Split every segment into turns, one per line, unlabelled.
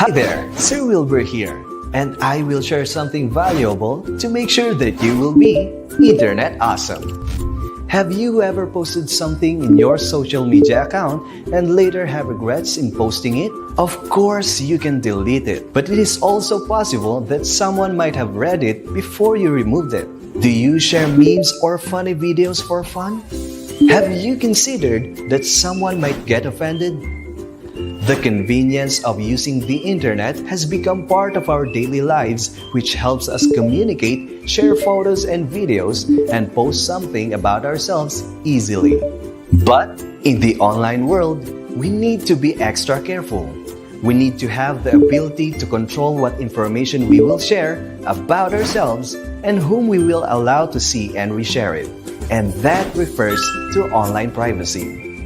Hi there, Sir Wilbur here, and I will share something valuable to make sure that you will be Internet awesome. Have you ever posted something in your social media account and later have regrets in posting it? Of course, you can delete it, but it is also possible that someone might have read it before you removed it. Do you share memes or funny videos for fun? Have you considered that someone might get offended? The convenience of using the internet has become part of our daily lives, which helps us communicate, share photos and videos, and post something about ourselves easily. But in the online world, we need to be extra careful. We need to have the ability to control what information we will share about ourselves and whom we will allow to see and reshare it. And that refers to online privacy.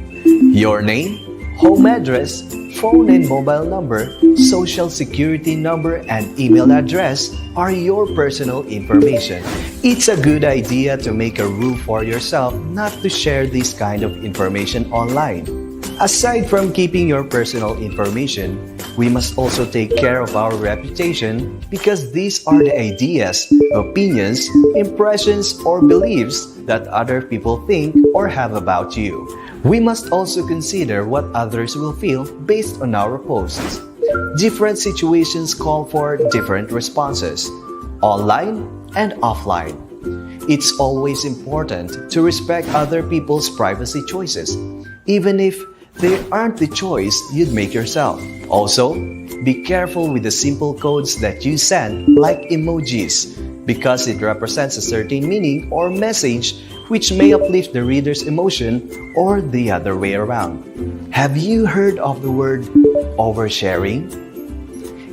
Your name, home address, phone and mobile number, social security number, and email address are your personal information. It's a good idea to make a rule for yourself not to share this kind of information online. Aside from keeping your personal information, we must also take care of our reputation because these are the ideas, opinions, impressions, or beliefs that other people think or have about you. We must also consider what others will feel based on our posts. Different situations call for different responses, online and offline. It's always important to respect other people's privacy choices, even if they aren't the choice you'd make yourself. Also, be careful with the simple codes that you send, like emojis, because it represents a certain meaning or message which may uplift the reader's emotion or the other way around. Have you heard of the word oversharing?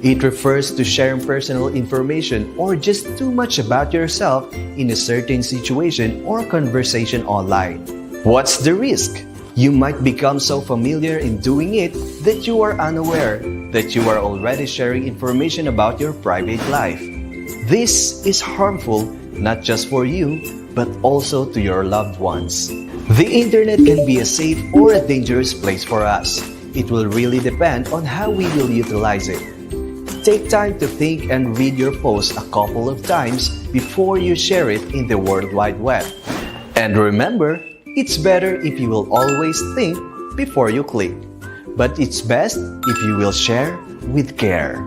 It refers to sharing personal information or just too much about yourself in a certain situation or conversation online. What's the risk? You might become so familiar in doing it that you are unaware that you are already sharing information about your private life. This is harmful not just for you, but also to your loved ones. The internet can be a safe or a dangerous place for us. It will really depend on how we will utilize it. Take time to think and read your post a couple of times before you share it in the World Wide Web. And remember, it's better if you will always think before you click. But it's best if you will share with care.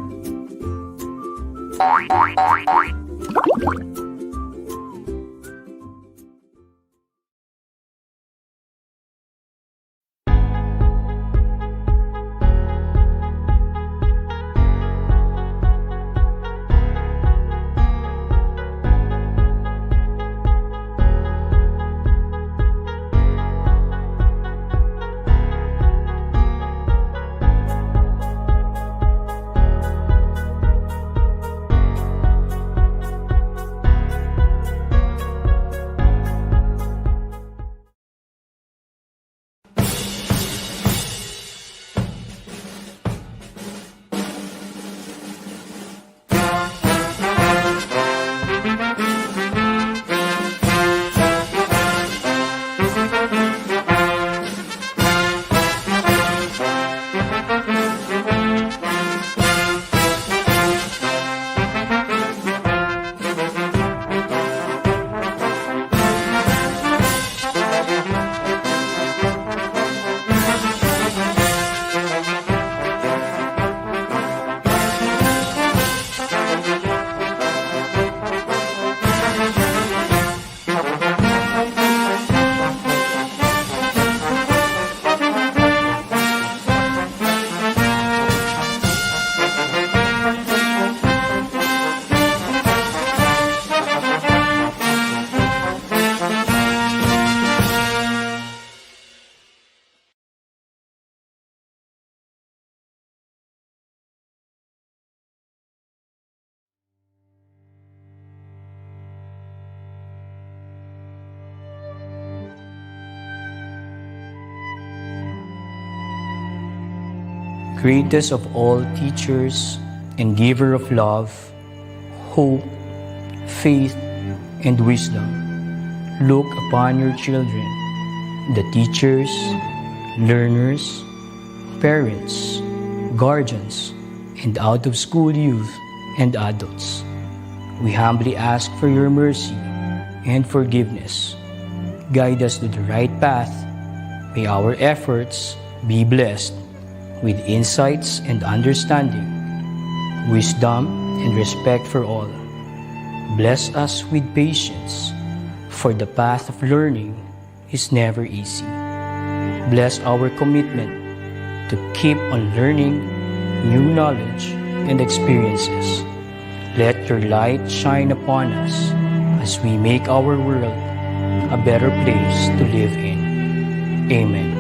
Greatest of all teachers and giver of love, hope, faith, and wisdom, look upon your children, the teachers, learners, parents, guardians, and out of school youth and adults. We humbly ask for your mercy and forgiveness. Guide us to the right path. May our efforts be blessed with insights and understanding, wisdom and respect for all. Bless us with patience, for the path of learning is never easy. Bless our commitment to keep on learning new knowledge and experiences. Let your light shine upon us as we make our world a better place to live in. Amen.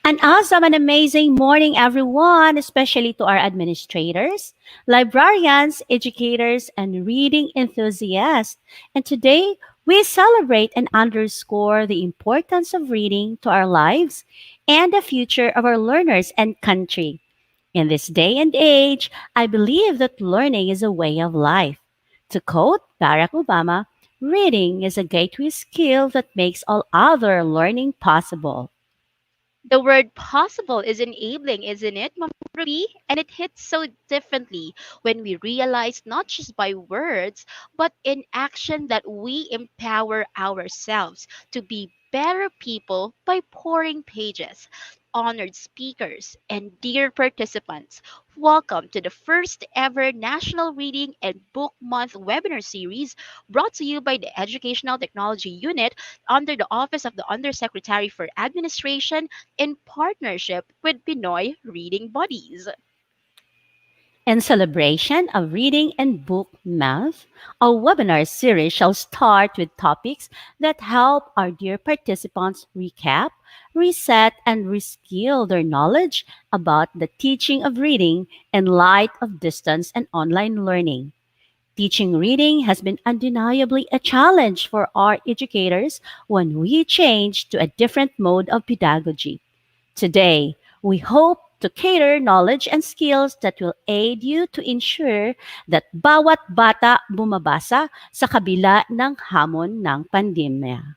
An awesome and amazing morning, everyone, especially to our administrators, librarians, educators, and reading enthusiasts. And today, we celebrate and underscore the importance of reading to our lives and the future of our learners and country. In this day and age, I believe that learning is a way of life. To quote Barack Obama, reading is a gateway skill that makes all other learning possible.
The word possible is enabling, isn't it, Ma'am Ruby? And it hits so differently when we realize not just by words, but in action that we empower ourselves to be better people by pouring pages. Honored speakers and dear participants, welcome to the first ever National Reading and Book Month webinar series brought to you by the Educational Technology Unit under the Office of the Undersecretary for Administration in partnership with Pinoy Reading Buddies.
In celebration of Reading and Book Month, our webinar series shall start with topics that help our dear participants recap, reset, and reskill their knowledge about the teaching of reading in light of distance and online learning. Teaching reading has been undeniably a challenge for our educators when we change to a different mode of pedagogy. Today, we hope to cater knowledge and skills that will aid you to ensure that bawat bata bumabasa sa kabila ng hamon ng pandemya.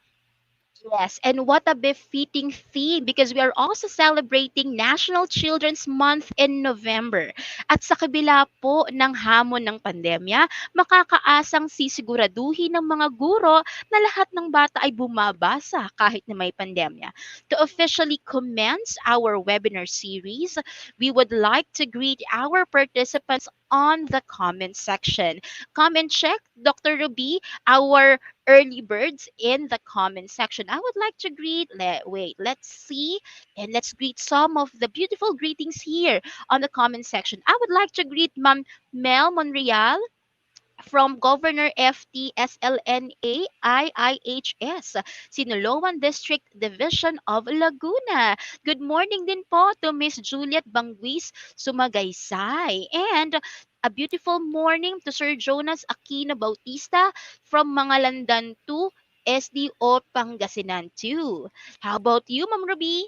Yes, and what a befitting theme because we are also celebrating National Children's Month in November. At sa kabila po ng hamon ng pandemya, makakaasang sisiguraduhin ng mga guro na lahat ng bata ay bumabasa kahit na may pandemya. To officially commence our webinar series, we would like to greet our participants on the comment section. Come and check, Dr. Ruby, our early birds in the comment section. I would like to let's see, and let's greet some of the beautiful greetings here on the comment section. I would like to greet Ma'am Mel Monreal from Governor FTSLNA IIHS, Sinaloan District Division of Laguna. Good morning din po to Miss Juliet Banguis Sumagaysay. And a beautiful morning to Sir Jonas Aquino Bautista from Mangalandan 2, SDO Pangasinan 2. How about you, Ma'am Ruby?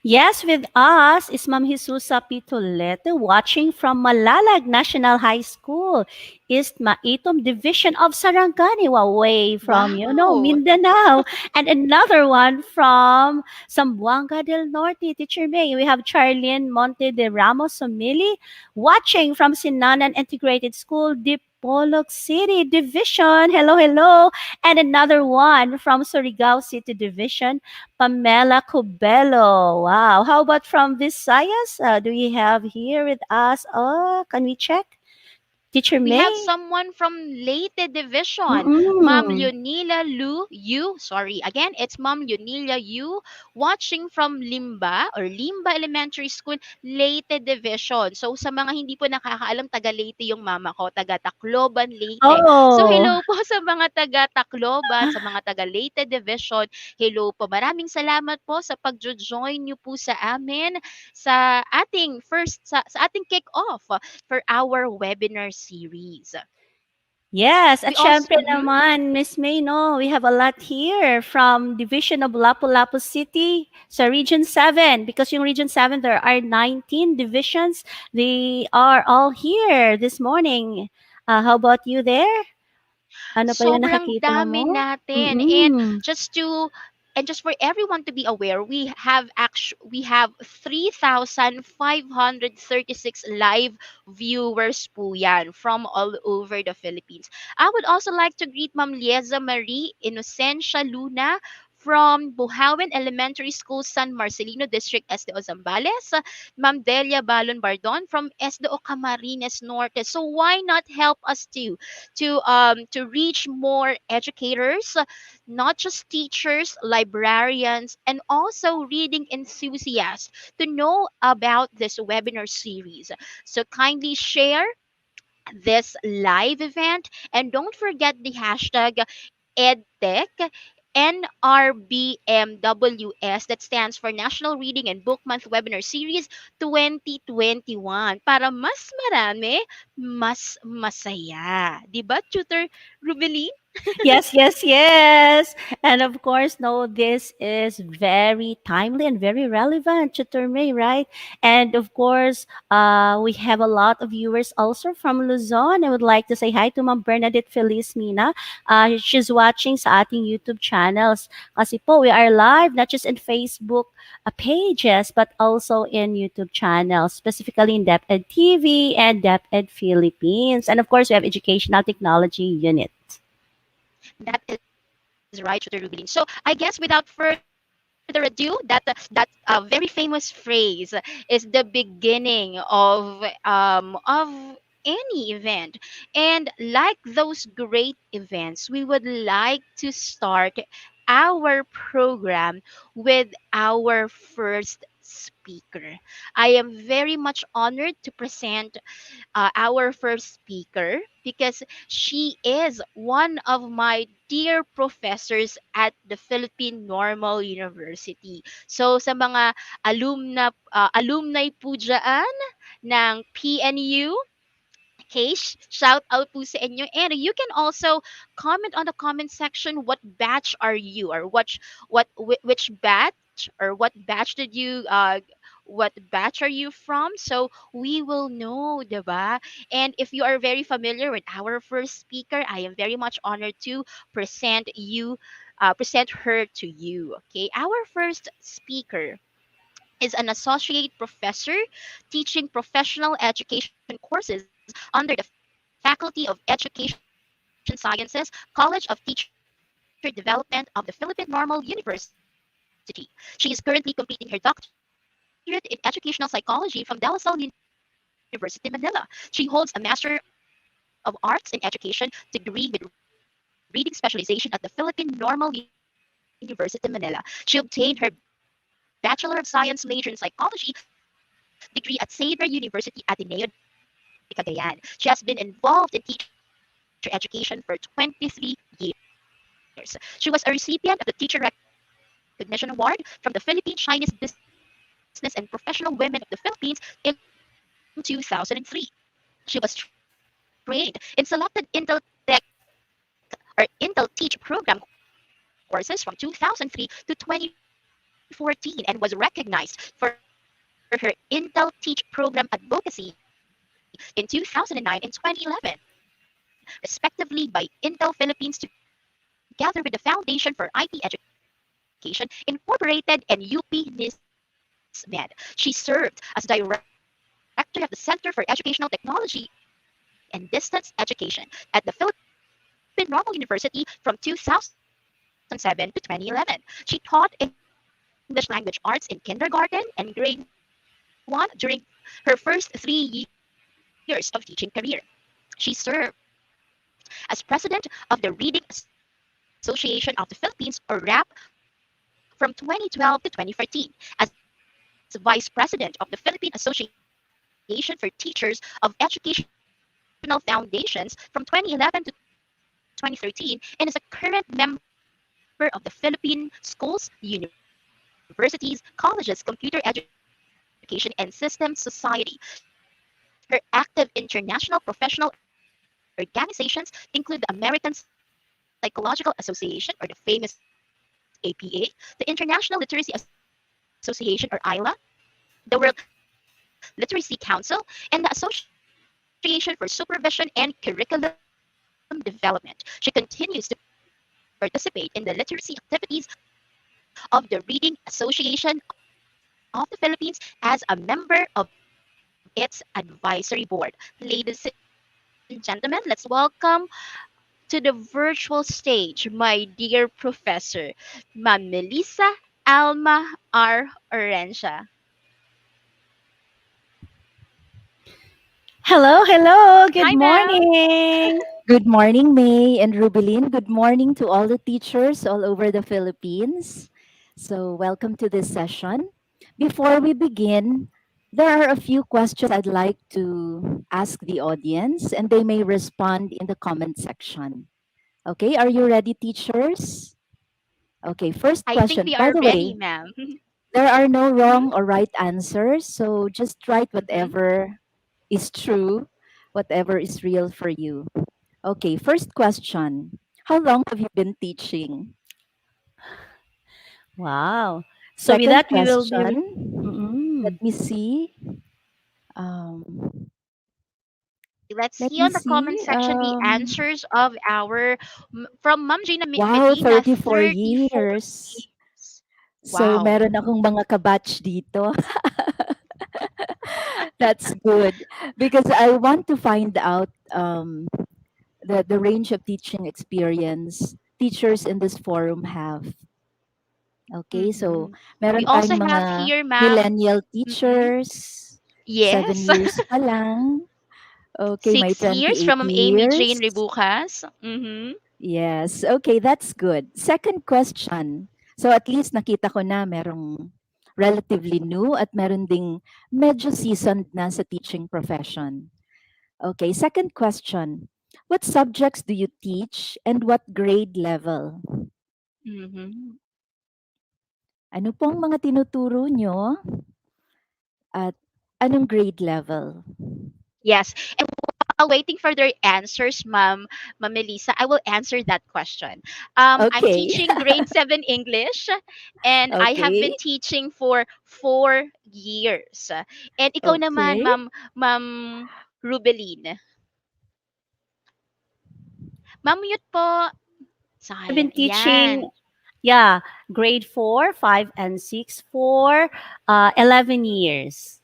Yes, with us is Ma'am Jesusa Pitolete watching from Malalag National High School, East Maitom Division of Sarangani, away from,
Wow!
Mindanao. And another one from Zamboanga del Norte, Teacher May. We have Charlene Monte de Ramos Somili watching from Sinanan Integrated School, Dipolog City Division. Hello, hello. And another one from Surigao City Division, Pamela Cubelo. Wow. How about from Visayas? Do we have here with us? Oh, can we check? Teacher
We have
May?
someone from Leyte Division, Ma'am
Mm-mm.
Leonila Lu Yu. Sorry, again, it's Ma'am Leonila Yu watching from Limba Elementary School, Leyte Division. So sa mga hindi po nakakaalam, taga Leyte yung mama ko, taga Tacloban, Leyte. So
Oh,
hello po sa mga taga Tacloban, sa mga taga Leyte Division. Hello po. Maraming salamat po sa pagjo-join niyo po sa amin sa ating ating kick-off for our webinar series.
Yes, at
We also,
syempre naman, Miss May, no, we have a lot here from Division of Lapu-Lapu City sa Region 7. Because yung Region 7, there are 19 divisions. They are all here this morning. How about you there? Ano pa yung
sobrang
nakakita
dami
mo?
natin.
Mm-mm.
Just for everyone to be aware, we have 3,536 live viewers po yan from all over the Philippines. I would also like to greet Ma'am Lieza Marie Inocencia Luna from Buhawen Elementary School, San Marcelino District, SDO Zambales. Ma'am Delia Balon Bardon from SDO Camarines Norte. So why not help us too to reach more educators, not just teachers, librarians, and also reading enthusiasts to know about this webinar series. So kindly share this live event and don't forget the hashtag EdTech NRBMWS, that stands for National Reading and Book Month Webinar Series 2021, para mas marami, mas masaya. 'Di ba, Tutor Rubeline?
Yes, yes, yes. And of course, no, this is very timely and very relevant to May, right? And of course, we have a lot of viewers also from Luzon. I would like to say hi to Ma'am Bernadette Feliz Mina. She's watching sa ating YouTube channels. Kasi po, we are live, not just in Facebook pages, but also in YouTube channels, specifically in DepEd TV and DepEd Philippines. And of course, we have Educational Technology Unit.
That is right, Tutor Rubeline. So I guess without further ado, that very famous phrase is the beginning of any event. And like those great events, we would like to start our program with our first speaker. I am very much honored to present our first speaker because she is one of my dear professors at the Philippine Normal University. So sa mga alumni po dyan ng PNU, okay, shout out po sa inyo. And you can also comment on the comment section what batch are you, or which batch, or what batch are you from, so we will know, diba? And if you are very familiar with our first speaker, I am very much honored to present her to you. Okay, our first speaker is an associate professor teaching professional education courses under the Faculty of Education Sciences, College of Teacher Development of the Philippine Normal University. She is currently completing her doctorate in educational psychology from De La Salle University, Manila. She holds a Master of Arts in Education degree with reading specialization at the Philippine Normal University, Manila. She obtained her Bachelor of Science major in psychology degree at Xavier University Ateneo de Cagayan. She has been involved in teacher education for 23 years. She was a recipient of the Teacher Recognition Award from the Philippine Chinese Business and Professional Women of the Philippines in 2003. She was trained in selected Intel Tech or Intel Teach program courses from 2003 to 2014 and was recognized for her Intel Teach program advocacy in 2009 and 2011, respectively, by Intel Philippines together with the Foundation for IT Education Incorporated and UP NISMED. She served as director of the Center for Educational Technology and Distance Education at the Philippine Normal University from 2007 to 2011. She taught English language arts in kindergarten and grade 1 during her first 3 years of teaching career. She served as president of the Reading Association of the Philippines, or RAP, from 2012 to 2013, as vice president of the Philippine Association for Teachers of Educational Technology and Systems Society from 2011 to 2013, and is a current member of the Philippine Schools, Universities, Colleges of Computer Education, and Systems Society. Her active international professional experience includes teaching English language arts organizations include the American Psychological Association, or the famous APA, the International Literacy Association, or ILA, the World Literacy Council, and the Association for Supervision and Curriculum Development. She continues to participate in the literacy activities of the Reading Association of the Philippines as a member of its advisory board. Ladies and gentlemen, let's welcome to the virtual stage my dear professor, Ma'am Melissa Alma R. Orensia.
Hello, hello.
Hi,
Good
ma'am.
morning.
Good morning, May and Rubilin. Good morning to all the teachers all over the Philippines. So, welcome to this session. Before we begin, there are a few questions I'd like to ask the audience, and they may respond in the comment section. Okay, are you ready, teachers? Okay, first
I think
question.
we
By
are
the way,
ready, ma'am.
there are no
Mhm,
wrong or right answers, so just write
mhm.
whatever is true, whatever is real for you. Okay, first question. How long have you been teaching?
Wow. So with
Second
that, we will be.
question. Let
Mm,
me see. Um,
Okay, let's
let
see
me
on the comment
see.
section the answers of our from Ma'am Gina
Wow,
Medina,
34
34
years.
years.
So,
Wow.
meron akong mga kabatch dito. That's good. Because I want to find out the range of teaching experience teachers in this forum have. Okay, so
Mhm. We
meron
also
tayong
have
mga
here, ma'am.
millennial
Mhm.
teachers, 7
Yes.
years pa lang. Okay, may
6 years
28
from Ma'am Amy
years.
Jane Ribucas. Mhm.
Yes, okay, that's good. Second question. So at least nakita ko na merong relatively new at meron ding medyo seasoned na sa teaching profession. Okay, second question. What subjects do you teach and what grade level?
Mhm.
Ano pong mga tinuturo nyo at anong grade level?
Yes. And while waiting for their answers, Ma'am Melissa, I will answer that question. I'm
Okay.
teaching grade 7 English, and I have
Okay.
been teaching for 4 years. And ikaw naman,
Okay.
Ma'am Rubeline. Ma'am, mute po.
I've been
Sayang.
teaching,
Yan.
yeah, grade 4, 5, and 6 for 11 years.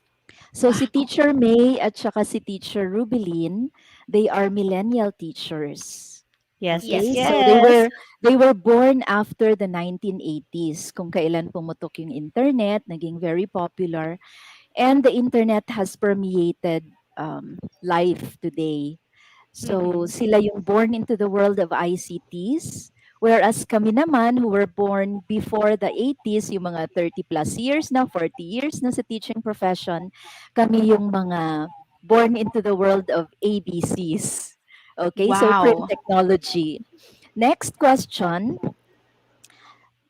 So si
Wow.
Teacher May at saka si Teacher Rubilin, they are millennial teachers.
Yes, yes,
Okay?
Yes.
So
yes.
they were born after the 1980s kung kailan pumutok yung internet, naging very popular, and the internet has permeated life today. So
Mhm.
sila yung born into the world of ICTs, whereas kami naman who were born before the 80s, yung mga 30 plus years na, 40 years na sa teaching profession, kami yung mga born into the world of ABCs. Okay, so print
Wow.
technology. Next question.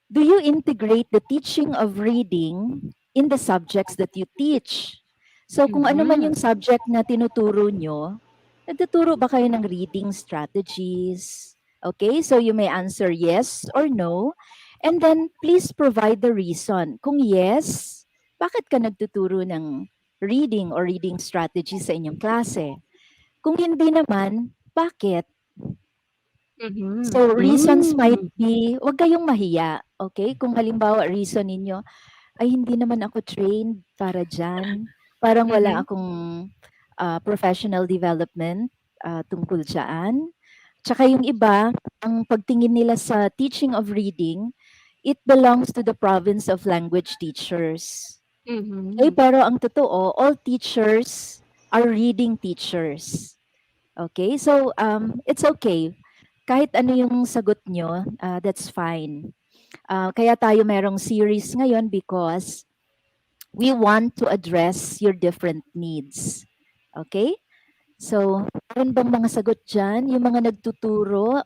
Do you integrate the teaching of reading in the subjects that you teach? So kung ano man
Mhm.
yung subject na tinuturo nyo, nagtuturo ba kayo ng reading strategies? Okay, so you may answer yes or no. And then please provide the reason. Kung yes, bakit ka nagtuturo ng reading or reading strategies sa inyong klase? Kung hindi naman, bakit?
Mhm.
So reasons might
Mm,
be, wag kayong mahiya, okay? Kung halimbawa reason ninyo, ay hindi naman ako trained para diyan. Parang wala
Mhm.
akong professional development tungkol diyan. Tsaka yung iba, ang pagtingin nila sa teaching of reading, it belongs to the province of language teachers. Okay,
Mhm.
pero ang totoo, all teachers are reading teachers. Okay, so it's okay. Kahit ano yung sagot nyo, that's fine. Kaya tayo merong series ngayon because we want to address your different needs. Okay? So, meron bang mga sagot dyan? Yung mga nagtuturo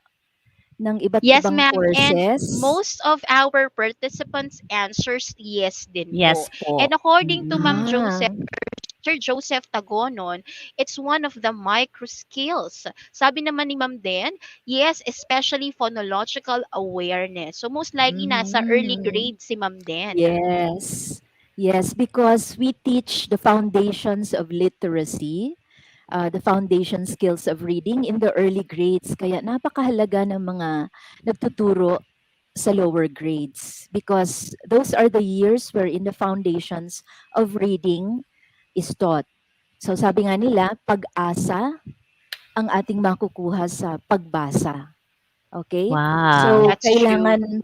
ng iba't
Yes,
ibang
ma'am. And
courses?
most of our participants answers yes din
yes
po.
po.
And according to Ma'am
Mm.
Joseph,
Ah,
Dr. Joseph Tagonon, it's one of the micro skills. Sabi naman ni Ma'am Den, yes, especially phonological awareness. So most likely nasa early
Mhm.
grade si Ma'am Den.
Yes. Yes, because we teach the foundations of literacy, the foundation skills of reading in the early grades. Kaya napakahalaga ng mga nagtuturo sa lower grades because those are the years wherein the foundations of reading is taught. So sabi nga nila, pag-asa ang ating makukuha sa pagbasa. Okay? So
Wow.
That's true.
kailangan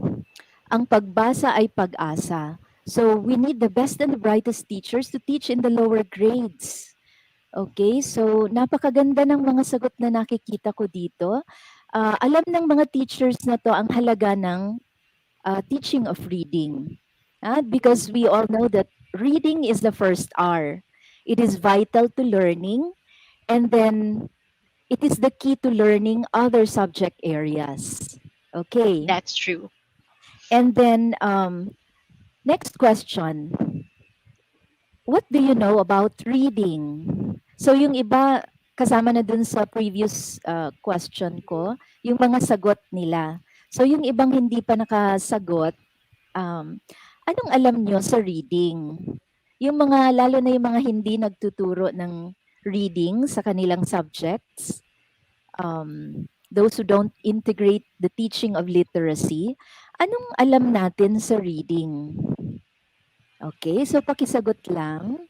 ang pagbasa ay pag-asa. So we need the best and the brightest teachers to teach in the lower grades. Okay? So napakaganda ng mga sagot na nakikita ko dito. Alam ng mga teachers na to ang halaga ng teaching of reading. Because we all know that reading is the first R. It is vital to learning, and then it is the key to learning other subject areas. Okay.
That's true.
And then, next question. What do you know about reading? So, yung iba, kasama na dun sa previous question ko, yung mga sagot nila. So, yung ibang hindi pa nakasagot, anong alam nyo sa reading? Yung mga, lalo na yung mga hindi nagtuturo ng reading sa kanilang subjects, those who don't integrate the teaching of literacy, anong alam natin sa reading? Okay, so pakisagot lang.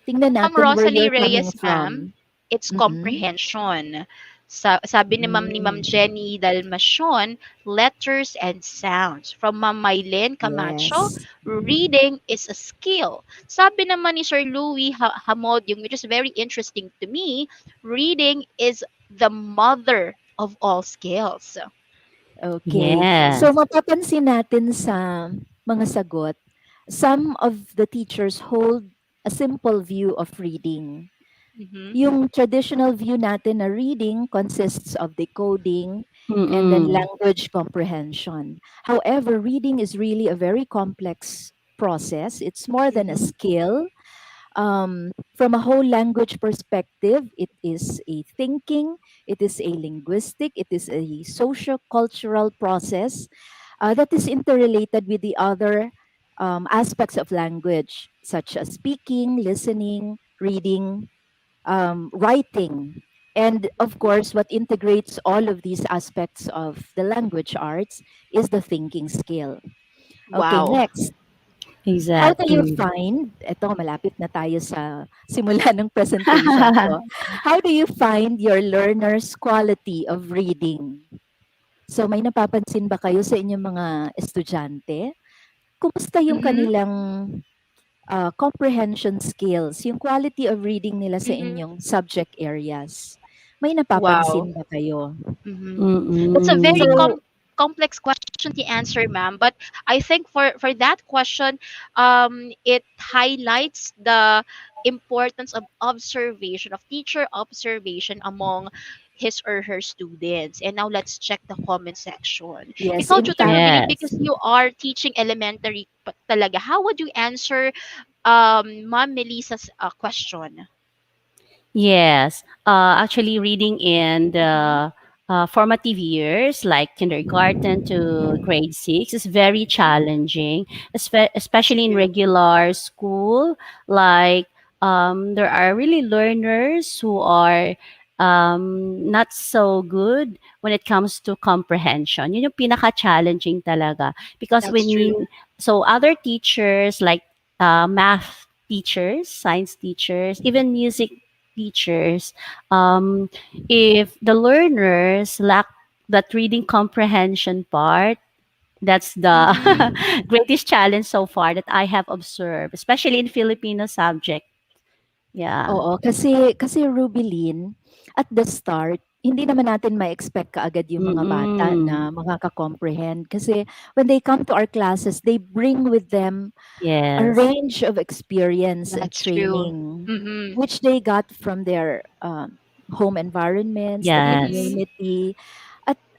Tingnan
Ma'am
natin where
Rosalie
you're coming
Reyes, ma'am,
from.
it's
Mm-mm.
comprehension. Sabi ni Ma'am
Mm,
Jenny Dalmacion, letters and sounds. From Ma'am Mylene Camacho,
yes.
reading is a skill. Sabi naman ni Sir Louis Hamodyong, which is very interesting to me, reading is the mother of all skills.
Okay. So
Yes.
mapapansin natin sa mga sagot, some of the teachers hold a simple view of reading.
Mm-hmm.
Yung traditional view natin na reading consists of decoding and then
Mm-mm.
language comprehension. However, reading is really a very complex process. It's more than a
Mm-hmm.
skill. From a whole language perspective, it is a thinking, it is a linguistic, it is a social cultural process that is interrelated with the other aspects of language, such as speaking, listening, reading, writing. And of course, what integrates all of these aspects of the language arts is the thinking skill. Okay,
Wow.
next. How do you
Exactly.
find, eto malapit na tayo sa simula ng presentation ko. How do you find your learners' quality of reading? So may napapansin ba kayo sa inyong mga estudyante? Kumusta yung
Mm-hmm.
kanilang comprehension skills, yung quality of reading nila sa
Mm-hmm.
inyong subject areas? May
Wow.
napapansin ba kayo?
Mm-hmm. That's a very
Mm-mm.
So,
complex question to answer, ma'am. But I think for that question, it highlights the importance of observation, of teacher observation among his or her students. And now let's check the comment section.
yes,
Ikaw,
in
Tutor
fact,
Rubilin,
Yes.
because you are teaching elementary talaga, how would you answer Ma'am Melissa's question?
Yes, actually, reading in
Mm-hmm.
the formative years, like kindergarten to grade six, is very challenging,
That's
especially in
true.
regular school. Like, there are really learners who are not so good when it comes to comprehension. Yun yung pinaka-challenging talaga. Because
That's true.
so other teachers, like math teachers, science teachers, even music teachers, um, if the learners lack that reading comprehension part, that's the
Mm-hmm.
greatest challenge so far that I have observed, especially in Filipino subject. Yeah.
oo, kasi Rubilin, at the start, hindi naman natin ma-expect kaagad yung mga bata
Mm-mm.
na makaka-comprehend kasi when they come to our classes, they bring with them a
Yes.
range of experience and
That's true.
training
Mm-hmm.
which they got from their home environments, the
Yes.
Mm-hmm.
community.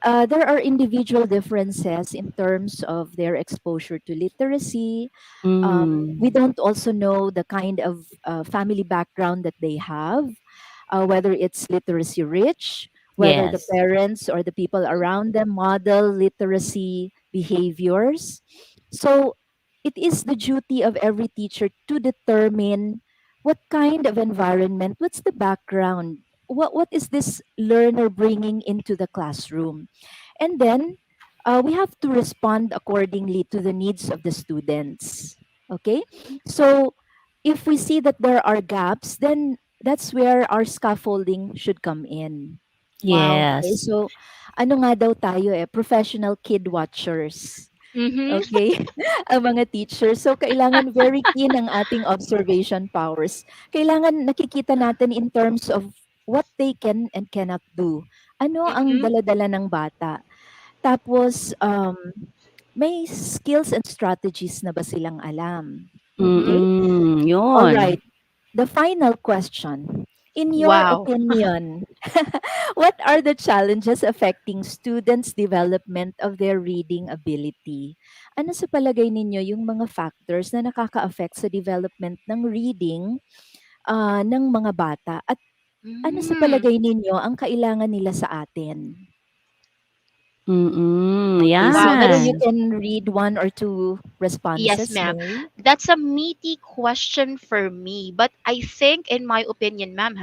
there are individual differences in terms of their exposure to literacy. We
Mm.
don't also know the kind of family background that they have, whether it's literacy rich, whether the
Yes.
parents or the people around them model literacy behaviors. So it is the duty of every teacher to determine what kind of environment, what's the background, what is this learner bringing into the classroom. And then we have to respond accordingly to the needs of the students. Okay? So if we see that there are gaps, then that's where our scaffolding should come in. Okay,
Yes.
so ano nga daw tayo professional kid watchers.
Mm-hmm.
Okay, ang mga teachers. So kailangan very keen ang ating observation powers. Kailangan nakikita natin in terms of what they can and cannot do. Ano ang
Mm-hmm.
dala-dala ng bata? Tapos, may skills and strategies na ba silang alam? Okay?
Mm-hmm.
Mm,
All
yun.
right. The final question. In your
Wow.
opinion, what are the challenges affecting students' development of their reading ability? Ano sa palagay ninyo yung mga factors na nakaka-affect sa development ng reading ng mga bata? At ano sa
Mm.
palagay ninyo ang kailangan nila sa atin?
Mm,
Okay,
Wow,
siguro
that's
you
yan.
can read one or two
yes,
responses,
ma'am.
Mary.
That's a meaty question for me, but I think, in my opinion, ma'am,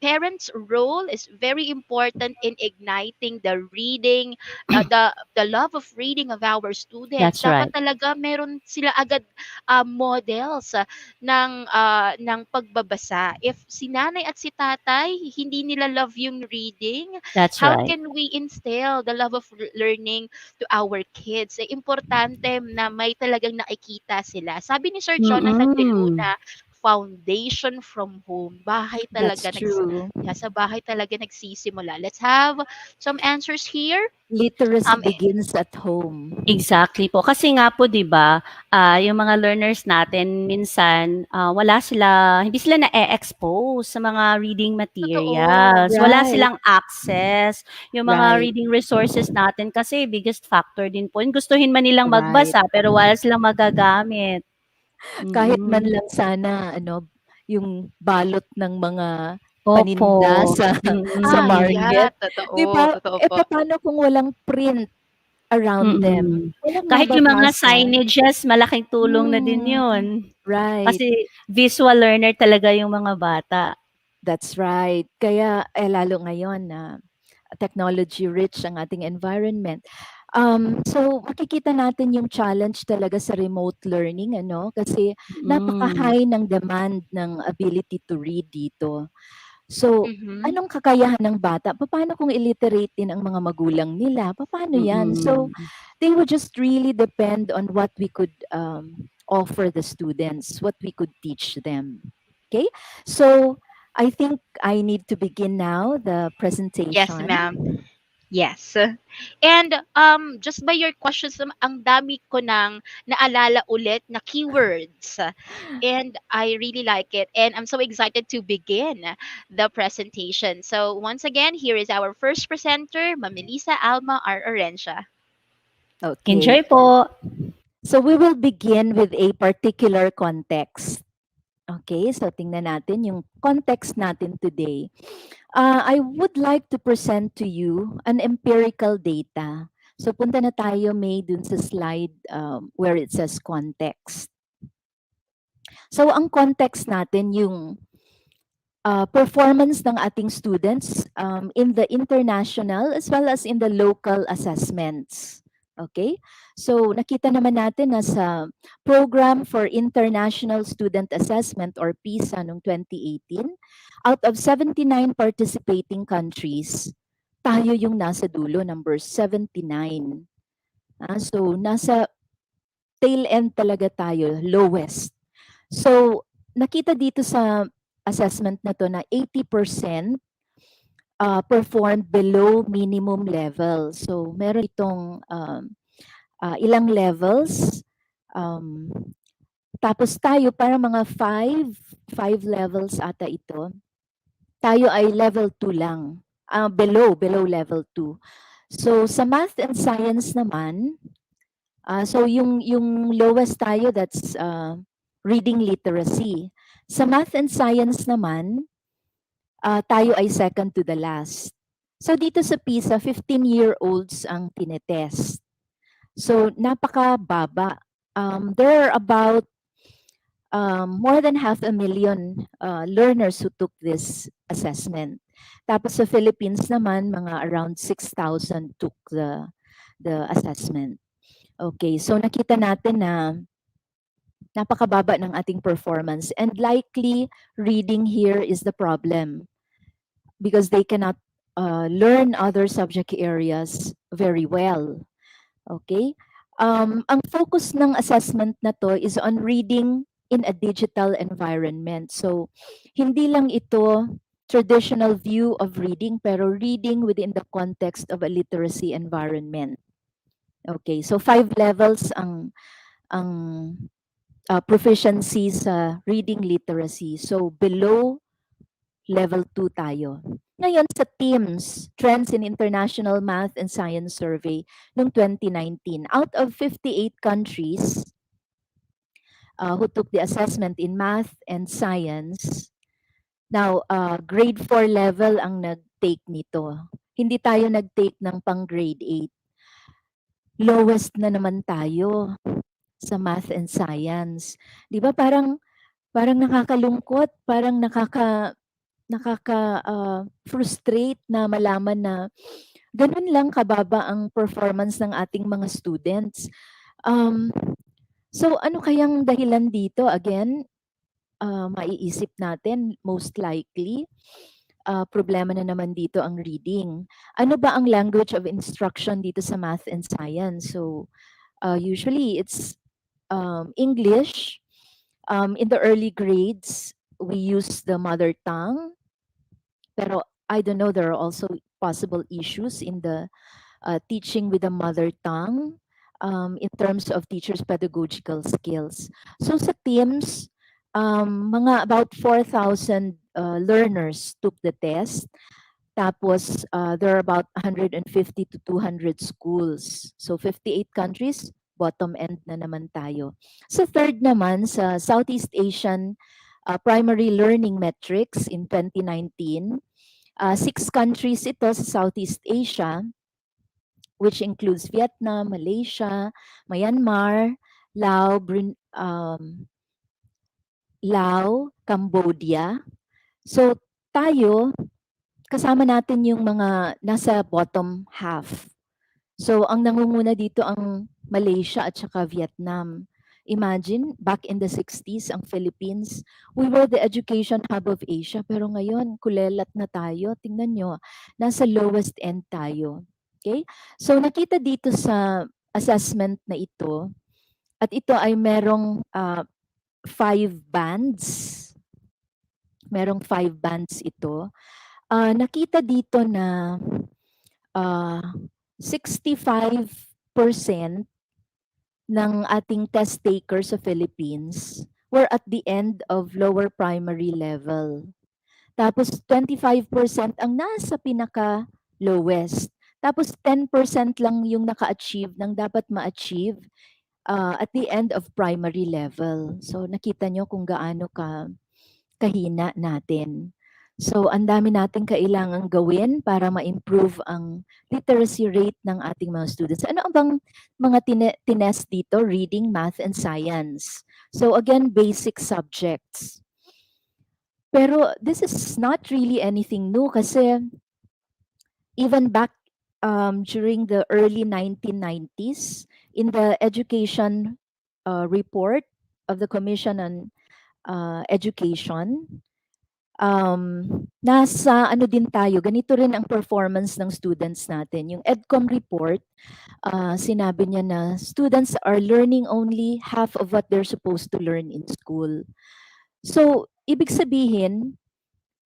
parents' role is very important in igniting the reading, the love of reading of our students.
That's
Dapat
right.
talaga meron sila agad models ng pagbabasa. If si nanay at si tatay hindi nila love yung reading,
That's
how
right.
can we instill the love of learning to our kids? Importante na may talagang nakikita sila. Sabi ni Sir Jonathan De
Mm.
Luna, foundation from home. Bahay
That's
talaga
true.
sa bahay talaga nagsisimula. Let's have some answers here.
Literacy
Um
begins at home.
Exactly po. Kasi nga po 'di ba, yung mga learners natin minsan, hindi sila na-e-expose sa mga reading
totoo.
materials. Wala
Right,
silang access. Yung mga
right,
reading resources natin kasi biggest factor din po. Yung gustuhin man nilang
right.
magbasa pero wala silang magagamit.
Kahit man
Mm.
lang sana yung balot ng mga
Opo.
paninda sa sa
Mm.
Yeah,
market, 'di
totoo,
ba?
totoo
Eh,
po.
paano kung walang print around them?
Mm.
Walang
Kahit yung mga
mababasa.
signages malaking tulong na din
Hmm,
yun.
right.
Kasi visual learner talaga yung mga bata.
That's right. Kaya, lalo ngayon na technology rich ang ating environment. So makikita natin yung challenge talaga sa remote learning kasi
Mm.
napaka-high ng demand ng ability to read dito. So,
Mhm.
anong kakayahan ng bata? Paano kung illiterate din ang mga magulang nila? Paano 'yan? So,
Mm.
they would just really depend on what we could offer the students, what we could teach them. Okay? So, I think I need to begin now the
Yes,
presentation.
ma'am. Yes. And just by your questions, ang dami ko nang naalala ulit na keywords. And I really like it. And I'm so excited to begin the presentation. So once again, here is our first presenter, Ma'am Melissa Alma R. Orencia.
Okay.
Enjoy po.
So, we will begin with a particular context. Okay, so tingnan natin yung context natin today. I would like to present to you an empirical data. So punta na tayo May dun sa slide where it says context. So ang context natin yung performance ng ating students in the international as well as in the local assessments. Okay? So nakita naman natin na sa Program for International Student Assessment or PISA noong 2018, out of 79 participating countries, tayo yung nasa dulo, number 79. So nasa tail end talaga tayo, lowest. So nakita dito sa assessment na to na 80% performed below minimum level. So meron itong ilang levels. Um, Tapos tayo para mga five levels ata ito. Tayo ay level 2 lang below level 2. So sa math and science naman, so yung lowest tayo, that's reading literacy. Sa math and science naman, tayo ay second to the last. So dito sa PISA, 15-year-olds ang tinetest. So napakababa. There are about more than 500,000 learners who took this assessment. Tapos sa Philippines naman, mga around 6,000 took the assessment. Okay, so nakita natin na napakababa ng ating performance, and likely reading here is the problem because they cannot learn other subject areas very well. Okay? Ang focus ng assessment na to is on reading in a digital environment. So, hindi lang ito traditional view of reading, pero reading within the context of a literacy environment. Okay, so 5 levels ang proficiency sa reading literacy. So, below level 2 tayo. Ngayon sa TIMSS, Trends in International Math and Science Survey noong 2019, out of 58 countries who took the assessment in math and science, now grade 4 level ang nag-take nito. Hindi tayo nag-take ng pang grade 8. Lowest na naman tayo sa math and science. 'Di ba parang nakakalungkot, parang frustrate na malaman na ganun lang kababa ang performance ng ating mga students. So ano kayang dahilan dito? Again, maiisip natin most likely problema na naman dito ang reading. Ano ba ang language of instruction dito sa math and science? So usually it's English. In the early grades, we use the mother tongue. Pero I don't know, there are also possible issues in the teaching with the mother tongue in terms of teachers' pedagogical skills. So sa teams, mga about 4,000 learners took the test. Tapos there are about 150 to 200 schools. So 58 countries, bottom end na naman tayo. Sa third naman, sa Southeast Asian Primary Learning Metrics in 2019, 6 countries ito sa Southeast Asia, which includes Vietnam, Malaysia, Myanmar, Laos, Cambodia. So tayo, kasama natin yung mga nasa bottom half. So ang nangunguna dito ang Malaysia at saka Vietnam. Imagine, back in the 60s, ang Philippines, we were the education hub of Asia, pero ngayon, kulelat na tayo. Tingnan nyo, nasa lowest end tayo. Okay? So nakita dito sa assessment na ito, at ito ay merong 5 bands. Merong 5 bands ito. Nakita dito na 65% ng ating test takers sa Philippines were at the end of lower primary level. Tapos 25% ang nasa pinaka lowest. Tapos 10% lang yung naka-achieve ng dapat ma-achieve at the end of primary level. So nakita nyo kung gaano kahina natin. So ang dami natin kailangang gawin para ma-improve ang literacy rate ng ating mga students. Ano ang bang mga tinest dito? Reading, math, and science. So again, basic subjects. Pero this is not really anything new kasi even back during the early 1990s, in the education report of the Commission on Education, nasa ano din tayo, ganito rin ang performance ng students natin. Yung EDCOM report, sinabi niya na students are learning only half of what they're supposed to learn in school. So, ibig sabihin,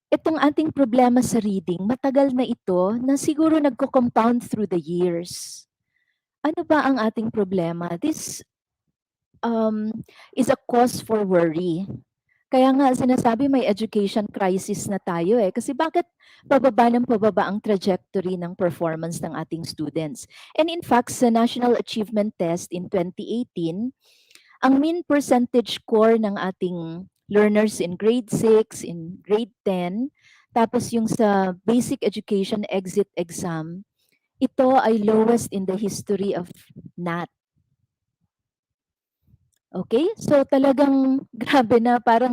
itong ating problema sa reading, matagal na ito na siguro nagko-compound through the years. Ano ba ang ating problema? This is a cause for worry. Kaya nga sinasabi may education crisis na tayo eh. Kasi bakit pababa ng pababa ang trajectory ng performance ng ating students? And in fact, sa National Achievement Test in 2018, ang mean percentage score ng ating learners in grade 6, in grade 10, tapos yung sa basic education exit exam, ito ay lowest in the history of NAT. Okay? So talagang grabe na para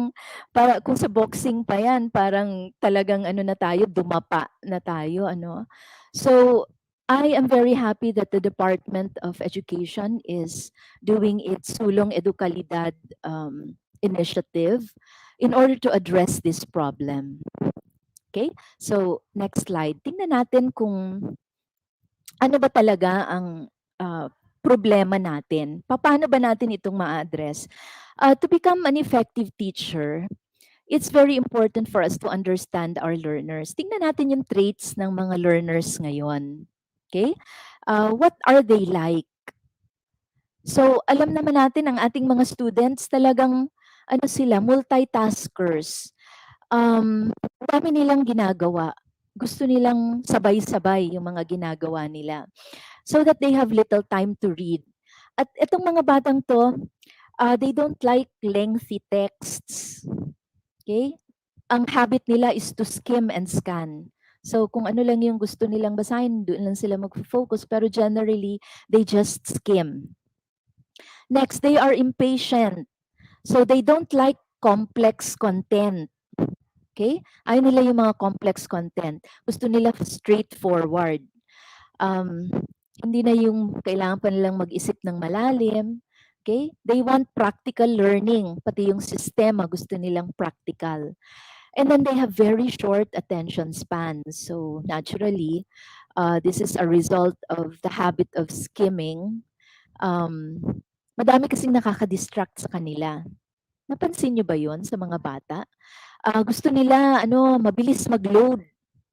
kung sa boxing pa 'yan, parang talagang ano na tayo, dumapa na tayo ano. So I am very happy that the Department of Education is doing its Sulong Edukalidad initiative in order to address this problem. Okay? So next slide. Tingnan natin kung ano ba talaga ang problema natin? Paano ba natin itong ma-address? To become an effective teacher, it's very important for us to understand our learners. Tingnan natin yung traits ng mga learners ngayon. Okay? What are they like? So, alam naman natin ang ating mga students talagang ano sila, multitaskers. Dami nilang ginagawa. Gusto nilang sabay-sabay yung mga ginagawa nila so that they have little time to read. At itong mga batang to, they don't like lengthy texts. Okay? Ang habit nila is to skim and scan. So kung ano lang yung gusto nilang basahin, doon lang sila mag-focus. Pero generally, they just skim. Next, they are impatient. So they don't like complex content. Okay? Ayaw nila yung mga complex content. Gusto nila straightforward. Um, Hindi na yung kailangan pa nilang mag-isip ng malalim. Okay? They want practical learning. Pati yung sistema gusto nilang practical. And then they have very short attention spans. So naturally, this is a result of the habit of skimming. Madami kasing nakaka-distract sa kanila. Napansin nyo ba yon sa mga bata? Gusto nila ano, mabilis mag-load.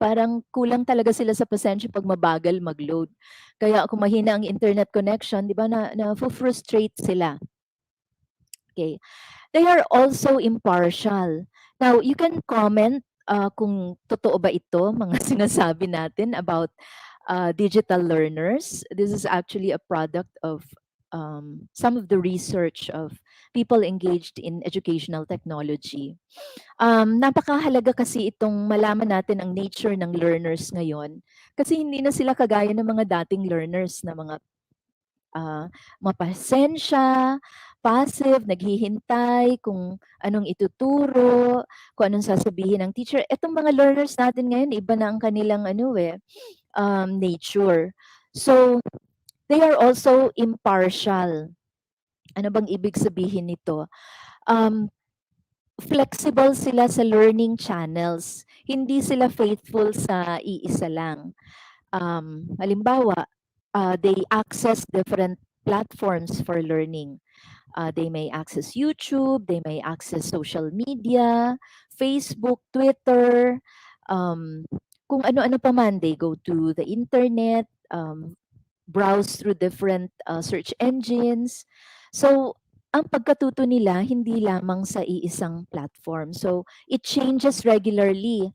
Parang kulang talaga sila sa pasensya pag mabagal mag-load. Kaya kung mahina ang internet connection, 'di ba na frustrate sila. Okay. They are also impartial. Now, you can comment kung totoo ba ito, mga sinasabi natin about digital learners. This is actually a product of some of the research of people engaged in educational technology. Napakahalaga kasi itong malaman natin ang nature ng learners ngayon. Kasi hindi na sila kagaya ng mga dating learners na mapasensya, passive, naghihintay kung anong ituturo, kung anong sasabihin ng teacher. Itong mga learners natin ngayon, iba na ang kanilang nature. So, they are also impartial. Ano bang ibig sabihin nito? Flexible sila sa learning channels. Hindi sila faithful sa iisa lang. Halimbawa, they access different platforms for learning. They may access YouTube, they may access social media, Facebook, Twitter, kung ano-ano pa man. They go to the internet, browse through different search engines. So, ang pagkatuto nila hindi lamang sa iisang platform. So, it changes regularly.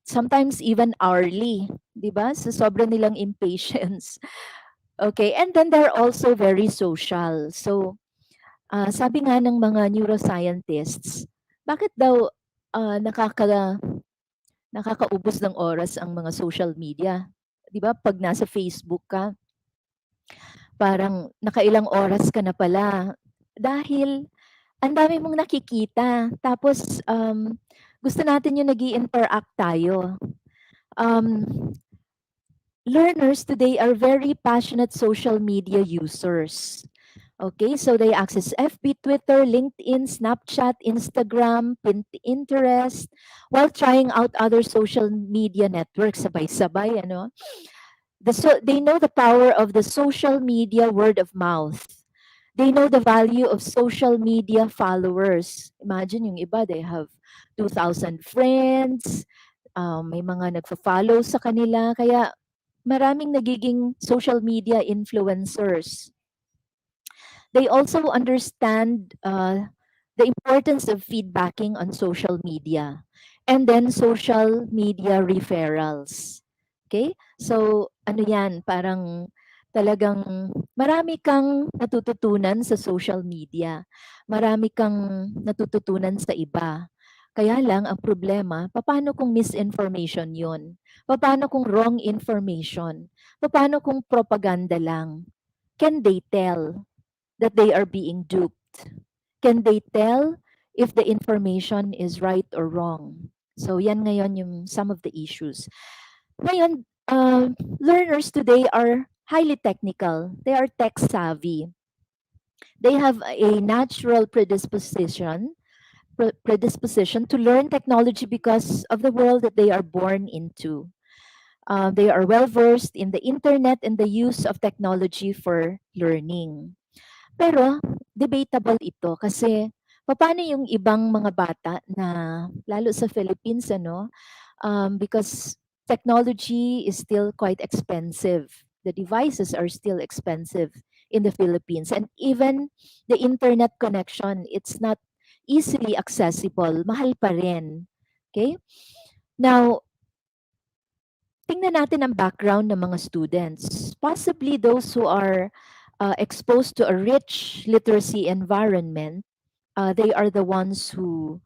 Sometimes even hourly, 'di ba? So sobra nilang impatience. Okay, and then they're also very social. So, sabi nga ng mga neuroscientists, bakit daw nakakaubos ng oras ang mga social media? 'Di ba? Pag nasa Facebook ka, parang nakailang oras ka na pala. Dahil ang dami mong nakikita. Tapos gusto natin yung nag-i-interact tayo. Um, Learners today are very passionate social media users. Okay, so they access FB, Twitter, LinkedIn, Snapchat, Instagram, Pinterest, while trying out other social media networks sabay-sabay, ano. They know the power of the social media word of mouth. They know the value of social media followers. Imagine yung iba, they have 2,000 friends, may mga nagfa-follow sa kanila, kaya maraming nagiging social media influencers. They also understand the importance of feedbacking on social media, and then social media referrals. Okay? So, ano yan, parang talagang marami kang natututunan sa social media. Marami kang natututunan sa iba. Kaya lang, ang problema, paano kung misinformation yun? Paano kung wrong information? Paano kung propaganda lang? Can they tell that they are being duped? Can they tell if the information is right or wrong? So yan ngayon yung some of the issues. Ngayon, learners today are highly technical. They are tech savvy. They have a natural predisposition to learn technology because of the world that they are born into. They are well versed in the internet and the use of technology for learning. Pero debatable ito kasi paano yung ibang mga bata na lalo sa Philippines ano, because technology is still quite expensive. The devices are still expensive in the Philippines, and even the internet connection, it's not easily accessible. Mahal pa rin. Okay? Now, tingnan natin ang background ng mga students. Possibly those who are exposed to a rich literacy environment, they are the ones who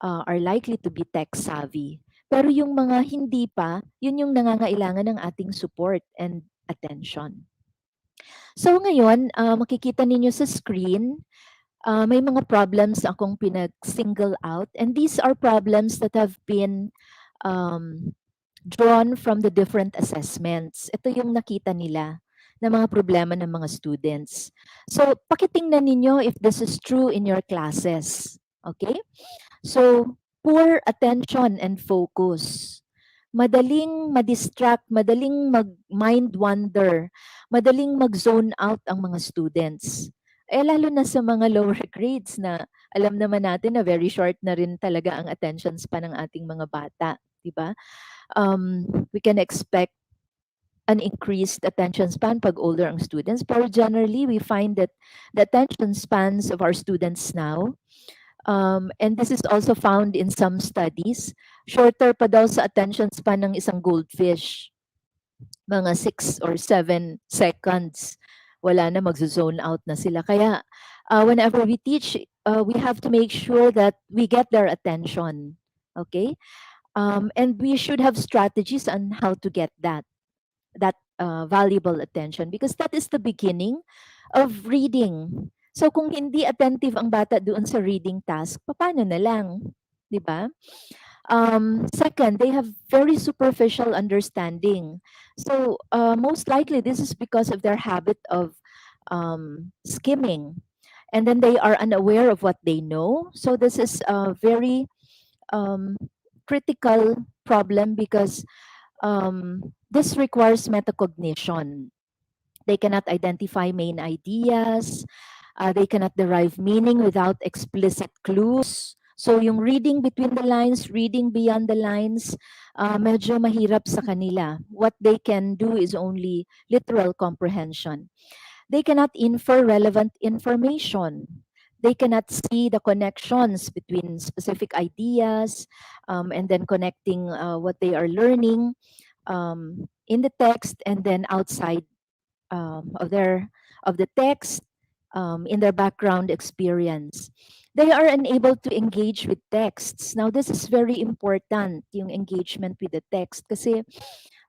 are likely to be tech savvy. Pero yung mga hindi pa, yun yung nangangailangan ng ating support and attention. So ngayon, makikita ninyo sa screen, may mga problems akong pinag-single out, and these are problems that have been um, drawn from the different assessments. Ito yung nakita nila na mga problema ng mga students. So, pakitingnan ninyo if this is true in your classes. Okay? So, poor attention and focus. Madaling madistract, madaling mag-mind wander, madaling mag-zone out ang mga students. Eh, lalo na sa mga lower grades na alam naman natin na very short na rin talaga ang attention span ng ating mga bata. Diba? We can expect an increased attention span pag older ang students. Pero generally, we find that the attention spans of our students now, and this is also found in some studies, shorter pa daw sa attention span ng isang goldfish. Mga 6 or 7 seconds. Wala na, magzo-zone out na sila. Kaya whenever we teach, we have to make sure that we get their attention. Okay? And we should have strategies on how to get that valuable attention, because that is the beginning of reading. So kung hindi attentive ang bata doon sa reading task, paano na lang, 'di ba? Second, they have very superficial understanding. So most likely this is because of their habit of skimming, and then they are unaware of what they know. So this is a very um, critical problem because this requires metacognition. They cannot identify main ideas. They cannot derive meaning without explicit clues. So yung reading between the lines, reading beyond the lines, medyo mahirap sa kanila. What they can do is only literal comprehension. They cannot infer relevant information. They cannot see the connections between specific ideas, and then connecting what they are learning in the text and then outside of the text, in their background experience. They are unable to engage with texts. Now, this is very important, yung engagement with the text, kasi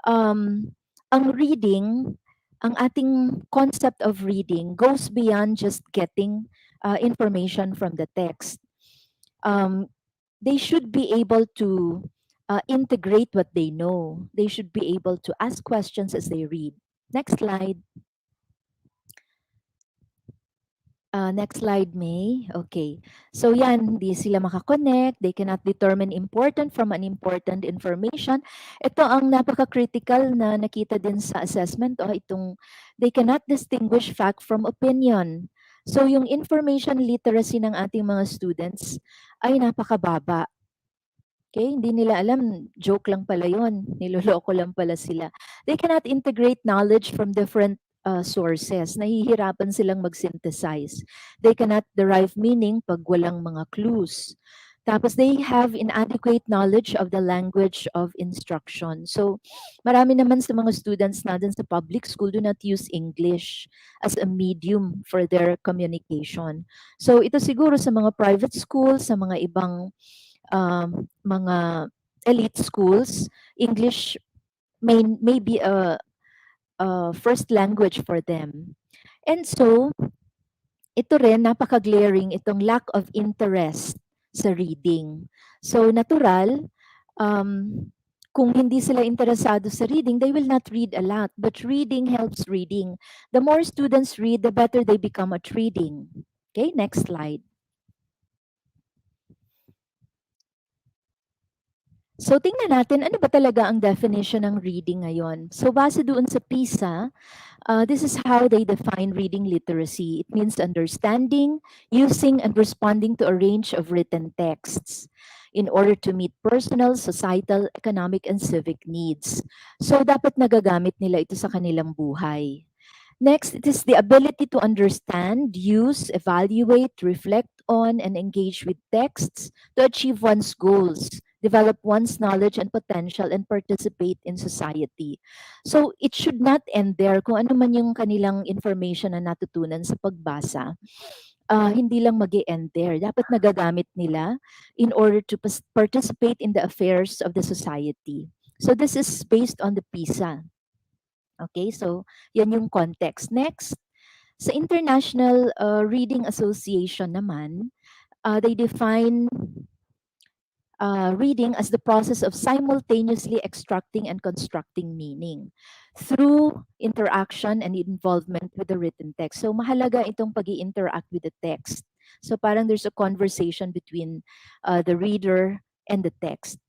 ang reading, ang ating concept of reading goes beyond just getting information from the text. They should be able to integrate what they know. They should be able to ask questions as they read. Next slide. Next slide, May. Okay. So yan, hindi sila makakonect. They cannot determine important from unimportant information. Ito ang napaka-critical na nakita din sa assessment. Itong, they cannot distinguish fact from opinion. So yung information literacy ng ating mga students ay napakababa. Okay, hindi nila alam, joke lang pala yun. Niloloko lang pala sila. They cannot integrate knowledge from different sources. Nahihirapan silang mag-synthesize. They cannot derive meaning pag walang mga clues. Tapos they have inadequate knowledge of the language of instruction. So marami naman sa mga students natin sa public school do not use English as a medium for their communication. So ito siguro sa mga private schools, sa mga ibang mga elite schools, English may be a first language for them. And so, ito rin, napaka-glaring itong lack of interest sa reading. So, natural, um, kung hindi sila interesado sa reading, they will not read a lot. But reading helps reading. The more students read, the better they become at reading. Okay, next slide. So, tingnan natin, ano ba talaga ang definition ng reading ngayon? So, base doon sa PISA, this is how they define reading literacy. It means understanding, using, and responding to a range of written texts in order to meet personal, societal, economic, and civic needs. So, dapat nagagamit nila ito sa kanilang buhay. Next, it is the ability to understand, use, evaluate, reflect on, and engage with texts to achieve one's goals, develop one's knowledge and potential, and participate in society. So, it should not end there. Kung ano man yung kanilang information na natutunan sa pagbasa, hindi lang mag end there. Dapat nagagamit nila in order to participate in the affairs of the society. So, this is based on the PISA. Okay, so yan yung context. Next, sa International Reading Association naman, they define reading as the process of simultaneously extracting and constructing meaning through interaction and involvement with the written text. So mahalaga itong pag-i-interact with the text. So parang there's a conversation between the reader and the text.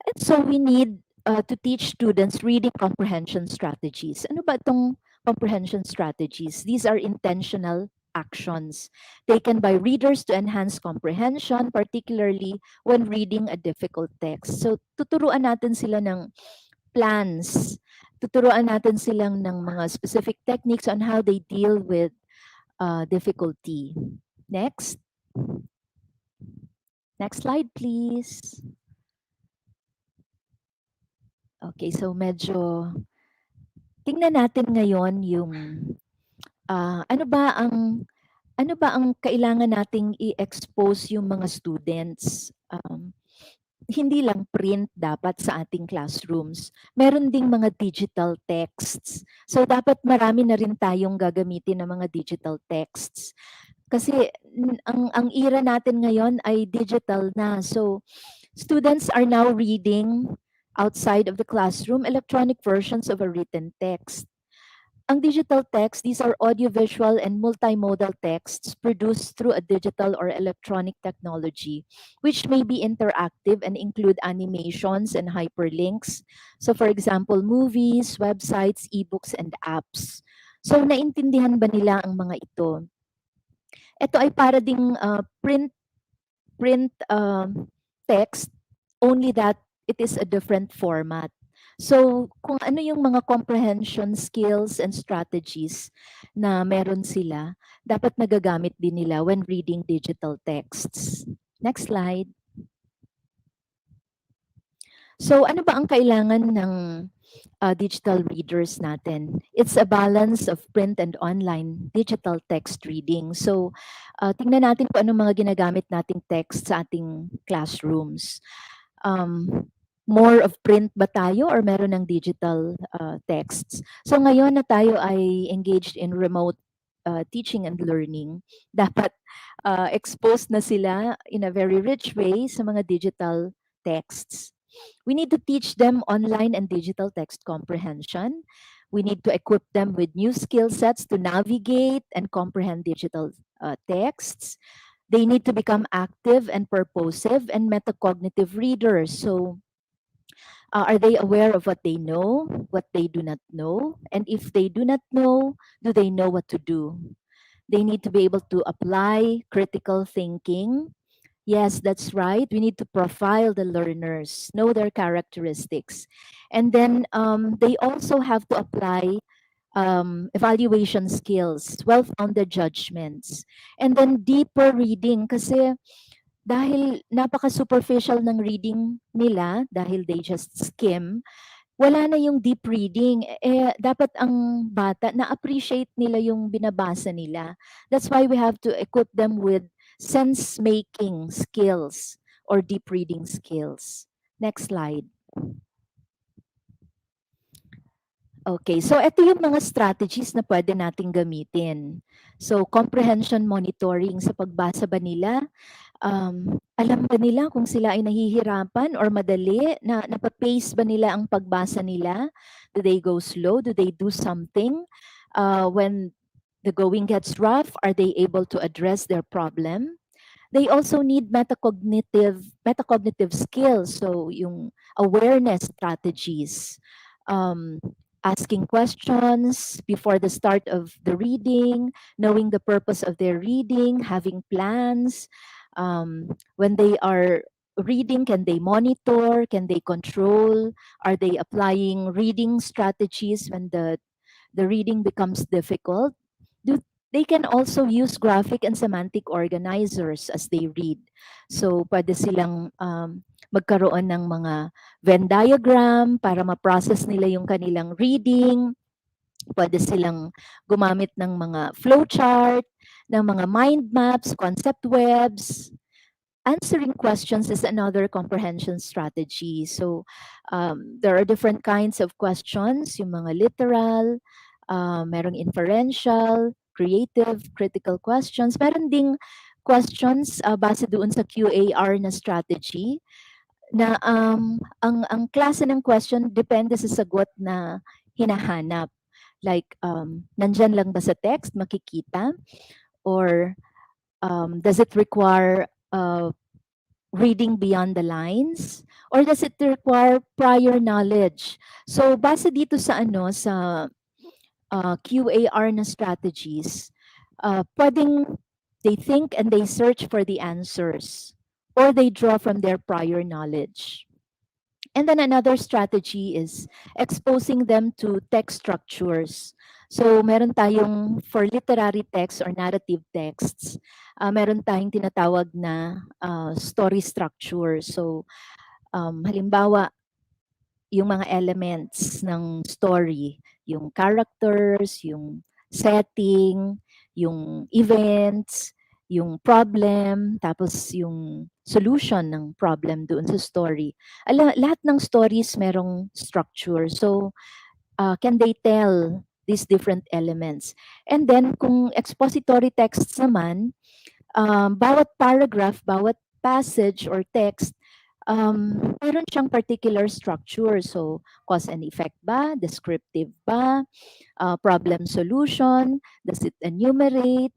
And so we need to teach students reading comprehension strategies. Ano ba itong comprehension strategies? These are intentional actions taken by readers to enhance comprehension, particularly when reading a difficult text. So tuturuan natin sila ng plans, tuturuan natin silang ng mga specific techniques on how they deal with difficulty. Next. Next slide, please. Okay, so medyo tingnan natin ngayon yung ano ba ang kailangan nating i-expose yung mga students. Hindi lang print dapat sa ating classrooms. Meron ding mga digital texts. So dapat marami na rin tayong gagamitin ng mga digital texts. Kasi ang era natin ngayon ay digital na. So students are now reading outside of the classroom electronic versions of a written text. Ang digital text, these are audiovisual and multimodal texts produced through a digital or electronic technology, which may be interactive and include animations and hyperlinks. So for example, movies, websites, ebooks, and apps. So naintindihan ba nila ang mga ito? Ito ay para ding print text, only that it is a different format. So, kung ano yung mga comprehension skills and strategies na meron sila, dapat nagagamit din nila when reading digital texts. Next slide. So, ano ba ang kailangan ng digital readers natin? It's a balance of print and online digital text reading. So, tingnan natin kung ano mga ginagamit nating text sa ating classrooms. More of print ba tayo or meron ng digital texts? So ngayon na tayo ay engaged in remote teaching and learning, dapat exposed na sila in a very rich way sa mga digital texts. We need to teach them online and digital text comprehension. We need to equip them with new skill sets to navigate and comprehend digital texts. They need to become active and purposive and metacognitive readers. So are they aware of what they know, what they do not know? And if they do not know, do they know what to do? They need to be able to apply critical thinking. Yes, that's right. We need to profile the learners, know their characteristics. And then they also have to apply evaluation skills, well-founded judgments, and then deeper reading kasi dahil napaka-superficial ng reading nila, dahil they just skim, wala na yung deep reading. Dapat ang bata na-appreciate nila yung binabasa nila. That's why we have to equip them with sense-making skills or deep reading skills. Next slide. Okay, so ito yung mga strategies na pwede nating gamitin. So, comprehension monitoring sa pagbasa ba nila? Alam ba nila kung sila ay nahihirapan or madali? Napapace ba nila ang pagbasa nila? Do they go slow? Do they do something? When the going gets rough, are they able to address their problem? They also need metacognitive skills, so yung awareness strategies, um, asking questions before the start of the reading, knowing the purpose of their reading, having plans. When they are reading, can they monitor? Can they control? Are they applying reading strategies when the reading becomes difficult? Do they can also use graphic and semantic organizers as they read. So, pwede silang magkaroon ng mga Venn diagram para ma-process nila yung kanilang reading. Pwede silang gumamit ng mga flowchart, ng mga mind maps, concept webs. Answering questions is another comprehension strategy. So, there are different kinds of questions, yung mga literal, merong inferential, creative, critical questions. Meron ding questions base doon sa QAR na strategy na ang klase ng question depende sa sagot na hinahanap. Like, nandyan lang ba sa text, makikita? Or does it require reading beyond the lines? Or does it require prior knowledge? So, base dito sa sa QAR na strategies, pwedeng they think and they search for the answers or they draw from their prior knowledge. And then another strategy is exposing them to text structures. So meron tayong for literary text or narrative texts, meron tayong tinatawag na story structure. So halimbawa, yung mga elements ng story, yung characters, yung setting, yung events, yung problem, tapos yung solution ng problem doon sa story. Lahat ng stories merong structure. So, can they tell these different elements? And then, kung expository texts naman, bawat paragraph, bawat passage or text, meron siyang particular structure. So, cause and effect ba? Descriptive ba? Problem solution? Does it enumerate?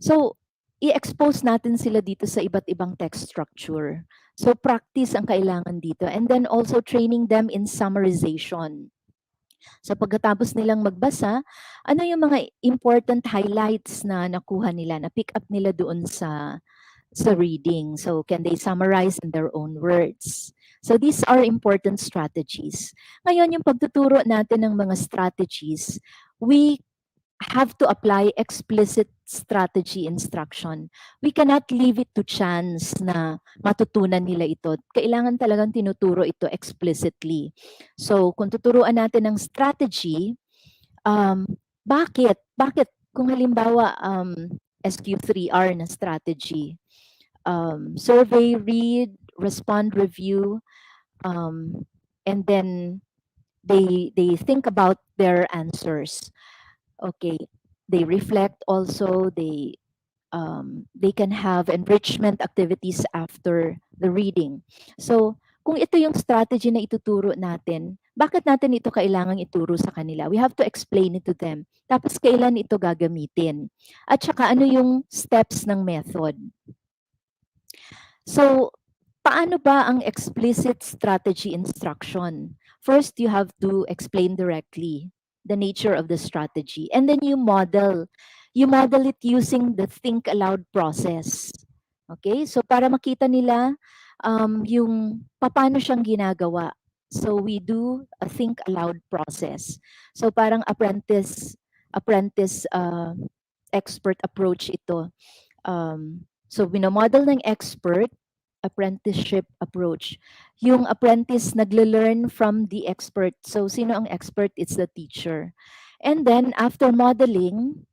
So, i-expose natin sila dito sa iba't ibang text structure. So, practice ang kailangan dito. And then also training them in summarization. So, pagkatapos nilang magbasa, ano yung mga important highlights na nakuha nila, na pick up nila doon sa reading. So, can they summarize in their own words? So, these are important strategies. Ngayon, yung pagtuturo natin ng mga strategies, we have to apply explicit strategy instruction. We cannot leave it to chance na matutunan nila ito. Kailangan talagang tinuturo ito explicitly. So, kung tuturuan natin ng strategy, bakit? Bakit? Kung halimbawa, SQ3R na strategy, survey, read, respond, review, and then they think about their answers. Okay, they reflect also. They can have enrichment activities after the reading. So, kung ito yung strategy na ituturo natin, bakit natin ito kailangang ituro sa kanila? We have to explain it to them. Tapos kailan ito gagamitin? At saka ano yung steps ng method? So, paano ba ang explicit strategy instruction? First, you have to explain directly the nature of the strategy. And then you model. You model it using the think aloud process. Okay? So, para makita nila yung paano siyang ginagawa. So we do a think aloud process. So parang apprentice expert approach ito. So binomodel ng expert apprenticeship approach. Yung apprentice nagle-learn from the expert. So sino ang expert? It's the teacher. And then after modeling,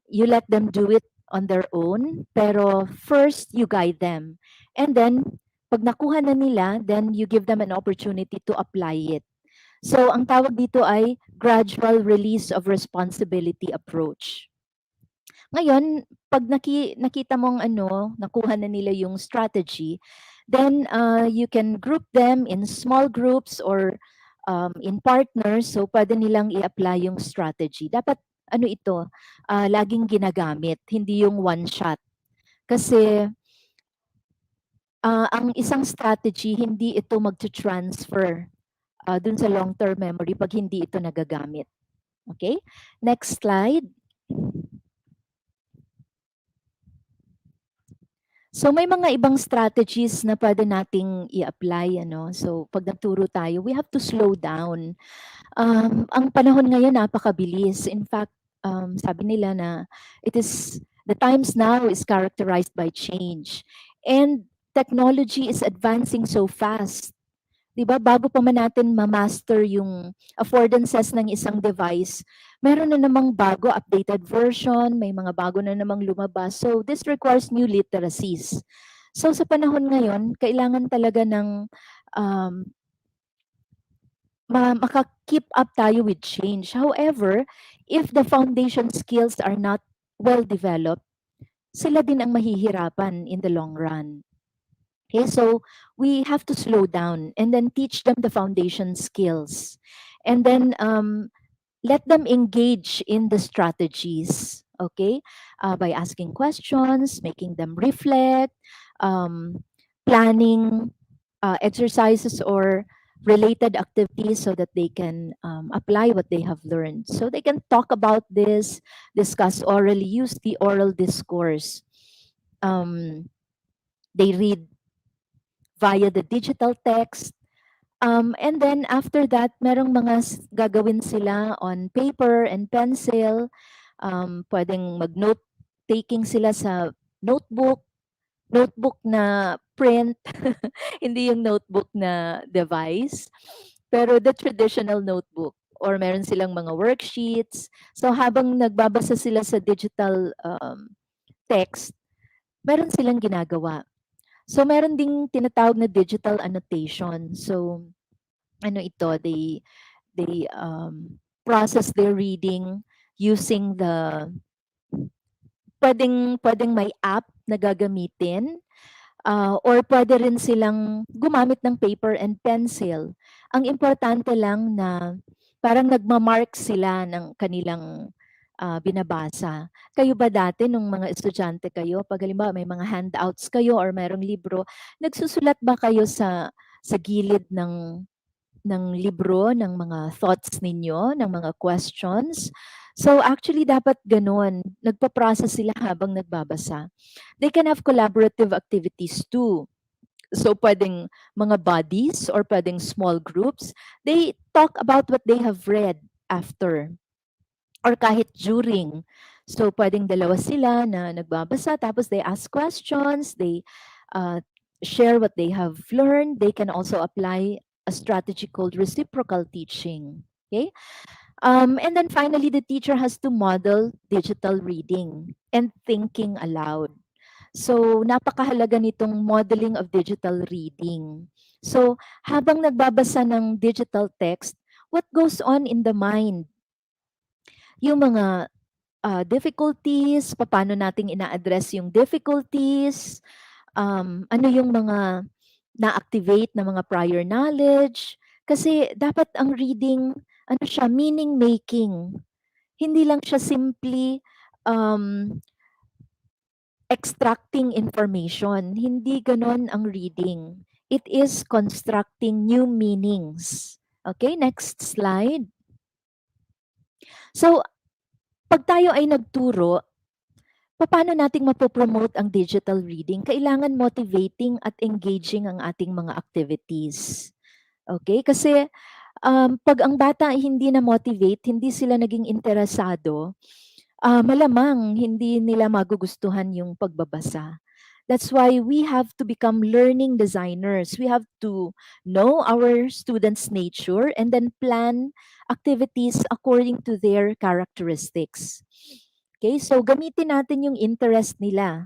you let them do it on their own, pero first you guide them. And then pag nakuha na nila, then you give them an opportunity to apply it. So ang tawag dito ay gradual release of responsibility approach. Ngayon, pag nakita mong nakuha na nila yung strategy, then you can group them in small groups or in partners. So, pwede nilang i-apply yung strategy. Dapat, ito, laging ginagamit, hindi yung one shot. Kasi, ang isang strategy, hindi ito mag-transfer dun sa long-term memory pag hindi ito nagagamit. Okay? Next slide. So may mga ibang strategies na pwede nating i-apply. So pag nagturo tayo, we have to slow down. Ang panahon ngayon napakabilis. In fact, sabi nila na the times now is characterized by change. And technology is advancing so fast. 'Di ba, bago pa man natin ma-master yung affordances ng isang device, meron na namang bago, updated version, may mga bago na namang lumabas. So this requires new literacies. So sa panahon ngayon, kailangan talaga ng um, maka-keep up tayo with change. However, if the foundation skills are not well developed, sila din ang mahihirapan in the long run. Okay, so we have to slow down and then teach them the foundation skills. And then let them engage in the strategies, okay, by asking questions, making them reflect, planning exercises or related activities so that they can apply what they have learned. So they can talk about this, discuss orally, use the oral discourse. They read via the digital text. And then after that, merong mga gagawin sila on paper and pencil. Pwedeng mag-note taking sila sa notebook, notebook na print, hindi yung notebook na device, pero the traditional notebook. Or meron silang mga worksheets. So habang nagbabasa sila sa digital text, meron silang ginagawa. So meron ding tinatawag na digital annotation. So ito, they process their reading using the pwedeng may app na gagamitin, or pwede rin silang gumamit ng paper and pencil. Ang importante lang na parang nagma-mark sila ng kanilang binabasa. Kayo ba dati nung mga estudyante kayo, pag halimbawa may mga handouts kayo or mayroong libro, nagsusulat ba kayo sa gilid ng libro, ng mga thoughts ninyo, ng mga questions? So actually dapat ganun. Nagpa-process sila habang nagbabasa. They can have collaborative activities too. So pwedeng mga bodies or pwedeng small groups. They talk about what they have read after or kahit during. So pwedeng dalawa sila na nagbabasa tapos they ask questions, they uh, share what they have learned. They can also apply a strategy called reciprocal teaching. Okay? And then finally, the teacher has to model digital reading and thinking aloud. So, napakahalaga nitong modeling of digital reading. So, habang nagbabasa ng digital text, what goes on in the mind? Yung mga difficulties, paano nating ina-address yung difficulties, ano yung mga na-activate na mga prior knowledge. Kasi dapat ang reading, siya, meaning making. Hindi lang siya simply extracting information. Hindi ganon ang reading. It is constructing new meanings. Okay, next slide. So, pag tayo ay nagturo, paano nating mapopromote ang digital reading? Kailangan motivating at engaging ang ating mga activities. Okay? Kasi 'pag ang bata ay hindi na-motivate, hindi sila naging interesado, malamang hindi nila magugustuhan yung pagbabasa. That's why we have to become learning designers. We have to know our students' nature and then plan activities according to their characteristics. Okay, so gamitin natin yung interest nila.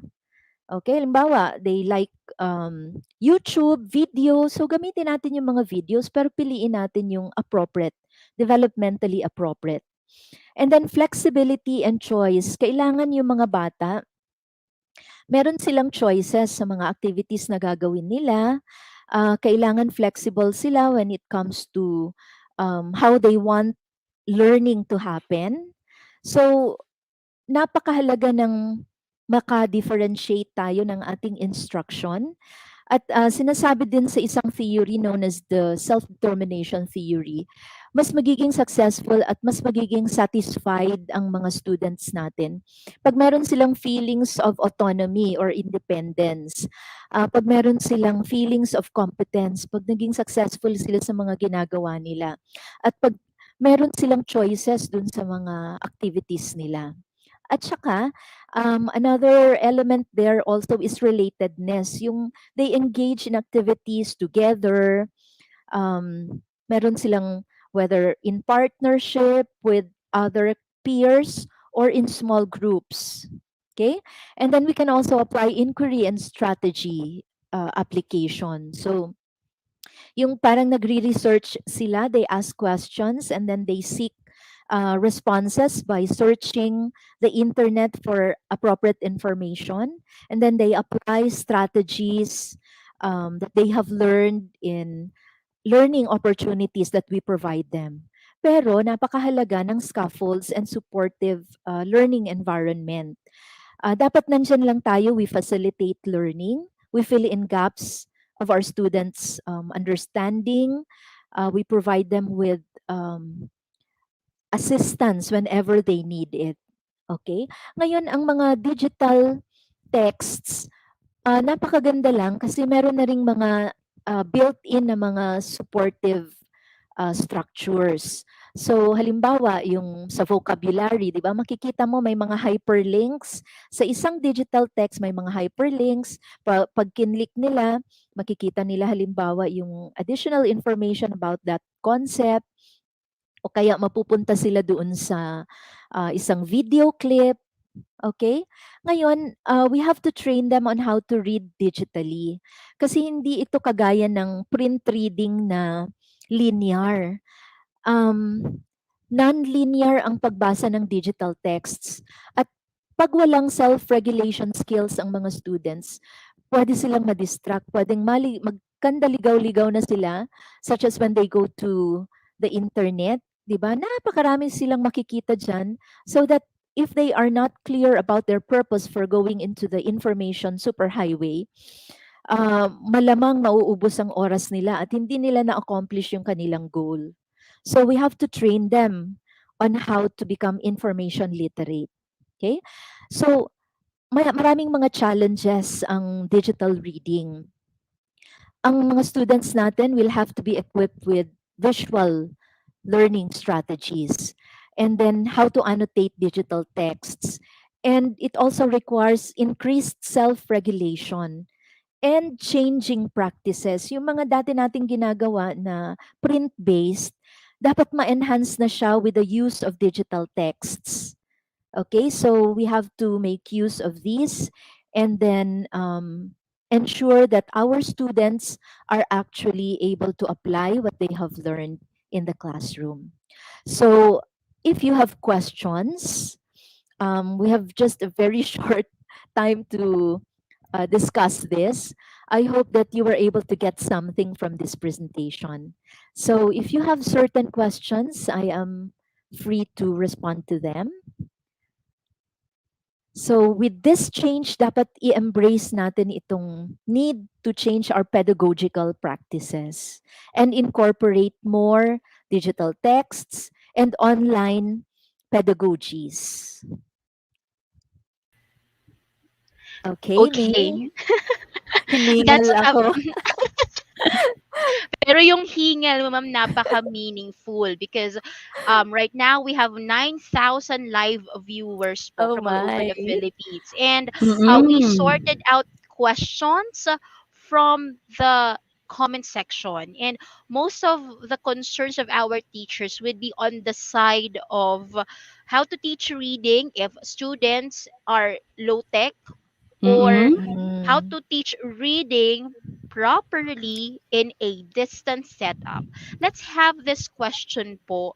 Okay, halimbawa, they like YouTube, video. So gamitin natin yung mga videos pero piliin natin yung appropriate, developmentally appropriate. And then flexibility and choice. Kailangan yung mga bata, meron silang choices sa mga activities na gagawin nila. Kailangan flexible sila when it comes to how they want learning to happen. So, napakahalaga ng maka-differentiate tayo ng ating instruction. At sinasabi din sa isang theory known as the self-determination theory, mas magiging successful at mas magiging satisfied ang mga students natin pag meron silang feelings of autonomy or independence, pag meron silang feelings of competence, pag naging successful sila sa mga ginagawa nila, at pag meron silang choices dun sa mga activities nila. At saka, another element there also is relatedness. Yung they engage in activities together. Meron silang whether in partnership with other peers or in small groups. Okay? And then we can also apply inquiry and strategy application. So, yung parang nagre-research sila, they ask questions and then they seek responses by searching the internet for appropriate information. And then they apply strategies that they have learned in learning opportunities that we provide them. Pero napakahalaga ng scaffolds and supportive learning environment. Dapat nandyan lang tayo, we facilitate learning, we fill in gaps of our students' understanding, we provide them with assistance whenever they need it. Okay? Ngayon, ang mga digital texts, napakaganda lang kasi meron na ring mga built-in na mga supportive structures. So halimbawa, yung sa vocabulary, 'di ba? Makikita mo may mga hyperlinks sa isang digital text, may mga hyperlinks. Pag kinlik nila, makikita nila halimbawa yung additional information about that concept o kaya mapupunta sila doon sa isang video clip. Okay? Ngayon, we have to train them on how to read digitally. Kasi hindi ito kagaya ng print reading na linear. um, Non-linear ang pagbasa ng digital texts. At pag walang self-regulation skills ang mga students, pwede silang ma-distract, pwedeng magkandaligaw-ligaw na sila, such as when they go to the internet, di ba? Napakarami silang makikita dyan, so that if they are not clear about their purpose for going into the information superhighway, malamang mauubos ang oras nila at hindi nila na-accomplish yung kanilang goal. So we have to train them on how to become information literate. Okay? So maraming mga challenges ang digital reading. Ang mga students natin will have to be equipped with visual learning strategies and then how to annotate digital texts. And it also requires increased self-regulation and changing practices. Yung mga dati nating ginagawa na print-based, dapat ma-enhance na siya with the use of digital texts. Okay, so we have to make use of these and then ensure that our students are actually able to apply what they have learned in the classroom. So if you have questions, we have just a very short time to discuss this. I hope that you were able to get something from this presentation. So if you have certain questions, I am free to respond to them. So with this change, dapat i-embrace natin itong need to change our pedagogical practices and incorporate more digital texts and online pedagogies. Okay,
Okay.
Hiningal
That's
ako.
Pero yung hingal mo, ma'am, napaka-meaningful because right now we have 9,000 live viewers po
Oh
from all over
my.
the Philippines. And we
Mm-mm.
sorted out questions from the comment section. And most of the concerns of our teachers would be on the side of how to teach reading if students are low tech, or
Mm-mm.
how
Mm,
to teach reading properly in a distance setup. Let's have this question po,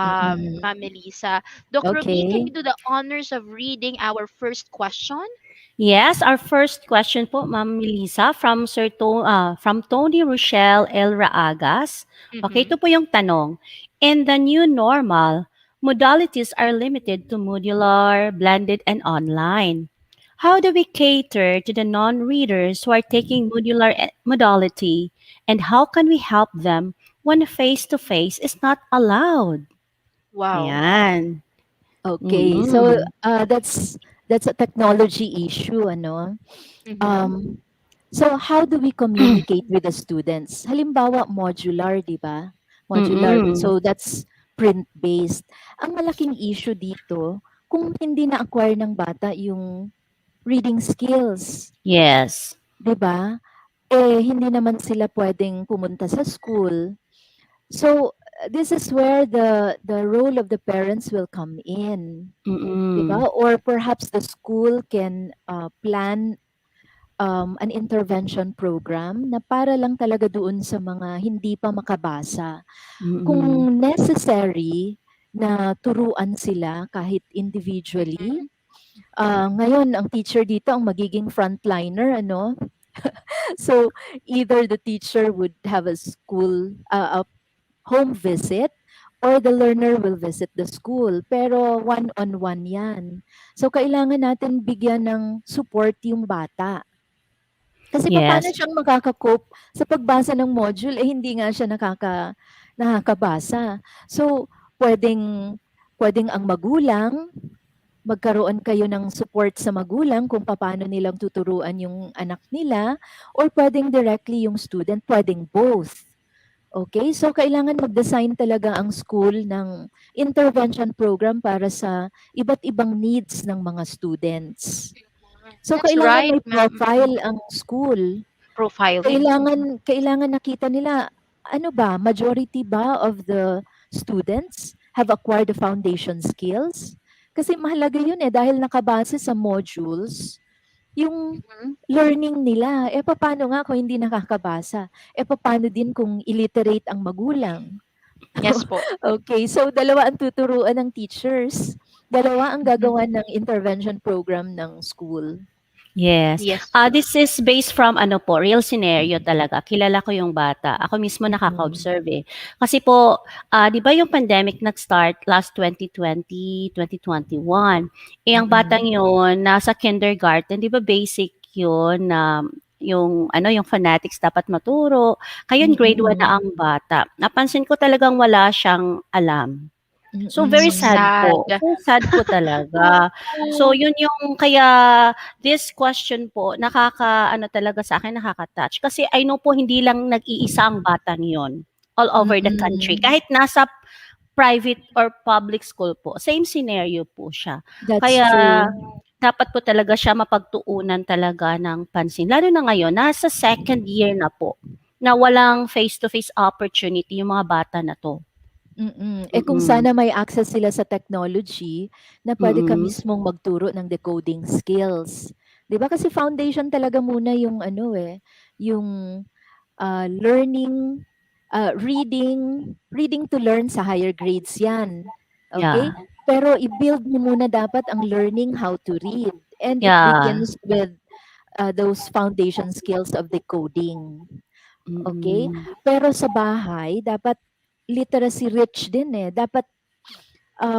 mm.
Ma'am Melissa. Doc Ruby, can
Okay.
you do the honors of reading our first question?
Yes, our first question po, Ma'am Melissa, from Tony Rochelle L. Raagas. Okay,
Mm-hmm.
ito po yung tanong. In the new normal, modalities are limited to modular, blended, and online. How do we cater to the non-readers who are taking modality, and how can we help them when face-to-face is not allowed?
Wow.
Ayan.
Okay. So
Mm-mm.
that's a technology issue, ano?
Mm-hmm.
Um, so how do we communicate with the students? Halimbawa, modular, di ba? Modular.
Mm-mm.
So that's print-based. Ang malaking issue dito, kung hindi na-acquire ng bata yung reading skills,
Yes.
di ba? Eh, hindi naman sila pwedeng pumunta sa school. So, this is where the role of the parents will come in, 'di
Mm-mm.
ba? Or perhaps the school can plan an intervention program na para lang talaga doon sa mga hindi pa makabasa.
Mm,
Kung necessary na turuan sila kahit individually, ngayon ang teacher dito ang magiging frontliner, ano? So either the teacher would have a home visit or the learner will visit the school. Pero one-on-one yan. So, kailangan natin bigyan ng support yung bata. Kasi paano
yes.
siyang makaka-cope sa pagbasa ng module, eh hindi nga siya nakakabasa. So, pwedeng, pwedeng ang magulang, magkaroon kayo ng support sa magulang kung paano nilang tuturuan yung anak nila, or pwedeng directly yung student, pwedeng both. Okay, so kailangan mag-design talaga ang school ng intervention program para sa iba't ibang needs ng mga students. So
That's
kailangan
right,
may
ma'am.
profile ang school.
Profiling.
Kailangan nakita nila, ano ba, majority ba of the students have acquired the foundation skills? Kasi mahalaga yun eh, dahil nakabase sa modules, yung
Mhm.
learning nila. Eh, paano nga kung hindi nakakabasa? Eh, paano din kung illiterate ang magulang?
Yes po.
Okay, so dalawa ang tuturuan ng teachers. Dalawa ang
Mhm.
gagawa ng intervention program ng school.
Yes.
Yes.
This is based from ano po, real scenario talaga. Kilala ko yung bata. Ako mismo
Mm-mm.
nakaka-observe eh. Kasi po, 'di ba yung pandemic nag-start last 2020, 2021. Eh ang batang
Mm-mm.
yun nasa kindergarten, 'di ba basic yun na yung ano yung phonetics dapat maturo. Ngayon grade 1
Mm-mm.
na ang bata. Napansin ko talagang wala siyang alam. So, very
So
Mm-mm.
sad
sad.
po. Very sad po talaga. So, yun yung kaya this question po nakaka-ano talaga sa akin, nakaka-touch. Kasi I know po hindi lang nag-iisa ang batang yun all over the country.
Mm-mm.
Kahit nasa private or public school po, same scenario po siya.
That's
Kaya
true.
dapat po talaga siya mapagtuunan talaga ng pansin. Lalo na ngayon, nasa second year na po na walang face-to-face opportunity yung mga bata na 'to.
Mm. Eh, kung
Mm.
sana may access sila sa technology na pwede ka
Mm.
mismong magturo ng decoding skills. 'Di ba kasi foundation talaga muna yung ano eh, yung learning, reading to learn sa higher grades 'yan. Okay?
Yeah.
Pero i-build mo muna dapat ang learning how to read, and it
Yeah.
begins with those foundation skills of decoding. Okay?
Mm.
Pero sa bahay, dapat literacy rich din eh. Dapat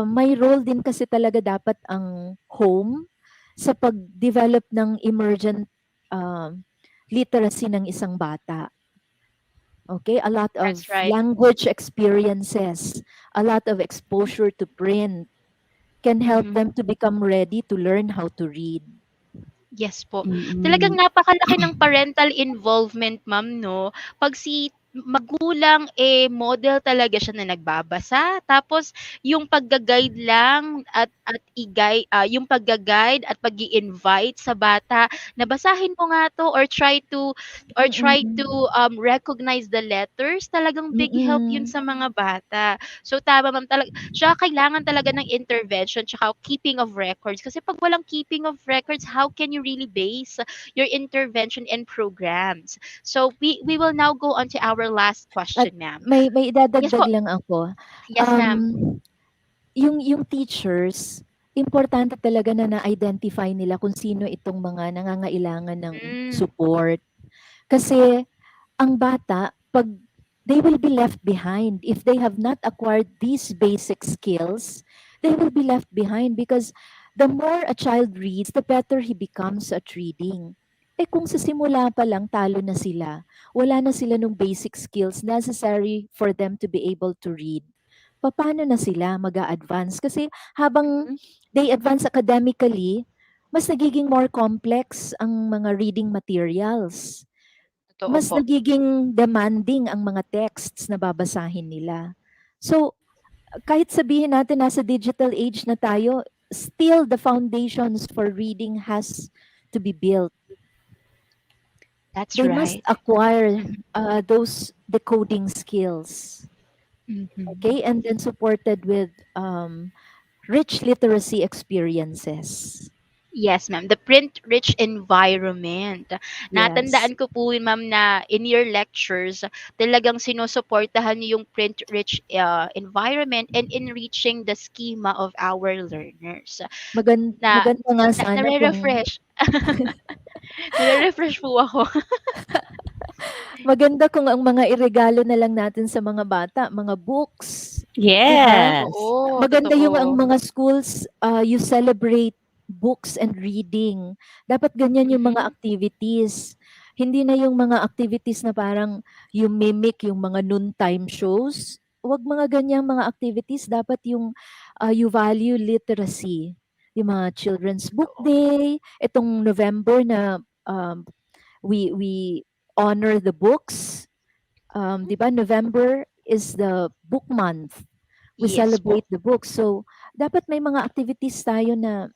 may role din kasi talaga dapat ang home sa pag-develop ng emergent um, literacy ng isang bata. Okay? A lot
That's
of
right.
language experiences, a lot of exposure to print can help
Mhm.
them to become ready to learn how to read.
Yes po. Talagang
Mm.
napakalaki ng parental involvement, ma'am, no? Pag si magulang, model talaga siya na nagbabasa. Tapos yung pagga-guide lang yung pagga-guide at pag-i-invite sa bata na basahin mo nga 'to or try to
Mm.
recognize the letters, talagang big help yun
Mm.
sa mga bata. So tama ma'am, siya kailangan talaga ng intervention tsaka keeping of records. Kasi 'pag walang keeping of records, how can you really base your intervention and programs? So we will now go on to our last
At
question, ma'am.
may
Yes po.
idadagdag lang ako.
Yes,
Um,
ma'am.
yung teachers, importante talaga na na-identify nila kung sino itong mga nangangailangan ng
Mm,
support. Kasi ang bata, 'pag they will be left behind if they have not acquired these basic skills, they will be left behind because the more a child reads, the better he becomes at reading. Eh kung sa simula pa lang talo na sila, wala na sila nung basic skills necessary for them to be able to read. Paano na sila mag-a-advance? Kasi habang
mhm.
they advance academically, mas nagiging more complex ang mga reading materials,
Totoo
mas
po.
nagiging demanding ang mga texts na babasahin nila. So, kahit sabihin natin nasa digital age na tayo, still the foundations for reading has to be built.
That's
They must
right.
acquire
Mhm,
those decoding skills,
mhm.
okay, and then supported with rich literacy experiences.
Yes, ma'am. The print-rich environment.
Yes.
Natandaan ko po yun, ma'am, na in your lectures, talagang sinusuportahan niyo yung print-rich environment and enriching the schema of our learners. Na,
Maganda nga sana kung
nare-refresh. Nare-refresh po ako.
maganda kung ang mga iregalo na lang natin sa mga bata, mga books, 'di ba?
Yes.
Totoo,
Maganda yung ang
totoo.
mga schools, you celebrate books and reading. Dapat ganyan yung mga
Mhm.
activities. Hindi na yung mga activities na parang you mimic yung mga noontime shows. Huwag mga ganyang mga activities. Dapat yung you value literacy. Yung mga Children's Book
Totoo.
Day, itong November na we honor the books. 'Di ba November is the book month, we
Yes po.
celebrate the book. So, dapat may mga activities tayo na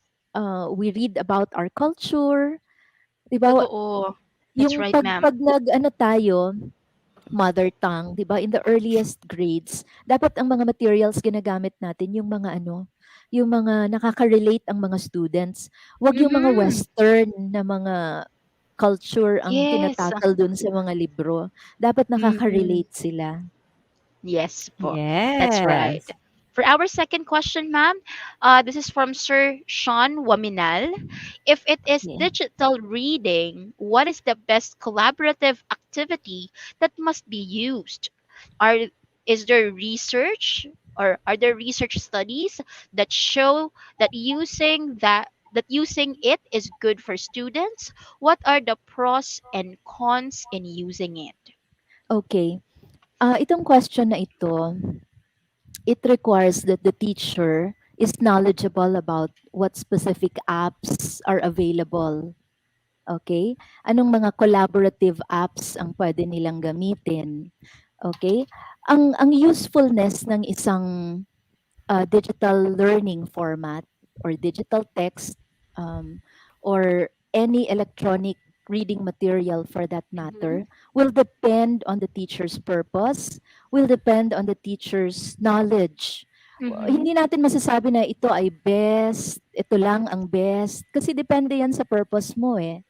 we read about our culture, 'di ba?
Totoo. That's
Yung
right, ma'am.
pag nag-ano tayo, mother tongue, 'di ba? In the earliest grades, dapat ang mga materials ginagamit natin yung mga ano, yung mga nakaka-relate ang mga students. Huwag yung mga
Mhm.
western na mga culture ang
Yes.
tinatakal dun sa mga libro. Dapat
Mhm.
nakaka-relate sila.
Yes po. That's right.
Yes.
For our second question, ma'am, this is from Sir Sean Waminal. If it is
Yeah.
digital reading, what is the best collaborative activity that must be used? Are is there research or are there research studies that show that using it is good for students? What are the pros and cons in using it?
Okay. Itong question na ito, it requires that the teacher is knowledgeable about what specific apps are available. Okay? Anong mga collaborative apps ang pwede nilang gamitin? Okay? Ang usefulness ng isang digital learning format or digital text, um, or any electronic reading material for that
Mhm.
matter will depend on the teacher's purpose, will depend on the teacher's knowledge.
Mhm.
Hindi natin masasabi na ito ay best, ito lang ang best, kasi depende yan sa purpose mo eh.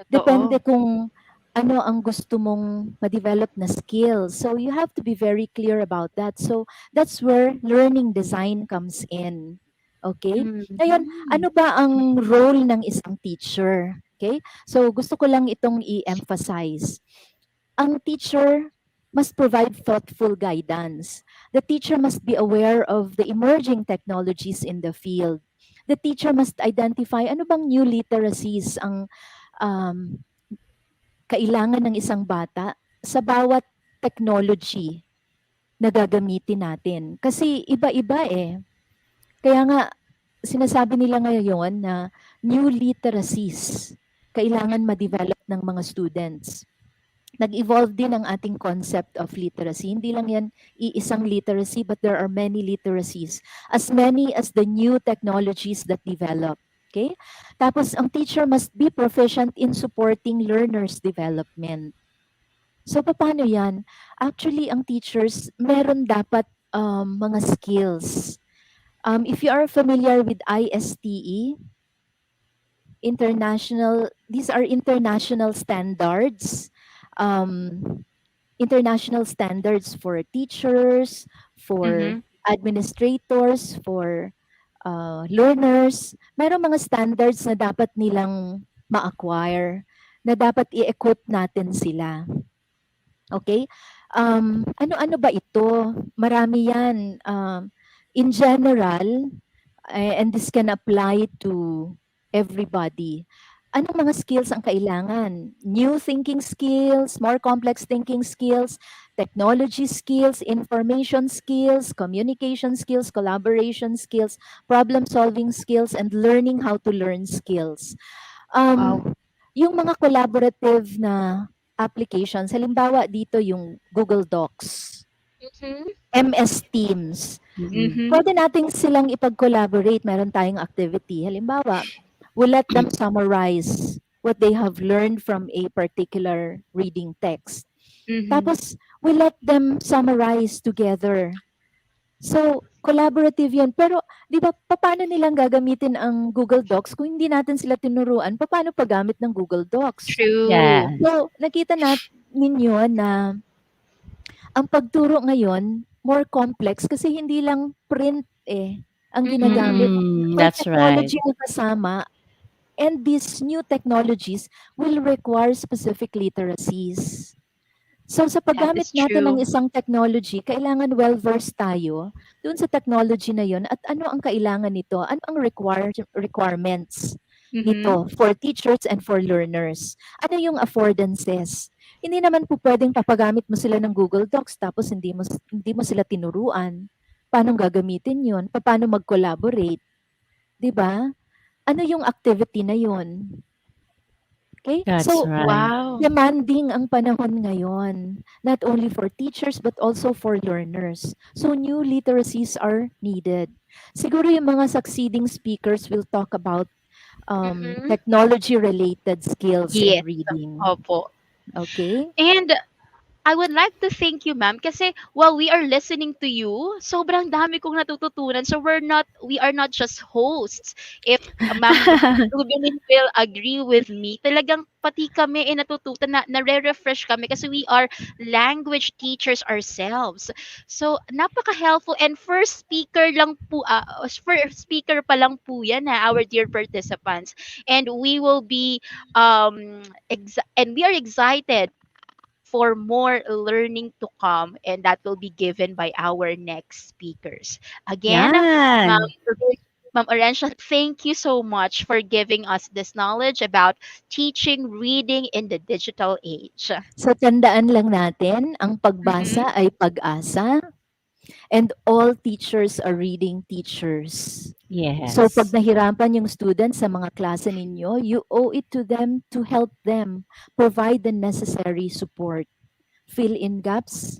Depende
Totoo.
kung ano ang gusto mong ma-develop na skill. So you have to be very clear about that. So that's where learning design comes in. Okay? Ngayon,
Mhm.
ano ba ang role ng isang teacher? Okay? So gusto ko lang itong i-emphasize. Ang teacher must provide thoughtful guidance. The teacher must be aware of the emerging technologies in the field. The teacher must identify ano bang new literacies ang um, kailangan ng isang bata sa bawat technology na gagamitin natin. Kasi iba-iba eh. Kaya nga, sinasabi nila ngayon na new literacies kailangan ma-develop ng mga students. Nag-evolve din ang ating concept of literacy. Hindi lang yan iisang literacy, but there are many literacies, as many as the new technologies that develop. Okay? Tapos, ang teacher must be proficient in supporting learners' development. So, paano yan? Actually, ang teachers, meron dapat mga skills. If you are familiar with ISTE, these are international standards. Um, International standards for teachers, for
Mm-hmm.
administrators, for learners. Mayroong mga standards na dapat nilang ma-acquire, na dapat i-equip natin sila. Okay? Ano-ano ba ito? Marami yan. In general, and this can apply to everybody. Anong mga skills ang kailangan? New thinking skills, more complex thinking skills, technology skills, information skills, communication skills, collaboration skills, problem solving skills, and learning how to learn skills.
Wow.
Yung mga collaborative na applications, halimbawa dito yung Google Docs,
Mm-hmm.
MS Teams,
Mhm.
Mm-hmm.
pwede nating silang ipag-collaborate. Meron tayong activity. Halimbawa, we let them summarize what they have learned from a particular reading text.
Mm-hmm.
Tapos, we let them summarize together. So, collaborative yan. Pero, di ba, paano nilang gagamitin ang Google Docs kung hindi natin sila tinuruan? Paano paggamit ng Google Docs?
True.
Yes.
So, nakita ninyo na ang pagturo ngayon, more complex kasi hindi lang print ang
Mm-hmm.
ginagamit. May
That's right.
technology na kasama, and these new technologies will require specific literacies. So sa
That
paggamit
is
natin ng
true.
isang technology, kailangan well-versed tayo doon sa technology na yon at ano ang kailangan nito, ano ang requirements
Mm-hmm.
nito for teachers and for learners. Ano yung affordances? Hindi naman po pwedeng papagamit mo sila ng Google Docs tapos hindi mo sila tinuruan. Paano gagamitin yon? Paano mag-collaborate? 'Di ba? Ano yung activity na yon? Okay?
That's
So,
right.
Wow.
demanding ang panahon ngayon, not only for teachers but also for learners. So, new literacies are needed. Siguro yung mga succeeding speakers will talk about
Mm-hmm.
technology-related skills in
Yes.
reading.
Opo.
Okay?
And I would like to thank you, ma'am, kasi while we are listening to you, sobrang dami kong natututunan. So we are not just hosts. If ma'am Ruben will agree with me, talagang pati kami natututo nare-refresh kami kasi we are language teachers ourselves. So napaka-helpful and first speaker pa lang po yan our dear participants. And we will be and we are excited for more learning to come, and that will be given by our next speakers. Again, Ma'am,
Yan.
Ma'am Orensia, thank you so much for giving us this knowledge about teaching reading in the digital age.
So, tandaan lang natin, ang
Mm-hmm.
pagbasa ay pag-asa, and all teachers are reading teachers. So, pag
Yes.
nahirapan yung students sa mga klase ninyo, you owe it to them to help them provide the necessary support, fill in gaps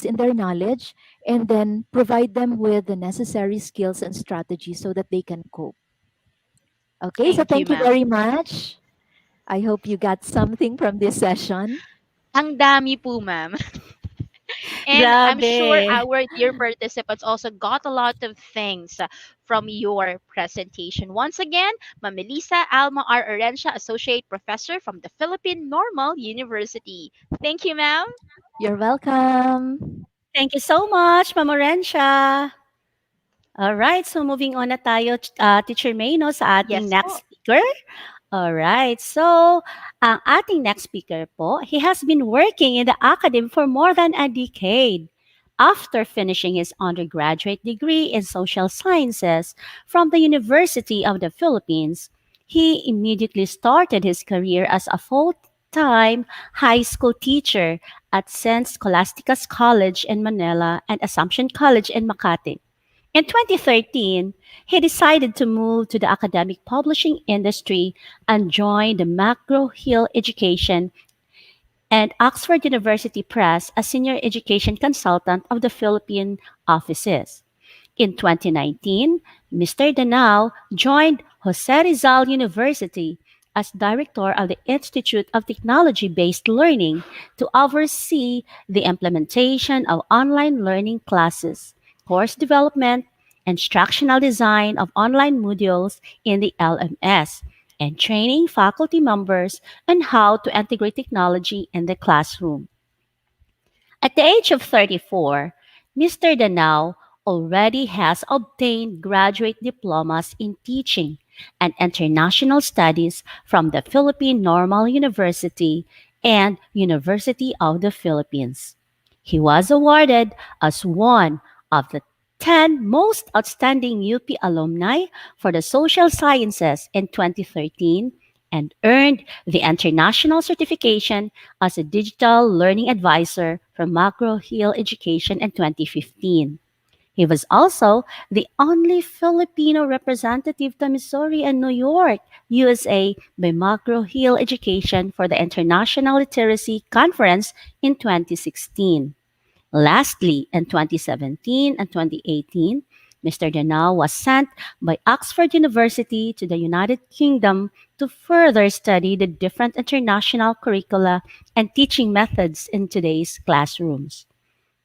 in their knowledge, and then provide them with the necessary skills and strategies so that they can cope. Okay, so
Thank you,
thank you
ma'am.
very much. I hope you got something from this session.
Ang dami po, ma'am. And I'm sure
Grabe.
our dear participants also got a lot of things from your presentation. Once again, Ma'am Melissa Alma R. Orencia, Associate Professor from the Philippine Normal University. Thank you, ma'am.
You're welcome.
Thank you so much, Ma'am Orensia. Alright, so moving on na tayo, Teacher May, no, sa ating
Yes po.
next speaker. Alright, so ang ating next speaker po, he has been working in the academy for more than a decade. After finishing his undergraduate degree in social sciences from the University of the Philippines, he immediately started his career as a full-time high school teacher at St. Scholastica's College in Manila and Assumption College in Makati. In 2013, he decided to move to the academic publishing industry and joined the McGraw Hill Education and Oxford University Press as senior education consultant of the Philippine offices. In 2019, Mr. Danao joined Jose Rizal University as director of the Institute of Technology Based Learning to oversee the implementation of online learning classes, course development, instructional design of online modules in the LMS, and training faculty members on how to integrate technology in the classroom. At the age of 34, Mr. Danao already has obtained graduate diplomas in teaching and international studies from the Philippine Normal University and University of the Philippines. He was awarded as one of the 10 most outstanding UP alumni for the social sciences in 2013 and earned the international certification as a digital learning advisor from Macro Hill Education in 2015. He was also the only Filipino representative to Missouri and New York, USA by Macro Hill Education for the International Literacy Conference in 2016. Lastly, in 2017 and 2018, Mr. Danao was sent by Oxford University to the United Kingdom to further study the different international curricula and teaching methods in today's classrooms.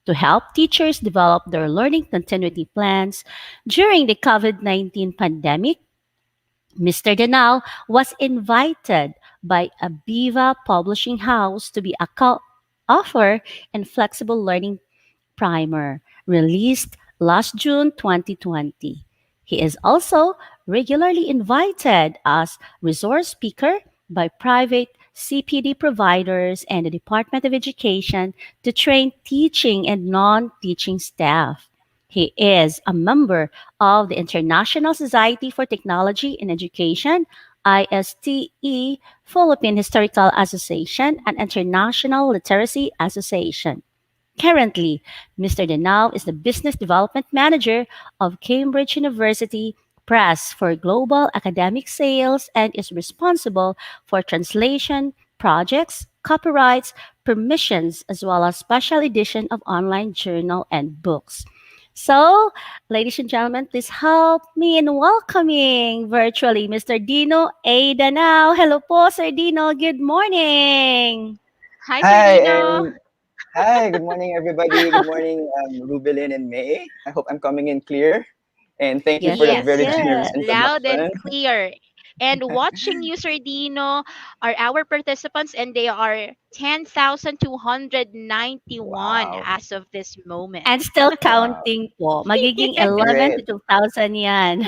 To help teachers develop their learning continuity plans during the COVID 19 pandemic, Mr. Danao was invited by Abiva Publishing House to be a co-author in flexible learning primer, released last June 2020. He is also regularly invited as resource speaker by private CPD providers and the Department of Education to train teaching and non teaching staff. He is a member of the International Society for Technology in Education, ISTE, Philippine Historical Association, and International Literacy Association. Currently, Mr. Denau is the Business Development Manager of Cambridge University Press for Global Academic Sales and is responsible for translation, projects, copyrights, permissions, as well as special edition of online journal and books. So, ladies and gentlemen, please help me in welcoming virtually Mr. Dino A. Danao. Hello po, Sir Dino. Good morning.
Hi, Sir
Hi,
Dino.
and hi, good morning, everybody. Good morning, Rubilin and May. I hope I'm coming in clear. And thank you
Yes,
for that
yes,
Yes,
very generous
yes.
loud and
introduction.
clear. And watching you, Sir Dino, are our participants, and they are 10,291
Wow,
as of this moment.
And still
wow,
counting po. Magiging 11
great.
to 2,000 yan.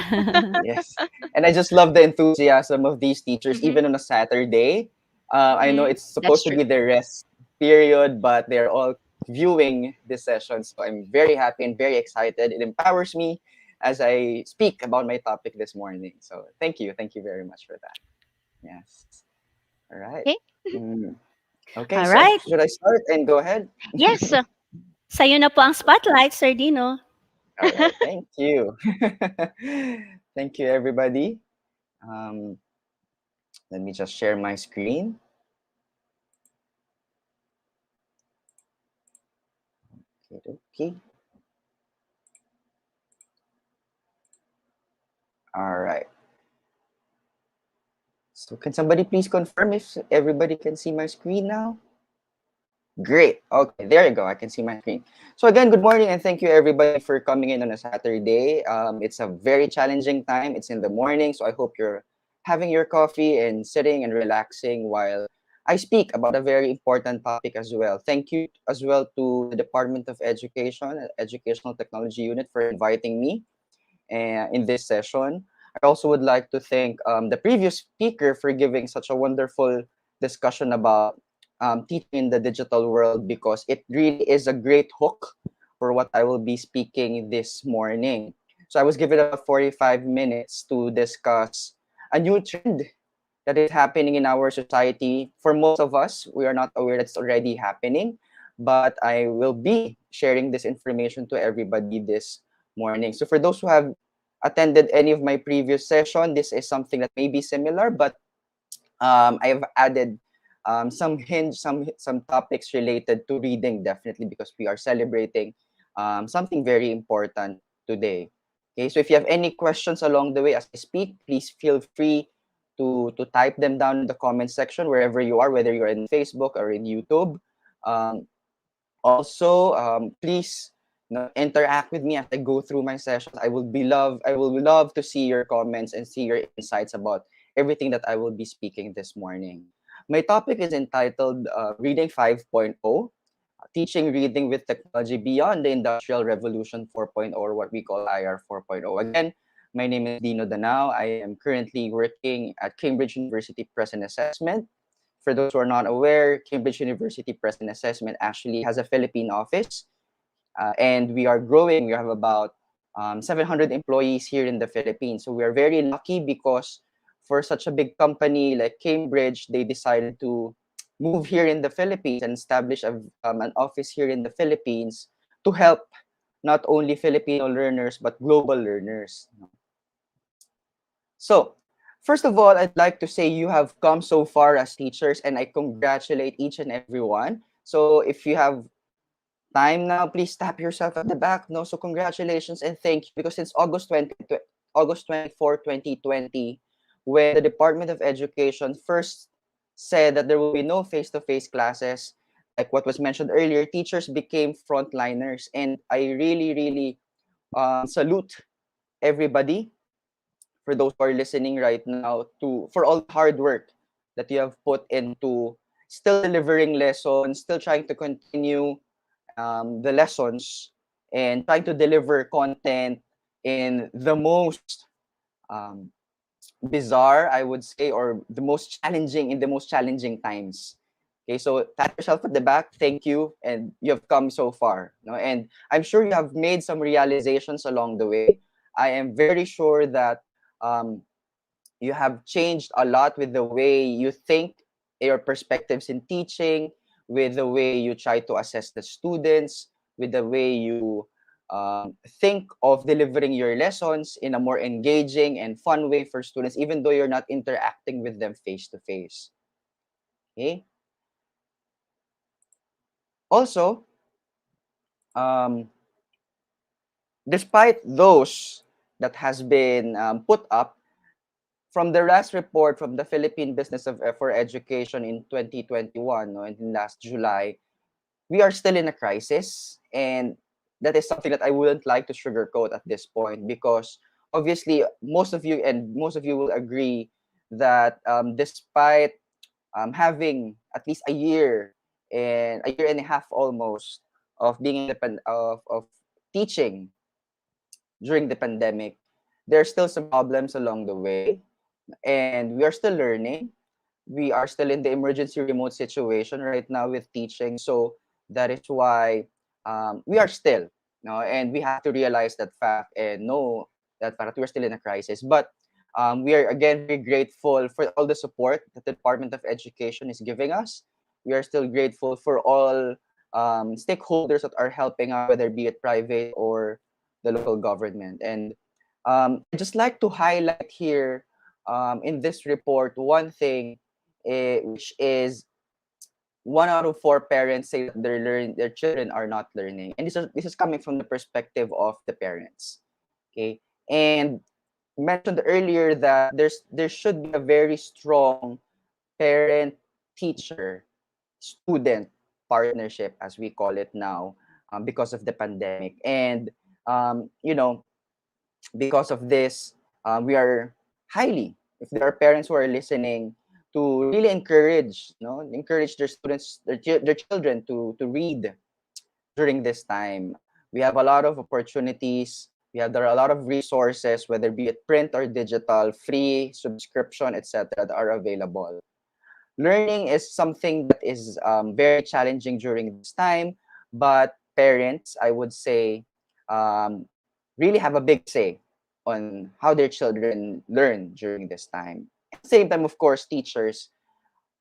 Yes. And I just love the enthusiasm of these teachers,
Mm-hmm,
even on a Saturday. I know
mm-hmm.
it's
That's
supposed to
true.
be their rest period, but they're all viewing this session. So I'm very happy and very excited. It empowers me as I speak about my topic this morning. So thank you. Thank you very much for that. Yes. All right.
Okay.
Mm. Okay,
All
so
right.
should I start and go ahead?
Yes.
Sa'yo na po ang spotlight, Sir Dino.
All right. Thank you. Thank you, everybody. Um, Let me just share my screen. Okay, okay. All right. So can somebody please confirm if everybody can see my screen now? Great. Okay, there you go. I can see my screen. So again, good morning and thank you everybody for coming in on a Saturday. It's a very challenging time. It's in the morning, so I hope you're having your coffee and sitting and relaxing while I speak about a very important topic as well. Thank you as well to the Department of Education, Educational Technology Unit for inviting me in this session. I also would like to thank the previous speaker for giving such a wonderful discussion about teaching in the digital world because it really is a great hook for what I will be speaking this morning. So I was given about 45 minutes to discuss a new trend that is happening in our society. For most of us, we are not aware that it's already happening, but I will be sharing this information to everybody this morning. So for those who have attended any of my previous session, this is something that may be similar, but I have added some topics related to reading, definitely, because we are celebrating something very important today. Okay, so if you have any questions along the way as I speak, please feel free to type them down in the comment section wherever you are, whether you're in Facebook or in YouTube. Um, Also, please, interact with me as I go through my sessions. I will love to see your comments and see your insights about everything that I will be speaking this morning. My topic is entitled Reading 5.0, Teaching Reading with Technology Beyond the Industrial Revolution 4.0, or what we call IR 4.0. Again, my name is Dino Danao. I am currently working at Cambridge University Press and Assessment. For those who are not aware, Cambridge University Press and Assessment actually has a Philippine office, and we are growing. We have about 700 employees here in the Philippines. So we are very lucky because for such a big company like Cambridge, they decided to move here in the Philippines and establish an office here in the Philippines to help not only Filipino learners but global learners. So, first of all, I'd like to say you have come so far as teachers, and I congratulate each and every one. So, if you have time now, please tap yourself at the back. No, so congratulations and thank you, because since August 24, 2020, when the Department of Education first said that there will be no face-to-face classes, like what was mentioned earlier, teachers became frontliners, and I really, really salute everybody, for those who are listening right now, to for all the hard work that you have put into still delivering lessons, still trying to continue the lessons, and trying to deliver content in the most um, bizarre, I would say, or the most challenging times. Okay, so pat yourself at the back. Thank you, and you have come so far. No, and I'm sure you have made some realizations along the way. I am very sure that um, you have changed a lot with the way you think, your perspectives in teaching, with the way you try to assess the students, with the way you think of delivering your lessons in a more engaging and fun way for students, even though you're not interacting with them face to face. Okay. Also, um, despite those that has been put up from the last report from the Philippine Business for Education in 2021, no, in last July, we are still in a crisis, and that is something that I wouldn't like to sugarcoat at this point, because obviously most of you will agree that despite having at least a year and a half almost of being independent of teaching during the pandemic, there are still some problems along the way, and we are still learning. We are still in the emergency remote situation right now with teaching, so that is why we are still, and we have to realize that fact and know that fact, we're still in a crisis. But we are again very grateful for all the support that the Department of Education is giving us. We are still grateful for all stakeholders that are helping out, whether be it private or the local government. And I just like to highlight here in this report one thing, which is 1 out of 4 parents say that their children are not learning, and this is coming from the perspective of the parents. Okay, and mentioned earlier that there should be a very strong parent teacher student partnership, as we call it now, because of the pandemic. And you know, because of this, we are highly, if there are parents who are listening, to really encourage their students, their children to read during this time. We have a lot of opportunities. There are a lot of resources, whether be it print or digital, free subscription, etc., that are available. Learning is something that is very challenging during this time, but parents, I would say, um, really have a big say on how their children learn during this time. At the same time, of course, teachers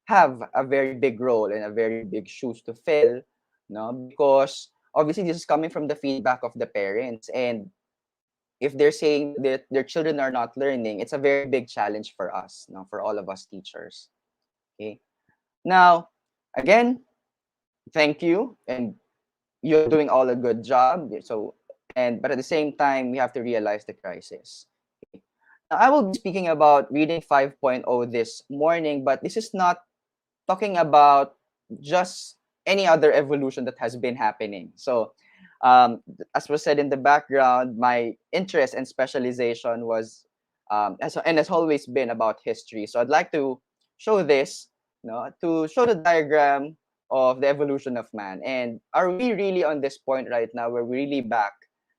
have a very big role and a very big shoes to fill, no? Because obviously this is coming from the feedback of the parents, and if they're saying that their children are not learning, it's a very big challenge for us, for all of us teachers. Okay. Now, again, thank you, and you're doing all a good job. So, but at the same time, we have to realize the crisis. Okay. Now, I will be speaking about reading 5.0 this morning, but this is not talking about just any other evolution that has been happening. So, as was said in the background, my interest and specialization was, and has always been about history. So I'd like to show this, to show the diagram of the evolution of man. And are we really on this point right now where we're really back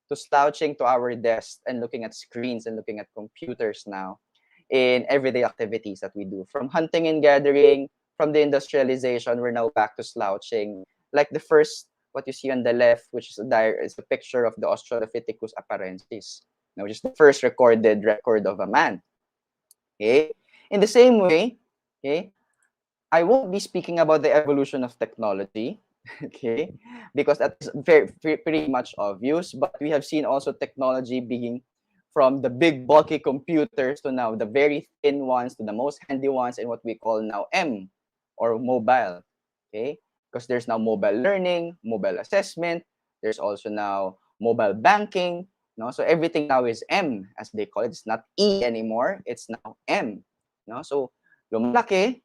to slouching to our desks and looking at screens and looking at computers now in everyday activities that we do, from hunting and gathering, from the industrialization, we're now back to slouching. Like the first, what you see on the left, which is a picture of the Australopithecus afarensis, which is the first recorded record of a man. Okay. In the same way, okay, I won't be speaking about the evolution of technology, okay, because that's pretty much obvious. But we have seen also technology being from the big bulky computers to now the very thin ones to the most handy ones and what we call now M, or mobile, okay, because there's now mobile learning, mobile assessment. There's also now mobile banking. So everything now is M, as they call it. It's not E anymore. It's now M. So lumalaki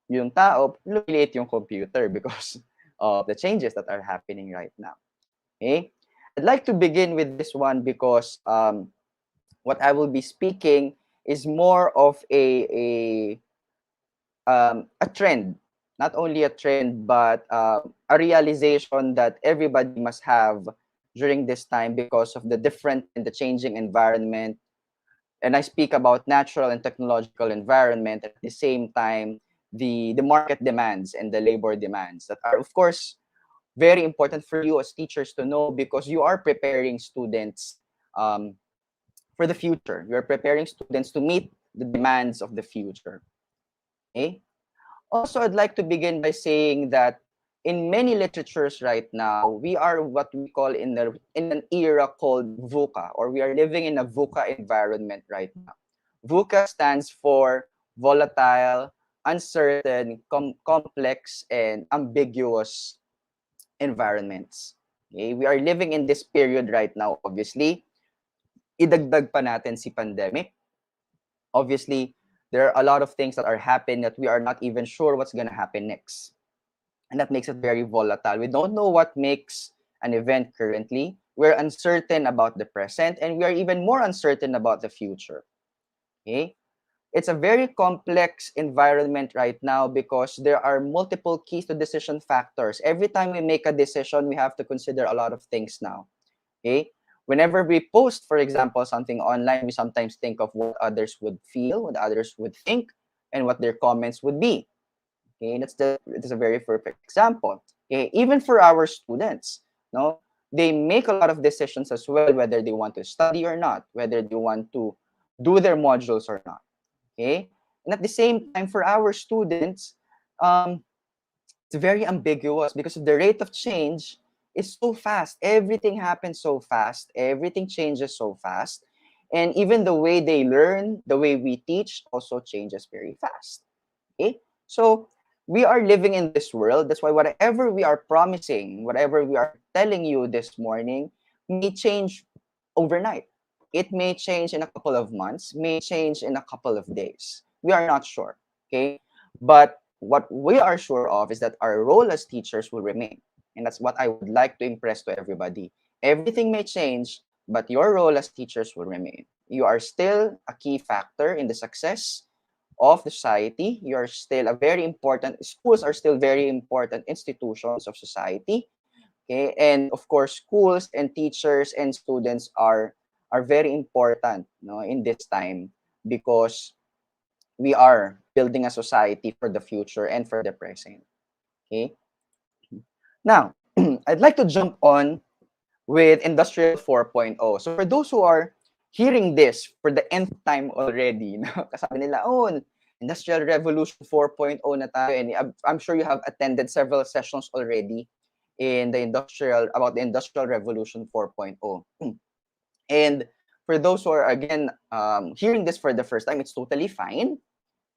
yung tao, lumiliit yung computer because of the changes that are happening right now. Okay? I'd like to begin with this one because what I will be speaking is more of a trend, not only a trend, but a realization that everybody must have during this time because of the different and the changing environment. And I speak about natural and technological environment at the same time, the market demands and the labor demands that are, of course, very important for you as teachers to know because you are preparing students for the future. You are preparing students to meet the demands of the future. Okay? Also, I'd like to begin by saying that in many literatures right now, we are what we call in an era called VUCA, or we are living in a VUCA environment right now. VUCA stands for volatile, uncertain, complex, and ambiguous environments. Okay? We are living in this period right now, obviously. Idagdag pa natin si pandemic. Obviously, there are a lot of things that are happening that we are not even sure what's going to happen next. And that makes it very volatile. We don't know what makes an event currently. We're uncertain about the present, and we are even more uncertain about the future. Okay? It's a very complex environment right now because there are multiple keys to decision factors. Every time we make a decision, we have to consider a lot of things now. Okay? Whenever we post, for example, something online, we sometimes think of what others would feel, what others would think, and what their comments would be. Okay, it's a very perfect example. Okay, even for our students, they make a lot of decisions as well, whether they want to study or not, whether they want to do their modules or not. Okay, and at the same time, for our students, it's very ambiguous because the rate of change is so fast. Everything happens so fast. Everything changes so fast. And even the way they learn, the way we teach also changes very fast. Okay? So we are living in this world. That's why whatever we are promising, whatever we are telling you this morning may change overnight. It may change in a couple of months, may change in a couple of days. We are not sure. Okay? But what we are sure of is that our role as teachers will remain. And that's what I would like to impress to everybody. Everything may change, but your role as teachers will remain. You are still a key factor in the success of the society. You are still schools are still very important institutions of society. Okay, and of course, schools and teachers and students are very important, in this time because we are building a society for the future and for the present. Okay. Now, I'd like to jump on with Industrial 4.0. So for those who are hearing this for the nth time already, kasabi nila, oh, Industrial Revolution 4.0 na tayo. And I'm sure you have attended several sessions already about the Industrial Revolution 4.0. And for those who are again hearing this for the first time, it's totally fine.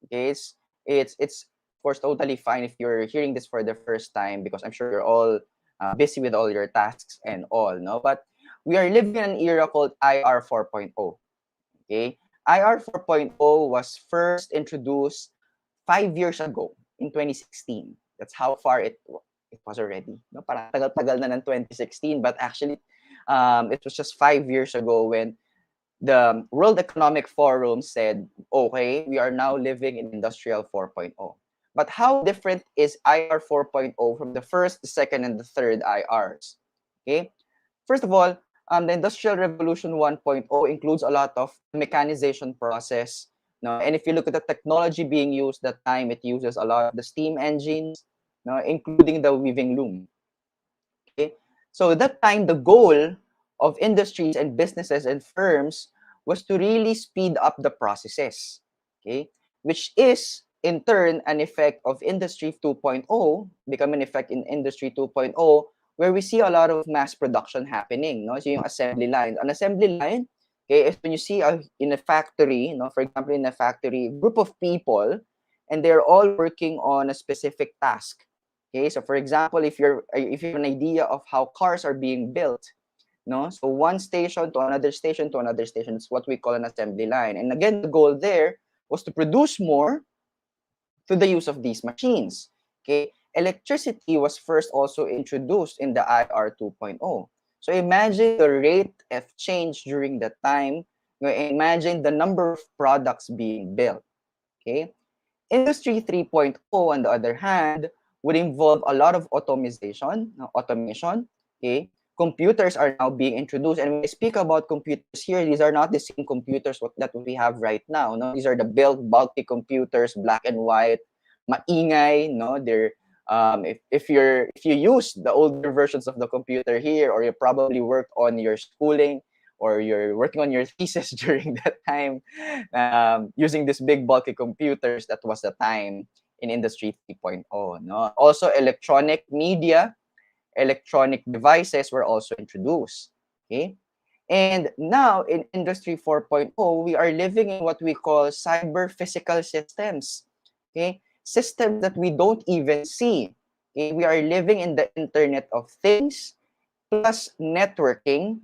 Okay, it's of course totally fine if you're hearing this for the first time, because I'm sure you're all busy with all your tasks and all, no. But we are living in an era called IR 4.0. Okay, IR 4.0 was first introduced 5 years ago in 2016. That's how far it was already. No, parang tagal-tagal na ng 2016, but actually, it was just 5 years ago when the World Economic Forum said, okay, we are now living in Industrial 4.0. But how different is IR 4.0 from the first, the second, and the third IRs? Okay, first of all, the Industrial Revolution 1.0 includes a lot of mechanization process. No, and if you look at the technology being used that time, it uses a lot of the steam engines, no, including the weaving loom. Okay, so at that time, the goal of industries and businesses and firms was to really speed up the processes. Okay, which is in turn an effect of Industry 2.0, become an effect in Industry 2.0, where we see a lot of mass production happening. No, so yung assembly line, an assembly line. Okay, is when you see in a factory, no, for example, in a factory, group of people, and they're all working on a specific task. Okay, so for example, if you have an idea of how cars are being built, no, so one station to another station to another station, it's what we call an assembly line. And again, the goal there was to produce more through the use of these machines. Okay, electricity was first also introduced in the IR 2.0. So imagine the rate of change during that time. Imagine the number of products being built. Okay, Industry 3.0, on the other hand, would involve a lot of automation. Okay, computers are now being introduced, and when I speak about computers here, these are not the same computers that we have right now. No, these are the built bulky computers, black and white, maingay. No, they're if you use the older versions of the computer here, or you probably worked on your schooling, or you're working on your thesis during that time, using these big bulky computers, that was the time in Industry 3.0. No? Also, electronic media, electronic devices were also introduced. Okay? And now in Industry 4.0, we are living in what we call cyber physical systems. Okay? Systems that we don't even see. Okay? We are living in the Internet of Things, plus networking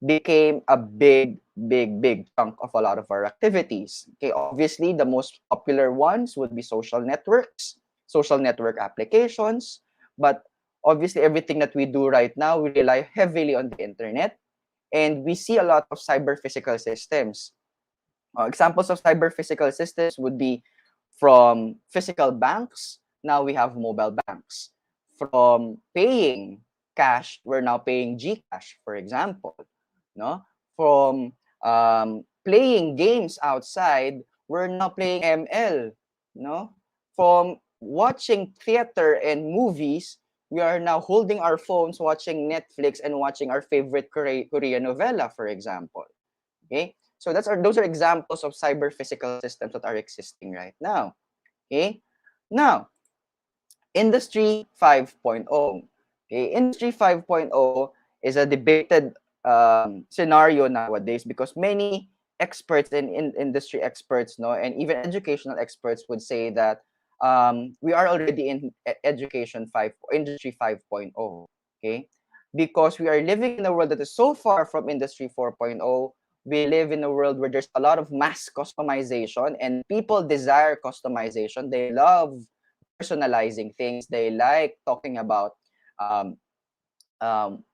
became a big chunk of a lot of our activities. Okay, obviously the most popular ones would be social networks, social network applications, but obviously everything that we do right now, we rely heavily on the internet, and we see a lot of cyber physical systems. Examples of cyber physical systems would be from physical banks, now we have mobile banks. From paying cash, we're now paying GCash, for example. No? From playing games outside, we're now playing ML. No? From watching theater and movies, we are now holding our phones, watching Netflix and watching our favorite Korean novela, for example. Okay? So those are examples of cyber physical systems that are existing right now. Okay? Now, Industry 5.0. Okay, Industry 5.0 is a debated scenario nowadays, because many experts in industry experts, no, and even educational experts would say that we are already in Industry 5.0. Okay, because we are living in a world that is so far from Industry 4.0. We live in a world where there's a lot of mass customization, and people desire customization. They love personalizing things. They like talking about um,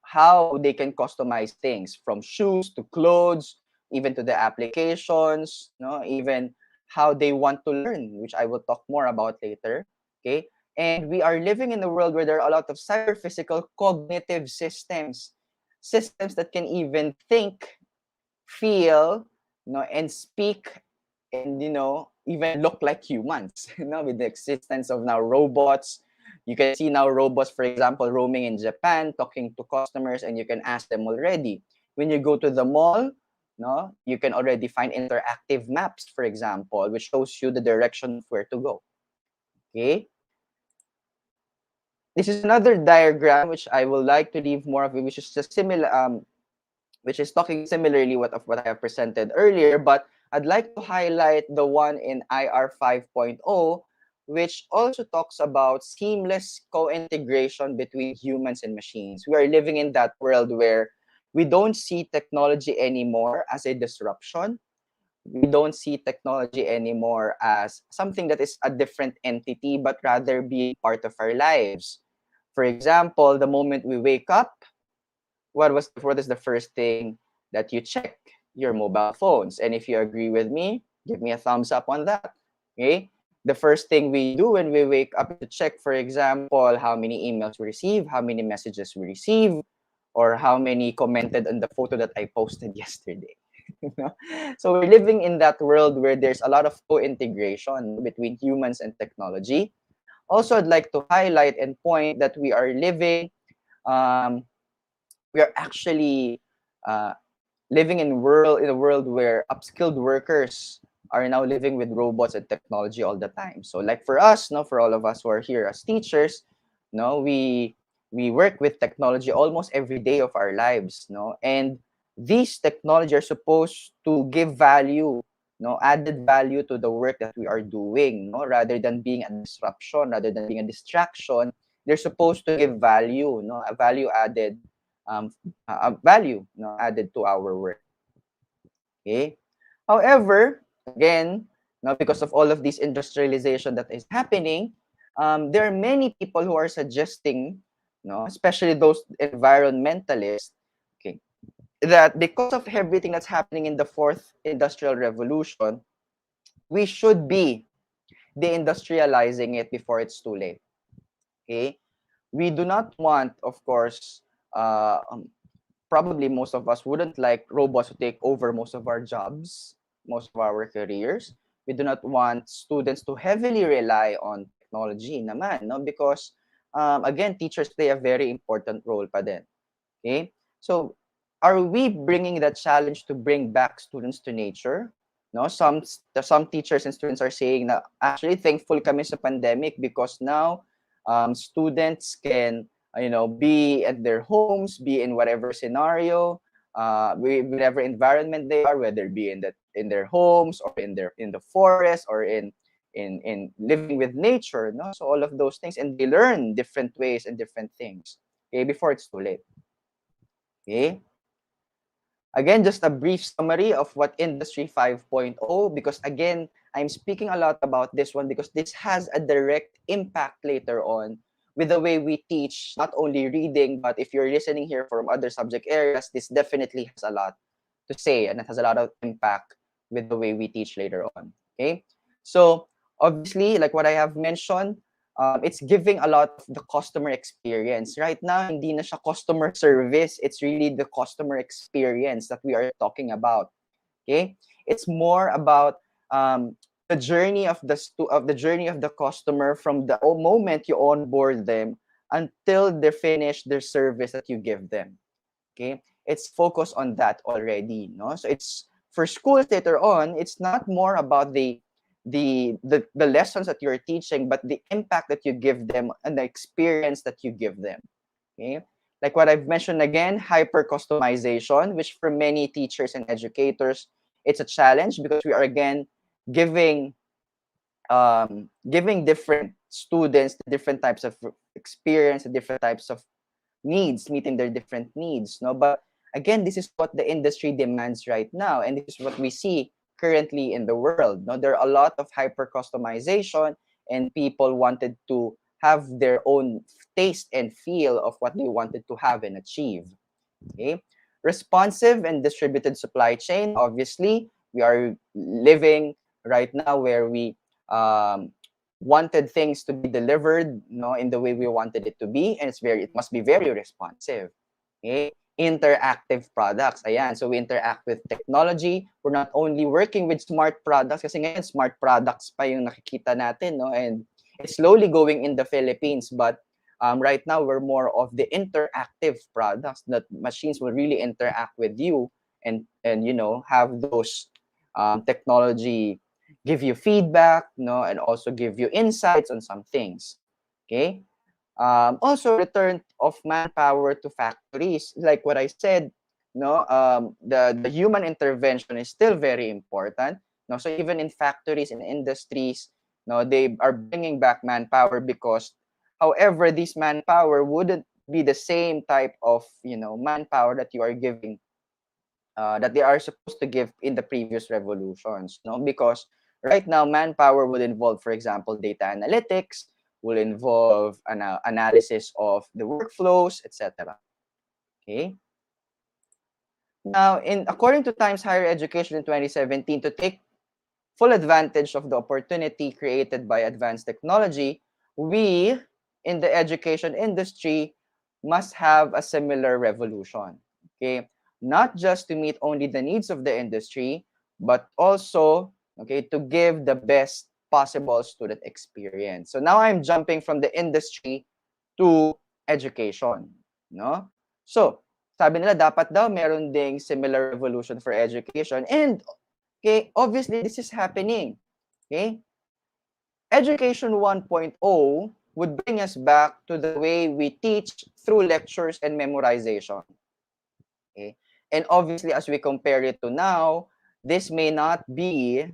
how they can customize things, from shoes to clothes, even to the applications, no, even how they want to learn, which I will talk more about later. Okay, and we are living in a world where there are a lot of cyber physical cognitive systems that can even think, feel, and speak, and even look like humans. With the existence of now robots, you can see now robots, for example, roaming in Japan, talking to customers, and you can ask them already. When you go to the mall, no, you can already find interactive maps, for example, which shows you the direction of where to go. Okay. This is another diagram which I would like to leave more of it, which is just similar. which is talking similarly of what I have presented earlier, but I'd like to highlight the one in IR 5.0, which also talks about seamless co-integration between humans and machines. We are living in that world where we don't see technology anymore as a disruption. We don't see technology anymore as something that is a different entity, but rather being part of our lives. For example, the moment we wake up, what is the first thing that you check? Your mobile phones. And if you agree with me, give me a thumbs up on that. Okay? The first thing we do when we wake up is to check, for example, how many emails we receive, how many messages we receive, or how many commented on the photo that I posted yesterday. You know? So we're living in that world where there's a lot of co-integration between humans and technology. Also, I'd like to highlight and point that um, we are actually uh, living in a world where upskilled workers are now living with robots and technology all the time. So like for us, no, for all of us who are here as teachers, no, we work with technology almost every day of our lives, no, and these technology are supposed to give value, no, added value to the work that we are doing, no, rather than being a disruption, rather than being a distraction. They're supposed to give value, no, a value added um, value, no, added to our work. Okay. However, again, now because of all of this industrialization that is happening, there are many people who are suggesting, no, especially those environmentalists, okay, that because of everything that's happening in the fourth industrial revolution, we should be deindustrializing it before it's too late. Okay, we do not want, of course, probably most of us wouldn't like robots to take over most of our jobs, most of our careers. We do not want students to heavily rely on technology naman, no? Because, again, teachers play a very important role pa din. Okay? So, are we bringing that challenge to bring back students to nature? No, some teachers and students are saying na actually thankful kami sa pandemic because now students can be at their homes, be in whatever scenario, whatever environment they are, whether it be in their homes or in the forest or in living with nature, no, so all of those things, and they learn different ways and different things, okay, before it's too late. Okay. Again, just a brief summary of what Industry 5.0, because again, I'm speaking a lot about this one because this has a direct impact later on with the way we teach, not only reading, but if you're listening here from other subject areas, this definitely has a lot to say and it has a lot of impact with the way we teach later on. Okay. So obviously, like what I have mentioned, it's giving a lot of the customer experience. Right now, hindi na siya customer service. It's really the customer experience that we are talking about. Okay, it's more about the journey of the journey of the customer from the moment you onboard them until they finish their service that you give them. Okay, it's focused on that already, no? So it's for schools later on, it's not more about the lessons that you're teaching, but the impact that you give them and the experience that you give them. Okay, like what I've mentioned again, hyper customization, which for many teachers and educators, it's a challenge because we are again giving giving different students different types of experience, different types of needs, meeting their different needs, no, but again, this is what the industry demands right now, and this is what we see currently in the world, no. There are a lot of hyper customization and people wanted to have their own taste and feel of what they wanted to have and achieve. Okay, responsive and distributed supply chain, obviously we are living right now where we um, wanted things to be delivered, in the way we wanted it to be, and it must be very responsive. Okay, interactive products, ayan, so we interact with technology. We're not only working with smart products kasi ngayon smart products pa yung nakikita natin, no, and it's slowly going in the Philippines, but right now we're more of the interactive products that machines will really interact with you and have those technology give you feedback, and also give you insights on some things. Okay. Also, return of manpower to factories, like what I said. no, the human intervention is still very important. No, so even in factories and industries, no, they are bringing back manpower because, however, this manpower wouldn't be the same type of manpower that you are giving, that they are supposed to give in the previous revolutions, no, because right now manpower would involve, for example, data analytics, will involve an analysis of the workflows, etc. Okay. Now, in according to Times Higher Education in 2017, to take full advantage of the opportunity created by advanced technology, we in the education industry must have a similar revolution. Okay, not just to meet only the needs of the industry, but also, okay, to give the best possible student experience. So now I'm jumping from the industry to education, no? So, sabi nila dapat daw meron ding similar revolution for education, and okay, obviously this is happening. Okay? Education 1.0 would bring us back to the way we teach through lectures and memorization. Okay? And obviously, as we compare it to now, this may not be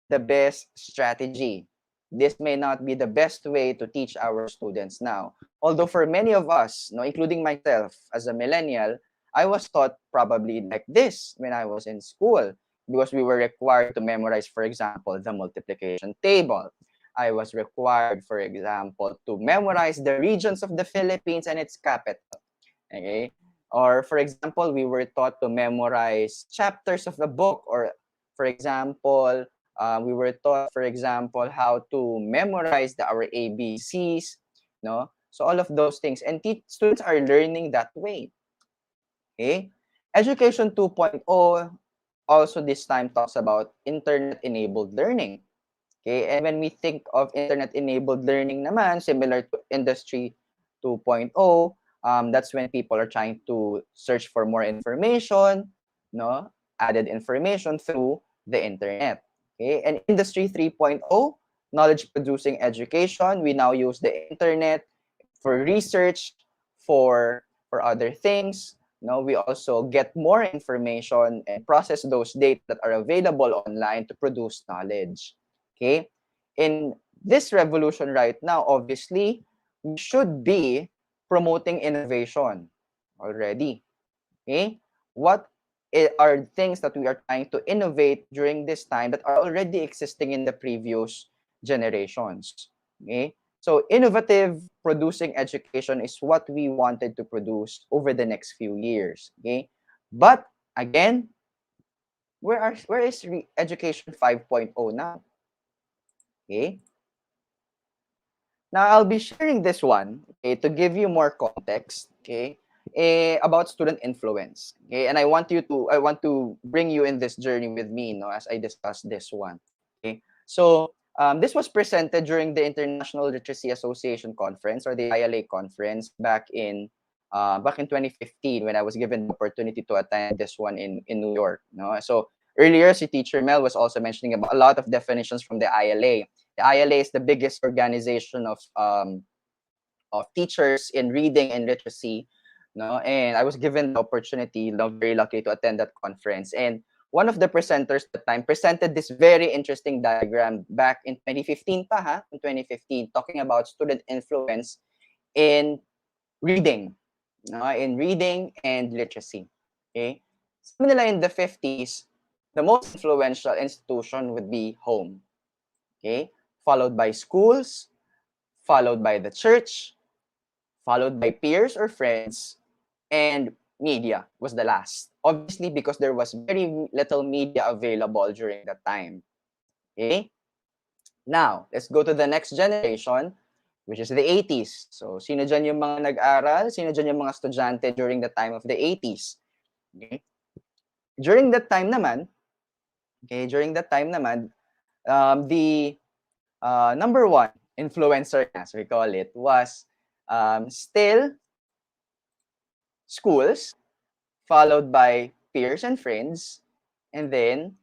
the best strategy. This may not be the best way to teach our students now. Although for many of us, no, including myself as a millennial, I was taught probably like this when I was in school because we were required to memorize, for example, the multiplication table. I was required, for example, to memorize the regions of the Philippines and its capital. Okay? Or, for example, we were taught to memorize chapters of a book, or, for example, we were taught, for example, how to memorize our ABCs, no? So all of those things, and students are learning that way. Okay, Education 2.0 also this time talks about internet-enabled learning. Okay, and when we think of internet-enabled learning naman, similar to Industry 2.0, that's when people are trying to search for more information, no, added information through the internet. Okay, and Industry 3.0, knowledge-producing education, we now use the internet for research, for other things. No, we also get more information and process those data that are available online to produce knowledge. Okay, in this revolution right now, obviously, we should be promoting innovation already. Okay, what are things that we are trying to innovate during this time that are already existing in the previous generations? Okay, so innovative producing education is what we wanted to produce over the next few years. Okay, but again, where is education 5.0 now? Okay, now I'll be sharing this one, okay, to give you more context, okay, about student influence. Okay, and I want to bring you in this journey with me, no, as I discuss this one. Okay, so this was presented during the International Literacy Association conference, or the ILA conference, back in 2015, when I was given the opportunity to attend this one in New York. No, so earlier, si Teacher Mel was also mentioning about a lot of definitions from the ILA. The ILA is the biggest organization of teachers in reading and literacy, no? And I was given the opportunity, very lucky to attend that conference. And one of the presenters at the time presented this very interesting diagram back in 2015 pa, in 2015, talking about student influence in reading, no? In reading and literacy. Okay? Sabi nila in the 50s, the most influential institution would be home. Okay? Followed by schools, followed by the church, followed by peers or friends, and media was the last. Obviously, because there was very little media available during that time. Okay? Now, let's go to the next generation, which is the 80s. So, sino dyan yung mga nag-aral? Sino dyan yung mga estudyante during the time of the 80s? Okay? During that time naman, the number one influencer, as we call it, was still schools, followed by peers and friends, and then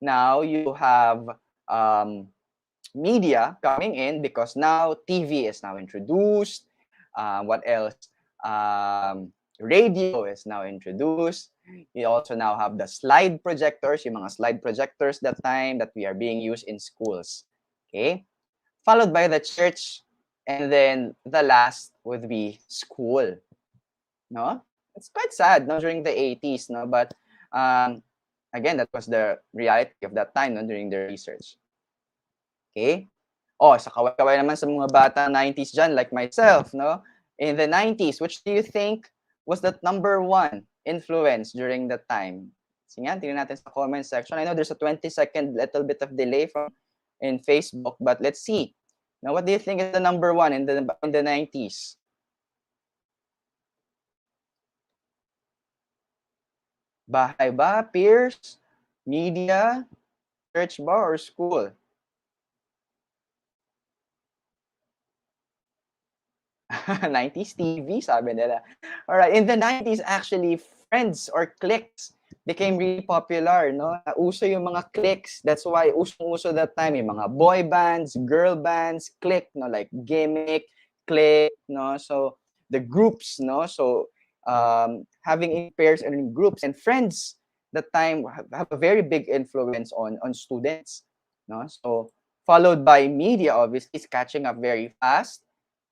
now you have um, media coming in because now TV is now introduced. What else? Radio is now introduced. We also now have the slide projectors, yung mga slide projectors that time that we are being used in schools. Okay? Followed by the church, and then the last would be school. No? It's quite sad, no, during the 80s, no? But again, that was the reality of that time, no, during the research. Okay? Oh, sa kaway-kaway naman sa mga bata 90s dyan, like myself, no? In the 90s, which do you think was the number one influence during that time? Sige nga, tingnan natin sa comment section. I know there's a 20-second little bit of delay from in Facebook, but let's see. Now, what do you think is the number one in the 90s? Bahay ba, peers, media, church ba, or school? 90s TV, sabi nila. All right, in the 90s, actually, friends or cliques became really popular, no? Uso yung mga cliques. That's why uso that time yung mga boy bands, girl bands, clique, no? Like gimmick, clique, no? So the groups, no? So having in pairs and in groups and friends that time have a very big influence on students, no? So followed by media, obviously, is catching up very fast.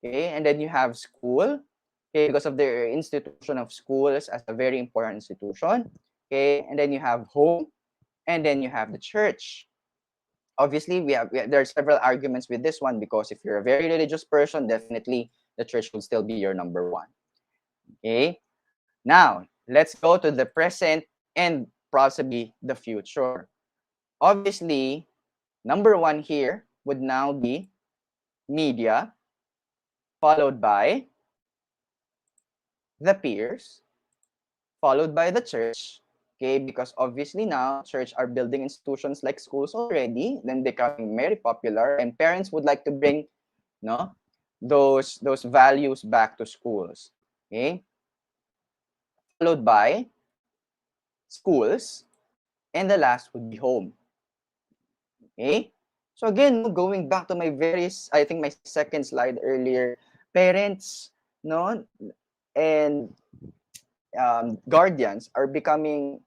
Okay, and then you have school, okay, because of the institution of schools as a very important institution. Okay, and then you have home, and then you have the church. Obviously, there are several arguments with this one because if you're a very religious person, definitely the church would still be your number one. Okay, now let's go to the present and possibly the future. Obviously, number one here would now be media, followed by the peers, followed by the church. Okay, because obviously now church are building institutions like schools already, then becoming very popular, and parents would like to bring, no, those values back to schools. Okay, followed by schools, and the last would be home. Okay, so again, going back to my I think my second slide earlier, parents, no, and guardians are becoming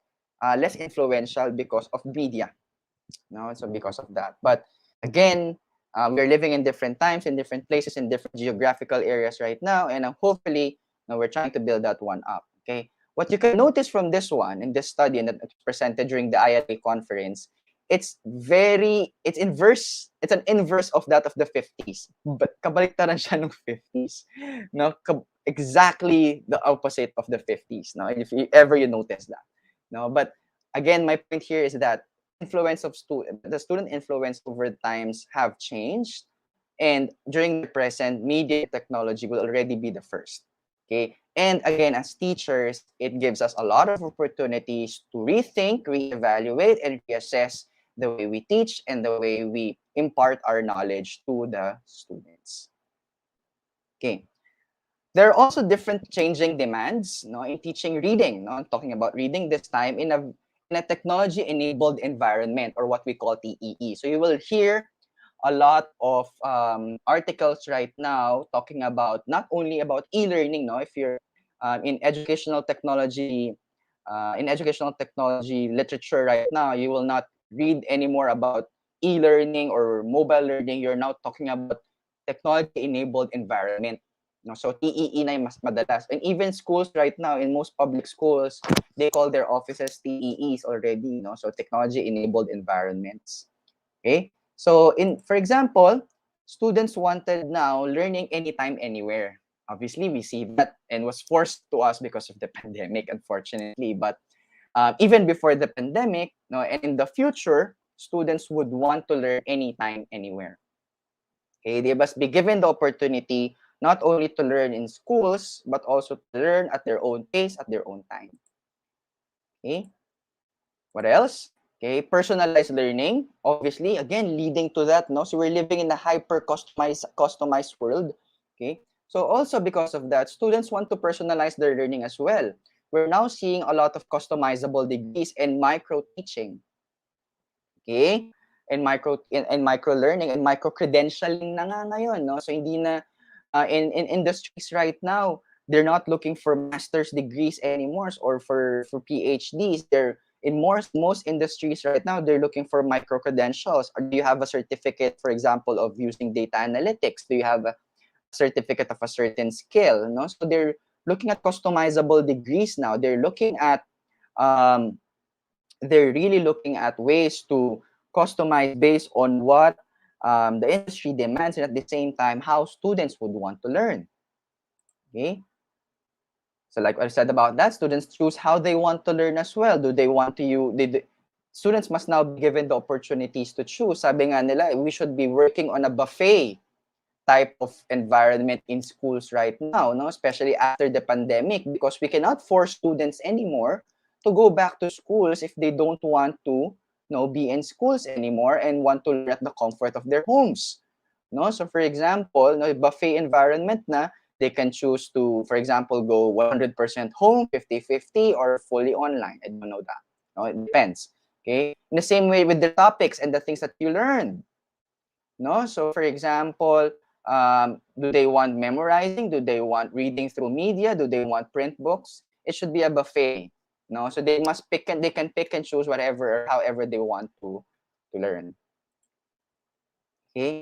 less influential because of media. No, so because of that. But again, we're living in different times, in different places, in different geographical areas right now, and hopefully, we're trying to build that one up. Okay, what you can notice from this one in this study and that was presented during the ILA conference, it's inverse. It's an inverse of that of the 50s. But kabaliktaran siya ng 50s. No, exactly the opposite of the 50s. No, if you ever you notice that. No, but again, my point here is that the student influence over times have changed, and during the present, media technology will already be the first. Okay, and again, as teachers, it gives us a lot of opportunities to rethink, reevaluate, and reassess the way we teach and the way we impart our knowledge to the students. Okay, there are also different changing demands, no, in teaching reading. No, I'm talking about reading this time in a technology-enabled environment, or what we call TEE. So you will hear a lot of articles right now talking about not only about e-learning. No, if you're in educational technology literature right now, you will not read anymore about e-learning or mobile learning. You're now talking about technology-enabled environment. No, so TEE na yung mas madalas. And even schools right now, in most public schools, they call their offices TEEs already. No, so technology-enabled environments. Okay. So for example, students wanted now learning anytime, anywhere. Obviously, we see that and was forced to us because of the pandemic, unfortunately. But even before the pandemic, no, and in the future, students would want to learn anytime, anywhere. Okay, they must be given the opportunity not only to learn in schools, but also to learn at their own pace, at their own time. Okay, what else? Okay, personalized learning, obviously, again, leading to that, no? So we're living in a customized world. Okay, so also because of that, students want to personalize their learning as well. We're now seeing a lot of customizable degrees and micro teaching. Okay, and micro learning and micro credentialing na nga ngayon, no? So hindi na in industries right now, they're not looking for master's degrees anymore or for PhDs. They're in most industries right now, they're looking for micro credentials. Or do you have a certificate, for example, of using data analytics? Do you have a certificate of a certain skill? No, so they're looking at customizable degrees now. Um, they're really looking at ways to customize based on what the industry demands, and at the same time how students would want to learn. Okay, so like I said about that, students choose how they want to learn as well. Do they want to use students must now be given the opportunities to choose. Sabi nga nila, we should be working on a buffet type of environment in schools right now, no? Especially after the pandemic, because we cannot force students anymore to go back to schools if they don't want to, be in schools anymore and want to learn at the comfort of their homes. No, so for example, no, buffet environment na, they can choose to, for example, go 100% home, 50-50, or fully online. I don't know that. No, it depends. Okay. In the same way with the topics and the things that you learn. No, so for example, do they want memorizing? Do they want reading through media? Do they want print books? It should be a buffet. No, so they can pick and choose whatever or however they want to learn. Okay.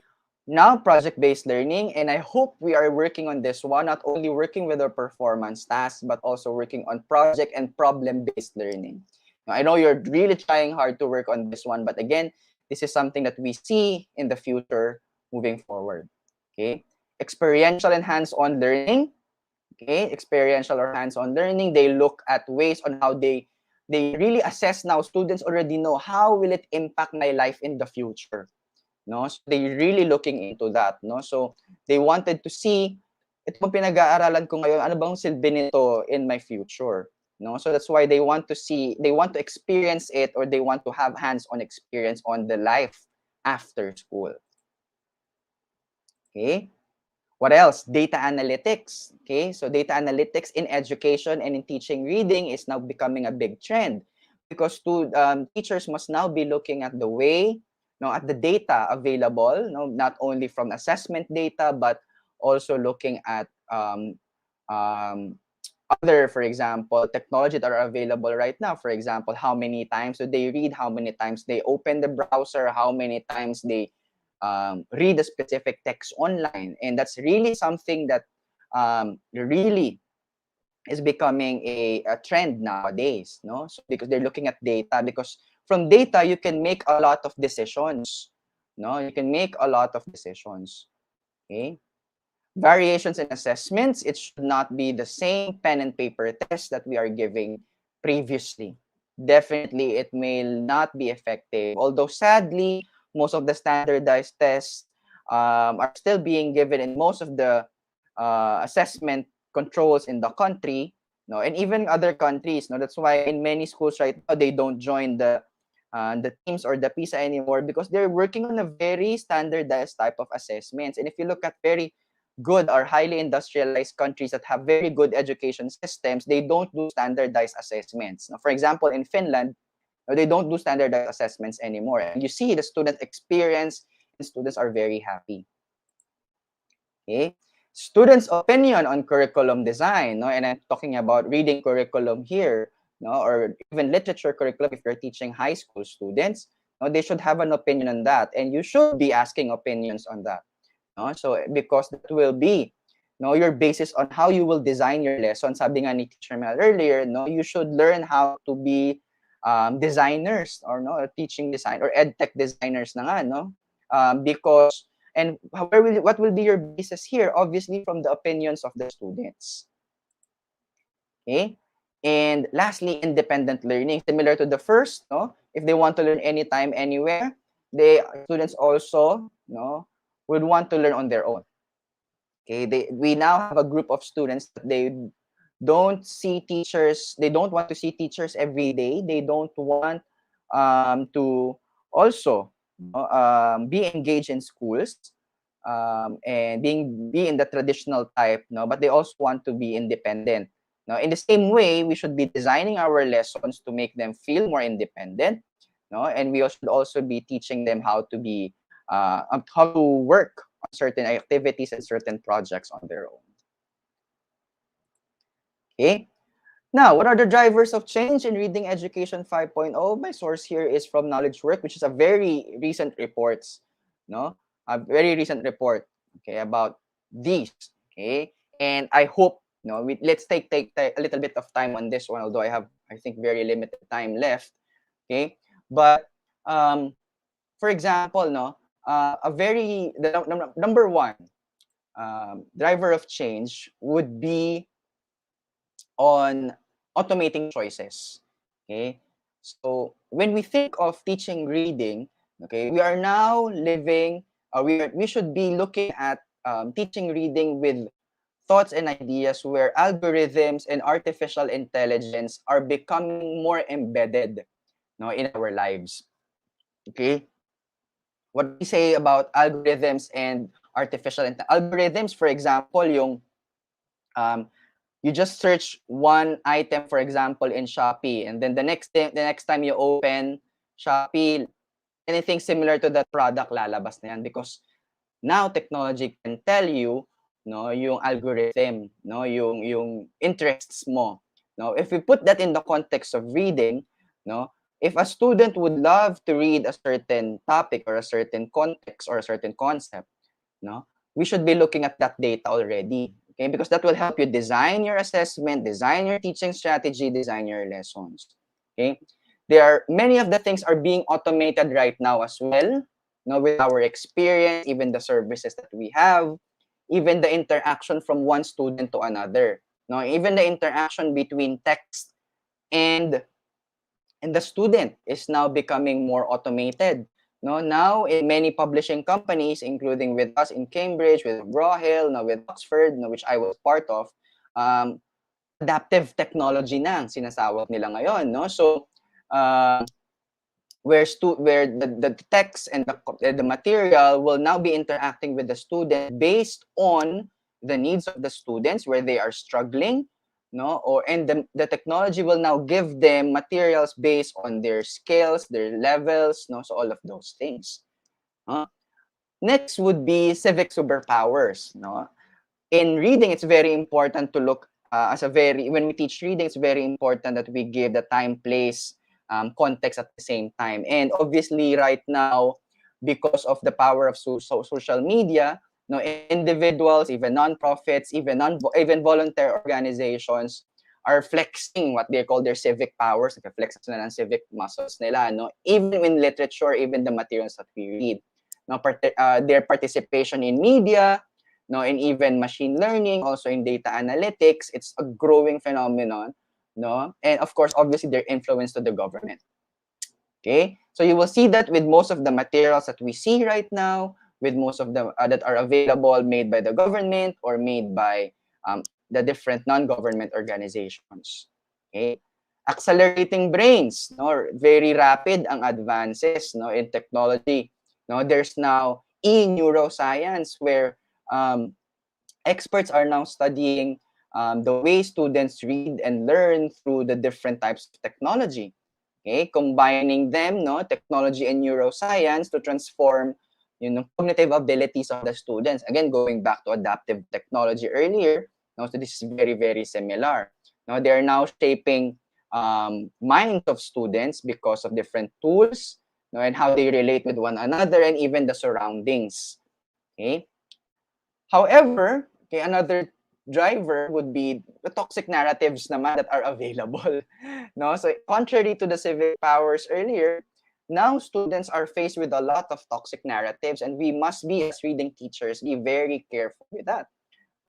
Now, project-based learning, and I hope we are working on this one, not only working with our performance tasks, but also working on project and problem-based learning. Now, I know you're really trying hard to work on this one, but again, this is something that we see in the future moving forward. Okay. Experiential and hands-on learning. Okay. Experiential or hands-on learning, they look at ways on how they really assess now. Students already know how will it impact my life in the future. No, so they really looking into that, no? So they wanted to see, ito bang pinag-aaralan ko ngayon, ano bang silbi nito in my future, no? So that's why they want to see, they want to experience it, or they want to have hands-on experience on the life after school. Okay. What else? Data analytics. Okay, so data analytics in education and in teaching reading is now becoming a big trend, because teachers must now be looking at the way, at the data available, not only from assessment data, but also looking at um, other, for example, technology that are available right now. For example, how many times do they read, how many times they open the browser, how many times they read a specific text online. And that's really something that really is becoming a trend nowadays, no? So because they're looking at data, because from data you can make a lot of decisions, no? You can make a lot of decisions. Okay. Variations in assessments, it should not be the same pen and paper test that we are giving previously. Definitely, it may not be effective. Although sadly, most of the standardized tests are still being given in most of the assessment controls in the country, no, and even other countries. No, that's why in many schools right now they don't join the teams or the PISA anymore, because they're working on a very standardized type of assessments. And if you look at very good or highly industrialized countries that have very good education systems, they don't do standardized assessments. Now, for example, in Finland, they don't do standardized assessments anymore. And you see the student experience, and students are very happy. Okay. Students' opinion on curriculum design, no, and I'm talking about reading curriculum here, no, or even literature curriculum if you're teaching high school students, no, they should have an opinion on that, and you should be asking opinions on that. No? So because that will be your basis on how you will design your lesson. Sabi nga ni Teacher Mel earlier, you should learn how to be designers, or teaching design or edtech designers na nga, no? Because and what will be your basis here? Obviously from the opinions of the students. Okay? And lastly, independent learning, similar to the first, no? If they want to learn anytime, anywhere, students also, would want to learn on their own. Okay, we now have a group of students that they don't see teachers. They don't want to see teachers every day. They don't want to also be engaged in schools and be in the traditional type. No, but they also want to be independent. Now, in the same way, we should be designing our lessons to make them feel more independent. No, and we should also be teaching them how to work on certain activities and certain projects on their own. Okay. Now, what are the drivers of change in Reading Education 5.0? My source here is from Knowledge Work, which is a very recent reports, no, a very recent report, okay, about these, okay, and I hope, let's take a little bit of time on this one, although I think, very limited time left, okay, but for example, the number one driver of change would be on automating choices. Okay, so when we think of teaching reading, okay, we are now living. We should be looking at teaching reading with thoughts and ideas where algorithms and artificial intelligence are becoming more embedded, in our lives. Okay, what we say about algorithms and algorithms, for example, yung um, you just search one item, for example, in Shopee, and then the next time you open Shopee, anything similar to that product lalabas na yan, because now technology can tell you, no, yung algorithm, no, yung interests mo. No, if we put that in the context of reading, no, if a student would love to read a certain topic or a certain context or a certain concept, no, we should be looking at that data already. Okay, because that will help you design your assessment, design your teaching strategy, design your lessons. Okay, there are many of the things are being automated right now as well. With our experience, even the services that we have, even the interaction from one student to another. No, even the interaction between text and the student is now becoming more automated. No, now in many publishing companies, including with us in Cambridge, with McGraw-Hill, now with Oxford, which I was part of, um, adaptive technology na ang sinasawag nila ngayon, no? So, where the text and the material will now be interacting with the student based on the needs of the students, where they are struggling, no, and the technology will now give them materials based on their skills, their levels, no, so all of those things. Next would be civic superpowers, no. In reading, it's very important to look when we teach reading, it's very important that we give the time, place, context at the same time. And obviously, right now, because of the power of social media, no, individuals, even nonprofits, even voluntary organizations are flexing what they call their civic powers, flex na ng civic muscles nila, no, even in literature, even the materials that we read, no, their participation in media, no, and even machine learning, also in data analytics, it's a growing phenomenon, no, and of course, obviously, their influence to the government. Okay, so you will see that with most of the materials that we see right now, with most of the that are available, made by the government or made by the different non-government organizations. Okay, accelerating brains, no, very rapid ang advances, no, in technology. No, there's now e-neuroscience where experts are now studying the way students read and learn through the different types of technology. Okay, combining them, no, technology and neuroscience to transform, cognitive abilities of the students. Again, going back to adaptive technology earlier, no, so this is very, very similar. No, they are now shaping minds of students because of different tools, no, and how they relate with one another and even the surroundings. Okay. However, okay, another driver would be the toxic narratives naman that are available. No, so contrary to the civic powers earlier, now students are faced with a lot of toxic narratives, and we must be, as reading teachers, be very careful with that.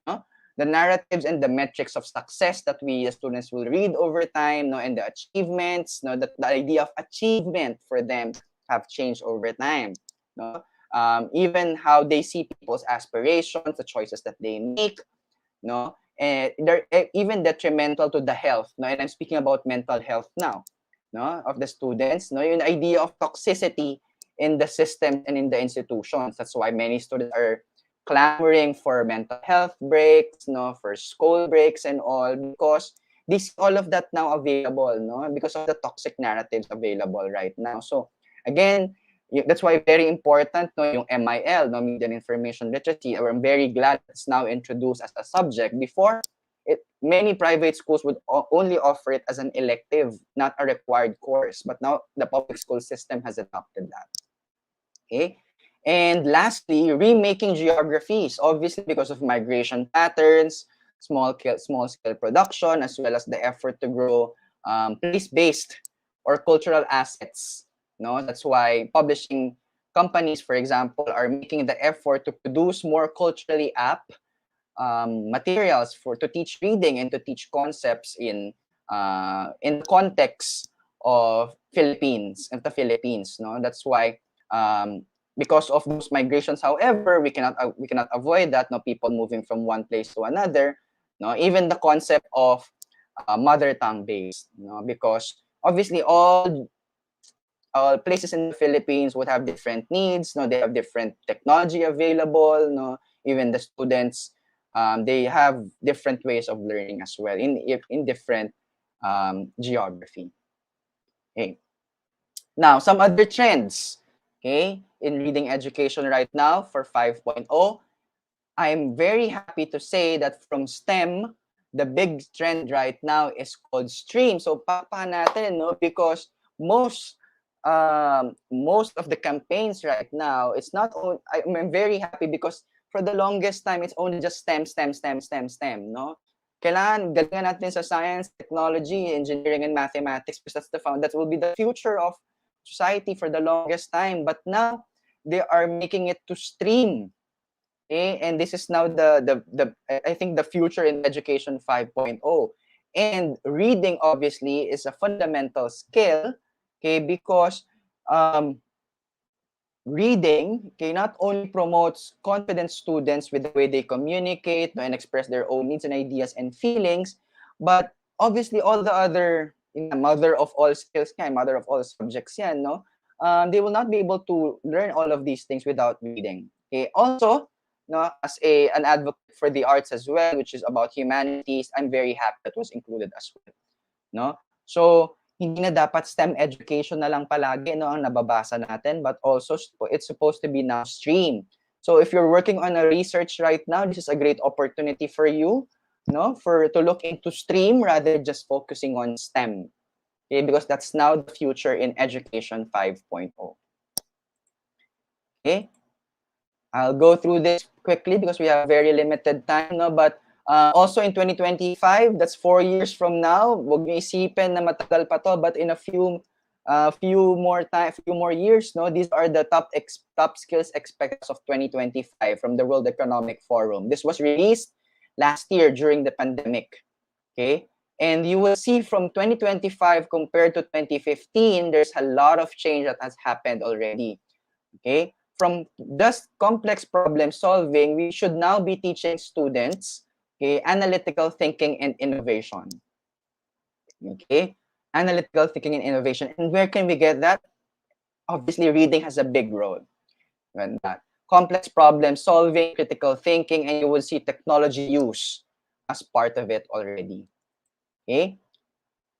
No? The narratives and the metrics of success that we as students will read over time, no, and the achievements, no, the idea of achievement for them have changed over time. No? Even how they see people's aspirations, the choices that they make, no, and they're even detrimental to the health, no, and I'm speaking about mental health now, no, of the students, no, yung idea of toxicity in the system and in the institutions. That's why many students are clamoring for mental health breaks, no, for school breaks and all, because this all of that now available, no, because of the toxic narratives available right now. So again, that's why very important, no, yung MIL, no, media and information literacy. I'm very glad it's now introduced as a subject. Before, Many private schools would only offer it as an elective, not a required course. But now the public school system has adopted that. Okay. And lastly, remaking geographies, obviously because of migration patterns, small scale production, as well as the effort to grow place-based or cultural assets. No, that's why publishing companies, for example, are making the effort to produce more culturally apt materials for to teach reading and to teach concepts in the context of the Philippines. No, that's why um, because of those migrations. However, we cannot avoid that. No, people moving from one place to another. No, even the concept of mother tongue based. No, because obviously all places in the Philippines would have different needs. No, they have different technology available. No, even the students, they have different ways of learning as well in different geography. Okay. Now, some other trends. Okay, in reading education right now for 5.0. I'm very happy to say that from STEM, the big trend right now is called stream. So papa natin, no? Because most of the campaigns right now, it's not only, I'm very happy because for the longest time, it's only just STEM, no? Kailangan galingan natin sa science, technology, engineering, and mathematics because that will be the future of society for the longest time. But now, they are making it to stream. Okay, and this is now the I think the future in education 5.0. And reading obviously is a fundamental skill, okay, because um, reading, okay, not only promotes confident students with the way they communicate, no, and express their own needs and ideas and feelings, but obviously all the other mother of all skills, mother of all subjects, yan, no, they will not be able to learn all of these things without reading. Okay, also, no, as an advocate for the arts as well, which is about humanities, I'm very happy that was included as well. No, so hindi na dapat STEM education na lang palagi, no, ang nababasa natin, but also it's supposed to be now stream. So if you're working on a research right now, this is a great opportunity for you, no, to look into stream rather just focusing on STEM. Okay, because that's now the future in education 5.0. Okay, I'll go through this quickly because we have very limited time, no, but also in 2025, that's 4 years from now. Wag niyo isipin na matagal pa to, but in a few more years, no, these are the top skills expected of 2025 from the World Economic Forum. This was released last year during the pandemic. Okay, and you will see from 2025 compared to 2015, there's a lot of change that has happened already. Okay, from just complex problem solving, we should now be teaching students, okay, analytical thinking and innovation. Okay, analytical thinking and innovation. And where can we get that? Obviously, reading has a big role in that. Complex problem solving, critical thinking, and you will see technology use as part of it already. Okay,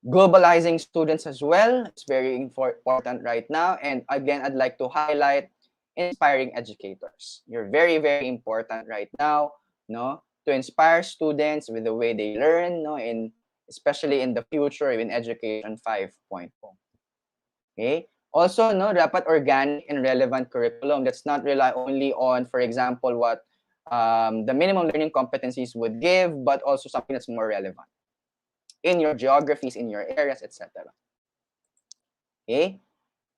globalizing students as well. It's very important right now. And again, I'd like to highlight inspiring educators. You're very, very important right now, no, to inspire students with the way they learn, no, especially in the future in education 5.0. Okay. Also, no, dapat organic and relevant curriculum. Let's not rely only on, for example, what the minimum learning competencies would give, but also something that's more relevant in your geographies, in your areas, etc. Okay.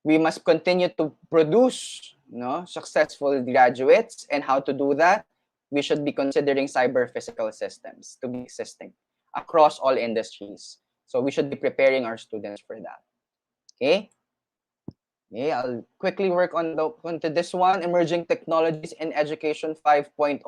We must continue to produce, no, successful graduates, and how to do that, we should be considering cyber physical systems to be existing across all industries. So we should be preparing our students for that. Okay. Okay, I'll quickly work onto this one, emerging technologies in education 5.0.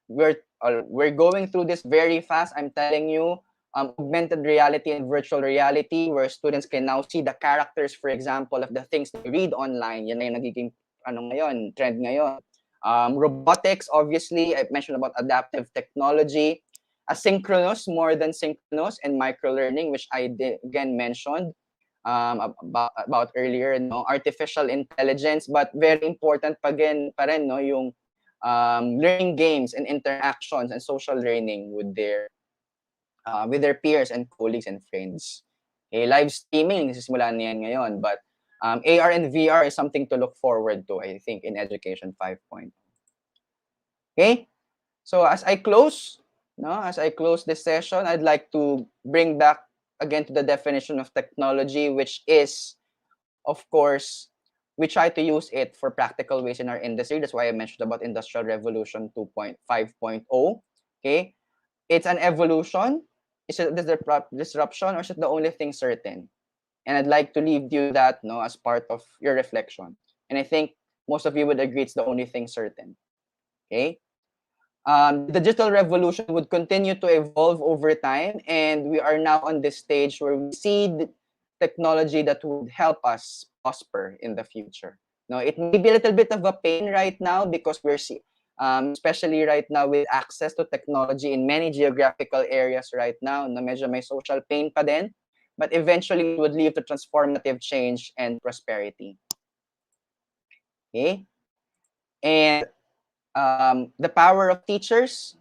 We're going through this very fast. I'm telling you, augmented reality and virtual reality, where students can now see the characters, for example, of the things they read online. Yan na yung nagiging trend ngayon. Robotics, obviously, I mentioned about adaptive technology, asynchronous, more than synchronous, and microlearning, which I again mentioned about earlier, no, artificial intelligence, but very important pa rin, no, yung learning games and interactions and social learning with their with their peers and colleagues and friends. Live streaming, nagsisimula na yan ngayon, but AR and VR is something to look forward to, I think, in Education 5.0. Okay? So as I close this session, I'd like to bring back again to the definition of technology, which is, of course, we try to use it for practical ways in our industry. That's why I mentioned about Industrial Revolution 2.5.0. Okay? It's an evolution. Is it disruption, or is it the only thing certain? And I'd like to leave you that, no, as part of your reflection. And I think most of you would agree it's the only thing certain. Okay? The digital revolution would continue to evolve over time, and we are now on this stage where we see the technology that would help us prosper in the future. Now, it may be a little bit of a pain right now because especially right now with access to technology in many geographical areas right now, na medyo may social pain pa din, but eventually it would lead to transformative change and prosperity. Okay? And the power of teachers,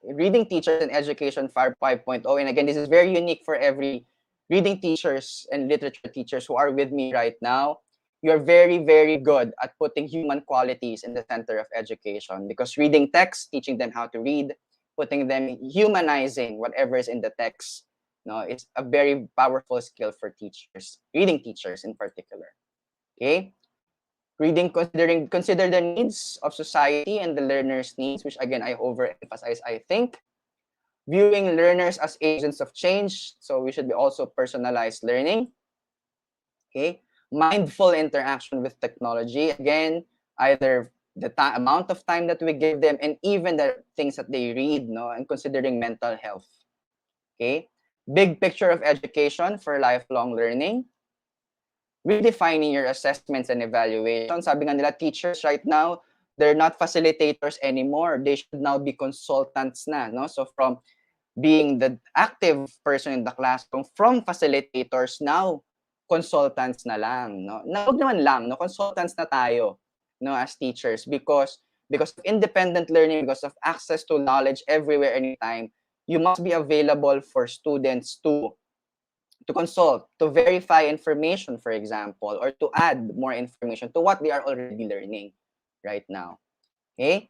reading teachers in Education 5.0. And again, this is very unique for every reading teachers and literature teachers who are with me right now. You're very, very good at putting human qualities in the center of education, because reading text, teaching them how to read, putting them, humanizing whatever is in the text, it's a very powerful skill for teachers, reading teachers in particular. Okay? Consider the needs of society and the learner's needs, which again I overemphasize, I think. Viewing learners as agents of change, so we should be also personalized learning. Okay. Mindful interaction with technology, again, either the amount of time that we give them and even the things that they read, and considering mental health. Okay. Big picture of education for lifelong learning. Redefining your assessments and evaluation. Sabi nga nila, teachers right now, they're not facilitators anymore. They should now be consultants na, no? So from being the active person in the classroom, from facilitators, now consultants na lang, no? Na wag naman lang, no? Consultants na tayo, no, as teachers, because of independent learning, because of access to knowledge everywhere, anytime, you must be available for students to consult, to verify information, for example, or to add more information to what they are already learning right now. Okay?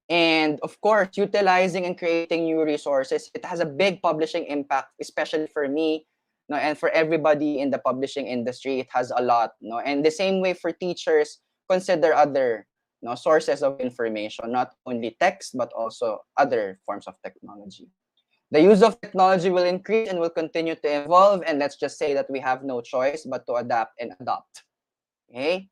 And of course, utilizing and creating new resources, it has a big publishing impact, especially for me, and for everybody in the publishing industry. It has a lot. And the same way for teachers, consider other sources of information, not only text, but also other forms of technology. The use of technology will increase and will continue to evolve, and let's just say that we have no choice but to adapt and adopt. Okay?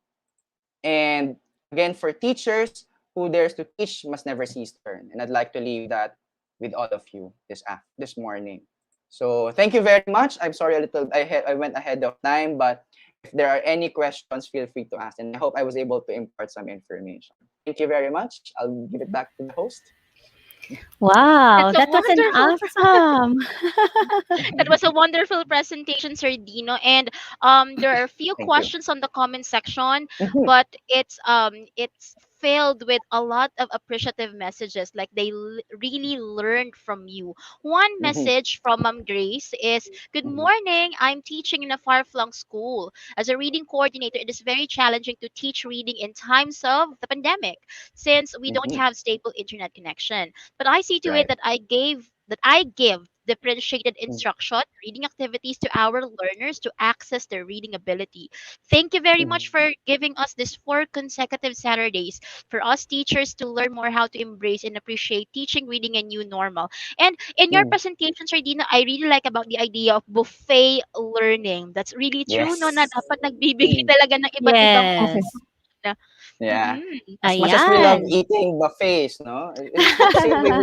And again, for teachers, who dares to teach must never cease to learn. And I'd like to leave that with all of you this morning. So thank you very much. I'm sorry I went ahead of time, but if there are any questions, feel free to ask. And I hope I was able to impart some information. Thank you very much. I'll give it back to the host.
Wow,
That's a
that was an
wonderful
awesome.
That was a wonderful presentation, Sir Dino. And there are a few
Thank you.
questions on the comment section,
Mhm,
but it's filled with a lot of appreciative messages. Like they really learned from you. One
mhm,
message from Mom Grace is, "Good
mhm,
morning. I'm teaching in a far-flung school. As a reading coordinator, it is very challenging to teach reading in times of the pandemic, since we don't
mhm.
have stable internet connection. But I see to it
Right.
that I give differentiated
Mm,
instruction, reading activities to our learners to access their reading ability. Thank you very much
mhm,
for giving us these 4 consecutive Saturdays for us teachers to learn more how to embrace and appreciate teaching, reading, and new normal." And in your
mm.
presentation, Sir Dina, I really like about the idea of buffet learning. That's really true, no? Na
Yes.
dapat nagbibigay
Mm.
talaga ng iba't ibang
Yes.
na.
Yeah.
Mhm.
As much as we love
Ayan.
eating buffets, no, it's the same way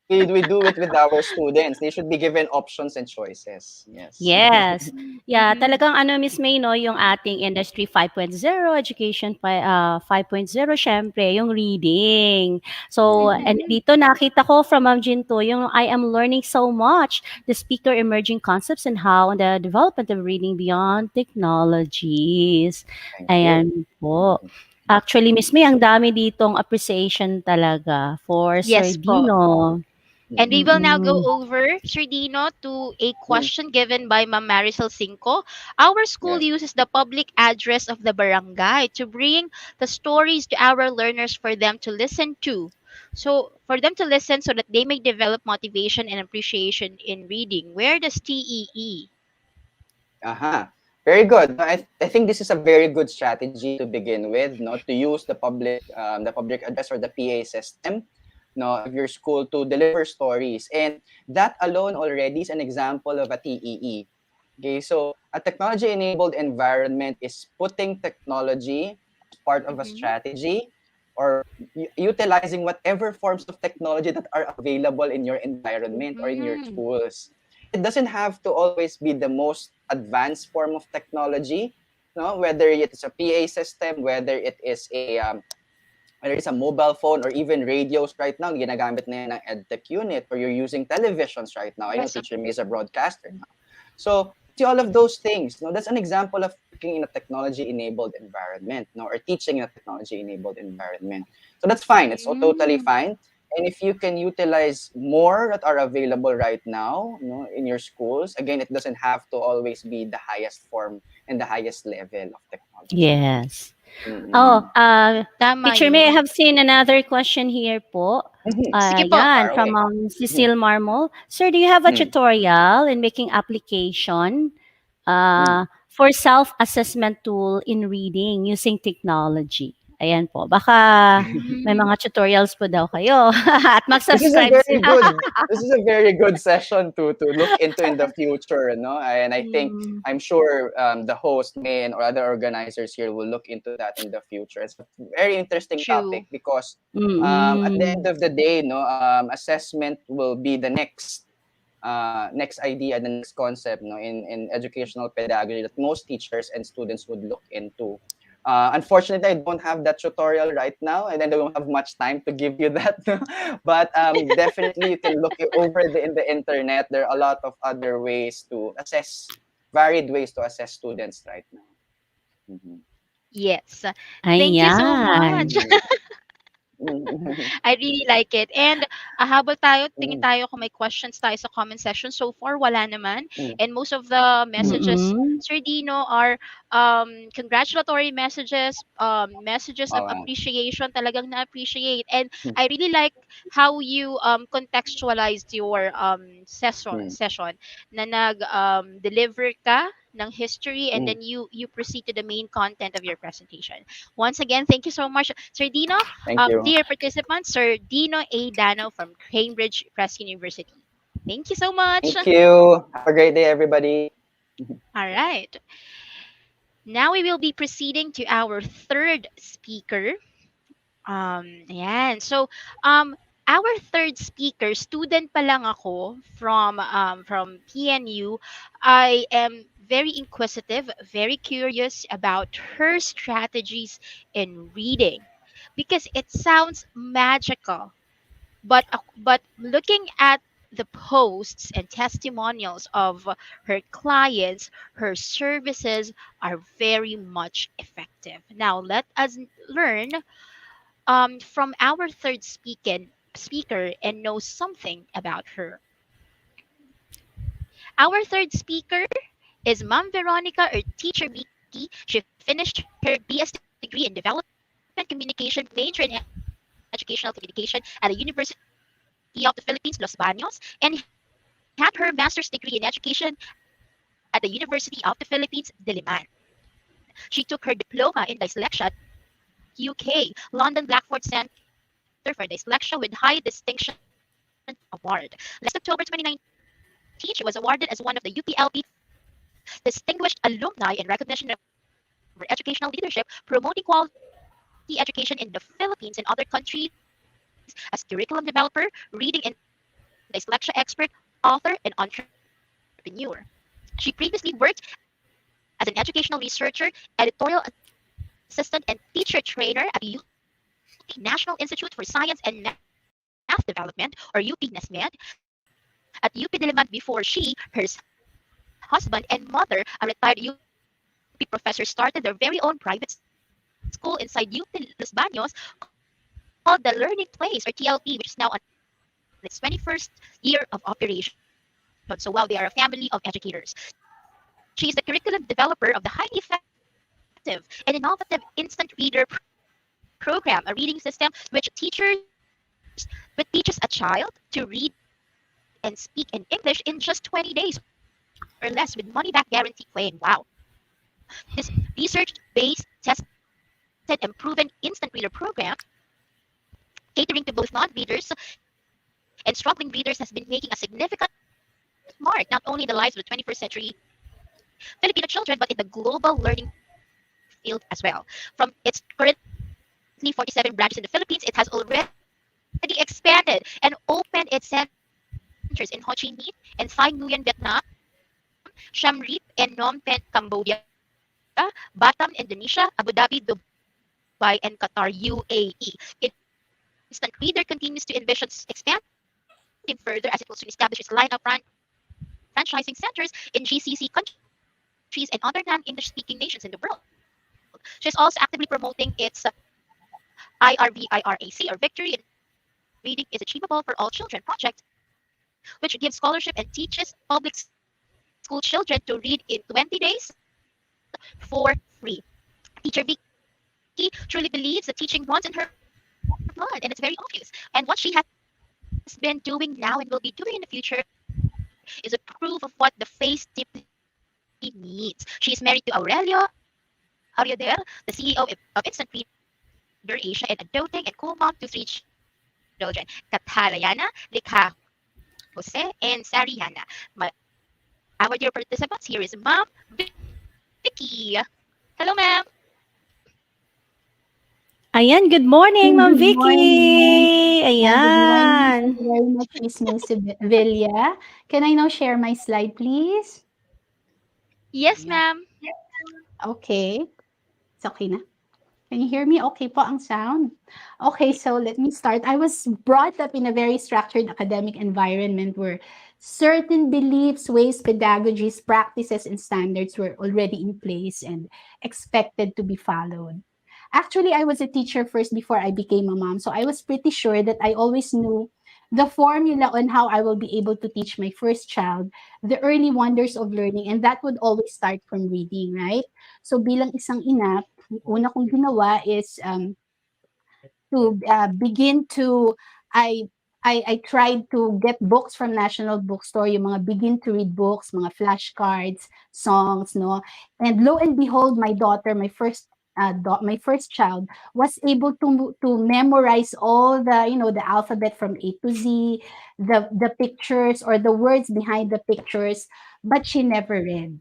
we do it with our students. They should be given options and choices. Yes.
Yes. Yeah,
Mhm.
talagang ano Miss May 'no, yung ating Industry 5.0, Education 5.0 siyempre yung reading. So,
Mm,
and
Mhm.
dito nakita ko from Ma'am Jinto yung I am learning so much. The speaker emerging concepts and how the development of reading beyond technologies.
thank you.
Ayan po.
Mhm.
Actually, Miss May, ang dami ditong appreciation talaga for Sir
Yes po.
Dino.
And we will now go
Mm-mm.
over, Sir Dino, to a
Mm,
question given by Ma'am Marisol Cinco. Our school
yeah.
uses the public address of the barangay to bring the stories to our learners for them to listen to. So, for them to listen so that they may develop motivation and appreciation in reading. Where does TEE?
Uh-huh. Very good. No, I think this is a very good strategy to begin with, no, to use the public address or the PA system, no, of your school to deliver stories. And that alone already is an example of a TEE. Okay, so a technology-enabled environment is putting technology as part of a
Mm-hmm.
strategy or utilizing whatever forms of technology that are available in your environment or in your
Mm-hmm.
schools. It doesn't have to always be the most advanced form of technology, no, whether it's a PA system, whether it's a mobile phone or even radios right now, ginagamit na yan ng EdTech unit, or you're using televisions right now. I know
Yes.
Teacher May is a broadcaster now. So see all of those things. No, that's an example of working in a technology-enabled environment, no, or teaching in a technology-enabled environment. So that's fine. It's all totally
Mm.
fine. And if you can utilize more that are available right now, no, in your schools, again, it doesn't have to always be the highest form and the highest level of technology.
Yes. Oh,
Mm-mm.
Tama
Teacher May, I
yun.
have seen another question here po.
Mhm.
Sige po.
Yan,
Far
from
away. Mhm.
Cecile Marmol. Sir, do you have a
Mm.
tutorial in making application
Mm.
for self-assessment tool in reading using technology? Ayan po. Baka may
Mm.
mga tutorials po daw kayo. At
This is a
mag-subscribe
very
sila.
good session to look into in the future, no? And I think
Mm,
I'm sure the host May and or other organizers here will look into that in the future. It's a very interesting
True.
topic because at the end
mm-mm.
of the day, no, assessment will be the next idea, the next concept, no, in educational pedagogy that most teachers and students would look into. Unfortunately, I don't have that tutorial right now, and I don't have much time to give you that. But definitely, you can look it over in the internet. There are a lot of other ways to assess, varied ways to assess students right now. Mhm.
Yes. Thank you so
Ayan.
much.
Mhm. Mhm.
I really like it. And habang tayo, tingin
Mhm.
tayo kung may questions tayo sa comment section. So far, wala naman.
Mhm.
And most of the
Mhm.
messages,
Mm-mm.
Sir Dino, are congratulatory messages, messages of
All right.
appreciation, talagang na-appreciate. And I really like how you contextualized your
Mhm.
session na nag-deliver ka ng history and
Mhm.
then you proceed to the main content of your presentation. Once again, thank you so much, Sir Dino.
Thank you.
Dear participants, Sir Dino A. Dano from Cambridge Press University. Thank you so much.
Thank you. Have a great day, everybody.
All right. Now we will be proceeding to our third speaker. Ayan. So, our third speaker, student pa lang ako from PNU. I am very inquisitive, very curious about her strategies in reading because it sounds magical. But looking at the posts and testimonials of her clients, her services are very much effective. Now let us learn from our speaker and know something about her. Our third speaker is Ma'am Veronica or Teacher Vicky. She finished her BS degree in Development Communication, major in Educational Communication at the University of the Philippines, Los Baños, and had her master's degree in Education at the University of the Philippines, Diliman. She took her diploma in dyslexia at UK, London Blackford Center for Dyslexia with High Distinction Award. Last October 2019, she was awarded as one of the UPLB Distinguished Alumni in recognition of her educational leadership, promoting quality education in the Philippines and other countries as curriculum developer, reading and dyslexia expert, author, and entrepreneur. She previously worked as an educational researcher, editorial assistant, and teacher trainer at the UP National Institute for Science and Math Development, or UP NASMED. At UP Diliman before she, her husband, and mother, a retired UP professor, started their very own private school inside UP Los Baños called the Learning Place, or TLP, which is now on campus. She started her educational career its 21st year of operation. So while they are a family of educators, she is the curriculum developer of the highly effective and innovative instant reader program, a reading system which teaches a child to read and speak in English in just 20 days or less with money back guarantee claim. Wow. This research based, tested, and proven instant reader program catering to both non-readers and struggling readers has been making a significant mark not only in the lives of the 21st century Filipino children but in the global learning field as well. From its currently 47 branches in the Philippines, it has already expanded and opened its centers in Ho Chi Minh and Thai Nguyen, Vietnam, Siem Reap and Phnom Penh, Cambodia, Batam, Indonesia, Abu Dhabi, Dubai, and Qatar, UAE. Instant Reader continues to envision expanding further as it will soon establish its line of franchising centers in GCC countries and other non-English speaking nations in the world. She is also actively promoting its IRVIRAC, or Victory in Reading is Achievable for All Children project, which gives scholarship and teaches public school children to read in 20 days for free. Teacher Vicky truly believes that teaching runs in her blood and it's very obvious. And what she has been doing now and will be doing in the future is a proof of what the face deeply needs. She is married to Aurelio Ariodel, the CEO of Instant Reader Asia, and a doting and cool mom to three children. Katarayana Likha Jose and Sariana. Our dear participants, here is Mom Vicky. Hello, Ma'am.
Ayan, good morning, Ma'am
Good morning.
Vicky.
Good morning.
Ayan.
Thank you very much, Miss Villa. Can I now share my slide, please?
Yes, ma'am.
Okay. It's okay na. Can you hear me? Okay po ang sound. Okay, so let me start. I was brought up in a very structured academic environment where certain beliefs, ways, pedagogies, practices, and standards were already in place and expected to be followed. Actually, I was a teacher first before I became a mom, so I was pretty sure that I always knew the formula on how I will be able to teach my first child the early wonders of learning, and that would always start from reading, right? So bilang isang ina, una kong ginawa is to begin to I I tried to get books from National Bookstore, yung mga begin to read books, mga flashcards, songs, no. And lo and behold, my daughter, my first child, was able to memorize all the the alphabet from A to Z, the pictures or the words behind the pictures, but she never read.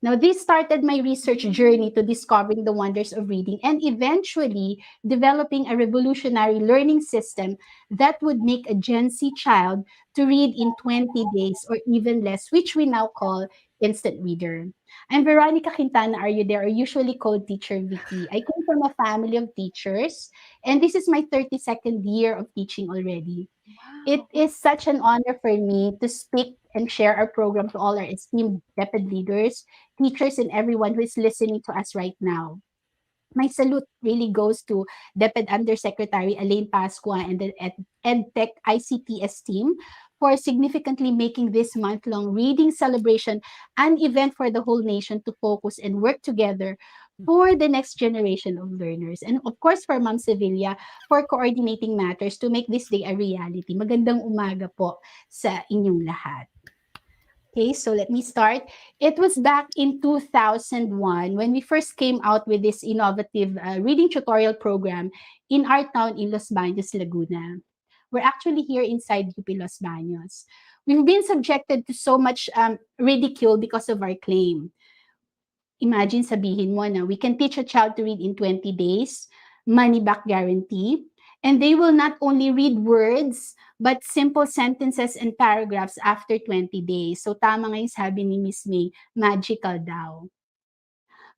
Now, this started my research journey to discovering the wonders of reading and eventually developing a revolutionary learning system that would make a Gen Z child to read in 20 days or even less, which we now call instant reader. I'm Veronica Quintana. Are you there? Or usually called Teacher Vicky. I came from a family of teachers, and this is my 32nd year of teaching already. It is such an honor for me to speak and share our program to all our esteemed DepEd leaders, teachers, and everyone who is listening to us right now. My salute really goes to DepEd Undersecretary Elaine Pasqua and the EdTech ICTS team for significantly making this month-long reading celebration an event for the whole nation to focus and work together for the next generation of learners. And of course, for Ma'am Sevilla, for coordinating matters to make this day a reality. Magandang umaga po sa inyong lahat. Okay, so let me start. It was back in 2001 when we first came out with this innovative reading tutorial program in our town in Los Baños, Laguna. We're actually here inside UP Los Baños. We've been subjected to so much ridicule because of our claim. Imagine sabihin mo na we can teach a child to read in 20 days, money back guarantee, and they will not only read words, but simple sentences and paragraphs after 20 days. So tama nga yung sabi ni Miss May, magical daw.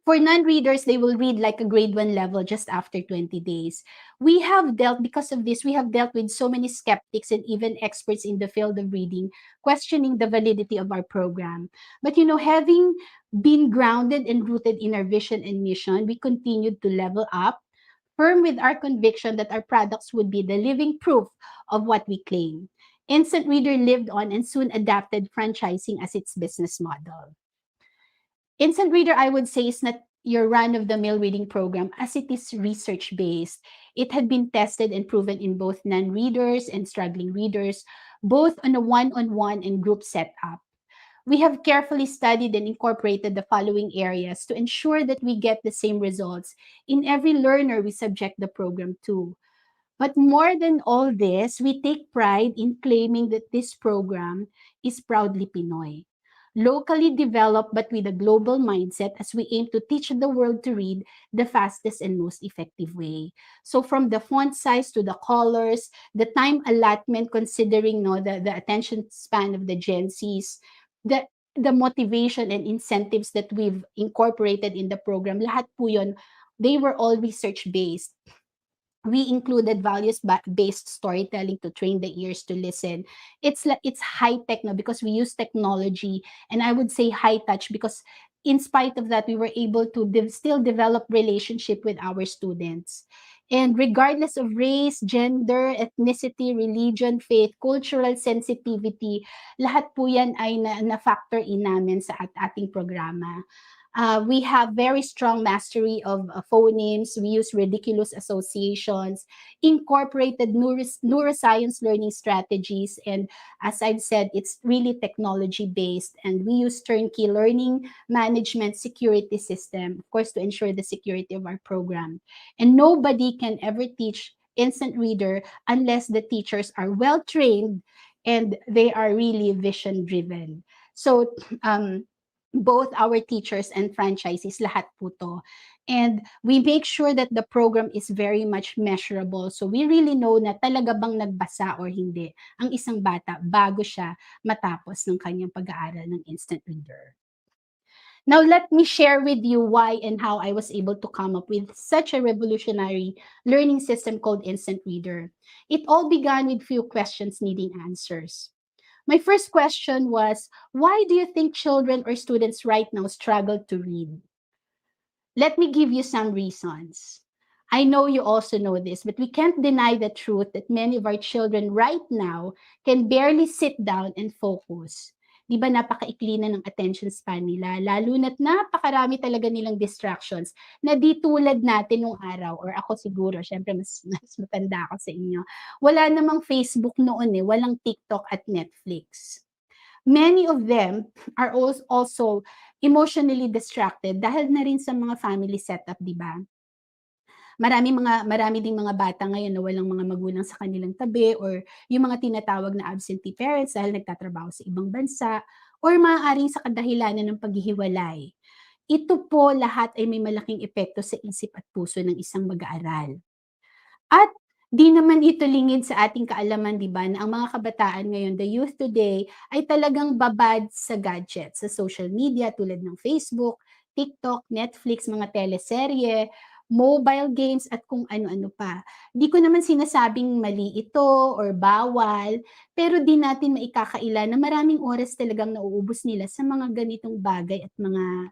For non-readers, they will read like a grade 1 level just after 20 days. Because of this, we have dealt with so many skeptics and even experts in the field of reading, questioning the validity of our program. But having been grounded and rooted in our vision and mission, we continued to level up, firm with our conviction that our products would be the living proof of what we claim. Instant Reader lived on and soon adapted franchising as its business model. Instant Reader, I would say, is not your run of the mill reading program as it is research based. It had been tested and proven in both non readers and struggling readers, both on a one on one and group setup. We have carefully studied and incorporated the following areas to ensure that we get the same results in every learner we subject the program to. But more than all this, we take pride in claiming that this program is proudly Pinoy. Locally developed but with a global mindset as we aim to teach the world to read the fastest and most effective way. So from the font size to the colors, the time allotment considering no the attention span of the Gen Zs, the the motivation and incentives that we've incorporated in the program, lahat po yun, they were all research based. We included based storytelling to train the ears to listen. It's high tech now because we use technology, and I would say high touch because in spite of that we were able to still develop relationship with our students. And regardless of race, gender, ethnicity, religion, faith, cultural sensitivity, lahat po yan ay na factor in namin sa ating programa. We have very strong mastery of phonemes. We use ridiculous associations, incorporated neuroscience learning strategies. And as I've said, it's really technology based. And we use turnkey learning management security system, of course, to ensure the security of our program. And nobody can ever teach instant reader unless the teachers are well trained and they are really vision driven. So, both our teachers and franchisees, lahat po to. And we make sure that the program is very much measurable. So we really know na talaga bang nagbasa or hindi ang isang bata bago siya matapos ng kanyang pag-aaral ng instant reader. Now, let me share with you why and how I was able to come up with such a revolutionary learning system called Instant Reader. It all began with few questions needing answers. My first question was, why do you think children or students right now struggle to read? Let me give you some reasons. I know you also know this, but we can't deny the truth that many of our children right now can barely sit down and focus. Di ba napakaikli na ng attention span nila, lalo na't napakarami talaga nilang distractions na di tulad natin nung araw, or ako siguro, syempre mas matanda ako sa inyo. Wala namang Facebook noon walang TikTok at Netflix. Many of them are also emotionally distracted dahil na rin sa mga family setup, di ba? Marami ding mga bata ngayon na walang mga magulang sa kanilang tabi, or yung mga tinatawag na absentee parents dahil nagtatrabaho sa ibang bansa, or maaaring sa kadahilanan ng paghihiwalay. Ito po lahat ay may malaking epekto sa isip at puso ng isang mag-aaral. At di naman ito lingid sa ating kaalaman, di ba, na ang mga kabataan ngayon, the youth today, ay talagang babad sa gadgets, sa social media tulad ng Facebook, TikTok, Netflix, mga teleserye, mobile games, at kung ano-ano pa. Di ko naman sinasabing mali ito or bawal, pero di natin maikakaila na maraming oras talagang nauubos nila sa mga ganitong bagay at mga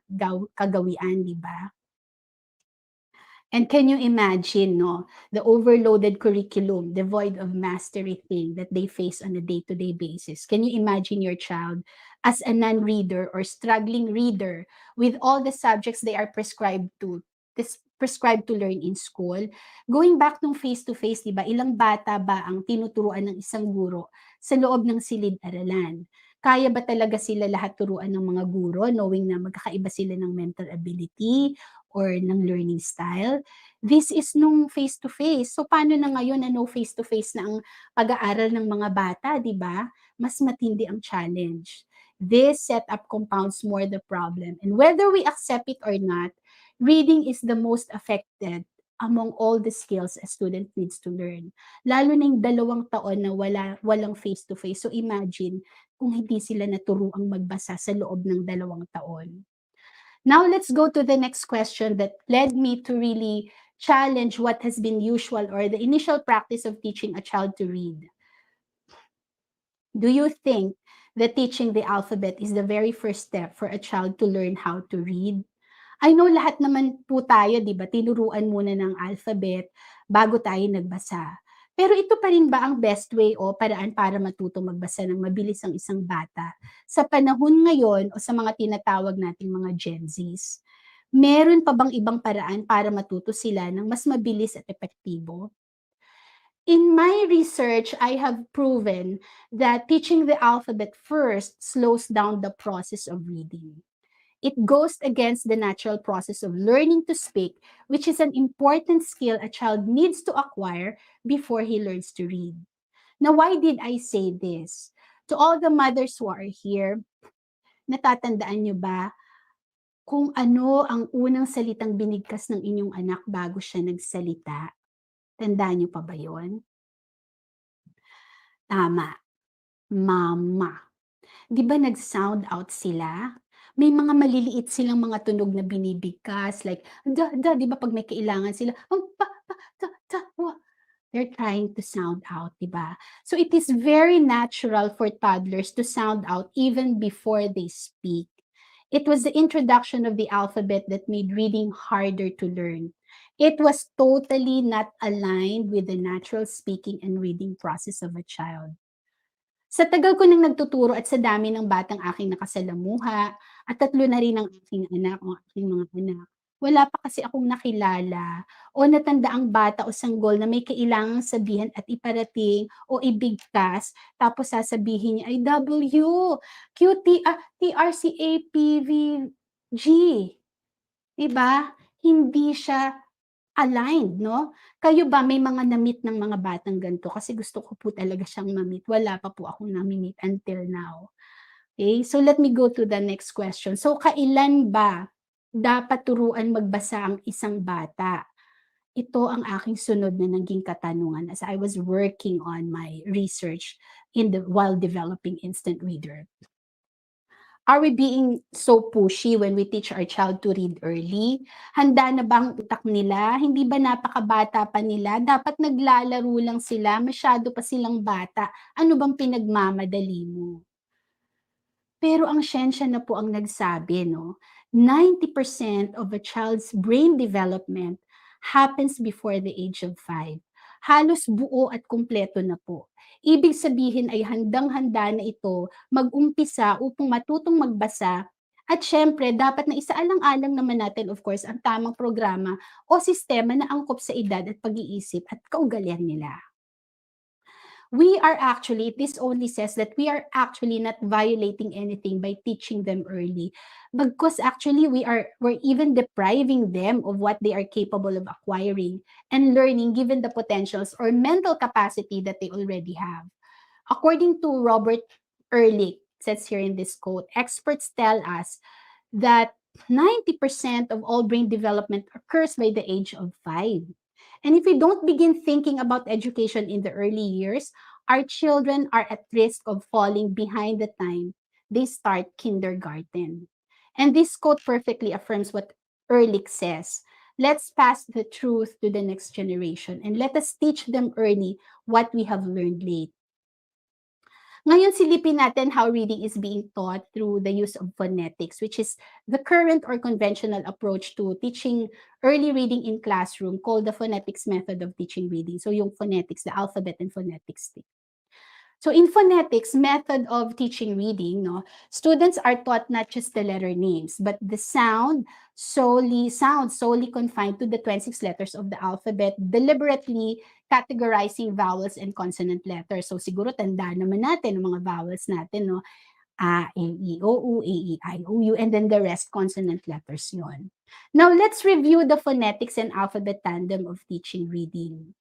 kagawian, di ba? And can you imagine, no, the overloaded curriculum, devoid of mastery thing that they face on a day-to-day basis? Can you imagine your child as a non-reader or struggling reader with all the subjects they are prescribed to learn in school? Going back nung face-to-face, di ba, ilang bata ba ang tinuturuan ng isang guro sa loob ng silid-aralan? Kaya ba talaga sila lahat turuan ng mga guro knowing na magkakaiba sila ng mental ability or ng learning style? This is nung face-to-face. So paano na ngayon na no face-to-face na ang pag-aaral ng mga bata, di ba? Mas matindi ang challenge. This setup compounds more the problem. And whether we accept it or not, reading is the most affected among all the skills a student needs to learn. Lalo na yung 2 taon na walang face-to-face. So imagine kung hindi sila naturuang magbasa sa loob ng 2 taon. Now let's go to the next question that led me to really challenge what has been usual or the initial practice of teaching a child to read. Do you think that teaching the alphabet is the very first step for a child to learn how to read? I know lahat naman po tayo, di ba, tinuruan muna ng alphabet bago tayo nagbasa. Pero ito pa rin ba ang best way o paraan para matuto magbasa ng mabilis ang isang bata sa panahon ngayon o sa mga tinatawag nating mga Gen Zs? Meron pa bang ibang paraan para matuto sila ng mas mabilis at epektibo? In my research, I have proven that teaching the alphabet first slows down the process of reading. It goes against the natural process of learning to speak, which is an important skill a child needs to acquire before he learns to read. Now, why did I say this? To all the mothers who are here, natatandaan nyo ba kung ano ang unang salitang binigkas ng inyong anak bago siya nagsalita? Tandaan nyo pa ba yon? Tama, mama. 'Di ba nag-sound out sila? May mga maliliit silang mga tunog na binibigkas like da da 'di ba 'pag may kailangan sila, pa pa ta ta wa. They're trying to sound out, 'di ba? So it is very natural for toddlers to sound out even before they speak. It was the introduction of the alphabet that made reading harder to learn. It was totally not aligned with the natural speaking and reading process of a child. Sa tagal ko nang nagtuturo at sa dami ng batang aking nakasalamuha at 3 na rin ang aking anak o aking mga anak, wala pa kasi akong nakilala o natandaang bata o sanggol na may kailangang sabihan at iparating o ibigkas tapos sasabihin niya ay W, TRCAPVG, 'di ba? Hindi siya aligned, 'no? Kayo ba may mga na-meet ng mga batang ganito? Kasi gusto ko po talaga siyang ma-meet. Wala pa po akong nami-meet until now. Okay, so let me go to the next question. So kailan ba dapat turuan magbasa ang isang bata? Ito ang aking sunod na naging katanungan as I was working on my research while developing Instant Reader. Are we being so pushy when we teach our child to read early? Handa na ba ang utak nila? Hindi ba napakabata pa nila? Dapat naglalaro lang sila, masyado pa silang bata. Ano bang pinagmamadali mo? Pero ang siyensya na po ang nagsabi, no? 90% of a child's brain development happens before the age of 5. Halos buo at kumpleto na po. Ibig sabihin ay handang-handa na ito mag-umpisa upang matutong magbasa at syempre dapat na isaalang-alang naman natin of course ang tamang programa o sistema na angkop sa edad at pag-iisip at kaugalian nila. We are actually, this only says that we are actually not violating anything by teaching them early. Because actually we're even depriving them of what they are capable of acquiring and learning given the potentials or mental capacity that they already have. According to Robert Ehrlich, it says here in this quote, experts tell us that 90% of all brain development occurs by the age of 5. And if we don't begin thinking about education in the early years, our children are at risk of falling behind the time they start kindergarten. And this quote perfectly affirms what Ehrlich says. Let's pass the truth to the next generation and let us teach them early what we have learned late. Ngayon, silipin natin how reading is being taught through the use of phonetics, which is the current or conventional approach to teaching early reading in classroom called the phonetics method of teaching reading. So yung phonetics, the alphabet and phonetics. So in phonetics method of teaching reading, no, students are taught not just the letter names, but the sound solely confined to the 26 letters of the alphabet, deliberately categorizing vowels and consonant letters. So siguro tanda naman natin ang mga vowels natin, no? A, E, I, O, U, A, E, I, O, U, and then the rest consonant letters yon. Now let's review the phonetics and alphabet tandem of teaching reading.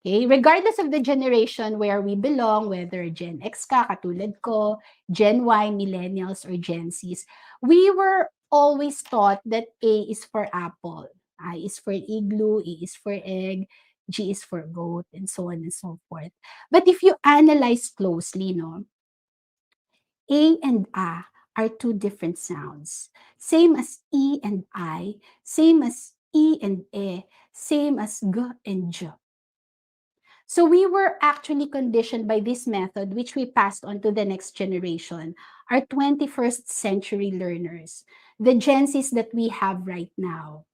Okay, regardless of the generation where we belong, whether Gen X ka, katulad ko, Gen Y, Millennials, or Gen Zs, we were always taught that A is for apple, I is for igloo, E is for egg, G is for goat, and so on and so forth. But if you analyze closely, no, A and A are two different sounds. Same as E and I, same as E and E, same as G and J. So we were actually conditioned by this method, which we passed on to the next generation, our 21st century learners, the Gen Zs that we have right now.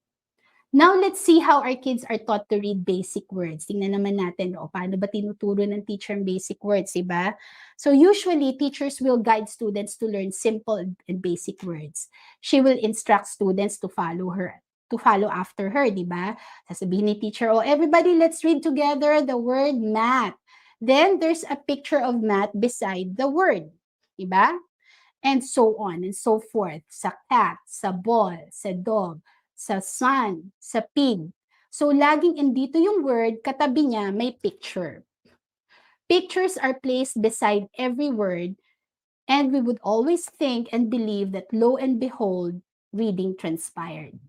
Now, let's see how our kids are taught to read basic words. Tingnan naman natin, paano ba tinuturo ng teacher ang basic words, diba? So, usually, teachers will guide students to learn simple and basic words. She will instruct students to follow after her, diba? Sasabihin ni teacher, everybody, let's read together the word math. Then, there's a picture of math beside the word, diba? And so on and so forth. Sa cat, sa ball, sa dog, sa sun, sa pig. So, laging indito yung word, katabi niya may picture. Pictures are placed beside every word, and we would always think and believe that lo and behold, reading transpired.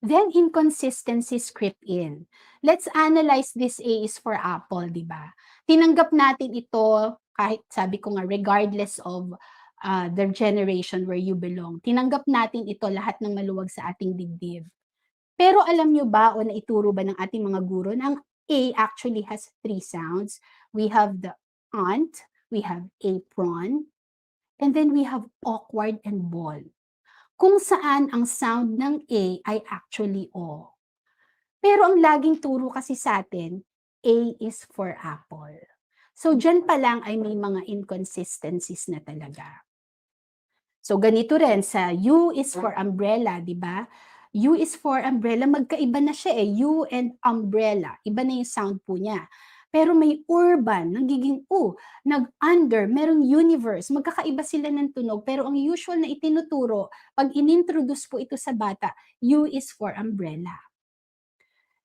Then inconsistencies creep in. Let's analyze this A is for apple, di ba? Tinanggap natin ito kahit sabi ko nga regardless of the generation where you belong. Tinanggap natin ito lahat ng maluwag sa ating dibdib. Pero alam nyo ba o naituro ba ng ating mga guro na ang A actually has 3 sounds? We have the ant, we have apron, and then we have awkward and ball, kung saan ang sound ng A ay actually O. Pero ang laging turo kasi sa atin, A is for apple. So, dyan pa lang ay may mga inconsistencies na talaga. So, ganito rin sa U is for umbrella, di ba? U is for umbrella, magkaiba na siya U and umbrella. Iba na yung sound po niya. Pero may urban, nagiging U. Nag-under, merong universe. Magkakaiba sila ng tunog. Pero ang usual na itinuturo, pag inintroduce po ito sa bata, U is for umbrella.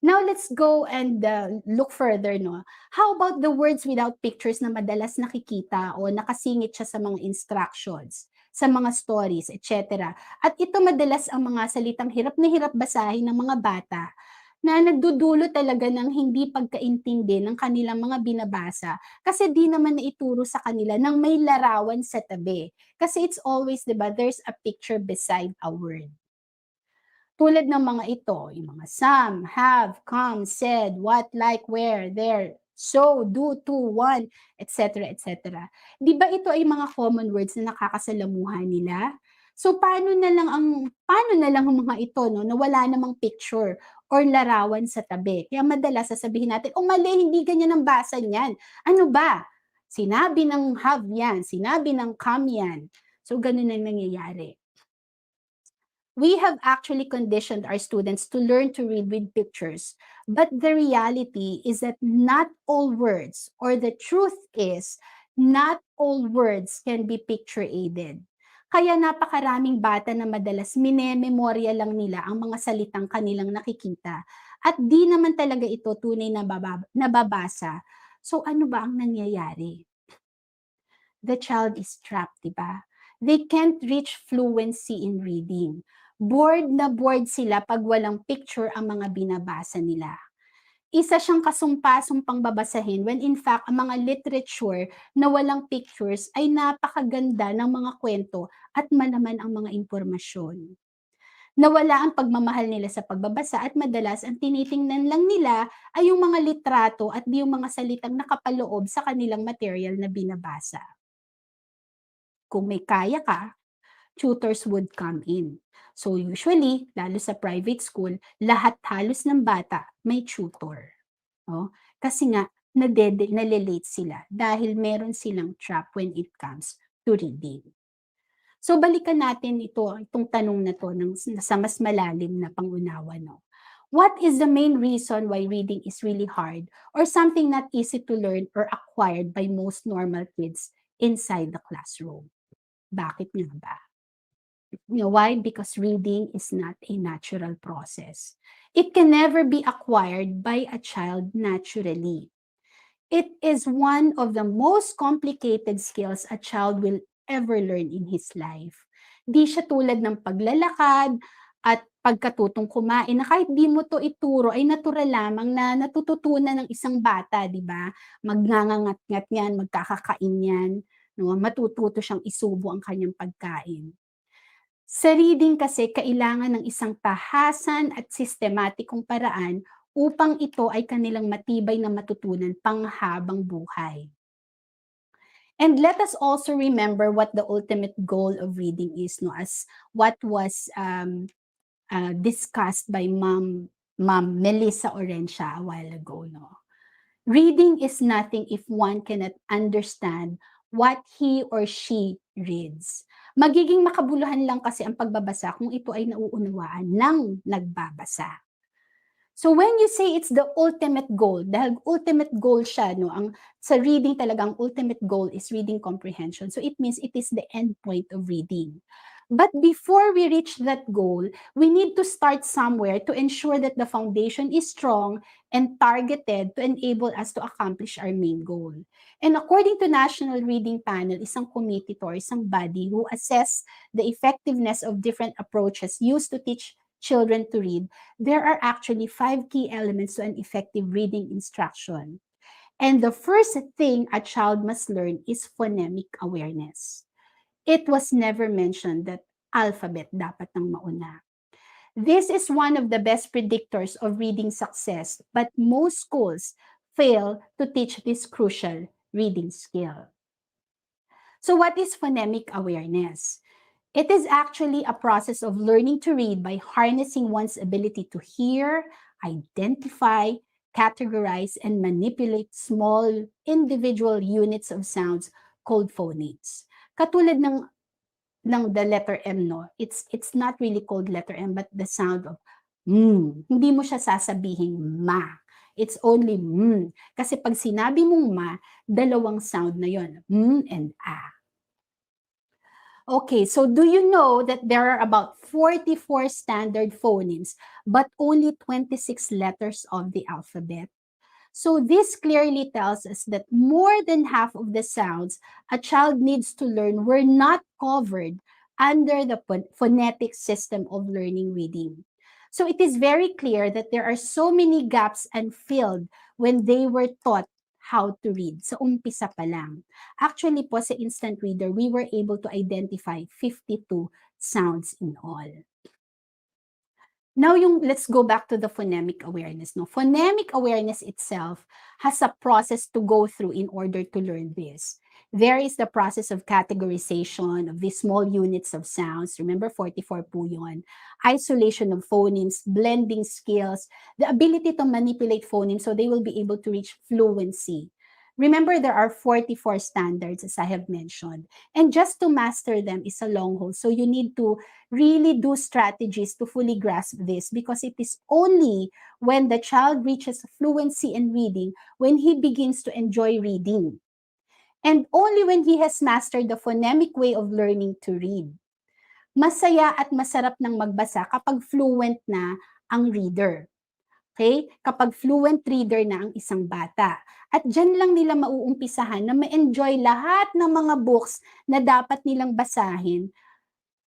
Now, let's go and look further, no? How about the words without pictures na madalas nakikita o nakasingit siya sa mga instructions, sa mga stories, etc. At ito madalas ang mga salitang hirap na hirap basahin ng mga bata na nagdudulo talaga ng hindi pagkaintindi ng kanilang mga binabasa kasi di naman naituro sa kanila ng may larawan sa tabi. Kasi it's always, di ba, there's a picture beside a word. Tulad ng mga ito, yung mga some, have, come, said, what, like, where, there, so, do, to, want, etc., etc. Di ba ito ay mga common words na nakakasalamuhan nila? So, paano na lang ang mga ito, no, na wala namang picture or larawan sa tabi? Kaya madalas sasabihin natin, mali, hindi ganyan ang basa niyan. Ano ba? Sinabi ng have yan, sinabi ng come yan. So, ganun ang nangyayari. We have actually conditioned our students to learn to read with pictures. But the reality is that not all words, or the truth is, not all words can be picture-aided. Kaya napakaraming bata na madalas minememorya lang nila ang mga salitang kanilang nakikita. At di naman talaga ito tunay na nababasa. So ano ba ang nangyayari? The child is trapped, diba? They can't reach fluency in reading. Bored na bored sila pag walang picture ang mga binabasa nila. Isa siyang kasumpa-sumpang babasahin when in fact ang mga literature na walang pictures ay napakaganda ng mga kwento at malaman ang mga impormasyon. Nawala ang pagmamahal nila sa pagbabasa at madalas ang tinitingnan lang nila ay yung mga litrato at di yung mga salitang nakapaloob sa kanilang material na binabasa. Kung may kaya ka, tutors would come in. So usually, lalo sa private school, lahat halos ng bata may tutor. No? Kasi nga, nalilate sila dahil meron silang trap when it comes to reading. So balikan natin itong tanong na to sa mas malalim na pangunawa. No? What is the main reason why reading is really hard or something not easy to learn or acquired by most normal kids inside the classroom? Bakit nga ba? Why? Because reading is not a natural process. It can never be acquired by a child naturally. It is one of the most complicated skills a child will ever learn in his life. Di siya tulad ng paglalakad at pagkatutong kumain na kahit di mo to ituro ay natural lamang na natututunan ng isang bata, di ba? Magngangangat-ngat yan, magkakakain yan, no? Matututo siyang isubo ang kanyang pagkain. Sa reading kasi, kailangan ng isang tahasan at sistematikong paraan upang ito ay kanilang matibay na matutunan panghabang buhay. And let us also remember what the ultimate goal of reading is, no? As what was discussed by Ma'am Melissa Orencia a while ago, no? Reading is nothing if one cannot understand what he or she reads. Magiging makabuluhan lang kasi ang pagbabasa kung ito ay nauunawaan ng nagbabasa. So when you say it's the ultimate goal, dahil ultimate goal siya, no, sa reading talagang ultimate goal is reading comprehension. So it means it is the end point of reading. But before we reach that goal, we need to start somewhere to ensure that the foundation is strong and targeted to enable us to accomplish our main goal. And according to National Reading Panel, isang committee to or isang body who assess the effectiveness of different approaches used to teach children to read, there are actually 5 key elements to an effective reading instruction. And the first thing a child must learn is phonemic awareness. It was never mentioned that alphabet dapat ang mauna. This is one of the best predictors of reading success, but most schools fail to teach this crucial reading skill. So what is phonemic awareness? It is actually a process of learning to read by harnessing one's ability to hear, identify, categorize, and manipulate small individual units of sounds called phonemes. Katulad ng the letter M, no? It's not really called letter M, but the sound of Hindi mo siya sasabihin ma. It's only Kasi pag sinabi mong ma, dalawang sound na yon, and a. Okay, so do you know that there are about 44 standard phonemes, but only 26 letters of the alphabet? So this clearly tells us that more than half of the sounds a child needs to learn were not covered under the phonetic system of learning reading. So it is very clear that there are so many gaps unfilled when they were taught how to read. Sa umpisa pa lang. Actually po sa instant reader, we were able to identify 52 sounds in all. Now, let's go back to the phonemic awareness. No? Phonemic awareness itself has a process to go through in order to learn this. There is the process of categorization of these small units of sounds. Remember, 44 po yun. Isolation of phonemes, blending skills, the ability to manipulate phonemes so they will be able to reach fluency. Remember, there are 44 standards, as I have mentioned. And just to master them is a long haul. So you need to really do strategies to fully grasp this because it is only when the child reaches fluency in reading when he begins to enjoy reading. And only when he has mastered the phonemic way of learning to read. Masaya at masarap ng magbasa kapag fluent na ang reader. Okay? Kapag fluent reader na ang isang bata. At dyan lang nila mauumpisahan na ma-enjoy lahat ng mga books na dapat nilang basahin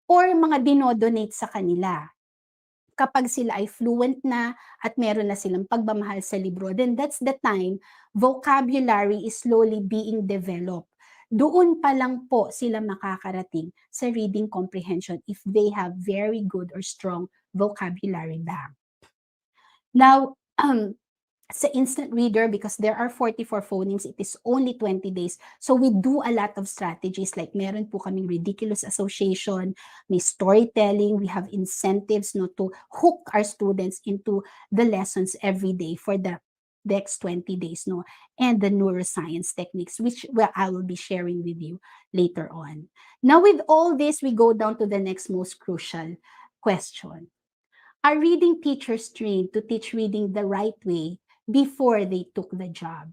or mga dinodonate sa kanila. Kapag sila ay fluent na at meron na silang pagmamahal sa libro, then that's the time vocabulary is slowly being developed. Doon pa lang po sila makakarating sa reading comprehension if they have very good or strong vocabulary bank. Now, sa instant reader, because there are 44 phonemes, it is only 20 days. So we do a lot of strategies like meron po kaming ridiculous association, may storytelling, we have incentives no, to hook our students into the lessons every day for the next 20 days, no, and the neuroscience techniques, which I will be sharing with you later on. Now, with all this, we go down to the next most crucial question. Are reading teachers trained to teach reading the right way before they took the job?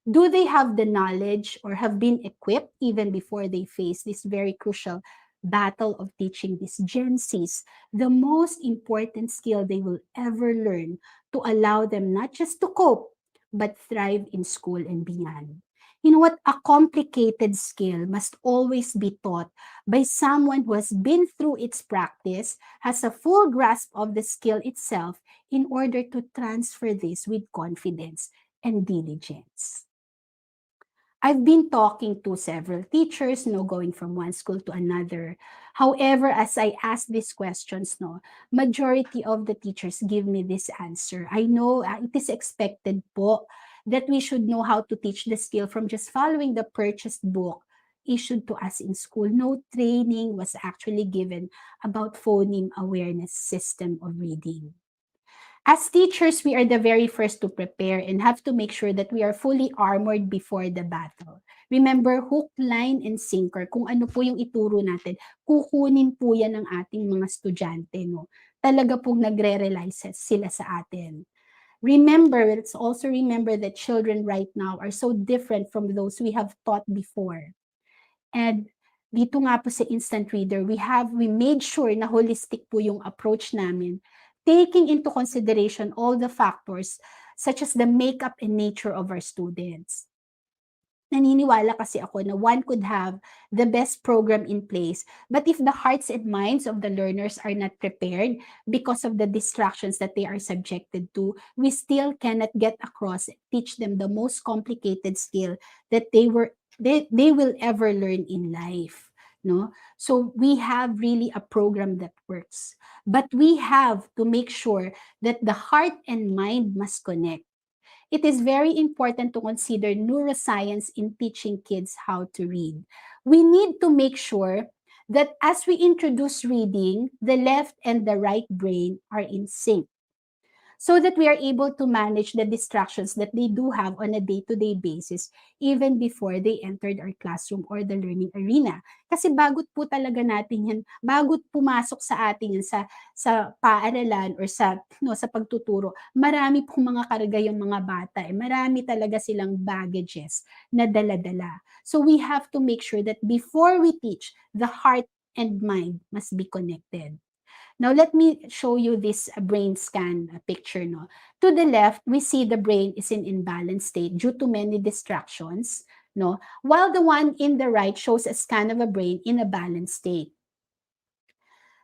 Do they have the knowledge or have been equipped even before they face this very crucial battle of teaching these Gen Zs the most important skill they will ever learn to allow them not just to cope, but thrive in school and beyond? You know what? A complicated skill must always be taught by someone who has been through its practice, has a full grasp of the skill itself in order to transfer this with confidence and diligence. I've been talking to several teachers, going from one school to another. However, as I ask these questions, majority of the teachers give me this answer. I know it is expected po that we should know how to teach the skill from just following the purchased book issued to us in school. No training was actually given about phoneme awareness system of reading. As teachers, we are the very first to prepare and have to make sure that we are fully armored before the battle. Remember, hook, line, and sinker. Kung ano po yung ituro natin, kukunin po yan ng ating mga estudyante. No? Talaga pong nagre-rely sila sa atin. Remember, let's also remember that children right now are so different from those we have taught before. And dito nga po sa instant reader, we made sure na holistic po yung approach namin, taking into consideration all the factors such as the makeup and nature of our students. Naniniwala kasi ako na one could have the best program in place, but if the hearts and minds of the learners are not prepared because of the distractions that they are subjected to, we still cannot get across and teach them the most complicated skill that they will ever learn in life. No? So we have really a program that works. But we have to make sure that the heart and mind must connect. It is very important to consider neuroscience in teaching kids how to read. We need to make sure that as we introduce reading, the left and the right brain are in sync, so that we are able to manage the distractions that they do have on a day-to-day basis even before they entered our classroom or the learning arena. Kasi bagot po talaga natin yan, bagot pumasok sa atin yan sa paaralan or sa no, sa pagtuturo, marami pong mga karga yung mga bata, marami talaga silang baggages na dala-dala. So we have to make sure that before we teach, the heart and mind must be connected. Now, let me show you this brain scan picture. No? To the left, we see the brain is in imbalanced state due to many distractions, no? While the one in the right shows a scan of a brain in a balanced state.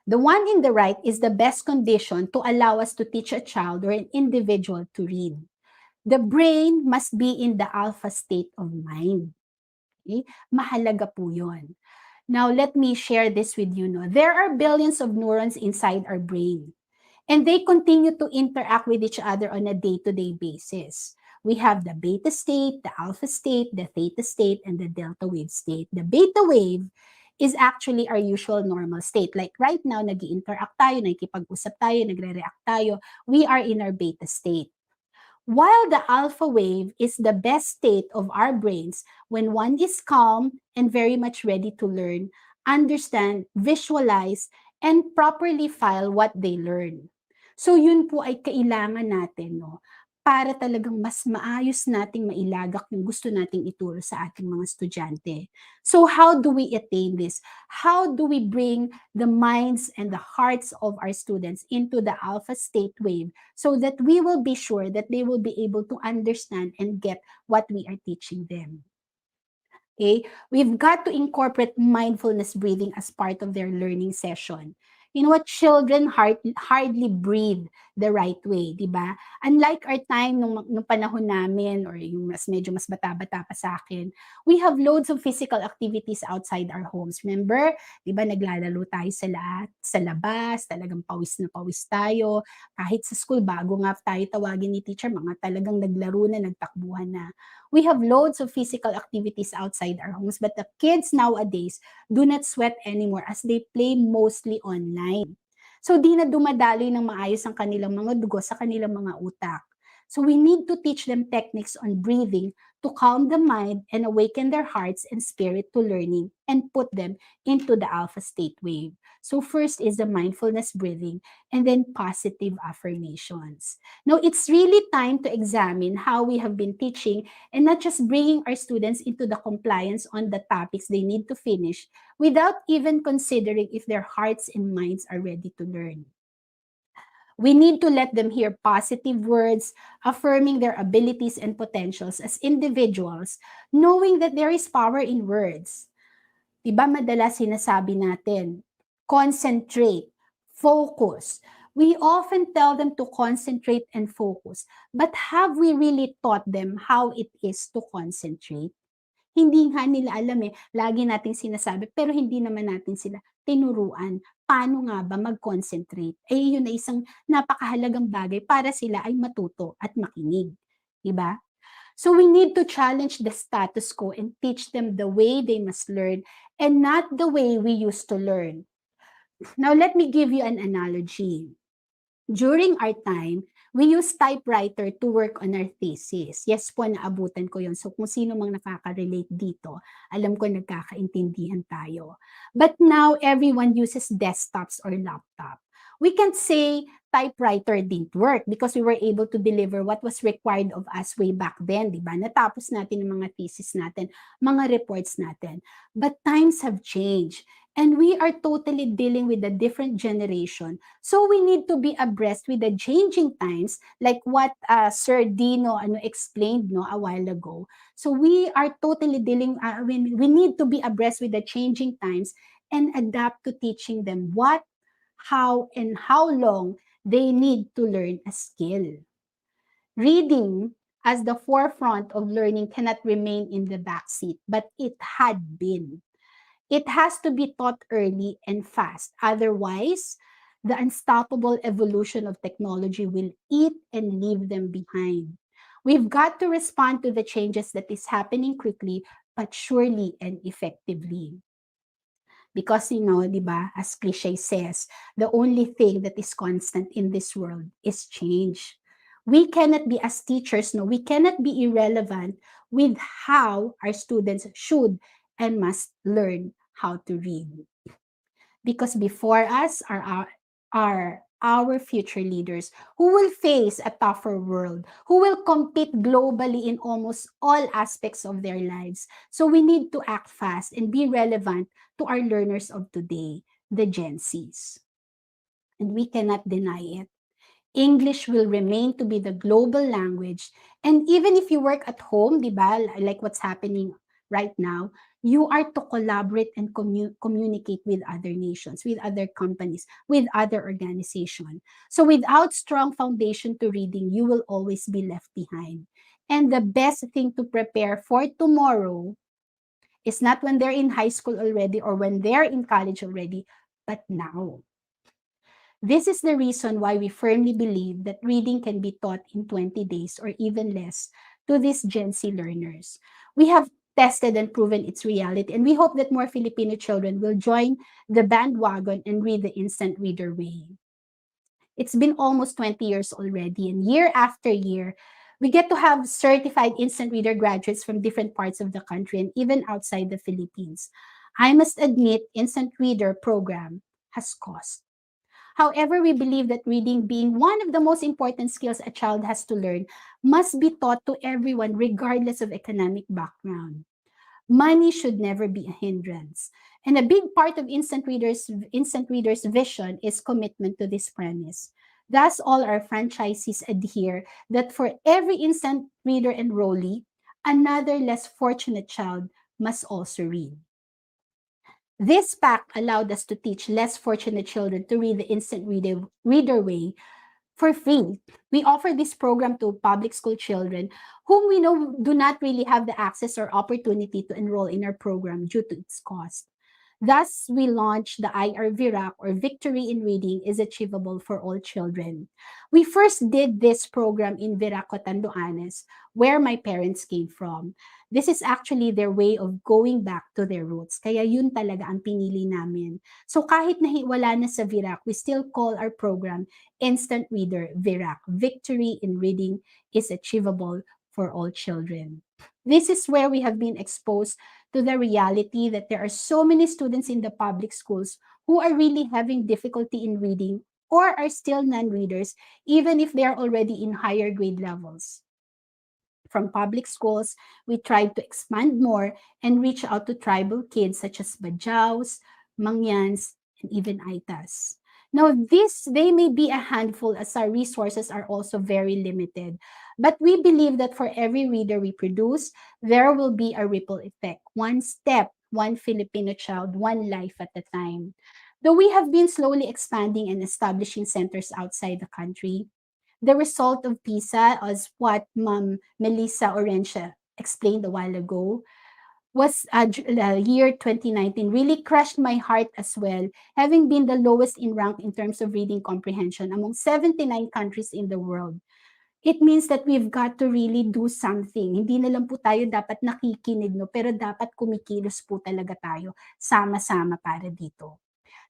The one in the right is the best condition to allow us to teach a child or an individual to read. The brain must be in the alpha state of mind. Okay? Mahalaga po yun. Now, let me share this with you. No? There are billions of neurons inside our brain, and they continue to interact with each other on a day-to-day basis. We have the beta state, the alpha state, the theta state, and the delta wave state. The beta wave is actually our usual normal state. Like right now, nag-interact tayo, nakikipag-usap tayo, nagre-react tayo. We are in our beta state. While the alpha wave is the best state of our brains when one is calm and very much ready to learn, understand, visualize, and properly file what they learn. So yun po ay kailangan natin, no? Para talagang mas maayos nating mailagak yung gusto nating ituro sa ating mga estudyante. So how do we attain this? How do we bring the minds and the hearts of our students into the alpha state wave so that we will be sure that they will be able to understand and get what we are teaching them? Okay? We've got to incorporate mindfulness breathing as part of their learning session. You know what? Children hardly breathe the right way, di ba? Unlike our time nung panahon namin or yung medyo mas bata-bata pa sa akin, we have loads of physical activities outside our homes. Remember? Di ba naglalaro tayo sa labas, talagang pawis na pawis tayo. Kahit sa school, bago nga tayo tawagin ni teacher, mga talagang naglaro na, nagtakbuhan na. We have loads of physical activities outside our homes, but the kids nowadays do not sweat anymore as they play mostly online. So di na dumadaloy ng maayos ang kanilang mga dugo sa kanilang mga utak. So we need to teach them techniques on breathing to calm the mind and awaken their hearts and spirit to learning and put them into the alpha state wave. So first is the mindfulness breathing and then positive affirmations. Now it's really time to examine how we have been teaching and not just bringing our students into the compliance on the topics they need to finish without even considering if their hearts and minds are ready to learn. We need to let them hear positive words, affirming their abilities and potentials as individuals, knowing that there is power in words. Diba madalas sinasabi natin, concentrate, focus. We often tell them to concentrate and focus, but have we really taught them how it is to concentrate? Hindi nga nila alam lagi nating sinasabi, pero hindi naman natin sila tinuruan. Paano nga ba mag-concentrate? Yun ay isang napakahalagang bagay para sila ay matuto at makinig. Diba? So we need to challenge the status quo and teach them the way they must learn and not the way we used to learn. Now, let me give you an analogy. During our time, we use typewriter to work on our thesis. Yes po, naabutan ko yun. So kung sino mang nakaka-relate dito, alam ko nagkakaintindihan tayo. But now, everyone uses desktops or laptop. We can't say typewriter didn't work because we were able to deliver what was required of us way back then, di ba? Natapos natin ang mga thesis natin, mga reports natin. But times have changed. And we are totally dealing with a different generation. So we need to be abreast with the changing times, like what Sir Dino explained a while ago. So we are totally dealing, we need to be abreast with the changing times and adapt to teaching them what, how, and how long they need to learn a skill. Reading as the forefront of learning cannot remain in the backseat, but it had been. It has to be taught early and fast. Otherwise, the unstoppable evolution of technology will eat and leave them behind. We've got to respond to the changes that is happening quickly, but surely and effectively. Because, di ba, as cliche says, the only thing that is constant in this world is change. We cannot be, as teachers, we cannot be irrelevant with how our students should and must learn how to read. Because before us are our future leaders who will face a tougher world, who will compete globally in almost all aspects of their lives. So we need to act fast and be relevant to our learners of today, the Gen Zs. And we cannot deny it. English will remain to be the global language. And even if you work at home, di ba, like what's happening right now, you are to collaborate and communicate with other nations, with other companies, with other organizations. So without strong foundation to reading, you will always be left behind. And the best thing to prepare for tomorrow is not when they're in high school already or when they're in college already, but now. This is the reason why we firmly believe that reading can be taught in 20 days or even less to these Gen Z learners. We have tested and proven its reality, and we hope that more Filipino children will join the bandwagon and read the instant reader way. It's been almost 20 years already, and year after year, we get to have certified instant reader graduates from different parts of the country and even outside the Philippines. I must admit, instant reader program has cost. However, we believe that reading, being one of the most important skills a child has to learn, must be taught to everyone regardless of economic background. Money should never be a hindrance. And a big part of instant readers' vision is commitment to this premise. Thus, all our franchisees adhere that for every instant reader enrollee, another less fortunate child must also read. This pact allowed us to teach less fortunate children to read the instant reader way for free. We offer this program to public school children whom we know do not really have the access or opportunity to enroll in our program due to its cost. Thus, we launched the IR or Victory in Reading is Achievable for All Children. We first did this program in Virac, Cotanduanes, where my parents came from. This is actually their way of going back to their roots. Kaya yun talaga ang pinili namin. So kahit wala na sa Virac, we still call our program Instant Reader Virac. Victory in Reading is Achievable for All Children. This is where we have been exposed to the reality that there are so many students in the public schools who are really having difficulty in reading or are still non-readers, even if they are already in higher grade levels. From public schools, we tried to expand more and reach out to tribal kids such as Bajaus, Mangyans, and even Aitas. Now, they may be a handful as our resources are also very limited, but we believe that for every reader we produce, there will be a ripple effect. One step, one Filipino child, one life at a time. Though we have been slowly expanding and establishing centers outside the country, the result of PISA, as what Ma'am Melissa Orencia explained a while ago, was year 2019 really crushed my heart as well, having been the lowest in rank in terms of reading comprehension among 79 countries in the world. it means that we've got to really do something. Hindi na lang po tayo dapat nakikinig, no? Pero dapat kumikilos po talaga tayo sama-sama para dito.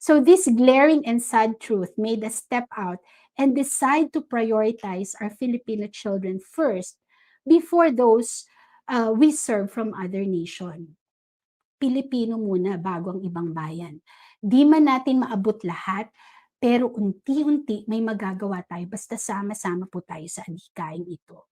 So this glaring and sad truth made us step out and decide to prioritize our Filipino children first before those we serve from other nation. Pilipino muna bago ang ibang bayan. Di man natin maabot lahat, pero unti-unti may magagawa tayo basta sama-sama po tayo sa adhikaing ito.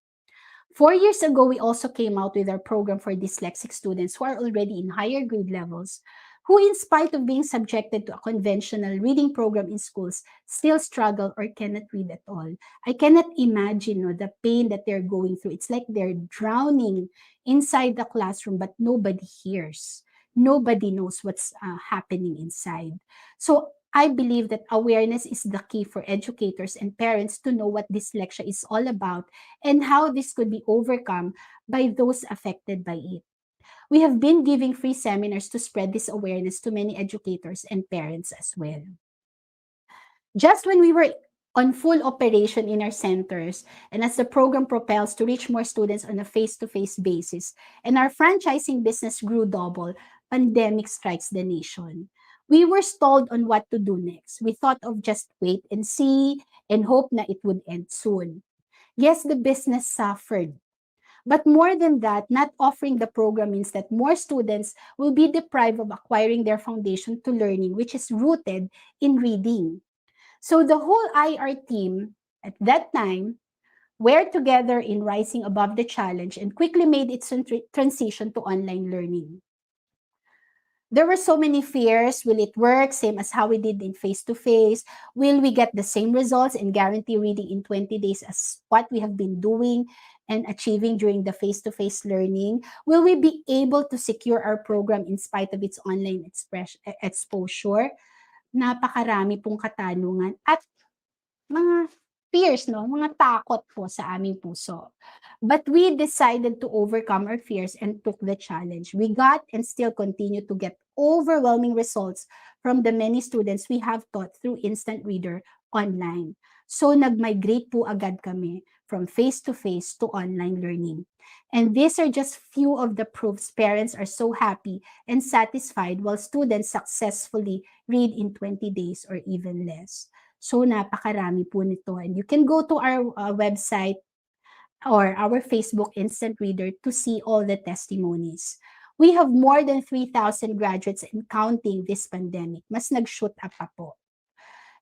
4 years ago, we also came out with our program for dyslexic students who are already in higher grade levels, who, in spite of being subjected to a conventional reading program in schools, still struggle or cannot read at all. I cannot imagine the pain that they're going through. It's like they're drowning inside the classroom, but nobody hears. Nobody knows what's happening inside. So I believe that awareness is the key for educators and parents to know what dyslexia is all about and how this could be overcome by those affected by it. We have been giving free seminars to spread this awareness to many educators and parents as well. Just when we were on full operation in our centers, and as the program propels to reach more students on a face-to-face basis, and our franchising business grew double, pandemic strikes the nation. We were stalled on what to do next. We thought of just wait and see and hope na it would end soon. Yes, the business suffered. But more than that, not offering the program means that more students will be deprived of acquiring their foundation to learning, which is rooted in reading. So the whole IR team at that time were together in rising above the challenge and quickly made its transition to online learning. There were so many fears. Will it work? Same as how we did in face-to-face. Will we get the same results and guarantee reading in 20 days as what we have been doing and achieving during the face-to-face learning? Will we be able to secure our program in spite of its online exposure? Napakarami pong katanungan at mga fears, no? Mga takot po sa aming puso. But we decided to overcome our fears and took the challenge. We got and still continue to get overwhelming results from the many students we have taught through Instant Reader online. So nag-migrate po agad kami from face-to-face to online learning. And these are just few of the proofs parents are so happy and satisfied while students successfully read in 20 days or even less. So napakarami po nito. And you can go to our website or our Facebook Instant Reader to see all the testimonies. We have more than 3,000 graduates and counting this pandemic. Mas nag-shoot up pa po.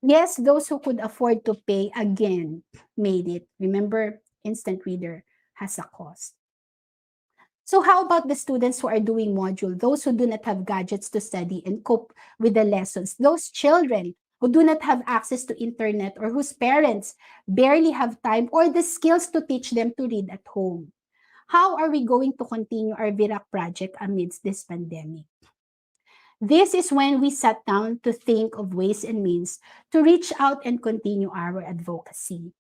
Yes, those who could afford to pay again made it. Remember, Instant Reader has a cost. So how about the students who are doing module, those who do not have gadgets to study and cope with the lessons, those children who do not have access to internet or whose parents barely have time or the skills to teach them to read at home? How are we going to continue our VIRAC project amidst this pandemic? This is when we sat down to think of ways and means to reach out and continue our advocacy.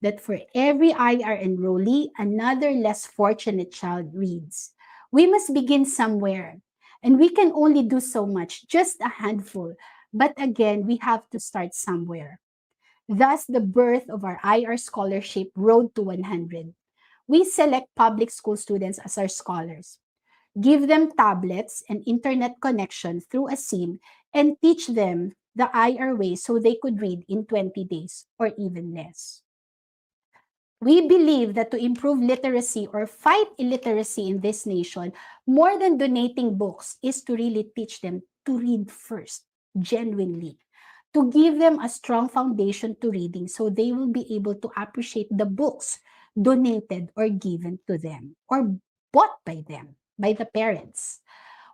That for every IR enrollee, another less fortunate child reads. We must begin somewhere, and we can only do so much, just a handful. But again, we have to start somewhere. Thus, the birth of our IR scholarship, Road to 100. We select public school students as our scholars, give them tablets and internet connection through a SIM, and teach them the IR way so they could read in 20 days or even less. We believe that to improve literacy or fight illiteracy in this nation, more than donating books is to really teach them to read first, genuinely. To give them a strong foundation to reading so they will be able to appreciate the books donated or given to them or bought by them, by the parents.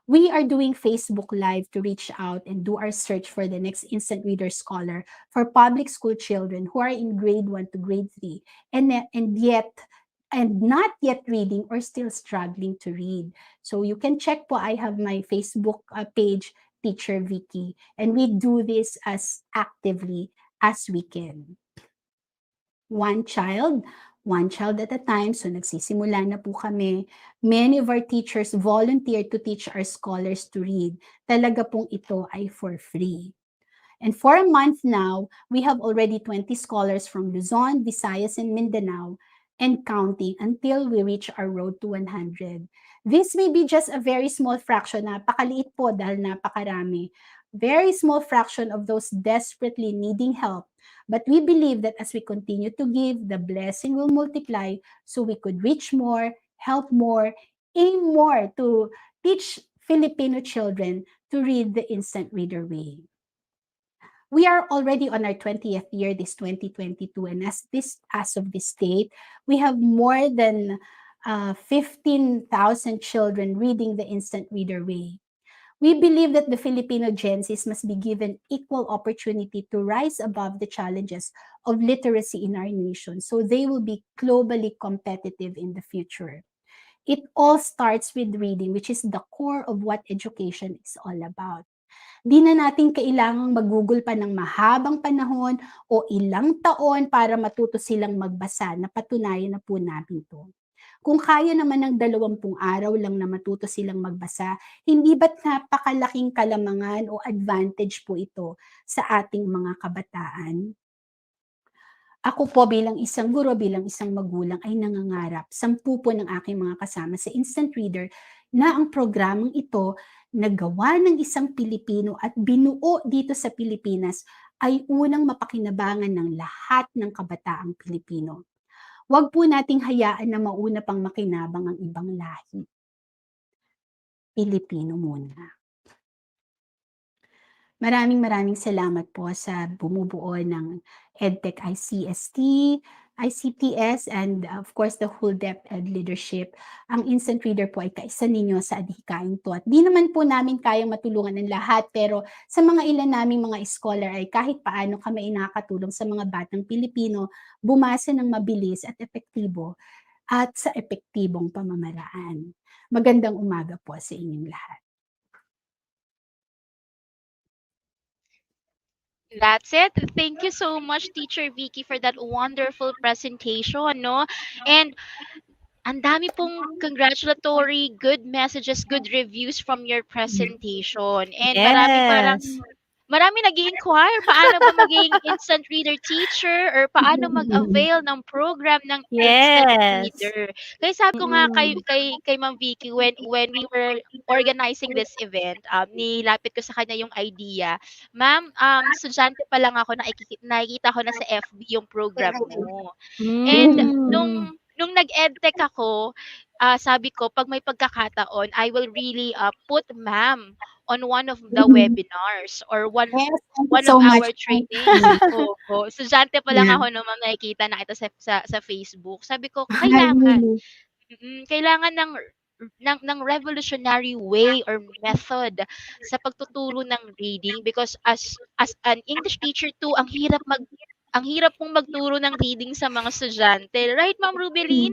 We are doing Facebook Live to reach out and do our search for the next Instant Reader Scholar for public school children who are in grade 1 to grade 3 and not yet reading or still struggling to read. So you can check po, I have my Facebook page, Teacher Vicky, and we do this as actively as we can. One child at a time. So nagsisimula na po kami. Many of our teachers volunteer to teach our scholars to read. Talaga pong ito ay for free. And for a month now, we have already 20 scholars from Luzon, Visayas, and Mindanao and counting until we reach our road to 100. This may be just a very small fraction, napakaliit po dahil napakarami. Very small fraction of those desperately needing help. But we believe that as we continue to give, the blessing will multiply so we could reach more, help more, aim more to teach Filipino children to read the instant reader way. We are already on our 20th year, this 2022, and as of this date, we have more than 15,000 children reading the instant reader way. We believe that the Filipino Gen Zs must be given equal opportunity to rise above the challenges of literacy in our nation so they will be globally competitive in the future. It all starts with reading, which is the core of what education is all about. Di na natin kailangang magugol pa ng mahabang panahon o ilang taon para matuto silang magbasa. Napatunayan na po namin to. Kung kaya naman ng 20 araw lang na matuto silang magbasa, hindi ba't napakalaking kalamangan o advantage po ito sa ating mga kabataan? Ako po bilang isang guro, bilang isang magulang ay nangangarap, 10 po ng aking mga kasama sa instant reader na ang programang ito nagawa ng isang Pilipino at binuo dito sa Pilipinas ay unang mapakinabangan ng lahat ng kabataang Pilipino. Huwag po nating hayaan na mauna pang makinabang ang ibang lahi. Pilipino muna. Maraming salamat po sa bumubuo ng EdTech ICST, ICTS, and of course the whole DepEd leadership. Ang instant reader po ay kaisa ninyo sa adhikain to. At di naman po namin kayang matulungan ng lahat, pero sa mga ilan naming mga scholar ay kahit paano kami ay nakakatulong sa mga batang Pilipino bumasa ng mabilis at epektibo at sa epektibong pamamaraan. Magandang umaga po sa inyong lahat.
That's it. Thank you so much, Teacher Vicky, for that wonderful presentation, no? And ang dami pong congratulatory, good messages, good reviews from your presentation. And
Yes.
marami nag-i-inquire paano ba maging instant reader teacher or paano mag-avail ng program ng instant
Yes.
reader. Kaya sabi ko nga
Mm.
kay Ma'am Vicky when we were organizing this event, nilapit ko sa kanya yung idea. Ma'am, estudyante pa lang ako, nakikita ko na sa FB yung program mo. And
Mm.
nung nag-edtech ako, sabi ko, pag may pagkakataon, I will really put ma'am on one of the webinars or
Yes, thank you
one of
so much
our
po.
trainings. Oo. Estudyante pa lang
Yeah.
ako no, ma'am, nakikita na kita sa Facebook. Sabi ko,
Ay,
kailangan.
really?
Kailangan ng revolutionary way or method sa pagtuturo ng reading because as an English teacher too, ang hirap pong magturo ng reading sa mga estudyante. Right, Ma'am Rubeline?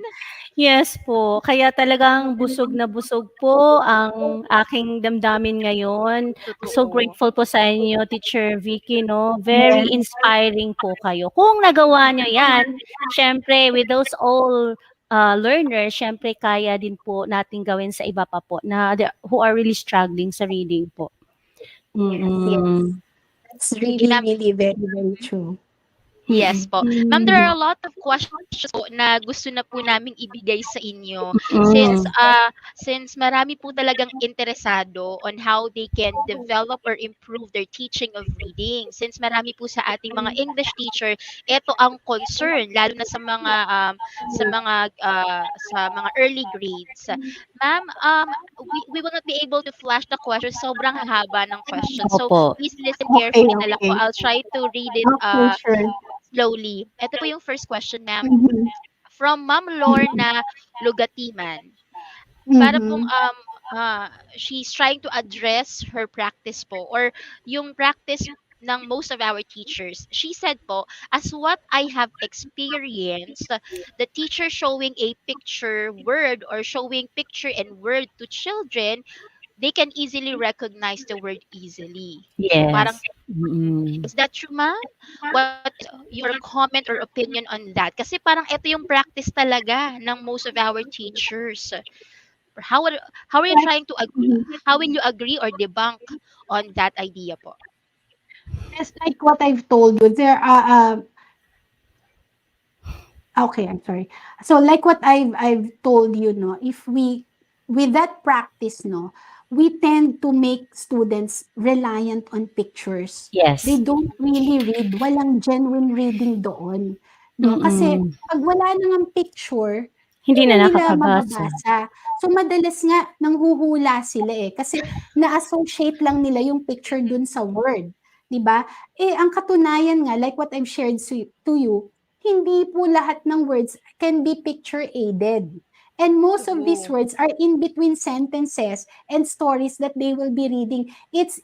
Yes po, kaya talagang busog na busog po ang aking damdamin ngayon. So
Totoo.
grateful po sa inyo, Teacher Vicky, no? Very inspiring po kayo. Kung nagawa nyo yan, syempre with those all learners, syempre kaya din po natin gawin sa iba pa po na who are really struggling sa reading po.
Yes.
Mm-mm.
That's
Sige,
really,
ma'am.
really very, very true.
Yes po. Ma'am, there
Mm-mm.
are a lot of questions po na gusto na po naming ibigay sa inyo since
Mm.
since marami po talagang interesado on how they can develop or improve their teaching of reading. Since marami po sa ating mga English teacher, ito ang concern lalo na sa mga early grades. Ma'am, we will not be able to flash the questions. Sobrang haba ng questions. So
Opo.
please listen
Okay,
carefully na lang po.
okay.
I'll try to read it
Okay, sure.
slowly. Ito po yung first question, ma'am.
Mhm.
From Ma'am Lorna Lugatiman. Para pong
Mhm.
she's trying to address her practice po or yung practice ng most of our teachers. She said po, as what I have experienced, the teacher showing a picture word or showing picture and word to children, they can easily recognize the word easily. So parang
Yes. Mm.
is that true, ma'am? What is your comment or opinion on that? Kasi parang ito yung practice talaga ng most of our teachers. How are, how are you trying to
Mhm.
how will you agree or debunk on that idea po?
Just like what I've told you, there are Okay, I'm sorry. So like what I've told you, no, if we with that practice, no, we tend to make students reliant on pictures. They
Yes.
don't really read, walang genuine reading doon, no? Kasi
Mm.
pag wala nang picture, hindi
Hindi
na
na
nila
nakakabasa.
mababasa. So madalas nga nanghuhula sila eh kasi na-associate lang nila yung picture dun sa word, 'di ba? Eh ang katunayan nga like what I've shared to you, hindi po lahat ng words can be picture aided. And most of these
True.
words are in between sentences and stories that they will be reading. It's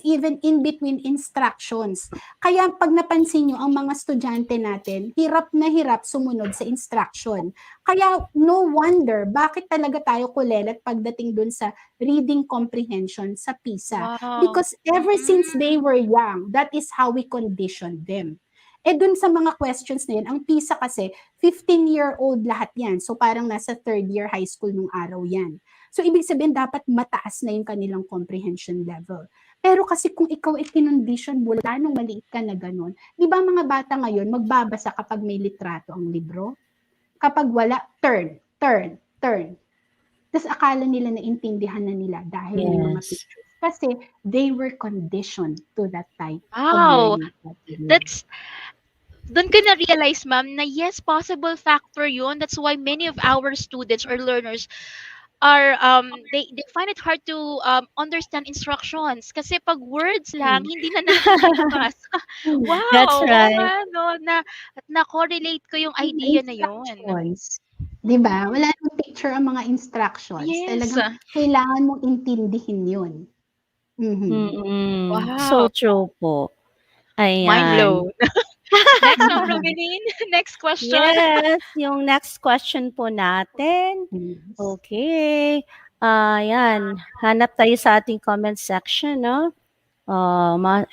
even in between instructions. Kaya pag napansin nyo, ang mga estudyante natin, hirap na hirap sumunod sa instruction. Kaya no wonder bakit talaga tayo kulelat pagdating dun sa reading comprehension sa PISA.
Wow.
Because ever since they
Mm.
were young, that is how we conditioned them. Eh dun sa mga questions na yun, ang PISA kasi 15-year-old lahat yan. So parang nasa third year high school nung araw yan. So ibig sabihin dapat mataas na yung kanilang comprehension level. Pero kasi kung ikaw ay kinondition mula nung maliit ka na ganun, di ba mga bata ngayon magbabasa kapag may litrato ang libro? Kapag wala, turn. Tapos akala nila naintindihan na nila dahil may mga
Yes.
pictures. Kasi they were conditioned to that type of
Wow.
learning pattern.
That's Doon ko na-realize, ma'am, na yes, possible factor yun. That's why many of our students or learners are they find it hard to understand instructions kasi pag words lang
Hmm.
hindi na natin binabasa.
Hmm.
That's
Wow, oo
right.
nga no na correlate ko yung
Mga
idea na yun.
instructions. 'Di ba? Wala namang picture ang mga instructions.
Yes.
Talagang kailangan mong intindihin 'yun. Mhm.
So
Wow.
true po.
Mind
Ayan.
blown. Next, Ma'am Rubilin. Next question.
Yes, yung next question po natin.
Yes.
Okay. Ayan, hanap tayo sa ating comment section, no?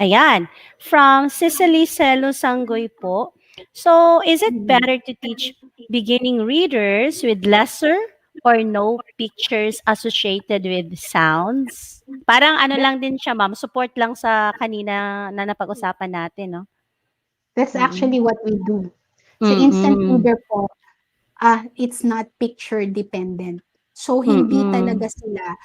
Ayan, from Cicely Celo Sanggoy po. So, is it
Mhm.
better to teach beginning readers with lesser or no pictures associated with sounds? Parang ano
That
lang din siya, ma'am, support lang sa kanina na napag-usapan natin, no?
that's
Mm.
actually what we do. Sa instant
Mm.
reader po, it's not picture dependent. So, hindi
Mm.
talaga sila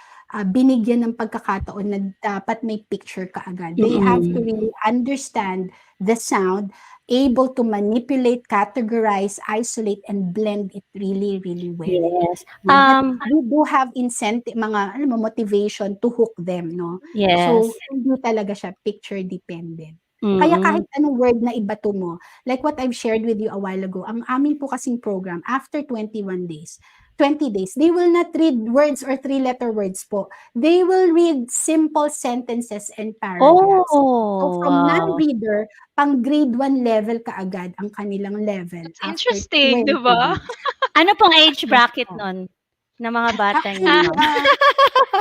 binigyan ng pagkakataon na dapat may picture kaagad. They have to
Mm.
really understand the sound, able to manipulate, categorize, isolate, and blend it really, really well.
Yes.
No? But we do have incentive, mga alam mo, motivation to hook them. No? So,
Yes.
hindi talaga siya picture dependent. Kaya
Mm.
kahit anong word na ibato mo, like what I've shared with you a while ago, ang amin po kasing program, after 21 days, 20 days, they will not read words or three-letter words po. They will read simple sentences and paragraphs. So
Oh,
from
wow.
non-reader, pang grade 1 level kaagad ang kanilang level
That's
after
interesting, 'di
20
ba?
days.
Ano pong age
Yes
bracket
po.
nun, ng mga bata niyan,
Actually,
ma'am?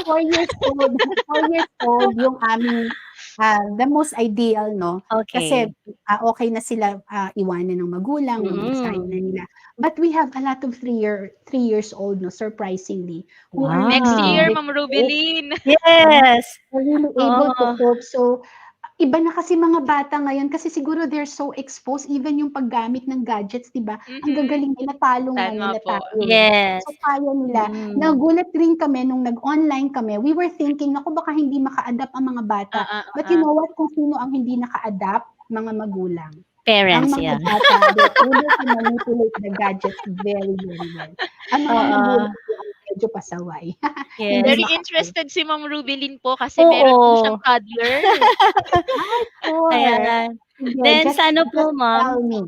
4 years old, 4 years old yung aming the most ideal, no? Kasi
Okay.
okay na sila iwanan ng magulang, mabasahin na
Mm.
nila. But we have a lot of 3 years old, no, surprisingly, who are
Next
really
Wow.
year,
able
Ma'am
to cope.
Rubilin.
No?
Yes.
They're really able to
Oo.
cope. So, iba na kasi mga bata ngayon kasi siguro they're so exposed even yung paggamit ng gadgets, 'di ba? Ang
Mhm.
gagaling nila, talo nga
Tama
nila
po.
tayo eh.
Yes.
So kaya nila.
Mm.
Nagulat rin kami nung nag-online kami. We were thinking, naku baka hindi maka-adapt ang mga bata. But you
Oo.
know what? Kung sino ang hindi naka-adapt? Mga magulang. Ang
Parents,
mga
yeah.
bata, they're able to manipulate the gadgets very, very well. Ang mga
Oo.
magulang po ang medyo pasaway. Hindi
Yes.
Very
maka-cope.
interested si Ma'am Rubilin po kasi meron po siyang
Oo.
toddler.
Ah, sure.
Ayan.
Sige,
Then
just
sa ano
just
po, ma'am,
tell me.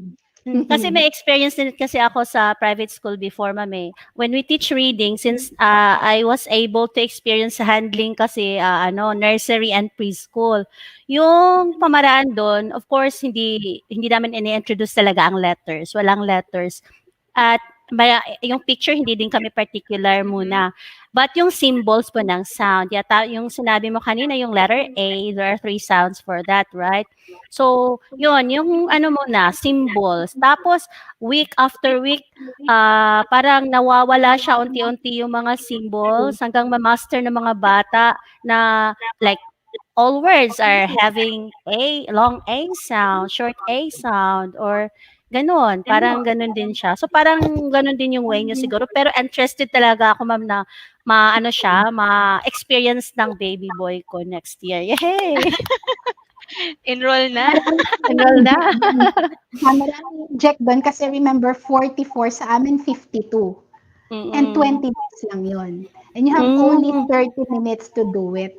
kasi may experience din kasi ako sa private school before, ma'am, eh. When we teach reading, since I was able to experience handling kasi ano, nursery and preschool. Yung pamaraan doon, of course, hindi namin ini-introduce talaga ang letters. Walang letters. At yung picture, hindi din kami particular
Mhm.
muna. But yung symbols po ng sound, yata yung sinabi mo kanina, yung letter A, there are three sounds for that, right? So, yun, yung ano muna, symbols. Tapos, week after week, parang nawawala siya unti-unti yung mga symbols hanggang ma-master ng mga bata na like all words are having a long A sound, short A sound, or Gano'n, parang
Gano'n.
gano'n din siya. So, parang gano'n din yung way niyo siguro, pero interested talaga ako ma'am na maano siya, ma-experience ng baby boy ko next year. Yehey!
Enroll na.
Maraming
Enroll na.
i-inject do'n. Maraming i-inject do'n kasi remember 44, sa amin 52. And
Mm.
20 minutes lang 'yun. And you have only
Hmm,
30 minutes to do it.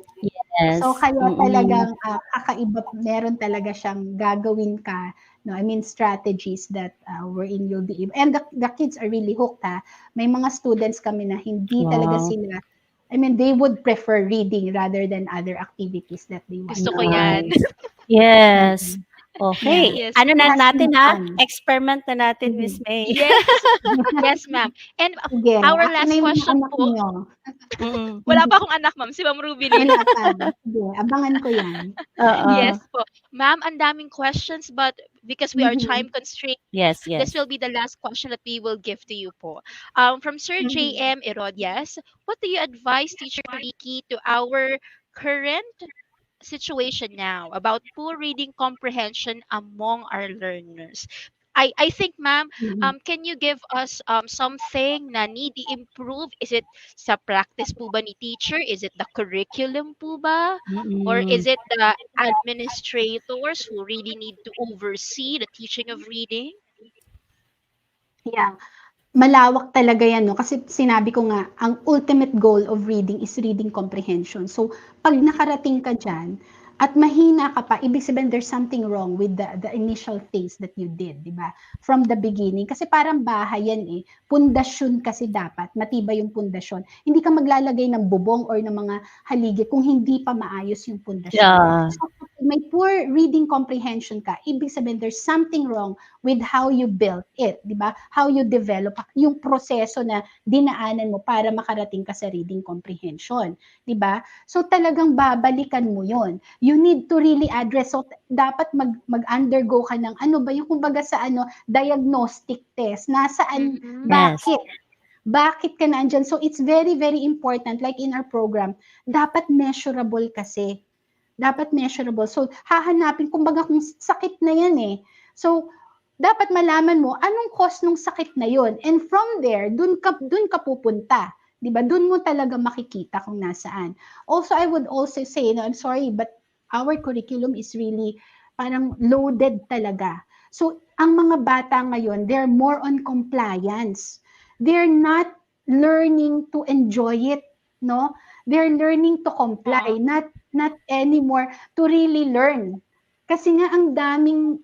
So,
yes.
kaya
Mm.
talagang, kakaiba, meron talaga siyang gagawin ka, no, I mean strategies that, wherein you'll be able, and the kids are really hooked, ha. May mga students kami na hindi talaga
Wow,
sila, I mean, they would prefer reading rather than other activities that they want
Gusto
to
ko
do.
yan.
nice. Yes.
Mm. Yeah,
Okay,
Yes
ano
it
na
po.
has been
natin, ha,
fun.
experiment na natin, Miss
Mhm.
May.
Yes. Yes, ma'am. And
Sige,
our
akin na
last
yung mga
question
anak
po,
niyo.
Mm.
wala pa akong anak, ma'am, si Ma'am Rubilin.
Wala pa, sige, abangan ko 'yan.
Oo.
Yes po. Ma'am, ang daming questions, but because we are time
Mhm,
constrained,
Yes,
this
yes.
will be the last question that we will give to you po. From Sir
mhm.
J.M. Erodias, what do you advise Teacher Vicky to our current situation now about poor reading comprehension among our learners? I think, ma'am,
Mhm.
can you give us something na need i-improve? Is it sa practice po ba ni teacher? Is it the curriculum po ba? Or
Mm.
is it the administrators who really need to oversee the teaching of reading?
Yeah. Malawak talaga 'yan 'no, kasi sinabi ko nga, ang ultimate goal of reading is reading comprehension. So, 'pag nakarating ka diyan at mahina ka pa, ibig sabihin there's something wrong with the initial things that you did, 'di ba? From the beginning. Kasi parang bahay 'yan, eh, pundasyon kasi dapat, matibay yung pundasyon. Hindi ka maglalagay ng bubong or ng mga haligi kung hindi pa maayos yung pundasyon.
Yeah.
So, kapag may poor reading comprehension ka, ibig sabihin there's something wrong with how you built it, 'di ba? How you develop yung proseso na dinaanan mo para makarating ka sa reading comprehension, 'di ba? So talagang babalikan mo 'yon. You need to really address, so dapat mag-undergo ka ng ano ba yung kumbaga sa ano, diagnostic test. Nasaan,
Mm.
Yes.
bakit? Bakit ka nandiyan? So it's very very important, like in our program, dapat measurable kasi. Dapat measurable. So, hahanapin kumbaga kung sakit na 'yan, eh. So, dapat malaman mo anong cause nung sakit na 'yon, and from there dun ka pupunta, 'di ba? Dun mo talaga makikita kung nasaan. Also, I would also say, no, I'm sorry, but our curriculum is really parang loaded talaga. So, ang mga bata ngayon, they're more on compliance. They're not learning to enjoy it, no? They're learning to
Ah,
comply, not anymore to really learn. Kasi nga ang daming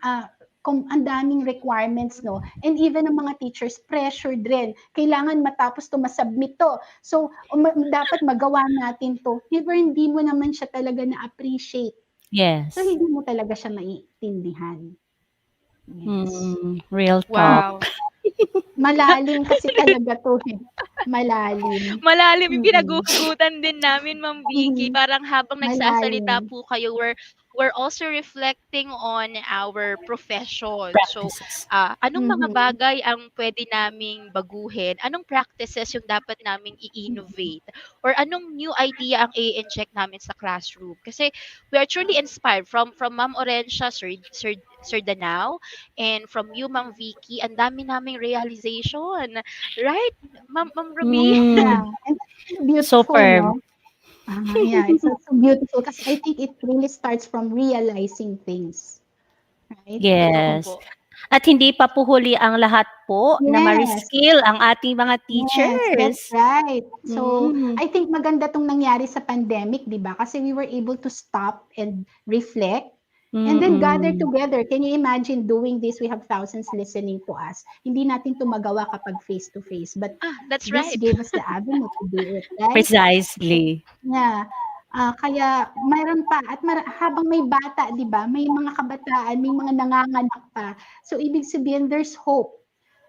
requirements, no? And even ang mga teachers pressured rin. Kailangan matapos 'to, ma-submit 'to. So, dapat magawa natin 'to. Never, hindi mo naman siya talaga na-appreciate. So,
Yes.
hindi mo talaga siya maiintindihan. Yes.
Real talk.
wow.
Malalim kasi talaga 'to, eh. Malalim.
Malalim yung
Mm.
pinaguhugutan din namin, Ma'am Vicky.
Mhm.
Parang habang nagsasalita
Malalim.
po kayo, we're also reflecting on our profession. So,
Practices.
anong mga
Mhm.
bagay ang pwede naming baguhin? Anong practices yung dapat naming i-innovate? Or anong new idea ang i-inject namin sa classroom? Kasi we are truly inspired from Ma'am Orencia, Sir Danao, and from you, Ma'am Vicky. Ang dami naming realization. Right? Ma'am Ruby?
Yeah,
Mm.
and it's beautiful,
Superb.
no? Yeah, it's so beautiful kasi I think it really starts from realizing things, right?
Totoo
Yes.
po.
At hindi pa po huli ang lahat po na
Yes,
ma-reskill ang ating mga
yes, that's
teachers.
right. So,
Mm.
I think maganda 'tong nangyari sa pandemic, 'di ba? Kasi we were able to stop and reflect and then gather
Mm.
together. Can you imagine doing this? We have thousands listening to us. Hindi natin 'to magawa kapag face to face, but
That's
this
right.
gave us the avenue to do it, right?
Precisely.
Yeah, kaya mayroon pa at habang may bata, 'di ba, may mga kabataan, may mga nanganganak pa. So ibig sabihin there's hope,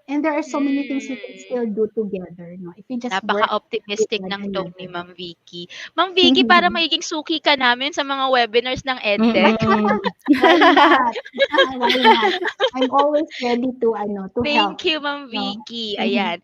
and there are so many things we can
Hmm.
still do together, 'no, if we just work with
Napaka-optimistic
one
ng tone ni
another.
Ma'am Vicky. Ma'am Vicky, para magiging suki ka namin sa mga webinars ng EdTech.
Mm.
Why not? Why not? I'm always ready to ano, to help,
Thank you, Ma'am
'no.
Vicky.
Mhm.
Ayan.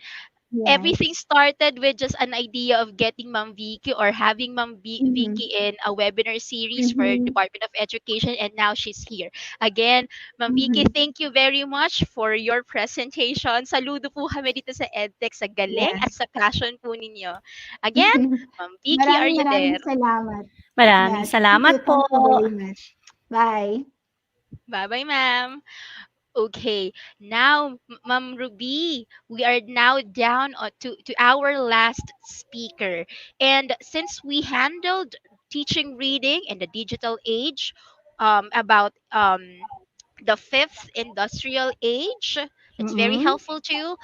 Yes.
everything started with just an idea of getting Ma'am Vicky or having
Mhm.
Vicky in a webinar series for
Mhm.
Department of Education, and now she's here. Again, Ma'am Vicky,
Mhm.
thank you very much for your presentation. Saludo po kami dito sa EdTech sa galing at
Yes.
sa passion po ninyo. Again, Ma'am Vicky, are
Maraming
you
maraming
there?
salamat.
Maraming
Yeah,
salamat po.
thank you very much. Bye.
Bye-bye, ma'am. Okay, now, Ma'am Ruby, we are now down to our last speaker. And since we handled teaching reading in the digital age, about the fifth industrial age, that's very
Mm-mm.
helpful too.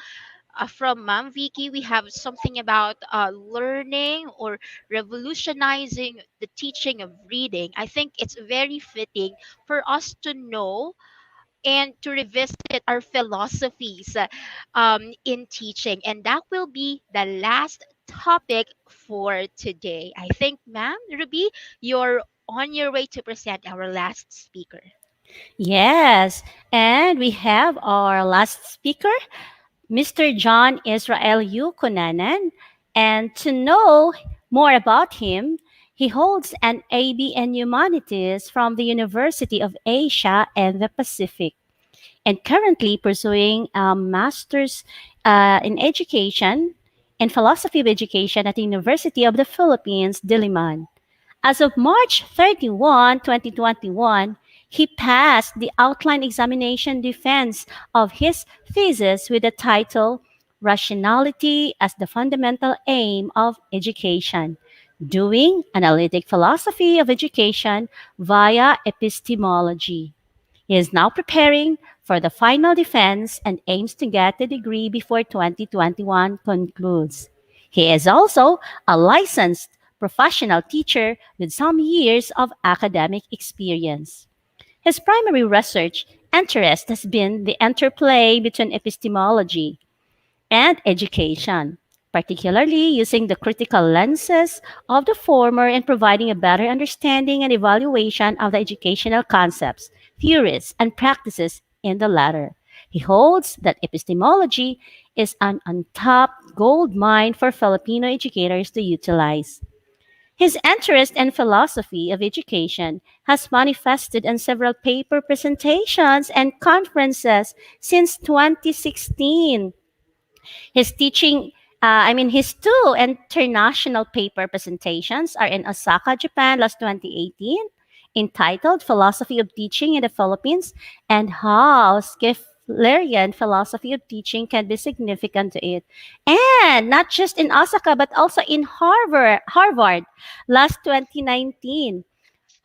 From Ma'am Vicky, we have something about learning or revolutionizing the teaching of reading. I think it's very fitting for us to know and to revisit our philosophies in teaching. And that will be the last topic for today. I think, ma'am, Ruby, you're on your way to present our last speaker.
Yes, and we have our last speaker, Mr. John Israel Yukonanan. And to know more about him, he holds an AB in Humanities from the University of Asia and the Pacific, and currently pursuing a master's in education and philosophy of education at the University of the Philippines, Diliman. As of March 31, 2021, he passed the outline examination defense of his thesis with the title Rationality as the Fundamental Aim of Education, Doing Analytic Philosophy of Education via Epistemology. He is now preparing for the final defense and aims to get the degree before 2021 concludes. He is also a licensed professional teacher with some years of academic experience. His primary research interest has been the interplay between epistemology and education, particularly using the critical lenses of the former and providing a better understanding and evaluation of the educational concepts, theories, and practices in the latter. He holds that epistemology is an untapped gold mine for Filipino educators to utilize. His interest in philosophy of education has manifested in several paper presentations and conferences since 2016. His teaching, his two international paper presentations are in Osaka, Japan, last 2018, entitled Philosophy of Teaching in the Philippines and How Schifflerian Philosophy of Teaching Can Be Significant to It. And not just in Osaka, but also in Harvard, last 2019,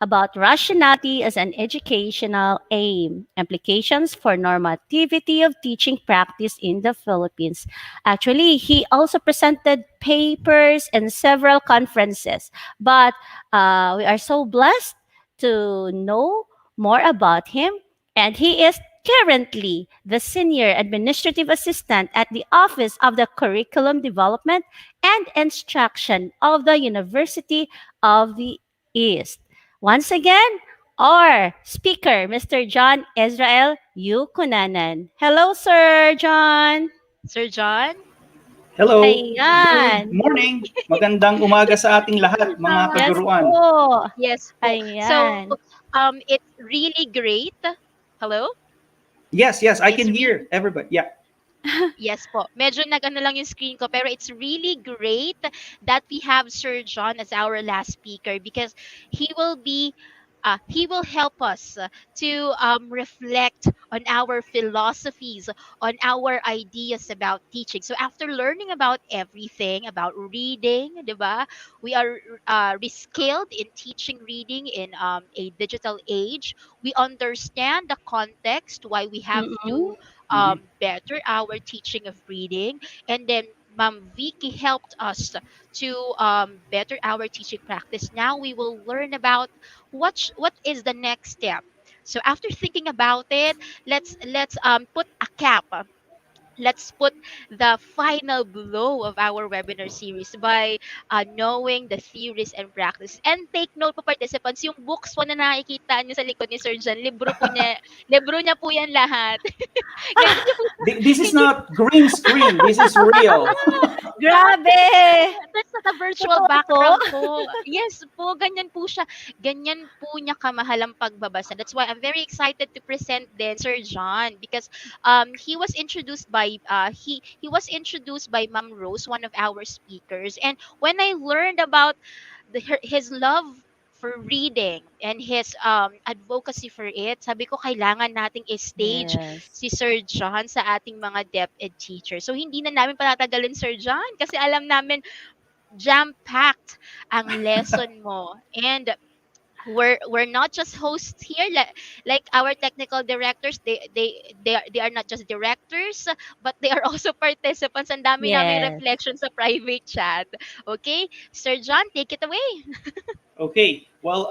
about rationality as an educational aim, implications for normativity of teaching practice in the Philippines. Actually, he also presented papers in several conferences, but we are so blessed to know more about him, and he is currently the senior administrative assistant at the Office of the Curriculum Development and Instruction of the University of the East. Once again, our speaker, Mr. John Israel Yukunanan. Hello, Sir John.
Sir John?
Hello, good
Ayan.
morning. Magandang umaga sa ating lahat, mga
Yes
kagruan.
po.
Yes po. So,
Ayan.
it's really great. Hello?
Yes, I
It's
can
really
hear everybody. Yeah.
Yes po. Medyo nag-ano lang yung screen ko, pero it's really great that we have Sir John as our last speaker because he will help us to reflect on our philosophies, on our ideas about teaching. So after learning about everything about reading, 'di ba? We are reskilled in teaching reading in a digital age. We understand the context why we have
Mm-mm.
to
Mhm.
better our teaching of reading. And then Ma'am Vicky helped us to better our teaching practice. Now we will learn about what is the next step. So after thinking about it, let's put a cap let's put the final blow of our webinar series by knowing the theories and practice. And take note po participants, yung books po na nakikita nyo sa likod ni Sir John, libro niya po yan lahat. Ganyan niyo po,
This is
hindi,
not green screen. This is real.
Grabe!
that's not a virtual
Totoo po?
background po. Yes po, ganyan po siya. Ganyan po niya kamahal ang pagbabasa. That's why I'm very excited to present then Sir John, because he was introduced by Ma'am Rose, one of our speakers. And when I learned about his love for reading and his advocacy for it, sabi ko kailangan nating i-stage
Yes.
si Sir John sa ating mga DepEd teachers. So hindi na namin patatagalin Sir John kasi alam namin jam-packed ang lesson mo. And we're not just hosts here, like our technical directors, they are not just directors, but they are also participants. Ang dami naming
Yes.
reflections sa private chat. Okay, Sir John, take it away.
Okay. Well,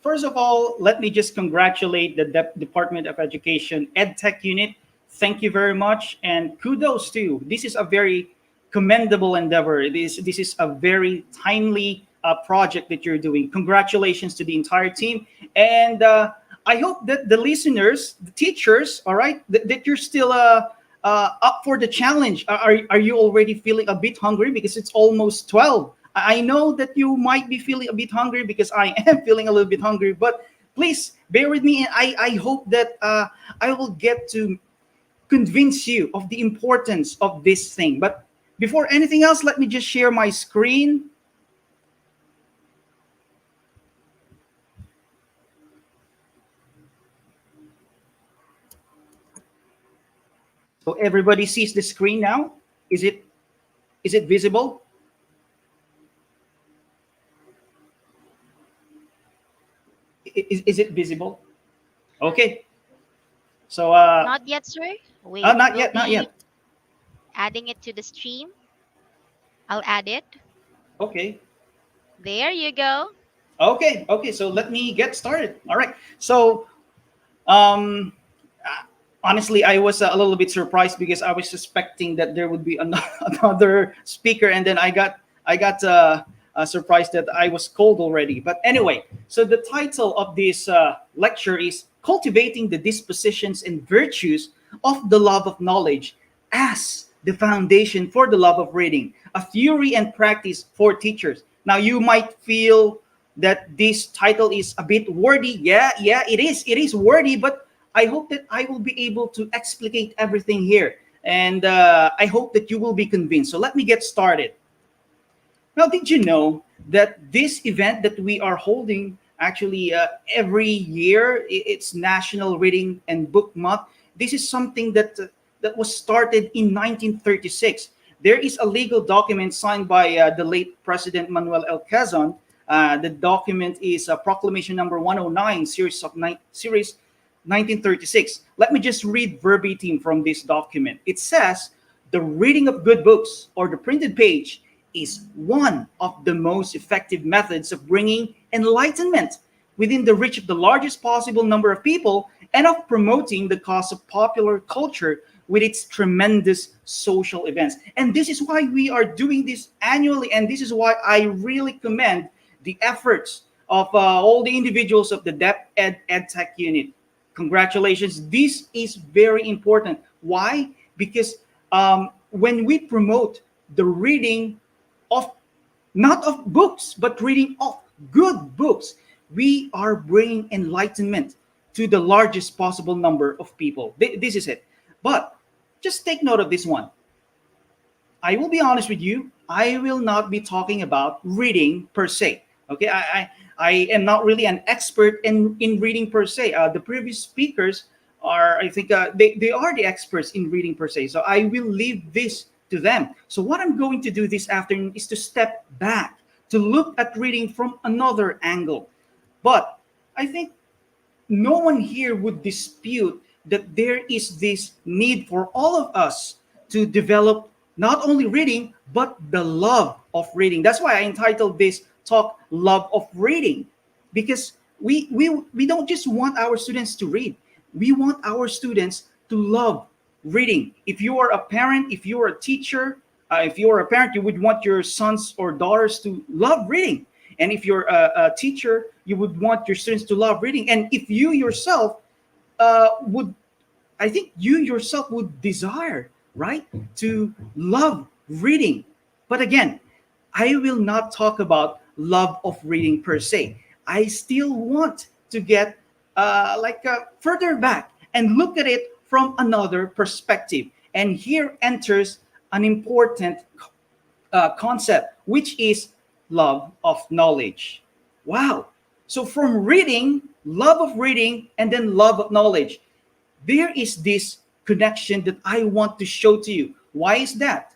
first of all, let me just congratulate the Department of Education EdTech unit. Thank you very much, and kudos to. This is a very commendable endeavor. This is a very timely project that you're doing. Congratulations to the entire team, and I hope that the listeners, the teachers, all right, that you're still up for the challenge. Are you already feeling a bit hungry because it's almost 12? I know that you might be feeling a bit hungry because I am feeling a little bit hungry, but please bear with me, and I hope that I will get to convince you of the importance of this thing. But before anything else, let me just share my screen. So everybody sees the screen now. Is it visible? Is it visible? Okay. So
Not yet, sir. Wait,
not
we'll
yet, not
be
yet.
adding it to the stream. I'll add it.
Okay.
There you go.
Okay. So let me get started. All right. So um honestly, I was a little bit surprised because I was suspecting that there would be another speaker, and then I got surprised that I was cold already. But anyway, so the title of this lecture is "Cultivating the Dispositions and Virtues of the Love of Knowledge as the Foundation for the Love of Reading: A Theory and Practice for Teachers." Now, you might feel that this title is a bit wordy. Yeah, it is. It is wordy, but I hope that I will be able to explicate everything here. And I hope that you will be convinced. So let me get started. Now, did you know that this event that we are holding actually every year, it's National Reading and Book Month. This is something that was started in 1936. There is a legal document signed by the late President Manuel L. Quezon. The document is Proclamation Number 109, Series 1936. Let me just read verbatim from this document. It says, "The reading of good books or the printed page is one of the most effective methods of bringing enlightenment within the reach of the largest possible number of people and of promoting the cause of popular culture with its tremendous social events." And this is why we are doing this annually, and this is why I really commend the efforts of all the individuals of the DepEd EdTech unit. Congratulations. This is very important. Why? Because when we promote the reading of not of books, but reading of good books, we are bringing enlightenment to the largest possible number of people. This is it. But just take note of this one. I will be honest with you. I will not be talking about reading per se. Okay, I am not really an expert in reading per se. The previous speakers are, I think, they are the experts in reading per se. So I will leave this to them. So what I'm going to do this afternoon is to step back, to look at reading from another angle. But I think no one here would dispute that there is this need for all of us to develop not only reading, but the love of reading. That's why I entitled this talk "Love of Reading," because we don't just want our students to read. We want our students to love reading. If you are a parent, if you are a teacher, if you are a parent, you would want your sons or daughters to love reading. And if you're a teacher, you would want your students to love reading. And if you yourself would, I think you yourself would desire, right, to love reading. But again, I will not talk about love of reading per se. I still want to get further back and look at it from another perspective. And here enters an important concept, which is love of knowledge. Wow. So from reading, love of reading, and then love of knowledge, there is this connection that I want to show to you. Why is that?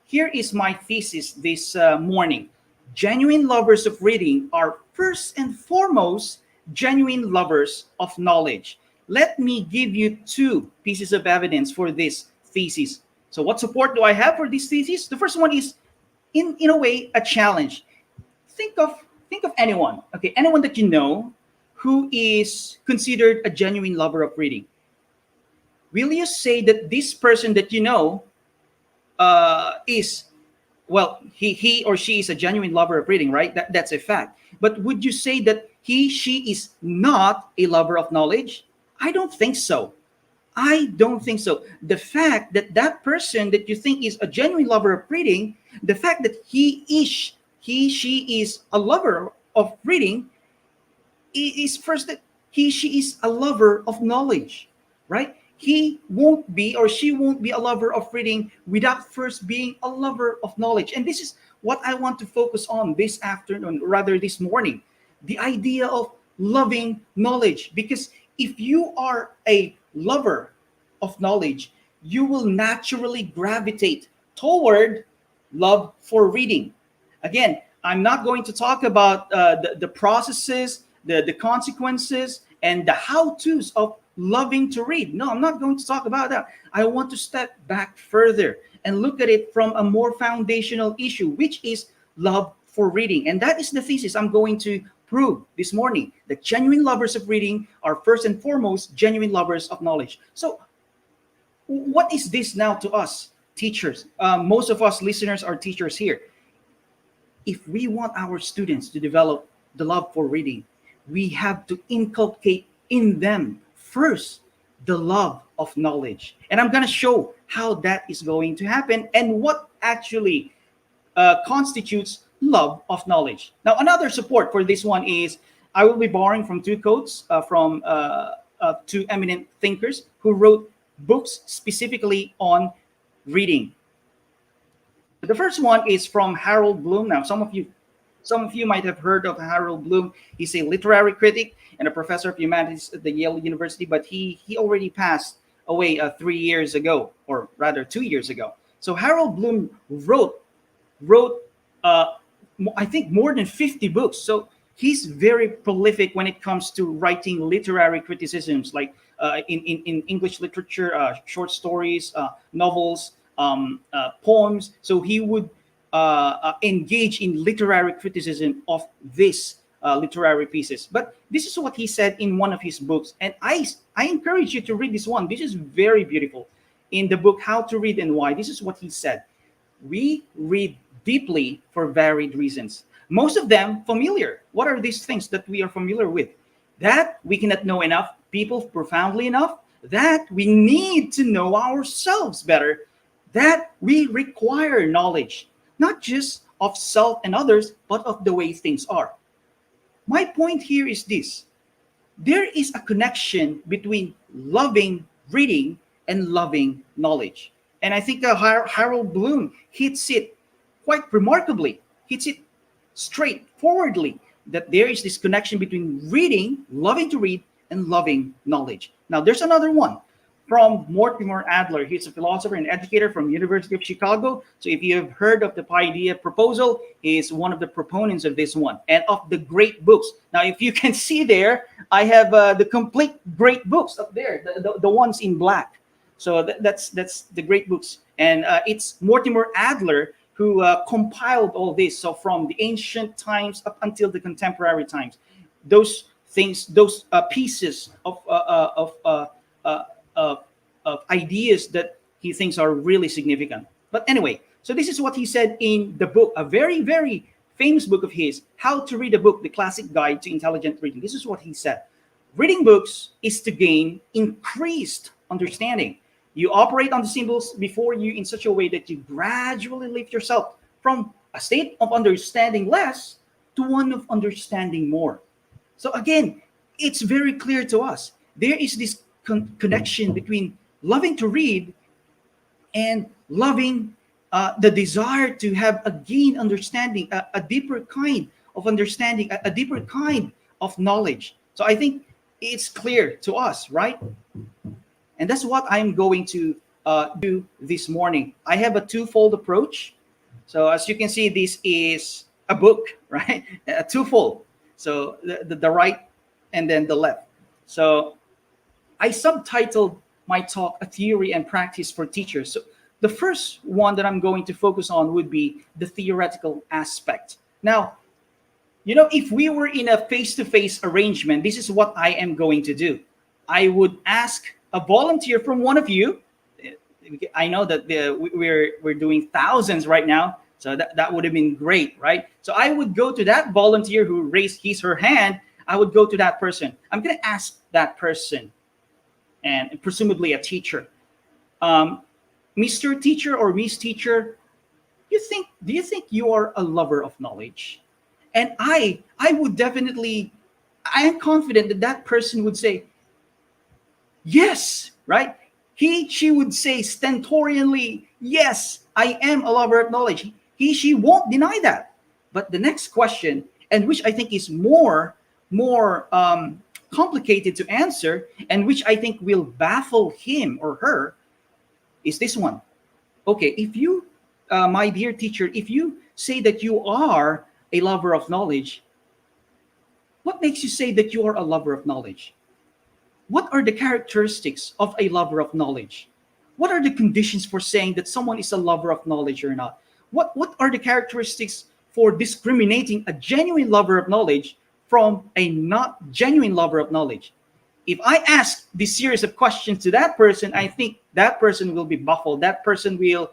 Here is my thesis this morning. Genuine lovers of reading are first and foremost genuine lovers of knowledge. Let me give you two pieces of evidence for this thesis. So what support do I have for this thesis? The first one is in a way a challenge. Think of anyone, okay, anyone that you know who is considered a genuine lover of reading. Will you say that this person that you know is, well, he or she is a genuine lover of reading, right? That's a fact. But would you say that she is not a lover of knowledge? I don't think so. I don't think so. The fact that that person that you think is a genuine lover of reading, the fact that she is a lover of reading, is first that she is a lover of knowledge, right? He won't be or she won't be a lover of reading without first being a lover of knowledge. And this is what I want to focus on this afternoon, rather this morning. The idea of loving knowledge. Because if you are a lover of knowledge, you will naturally gravitate toward love for reading. Again, I'm not going to talk about the processes, the consequences, and the how-tos of loving to read. No, I'm not going to talk about that. I want to step back further and look at it from a more foundational issue, which is love for reading. And that is the thesis I'm going to prove this morning. The genuine lovers of reading are first and foremost genuine lovers of knowledge. So what is this now to us teachers? Most of us listeners are teachers here. If we want our students to develop the love for reading, we have to inculcate in them first the love of knowledge. And I'm going to show how that is going to happen and what actually constitutes love of knowledge. Now, another support for this one is I will be borrowing from two quotes from two eminent thinkers who wrote books specifically on reading. The first one is from Harold Bloom. Now, some of you might have heard of Harold Bloom. He's a literary critic and a professor of humanities at the Yale University, but he already passed away 3 years ago, or rather 2 years ago. So Harold Bloom wrote I think more than 50 books. So he's very prolific when it comes to writing literary criticisms, like in English literature, short stories, novels, poems. So he would engage in literary criticism of this literary pieces. But this is what he said in one of his books, and I encourage you to read this one. This is very beautiful. In the book How to Read and Why, this is what he said: we read deeply for varied reasons, most of them familiar. What are these things that we are familiar with? That we cannot know enough people profoundly enough, that we need to know ourselves better, that we require knowledge, not just of self and others, but of the way things are. My point here is this: there is a connection between loving reading and loving knowledge. And I think Harold Bloom hits it quite remarkably, hits it straightforwardly, that there is this connection between reading, loving to read, and loving knowledge. Now, there's another one from Mortimer Adler. He's a philosopher and educator from University of Chicago. So if you have heard of the Paideia proposal, he is one of the proponents of this one and of the great books. Now, if you can see there, I have the complete great books up there, the ones in black. So that's the great books. And it's Mortimer Adler who compiled all this. So from the ancient times up until the contemporary times, those things, those pieces of of ideas that he thinks are really significant. But anyway, so this is what he said in the book, a very, very famous book of his, How to Read a Book, The Classic Guide to Intelligent Reading. This is what he said. Reading books is to gain increased understanding. You operate on the symbols before you in such a way that you gradually lift yourself from a state of understanding less to one of understanding more. So again, it's very clear to us. There is this connection between loving to read and loving the desire to have a gain understanding, a deeper kind of understanding, a deeper kind of knowledge. So I think it's clear to us, right? And that's what I'm going to do this morning. I have a twofold approach. So as you can see, this is a book, right? A twofold. So the right and then the left. So I subtitled my talk, A Theory and Practice for Teachers. So the first one that I'm going to focus on would be the theoretical aspect. Now, if we were in a face-to-face arrangement, this is what I am going to do. I would ask a volunteer from one of you. I know that we're doing thousands right now, so that would have been great, right? So I would go to that volunteer who raised her hand. I would go to that person. I'm going to ask that person, and presumably a teacher, Mr. Teacher or Miss Teacher, do you think you are a lover of knowledge? And I would definitely, I am confident that that person would say, yes, right? She would say stentorianly, yes, I am a lover of knowledge. She won't deny that. But the next question, and which I think is more complicated to answer, and which I think will baffle him or her, is this one. Okay, if you, my dear teacher, if you say that you are a lover of knowledge, what makes you say that you are a lover of knowledge? What are the characteristics of a lover of knowledge? What are the conditions for saying that someone is a lover of knowledge or not? What are the characteristics for discriminating a genuine lover of knowledge from a not genuine lover of knowledge? If I ask this series of questions to that person, I think that person will be baffled. That person will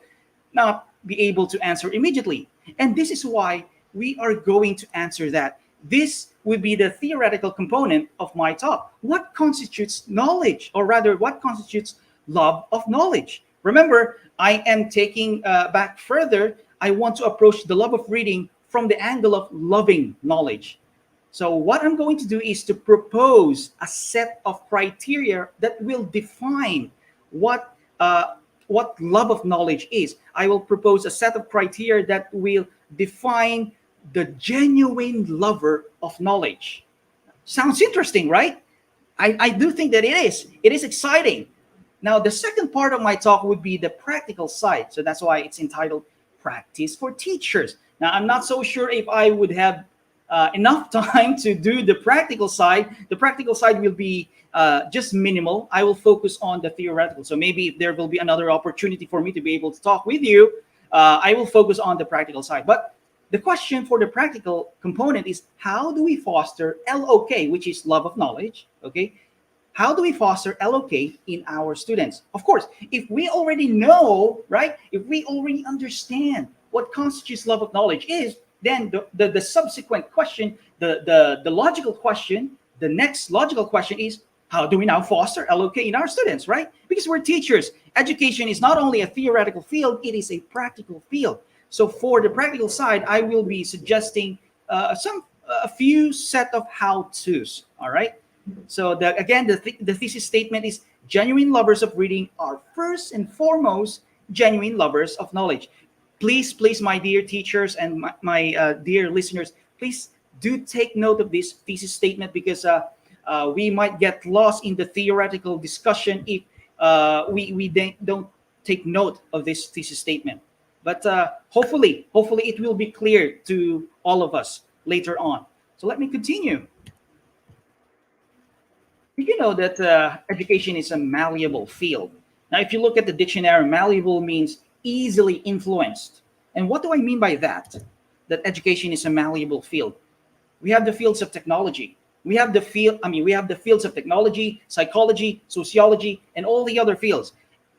not be able to answer immediately. And this is why we are going to answer that. This would be the theoretical component of my talk. What constitutes knowledge, or rather, what constitutes love of knowledge? Remember, I am taking back further. I want to approach the love of reading from the angle of loving knowledge. So what I'm going to do is to propose a set of criteria that will define what love of knowledge is. I will propose a set of criteria that will define the genuine lover of knowledge. Sounds interesting, right? I do think that it is. It is exciting. Now, the second part of my talk would be the practical side. So that's why it's entitled Practice for Teachers. Now, I'm not so sure if I would have enough time to do the practical side. The practical side will be just minimal. I will focus on the theoretical. So maybe if there will be another opportunity for me to be able to talk with you, I will focus on the practical side. But the question for the practical component is, how do we foster LOK, which is love of knowledge, okay? How do we foster LOK in our students? Of course, if we already know, right? If we already understand what constitutes love of knowledge is, then the subsequent question, the logical question, the next logical question is, how do we now foster LOK in our students, right? Because we're teachers. Education is not only a theoretical field, it is a practical field. So for the practical side, I will be suggesting a few set of how-tos, all right? So the thesis statement is, genuine lovers of reading are first and foremost genuine lovers of knowledge. Please, my dear teachers and my dear listeners, please do take note of this thesis statement, because we might get lost in the theoretical discussion if we don't take note of this thesis statement. But hopefully it will be clear to all of us later on. So let me continue. You know that education is a malleable field. Now, if you look at the dictionary, malleable means easily influenced. And what do I mean by that? That education is a malleable field. We have the fields of technology. We have the fields of technology, psychology, sociology, and all the other fields.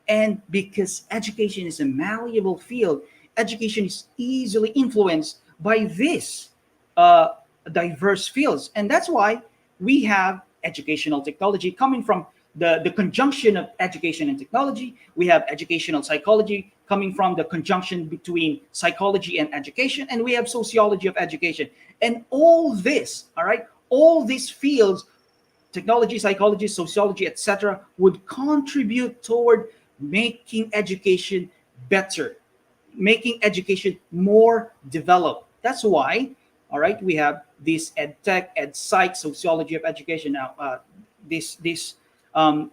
And because education is a malleable field, education is easily influenced by this uh, diverse fields. And that's why we have educational technology coming from the conjunction of education and technology. We have educational psychology coming from the conjunction between psychology and education. And we have sociology of education. And all this, all right, all these fields, technology, psychology, sociology, etc., would contribute toward making education better, making education more developed. That's why, all right, we have this ed tech, ed psych, sociology of education. Now, this this um,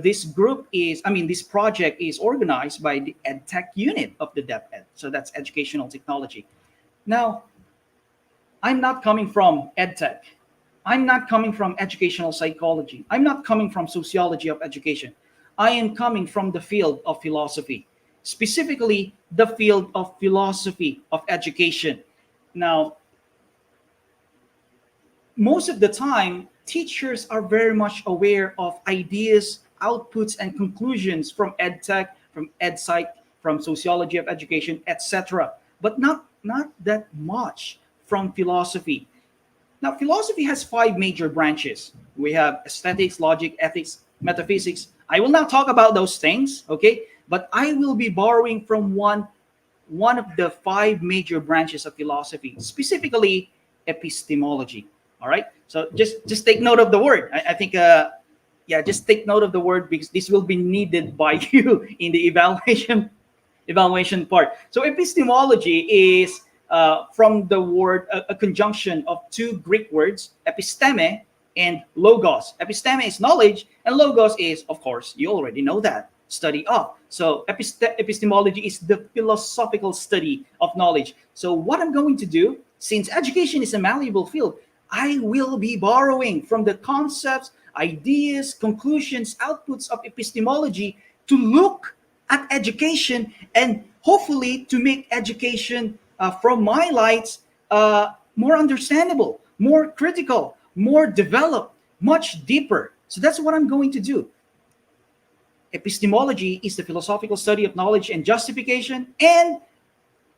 this group is, I mean, this project is organized by the ed tech unit of the DepEd. So that's educational technology. Now, I'm not coming from edtech. I'm not coming from educational psychology. I'm not coming from sociology of education. I am coming from the field of philosophy, specifically the field of philosophy of education. Now, most of the time, teachers are very much aware of ideas, outputs, and conclusions from edtech, from edpsych, from sociology of education, etc., but not that much from philosophy. Now, philosophy has five major branches. We have aesthetics, logic, ethics, metaphysics. I will not talk about those things, okay? But I will be borrowing from one of the five major branches of philosophy, specifically epistemology. All right. So just take note of the word. I think yeah, just take note of the word because this will be needed by you in the evaluation part. So epistemology is from the word, a conjunction of two Greek words, episteme and logos. Episteme is knowledge, and logos is, of course, you already know that, study of. So epistemology is the philosophical study of knowledge. So what I'm going to do, since education is a malleable field, I will be borrowing from the concepts, ideas, conclusions, outputs of epistemology to look at education and hopefully to make education from my lights more understandable, more critical, more developed, much deeper. So that's what I'm going to do. Epistemology is the philosophical study of knowledge and justification, and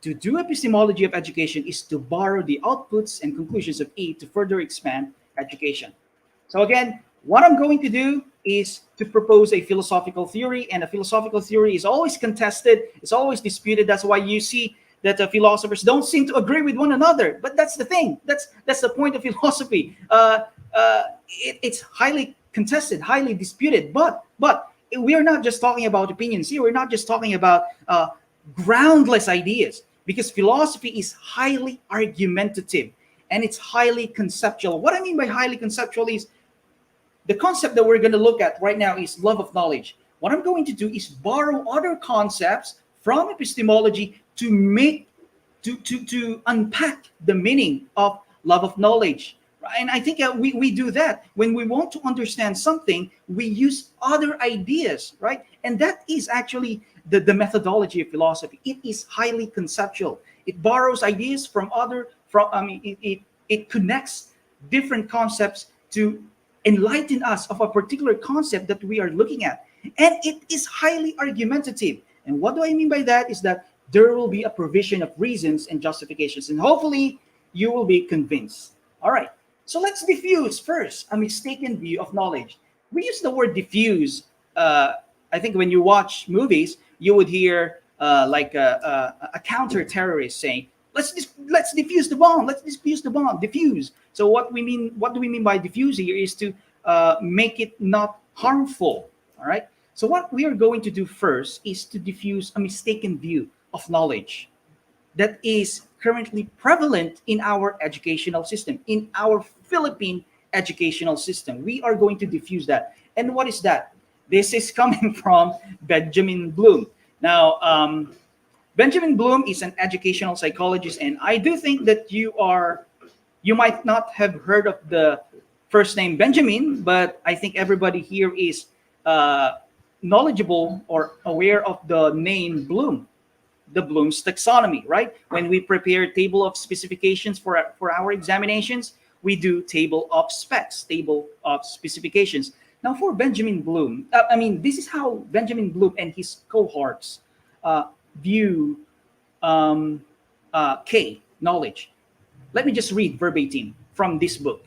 to do epistemology of education is to borrow the outputs and conclusions of it to further expand education. So again, what I'm going to do is to propose a philosophical theory, and a philosophical theory is always contested, it's always disputed. That's why you see that philosophers don't seem to agree with one another. But that's the thing. That's the point of philosophy. It's highly contested, highly disputed. But we are not just talking about opinions here. We're not just talking about groundless ideas, because philosophy is highly argumentative and it's highly conceptual. What I mean by highly conceptual is the concept that we're going to look at right now is love of knowledge. What I'm going to do is borrow other concepts from epistemology to make to unpack the meaning of love of knowledge. And I think we do that when we want to understand something. We use other ideas, right? And that is actually the methodology of philosophy. It is highly conceptual. It borrows ideas from other from. I mean, it connects different concepts to enlighten us of a particular concept that we are looking at. And it is highly argumentative. And what do I mean by that is that there will be a provision of reasons and justifications, and hopefully you will be convinced. All right. So let's diffuse first a mistaken view of knowledge. We use the word diffuse. I think when you watch movies, you would hear like a counter-terrorist saying, let's diffuse the bomb. Let's diffuse the bomb. Diffuse. So what do we mean by diffuse here is to make it not harmful. All right. So what we are going to do first is to diffuse a mistaken view of knowledge that is currently prevalent in our educational system, in our Philippine educational system. We are going to diffuse that. And what is that? This is coming from Benjamin Bloom. Now, Benjamin Bloom is an educational psychologist, and I do think that you might not have heard of the first name Benjamin, but I think everybody here is knowledgeable or aware of the name Bloom, the Bloom's taxonomy, right? When we prepare table of specifications for our examinations, we do table of specs, table of specifications. Now, for Benjamin Bloom, this is how Benjamin Bloom and his cohorts uh, view um, K, knowledge. Let me just read verbatim from this book.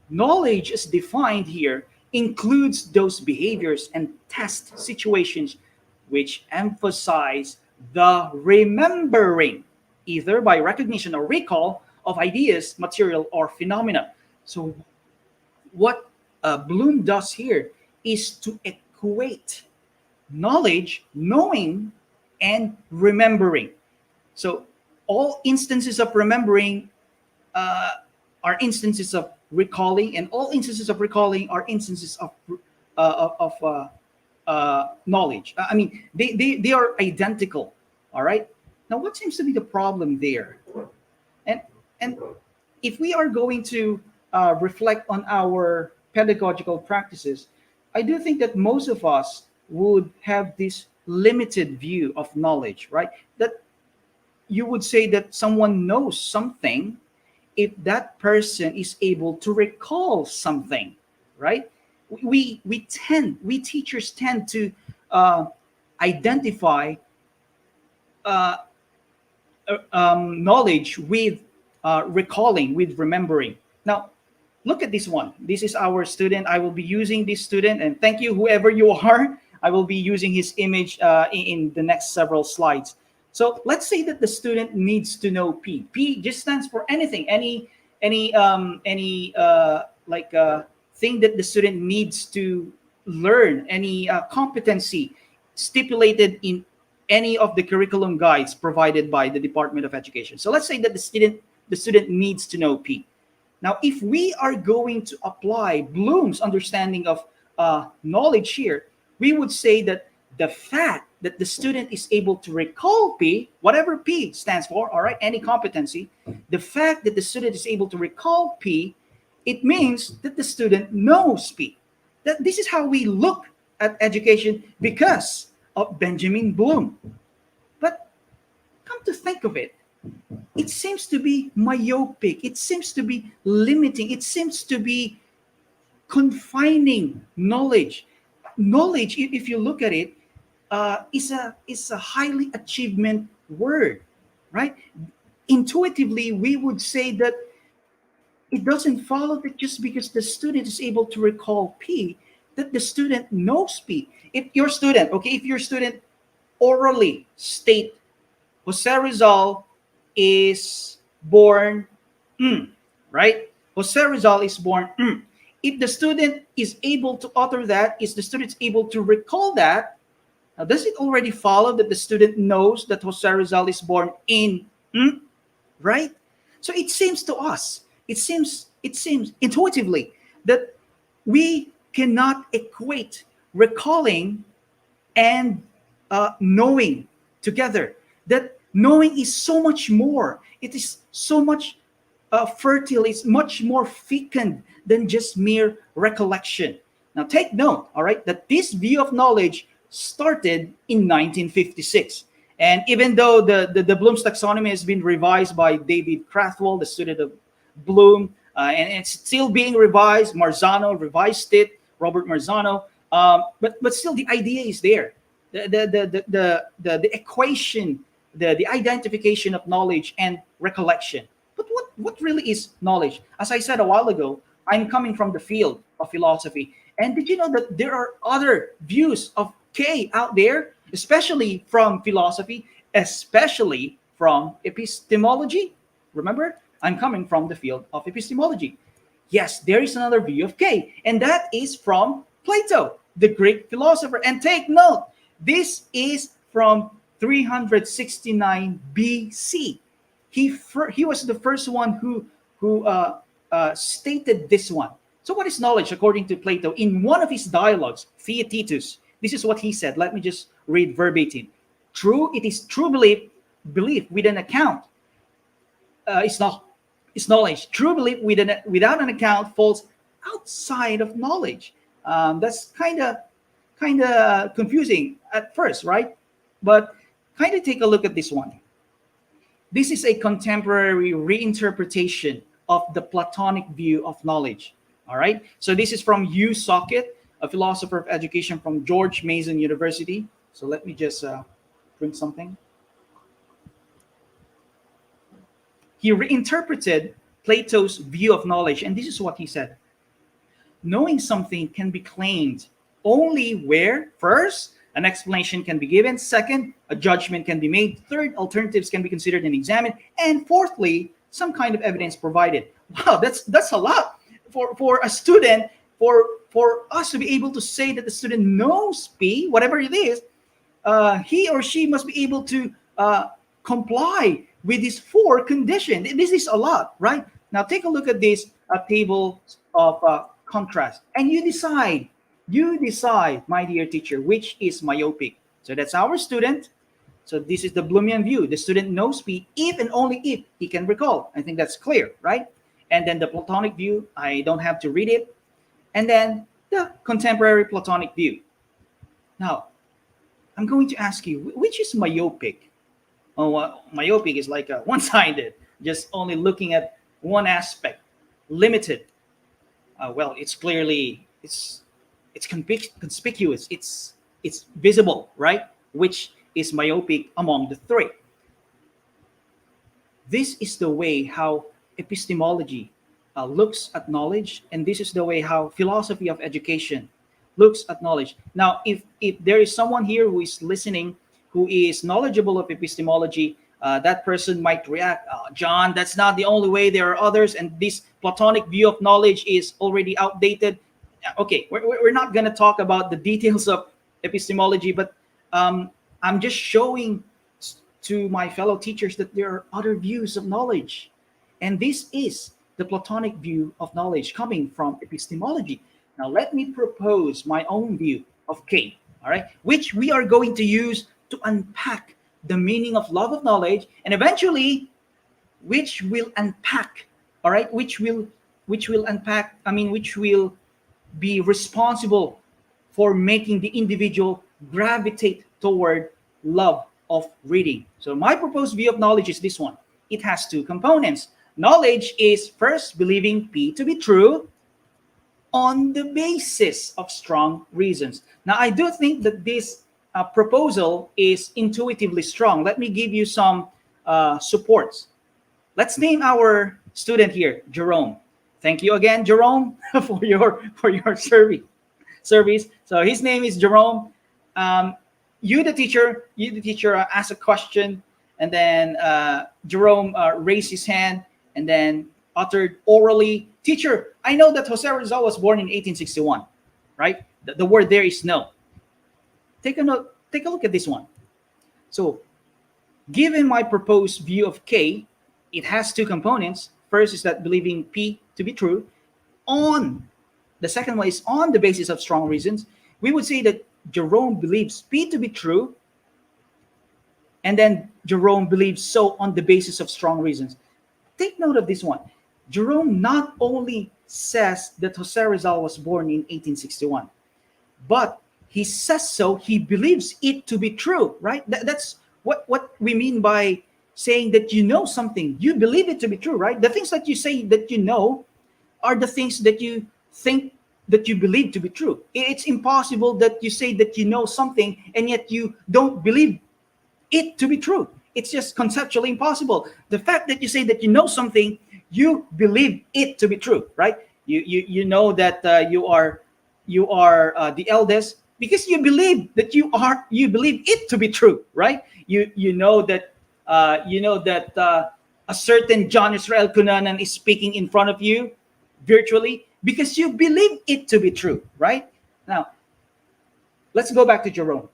Knowledge, as defined here, includes those behaviors and test situations which emphasize the remembering, either by recognition or recall, of ideas, material, or phenomena. So, what Bloom does here is to equate knowledge, knowing, and remembering. So, all instances of remembering uh, are instances of recalling, and all instances of recalling are instances of knowledge. They are identical. All right. Now, what seems to be the problem there? And and if we are going to reflect on our pedagogical practices, I do think that most of us would have this limited view of knowledge, right? That you would say that someone knows something if that person is able to recall something, right? We teachers tend to uh, identify uh, knowledge with recalling, with remembering. Now, look at this one. This is our student. I will be using this student, and thank you, whoever you are. I will be using his image in the next several slides. So let's say that the student needs to know P. P just stands for anything, any thing that the student needs to learn, any competency stipulated in any of the curriculum guides provided by the Department of Education. So let's say that the student needs to know P. Now, if we are going to apply Bloom's understanding of knowledge here, we would say that the fact that the student is able to recall P, whatever P stands for, all right, any competency, the fact that the student is able to recall P, it means that the student knows P. That this is how we look at education because of Benjamin Bloom. But come to think of it, it seems to be myopic. It seems to be limiting. It seems to be confining knowledge. Knowledge, if you look at it, is a highly achievement word, right? Intuitively, we would say that it doesn't follow that just because the student is able to recall P, that the student knows P. If your student orally state Jose Rizal is born, right? Jose Rizal is born. If the student is able to utter that, is the student able to recall that? Now, does it already follow that the student knows that Jose Rizal is born in, right? So it seems to us, it seems intuitively that we cannot equate recalling and knowing together. That knowing is so much more. It is so much fertile. It's much more fecund than just mere recollection. Now, take note, all right, that this view of knowledge started in 1956. And even though the Bloom's taxonomy has been revised by David Crathwell, the student of Bloom, and it's still being revised. Marzano revised it, Robert Marzano. But still, the idea is there. The equation, the identification of knowledge and recollection. But what really is knowledge? As I said a while ago, I'm coming from the field of philosophy. And did you know that there are other views of K out there, especially from philosophy, especially from epistemology? Remember, I'm coming from the field of epistemology. Yes, there is another view of K, and that is from Plato, the Greek philosopher. And take note, this is from 369 BC. He was the first one who stated this one. So, what is knowledge according to Plato? In one of his dialogues, Theaetetus, this is what he said. Let me just read verbatim. It is true belief with an account. It's knowledge. True belief without an account falls outside of knowledge. That's kind of confusing at first, right? But kind of take a look at this one. This is a contemporary reinterpretation of the Platonic view of knowledge. All right. So this is from U Socket. a philosopher of education from George Mason University. So let me just drink something. He reinterpreted Plato's view of knowledge, and this is what he said: knowing something can be claimed only where, first, an explanation can be given; second, a judgment can be made; third, alternatives can be considered and examined; and fourthly, some kind of evidence provided. Wow, that's a lot for a student, for us to be able to say that the student knows P, whatever it is. He or she must be able to comply with these four conditions. This is a lot, right? Now take a look at this table of contrast, and you decide, my dear teacher, which is myopic. So that's our student. So this is the Bloomian view. The student knows P if and only if he can recall. I think that's clear, right? And then the Platonic view, I don't have to read it. And then the contemporary Platonic view. Now, I'm going to ask you, which is myopic? Oh, myopic is like one-sided, just only looking at one aspect, limited. Well, it's clearly it's conspicuous. It's visible, right? Which is myopic among the three. This is the way how epistemology looks at knowledge, and this is the way how philosophy of education looks at knowledge. Now, if there is someone here who is listening who is knowledgeable of epistemology, that person might react, John, that's not the only way. There are others, and this Platonic view of knowledge is already outdated. Okay, we're not going to talk about the details of epistemology, but I'm just showing to my fellow teachers that there are other views of knowledge. And this is the Platonic view of knowledge coming from epistemology. Now, let me propose my own view of K, all right, which we are going to use to unpack the meaning of love of knowledge, and eventually, which will unpack, all right, which will unpack, which will be responsible for making the individual gravitate toward love of reading. So my proposed view of knowledge is this one. It has two components. Knowledge is first believing P to be true on the basis of strong reasons. Now, I do think that this proposal is intuitively strong. Let me give you some supports. Let's name our student here, Jerome. Thank you again, Jerome, for your service. So his name is Jerome. You, the teacher, ask a question, and then Jerome raised his hand and then uttered orally, "Teacher, I know that Jose Rizal was born in 1861, right?" The word there is no. Take a look at this one. So, given my proposed view of K, it has two components. First is that believing P to be true. The second one is on the basis of strong reasons. We would say that Jerome believes P to be true, and then Jerome believes so on the basis of strong reasons. Take note of this one. Jerome not only says that Jose Rizal was born in 1861, but he says so, he believes it to be true, right? That's what we mean by saying that you know something. You believe it to be true, right? The things that you say that you know are the things that you think that you believe to be true. It's impossible that you say that you know something and yet you don't believe it to be true. It's just conceptually impossible. The fact that you say that you know something, you believe it to be true, right? You know that you are the eldest because you believe that you believe it to be true, right? You know that a certain John Israel Cunanan is speaking in front of you virtually because you believe it to be true, right? Now, let's go back to Jerome.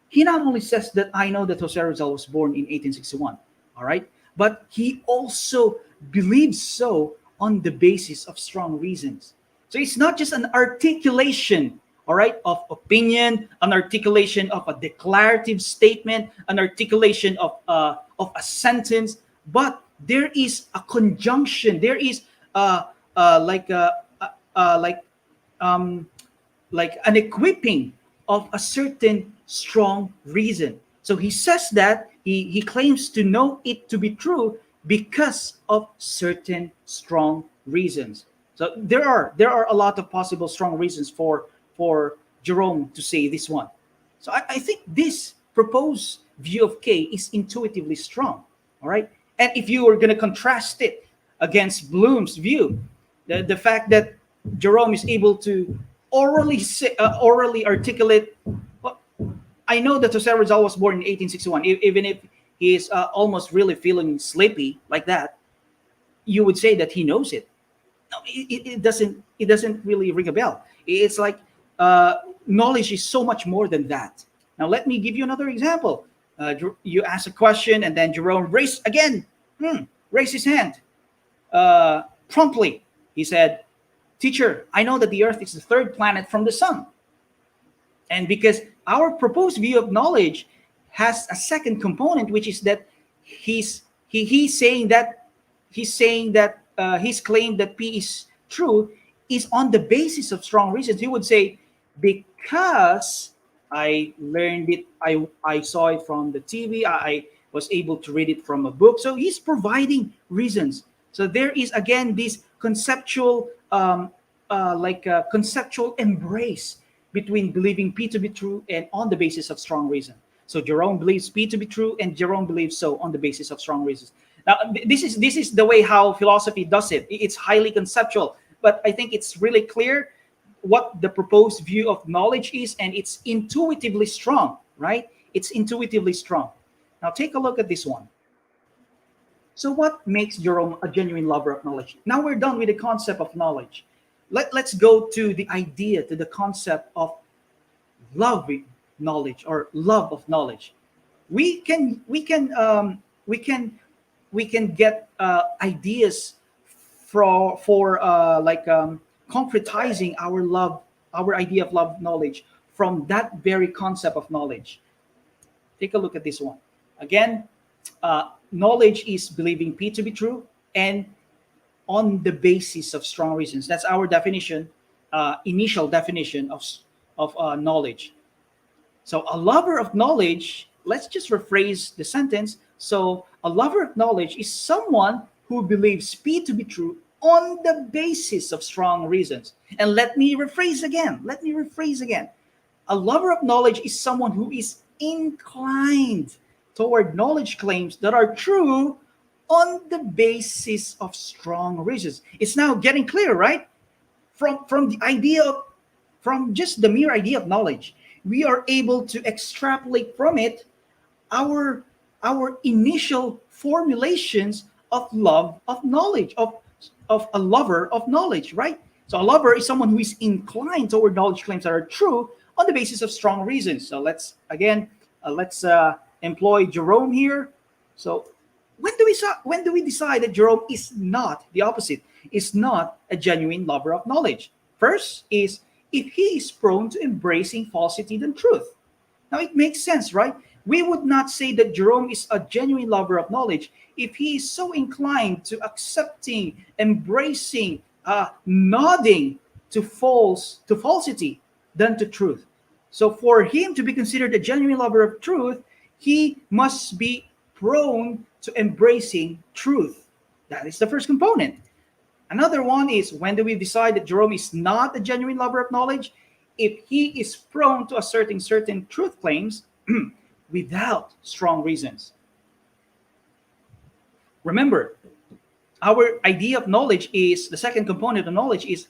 He not only says that I know that Jose Rizal was born in 1861, all right, but he also believes so on the basis of strong reasons. So it's not just an articulation, all right, of opinion, an articulation of a declarative statement, an articulation of a sentence, but there is a conjunction. There is like an equipping of a certain strong reason. So he says that he claims to know it to be true because of certain strong reasons. So there are a lot of possible strong reasons for for Jerome to say this one. So I think this proposed view of K is intuitively strong. All right. And if you are going to contrast it against Bloom's view, the fact that Jerome is able to orally articulate. Well, I know that Jose Rizal was born in 1861. Even if he is almost really feeling sleepy like that, you would say that he knows it. No, it doesn't. It doesn't really ring a bell. It's like knowledge is so much more than that. Now let me give you another example. You ask a question and then Jerome raised again. Raised his hand promptly. He said, "Teacher, I know that the Earth is the third planet from the sun." And because our proposed view of knowledge has a second component, which is that he's saying that his claim that P is true is on the basis of strong reasons. He would say, because I learned it, I saw it from the TV, I was able to read it from a book. So he's providing reasons. So there is again this conceptual, conceptual embrace between believing P to be true and on the basis of strong reason. So Jerome believes P to be true, and Jerome believes so on the basis of strong reasons. Now, this is the way how philosophy does it. It's highly conceptual, but I think it's really clear what the proposed view of knowledge is, and it's intuitively strong, right? It's intuitively strong. Now, take a look at this one. So, what makes Jerome a genuine lover of knowledge? Now we're done with the concept of knowledge. Let's go to the idea, to the concept of loving knowledge or love of knowledge. We can get ideas for concretizing our idea of love knowledge from that very concept of knowledge. Take a look at this one again. Knowledge is believing P to be true and on the basis of strong reasons. That's our definition, initial definition of knowledge. So a lover of knowledge, let's just rephrase the sentence. So a lover of knowledge is someone who believes P to be true on the basis of strong reasons. And let me rephrase again. A lover of knowledge is someone who is inclined toward knowledge claims that are true on the basis of strong reasons. It's now getting clear, right? From the idea of, from just the mere idea of knowledge, we are able to extrapolate from it our initial formulations of love of knowledge, of a lover of knowledge, right? So a lover is someone who is inclined toward knowledge claims that are true on the basis of strong reasons. So let's employ Jerome here. So when do we decide that Jerome is not the opposite, is not a genuine lover of knowledge? First is if he is prone to embracing falsity than truth. Now it makes sense, right? We would not say that Jerome is a genuine lover of knowledge if he is so inclined to accepting, embracing, nodding to falsity than to truth. So for him to be considered a genuine lover of truth, he must be prone to embracing truth. That is the first component. Another one is, when do we decide that Jerome is not a genuine lover of knowledge? If he is prone to asserting certain truth claims without strong reasons. Remember, our idea of knowledge is, the second component of knowledge is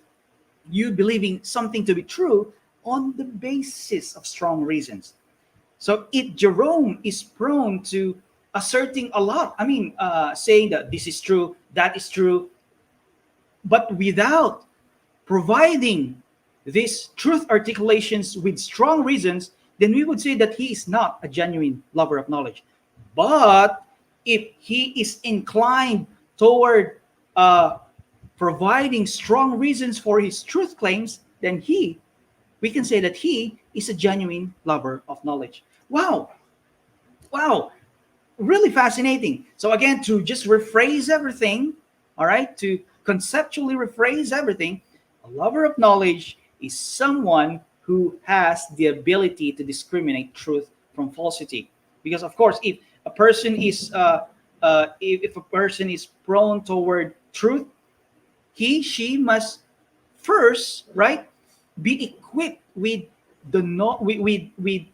you believing something to be true on the basis of strong reasons. So if Jerome is prone to asserting a lot, saying that this is true, that is true, but without providing these truth articulations with strong reasons, then we would say that he is not a genuine lover of knowledge. But if he is inclined toward providing strong reasons for his truth claims, then we can say that he is a genuine lover of knowledge. Wow, really fascinating. So again, to just rephrase everything, all right, to conceptually rephrase everything, a lover of knowledge is someone who has the ability to discriminate truth from falsity. Because of course, if a person is prone toward truth, she must first, right, be equipped with the no, with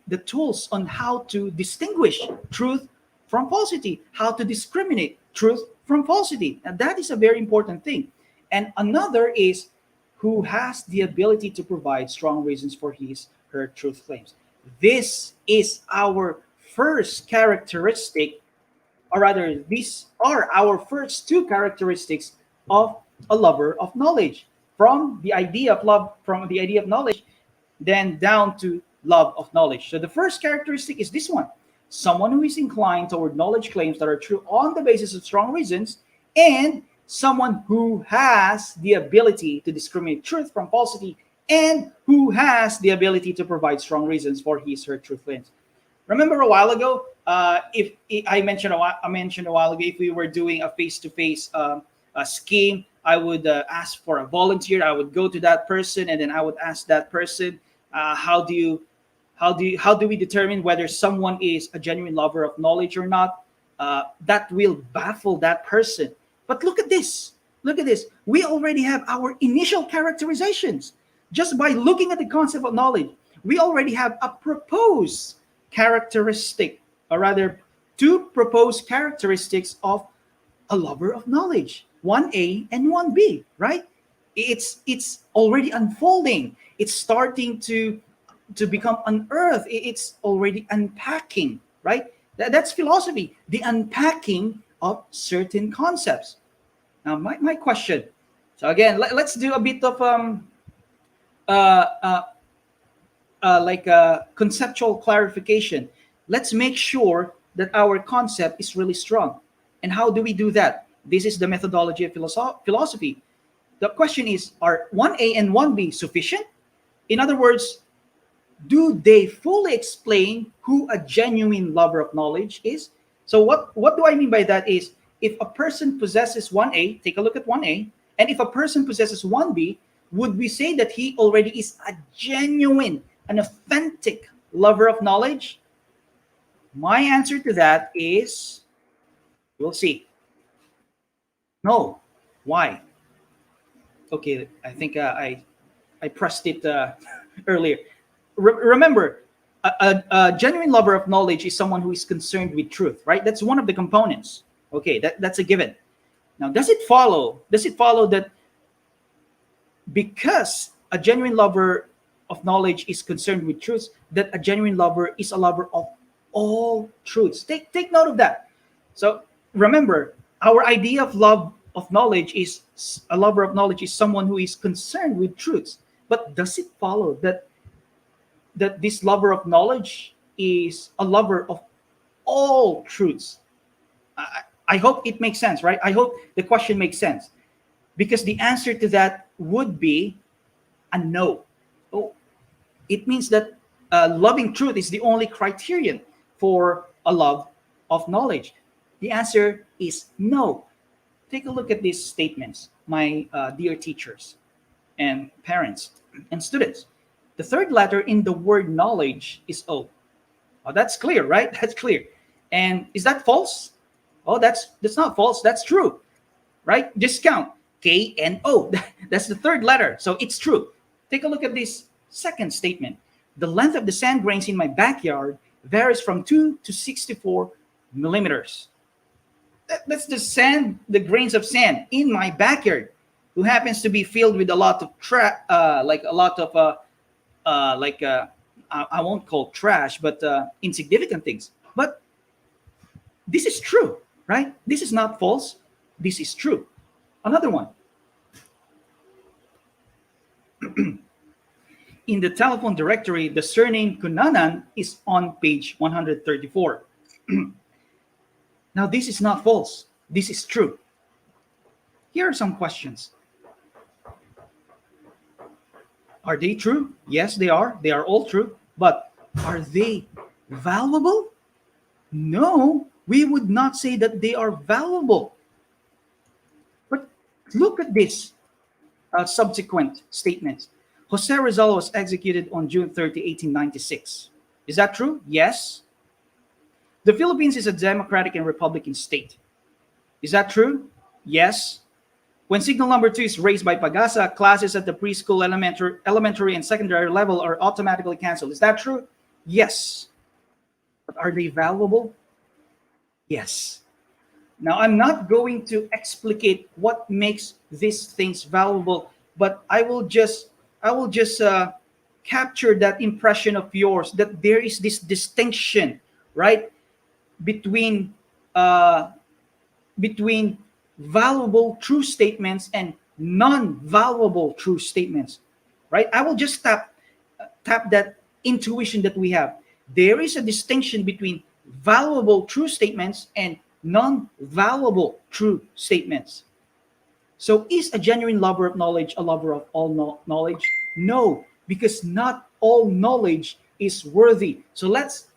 the tools on how to distinguish truth from falsity, how to discriminate truth from falsity. And that is a very important thing. And another is who has the ability to provide strong reasons for his her truth claims. This is our first characteristic, or rather, these are our first two characteristics of a lover of knowledge. From the idea of knowledge, then down to love of knowledge. So the first characteristic is this one: someone who is inclined toward knowledge claims that are true on the basis of strong reasons, and someone who has the ability to discriminate truth from falsity, and who has the ability to provide strong reasons for his her truth claims. Remember a while ago, if I mentioned a while ago, if we were doing a face-to-face scheme, I would ask for a volunteer. I would go to that person, and then I would ask that person, how do we determine whether someone is a genuine lover of knowledge or not? That will baffle that person. But look at this. Look at this. We already have our initial characterizations. Just by looking at the concept of knowledge, we already have a proposed characteristic, or rather, two proposed characteristics of a lover of knowledge, 1A and 1B, right? It's already unfolding. It's starting to become unearthed. It's already unpacking, right? That's philosophy, the unpacking of certain concepts. Now, my question. So again, let's do a bit of uh, uh, like a conceptual clarification. Let's make sure that our concept is really strong. And how do we do that? This is the methodology of philosophy. The question is, are 1A and 1B sufficient? In other words, do they fully explain who a genuine lover of knowledge is? So what do I mean by that is, if a person possesses 1A, take a look at 1A, and if a person possesses 1B, would we say that he already is a genuine, an authentic lover of knowledge? My answer to that is, we'll see. No. Why? Okay, I think I pressed it earlier. Remember, a genuine lover of knowledge is someone who is concerned with truth, right? That's one of the components. Okay, that's a given. Now, does it follow? Does it follow that because a genuine lover of knowledge is concerned with truth, that a genuine lover is a lover of all truths? Take note of that. So remember, our idea of love of knowledge is a lover of knowledge is someone who is concerned with truths. But does it follow that this lover of knowledge is a lover of all truths? I hope it makes sense, right? I hope the question makes sense, because the answer to that would be a no. Oh, it means that loving truth is the only criterion for a love of knowledge. The answer is no. Take a look at these statements, my dear teachers and parents and students. The third letter in the word knowledge is O. Oh, that's clear, right? That's clear. And is that false? Oh, that's not false. That's true, right? Just count K and O. That's the third letter, so it's true. Take a look at this second statement. The length of the sand grains in my backyard varies from 2 to 64 millimeters. That's the sand, the grains of sand in my backyard, who happens to be filled with a lot of I won't call trash, but insignificant things. But this is true, right? This is not false. This is true. Another one. In the telephone directory, the surname Kunanan is on page 134. Now, this is not false. This is true. Here are some questions. Are they true? Yes, they are. They are all true. But are they valuable? No, we would not say that they are valuable. But look at this subsequent statements. Jose Rizal was executed on June 30, 1896. Is that true? Yes. The Philippines is a democratic and republican state. Is that true? Yes. When signal number two is raised by Pagasa, classes at the preschool, elementary, and secondary level are automatically canceled. Is that true? Yes. But are they valuable? Yes. Now, I'm not going to explicate what makes these things valuable, but I will just capture that impression of yours that there is this distinction, right, between uh, between valuable true statements and non-valuable true statements, right? I will just tap that intuition that we have. There is a distinction between valuable true statements and non-valuable true statements. So, is a genuine lover of knowledge a lover of all knowledge? No, because not all knowledge is worthy. So let's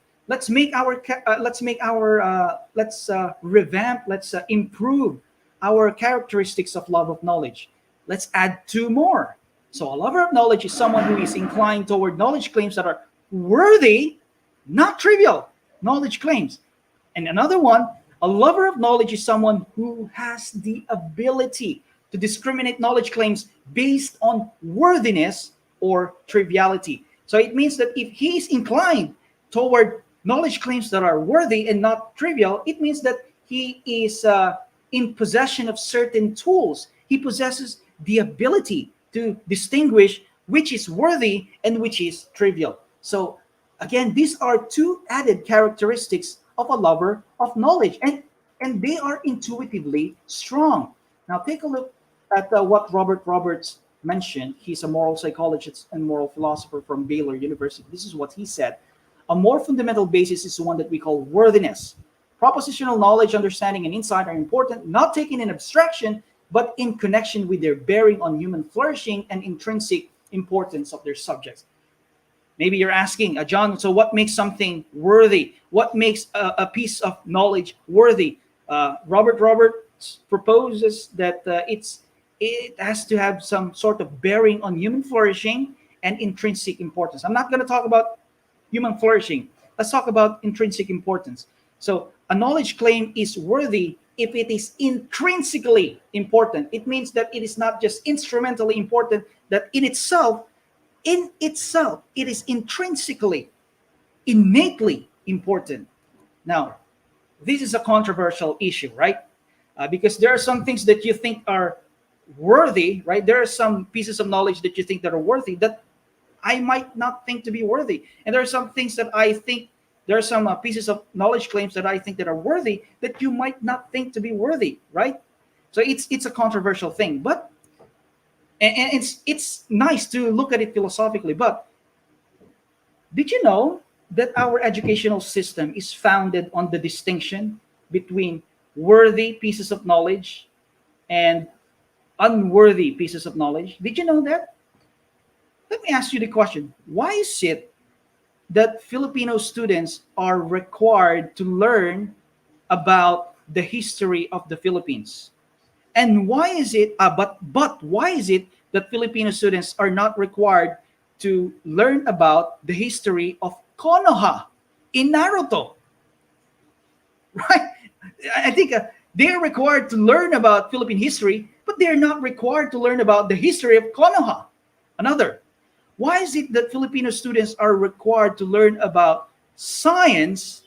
revamp, let's improve our characteristics of love of knowledge. Let's add two more. So, a lover of knowledge is someone who is inclined toward knowledge claims that are worthy, not trivial knowledge claims. And another one, a lover of knowledge is someone who has the ability to discriminate knowledge claims based on worthiness or triviality. So it means that if he is inclined toward knowledge claims that are worthy and not trivial, it means that he is in possession of certain tools. He possesses the ability to distinguish which is worthy and which is trivial. So again, these are two added characteristics of a lover of knowledge, and they are intuitively strong. Now, take a look at what Robert Roberts mentioned. He's a moral psychologist and moral philosopher from Baylor University. This is what he said. A more fundamental basis is the one that we call worthiness. Propositional knowledge, understanding, and insight are important, not taken in abstraction, but in connection with their bearing on human flourishing and intrinsic importance of their subjects. Maybe you're asking, John, so what makes something worthy? What makes a piece of knowledge worthy? Robert Roberts proposes that it has to have some sort of bearing on human flourishing and intrinsic importance. I'm not going to talk about human flourishing. Let's talk about intrinsic importance. So a knowledge claim is worthy if it is intrinsically important. It means that it is not just instrumentally important, that in itself, it is intrinsically, innately important. Now, this is a controversial issue, right? Because there are some things that you think are worthy, right? There are some pieces of knowledge that you think that are worthy that I might not think to be worthy. And there are some things that I think, there are some pieces of knowledge claims that I think that are worthy that you might not think to be worthy, right? So it's a controversial thing, but and it's nice to look at it philosophically. But did you know that our educational system is founded on the distinction between worthy pieces of knowledge and unworthy pieces of knowledge? Did you know that? Let me ask you the question. Why is it that Filipino students are required to learn about the history of the Philippines? And why is it, but why is it that Filipino students are not required to learn about the history of Konoha in Naruto? Right? I think they're required to learn about Philippine history, but they're not required to learn about the history of Konoha. Another, why is it that Filipino students are required to learn about science,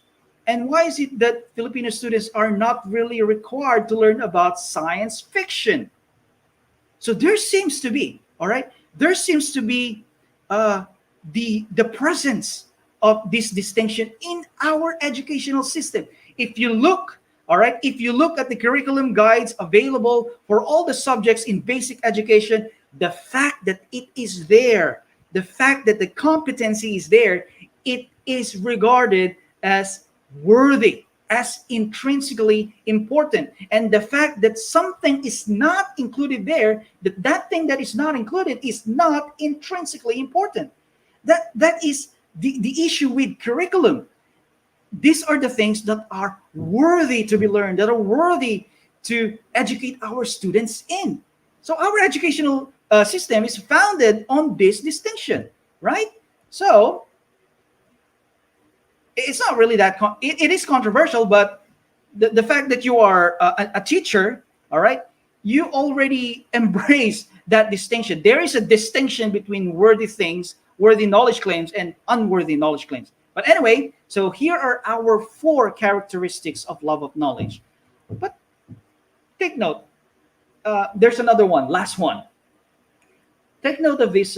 and why is it that Filipino students are not really required to learn about science fiction? So there seems to be, all right, there seems to be the presence of this distinction in our educational system. If you look, all right, if you look at the curriculum guides available for all the subjects in basic education, the fact that it is there, the fact that the competency is there, it is regarded as worthy, as intrinsically important. And the fact that something is not included there, that thing that is not included is not intrinsically important. That is the issue with curriculum. These are the things that are worthy to be learned, that are worthy to educate our students in. So our educational system is founded on this distinction, right? So it's not really that, it is controversial, but the fact that you are a teacher, all right, you already embrace that distinction. There is a distinction between worthy things, worthy knowledge claims, and unworthy knowledge claims. But anyway, so here are our four characteristics of love of knowledge. But take note, there's another one, last one. Take note of this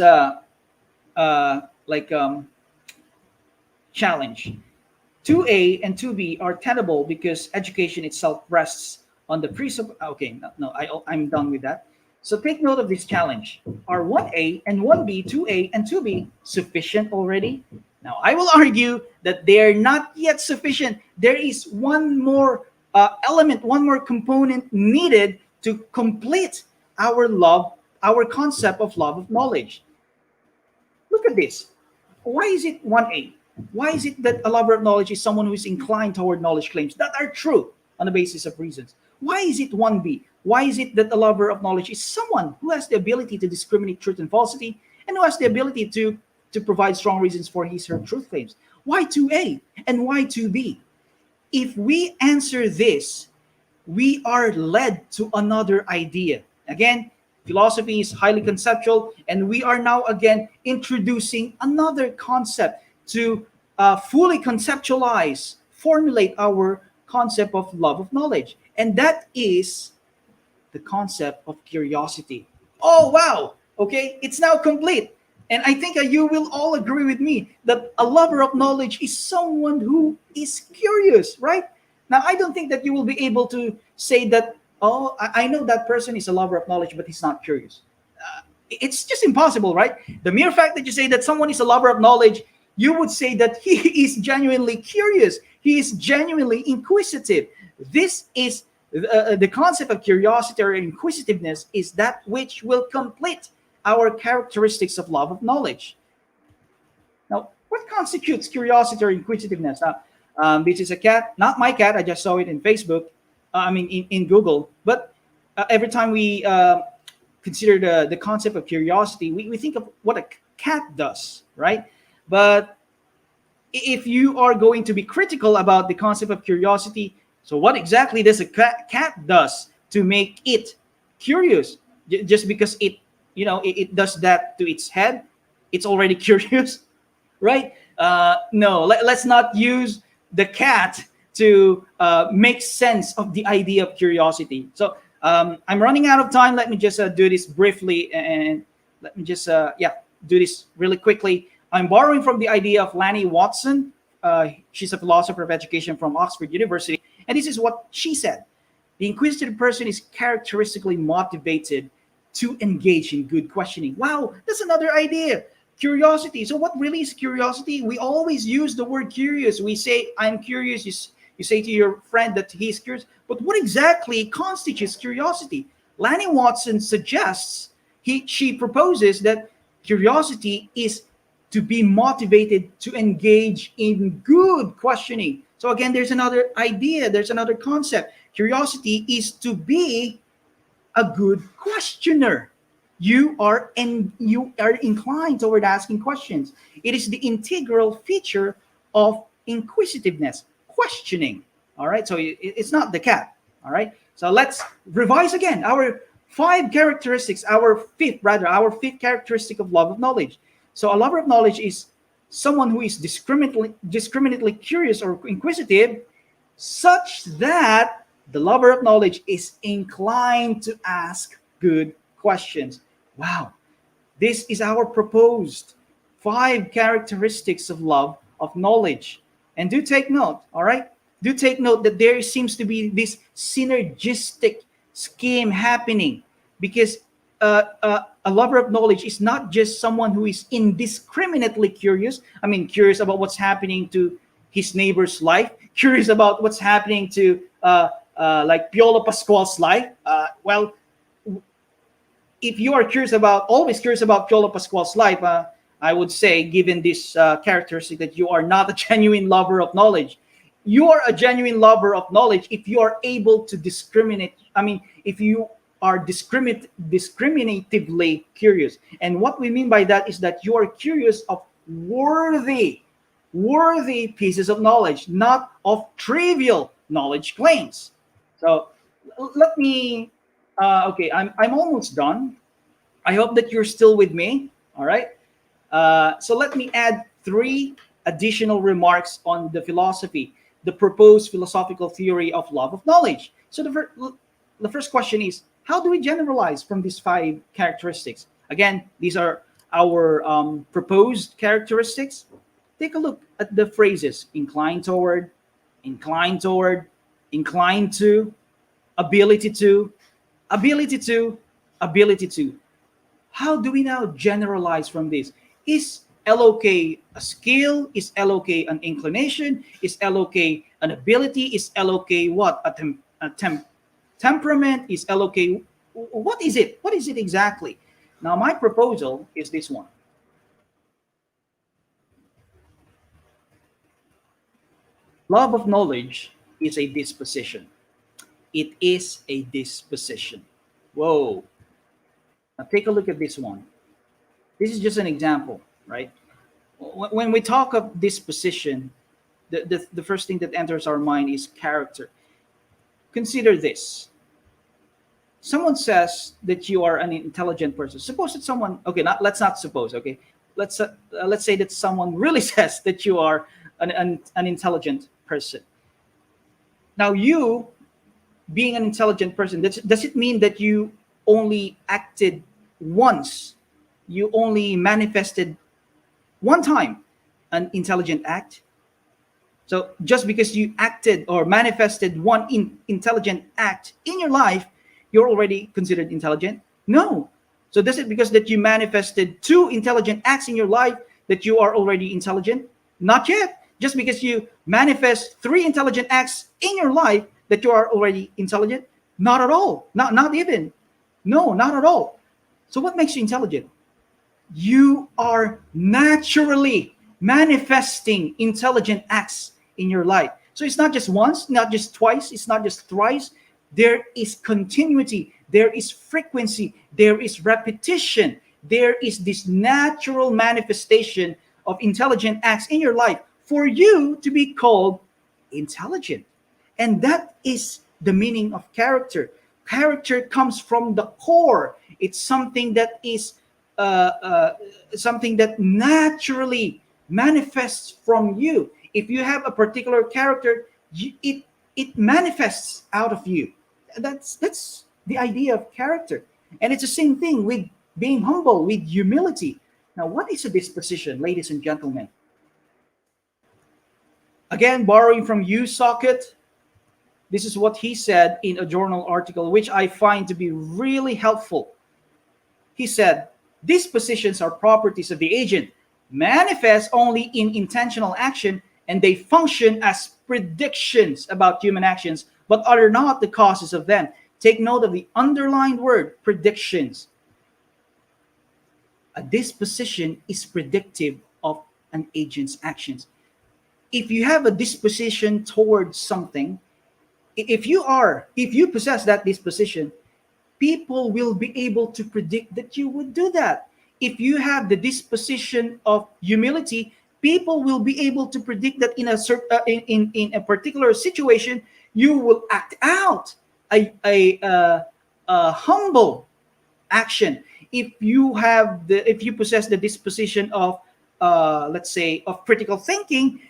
like challenge. 2A and 2B are tenable because education itself rests on the presupp. Okay, no, I'm done with that. So take note of this challenge. Are 1A and 1B, 2A and 2B sufficient already? Now, I will argue that they are not yet sufficient. There is one more element, one more component needed to complete our love, our concept of love of knowledge. Look at this. Why is it 1A? Why is it that a lover of knowledge is someone who is inclined toward knowledge claims that are true on the basis of reasons? Why is it 1B? Why is it that a lover of knowledge is someone who has the ability to discriminate truth and falsity and who has the ability to provide strong reasons for his or her truth claims? Why 2A and why 2B? If we answer this, we are led to another idea. Again, philosophy is highly conceptual, and we are now again introducing another concept to fully conceptualize, formulate our concept of love of knowledge. And that is the concept of curiosity. Oh, wow. Okay, it's now complete. And I think you will all agree with me that a lover of knowledge is someone who is curious, right? Now, I don't think that you will be able to say that, oh, I know that person is a lover of knowledge, but he's not curious. It's just impossible, right? The mere fact that you say that someone is a lover of knowledge, you would say that he is genuinely curious. He is genuinely inquisitive. This is the concept of curiosity or inquisitiveness is that which will complete our characteristics of love of knowledge. Now, what constitutes curiosity or inquisitiveness? Now, this is a cat, not my cat. I just saw it in Facebook. In Google. But every time we consider the concept of curiosity, we think of what a cat does, right? But if you are going to be critical about the concept of curiosity, so what exactly does a cat does to make it curious? Just because it does that to its head, it's already curious, right? No, let's not use the cat to make sense of the idea of curiosity. So I'm running out of time. Let me just do this briefly, and let me just do this really quickly. I'm borrowing from the idea of Lanny Watson. She's a philosopher of education from Oxford University, and this is what she said. The inquisitive person is characteristically motivated to engage in good questioning. Wow, that's another idea. Curiosity. So what really is curiosity? We always use the word curious. We say, I'm curious. You say to your friend that he's curious. But what exactly constitutes curiosity? Lanny Watson suggests, she proposes that curiosity is to be motivated to engage in good questioning. So again, there's another idea, there's another concept. Curiosity is to be a good questioner. You are inclined toward asking questions. It is the integral feature of inquisitiveness, questioning. All right, so it's not the cat. All right, so let's revise again our our fifth characteristic of love of knowledge. So a lover of knowledge is someone who is discriminately curious or inquisitive, such that the lover of knowledge is inclined to ask good questions. Wow, this is our proposed 5 characteristics of love of knowledge. And do take note, all right? Do take note that there seems to be this synergistic scheme happening, because a lover of knowledge is not just someone who is indiscriminately curious. Curious about what's happening to his neighbor's life, curious about what's happening to like Piolo Pascual's life. If you are always curious about Piolo Pascual's life, I would say, given this characteristic, that you are not a genuine lover of knowledge. You are a genuine lover of knowledge if you are able to discriminate. If you are discriminatively curious. And what we mean by that is that you are curious of worthy pieces of knowledge, not of trivial knowledge claims. So let me Okay, I'm almost done. I hope that you're still with me. All right. So let me add three additional remarks on the philosophy, the proposed philosophical theory of love of knowledge. So the first question is, how do we generalize from these five characteristics? Again, these are our proposed characteristics. Take a look at the phrases: inclined toward, inclined to, ability to, ability to, ability to. How do we now generalize from this? Is LOK a skill? Is LOK an inclination? Is LOK an ability? Is LOK what? Temperament? Is LOK, what is it? What is it exactly? Now, my proposal is this one. Love of knowledge is a disposition. It is a disposition. Whoa. Now, take a look at this one. This is just an example, right? When we talk of disposition, the first thing that enters our mind is character. Consider this. Someone says that you are an intelligent person. Suppose that someone, okay, let's not suppose, okay? Let's say that someone really says that you are an intelligent person. Now, you being an intelligent person, does it mean that you only acted once? You only manifested one time an intelligent act? So just because you acted or manifested one intelligent act in your life, you're already considered intelligent? No. So does it because that you manifested two intelligent acts in your life that you are already intelligent? Not yet. Just because you manifest three intelligent acts in your life that you are already intelligent? Not at all. Not even. No, not at all. So what makes you intelligent? You are naturally manifesting intelligent acts in your life. So it's not just once, not just twice, it's not just thrice. There is continuity, there is frequency, there is repetition, there is this natural manifestation of intelligent acts in your life for you to be called intelligent. And that is the meaning of character. Character comes from the core. It's something that is something that naturally manifests from you. If you have a particular character, it manifests out of you. That's the idea of character, and it's the same thing with being humble, with humility. Now, what is a disposition, ladies and gentlemen? Again, borrowing from you, Socket. This is what he said in a journal article, which I find to be really helpful. He said, dispositions are properties of the agent, manifest only in intentional action, and they function as predictions about human actions, but are not the causes of them. Take note of the underlined word, predictions. A disposition is predictive of an agent's actions. If you have a disposition towards something, if you possess that disposition, people will be able to predict that you would do that. If you have the disposition of humility, people will be able to predict that in a particular situation, you will act out a humble action. If you possess the disposition of let's say of critical thinking,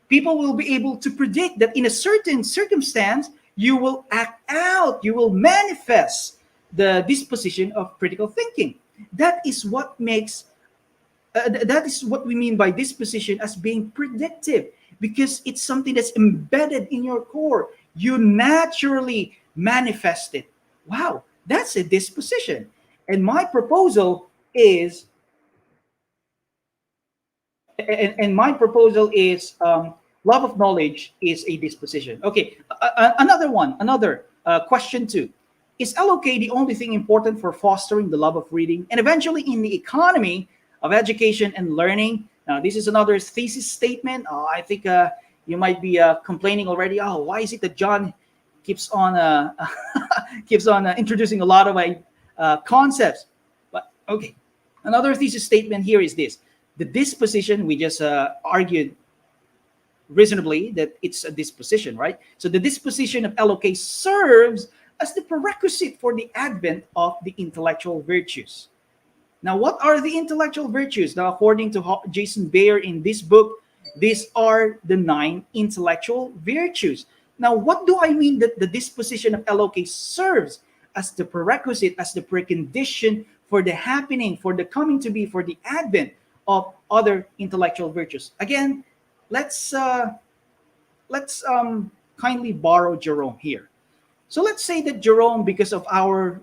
people will be able to predict that in a certain circumstance, you will act out, you will manifest the disposition of critical thinking. That is what makes that is what we mean by disposition as being predictive, because it's something that's embedded in your core. You naturally manifest it. Wow, that's a disposition. And my proposal is love of knowledge is a disposition. Okay, another question two. Is LOK the only thing important for fostering the love of reading and eventually in the economy of education and learning? Now, this is another thesis statement. I think you might be complaining already. Oh, why is it that John keeps on introducing a lot of concepts? But okay, another thesis statement here is this: the disposition we just argued reasonably that it's a disposition, right? So the disposition of LOK serves as the prerequisite for the advent of the intellectual virtues. Now, what are the intellectual virtues? Now, according to Jason Bayer in this book, these are the 9 intellectual virtues. Now, what do I mean that the disposition of LOK serves as the prerequisite, as the precondition for the happening, for the coming to be, for the advent of other intellectual virtues? Again, let's uh, let's kindly borrow Jerome here. So let's say that Jerome, because of our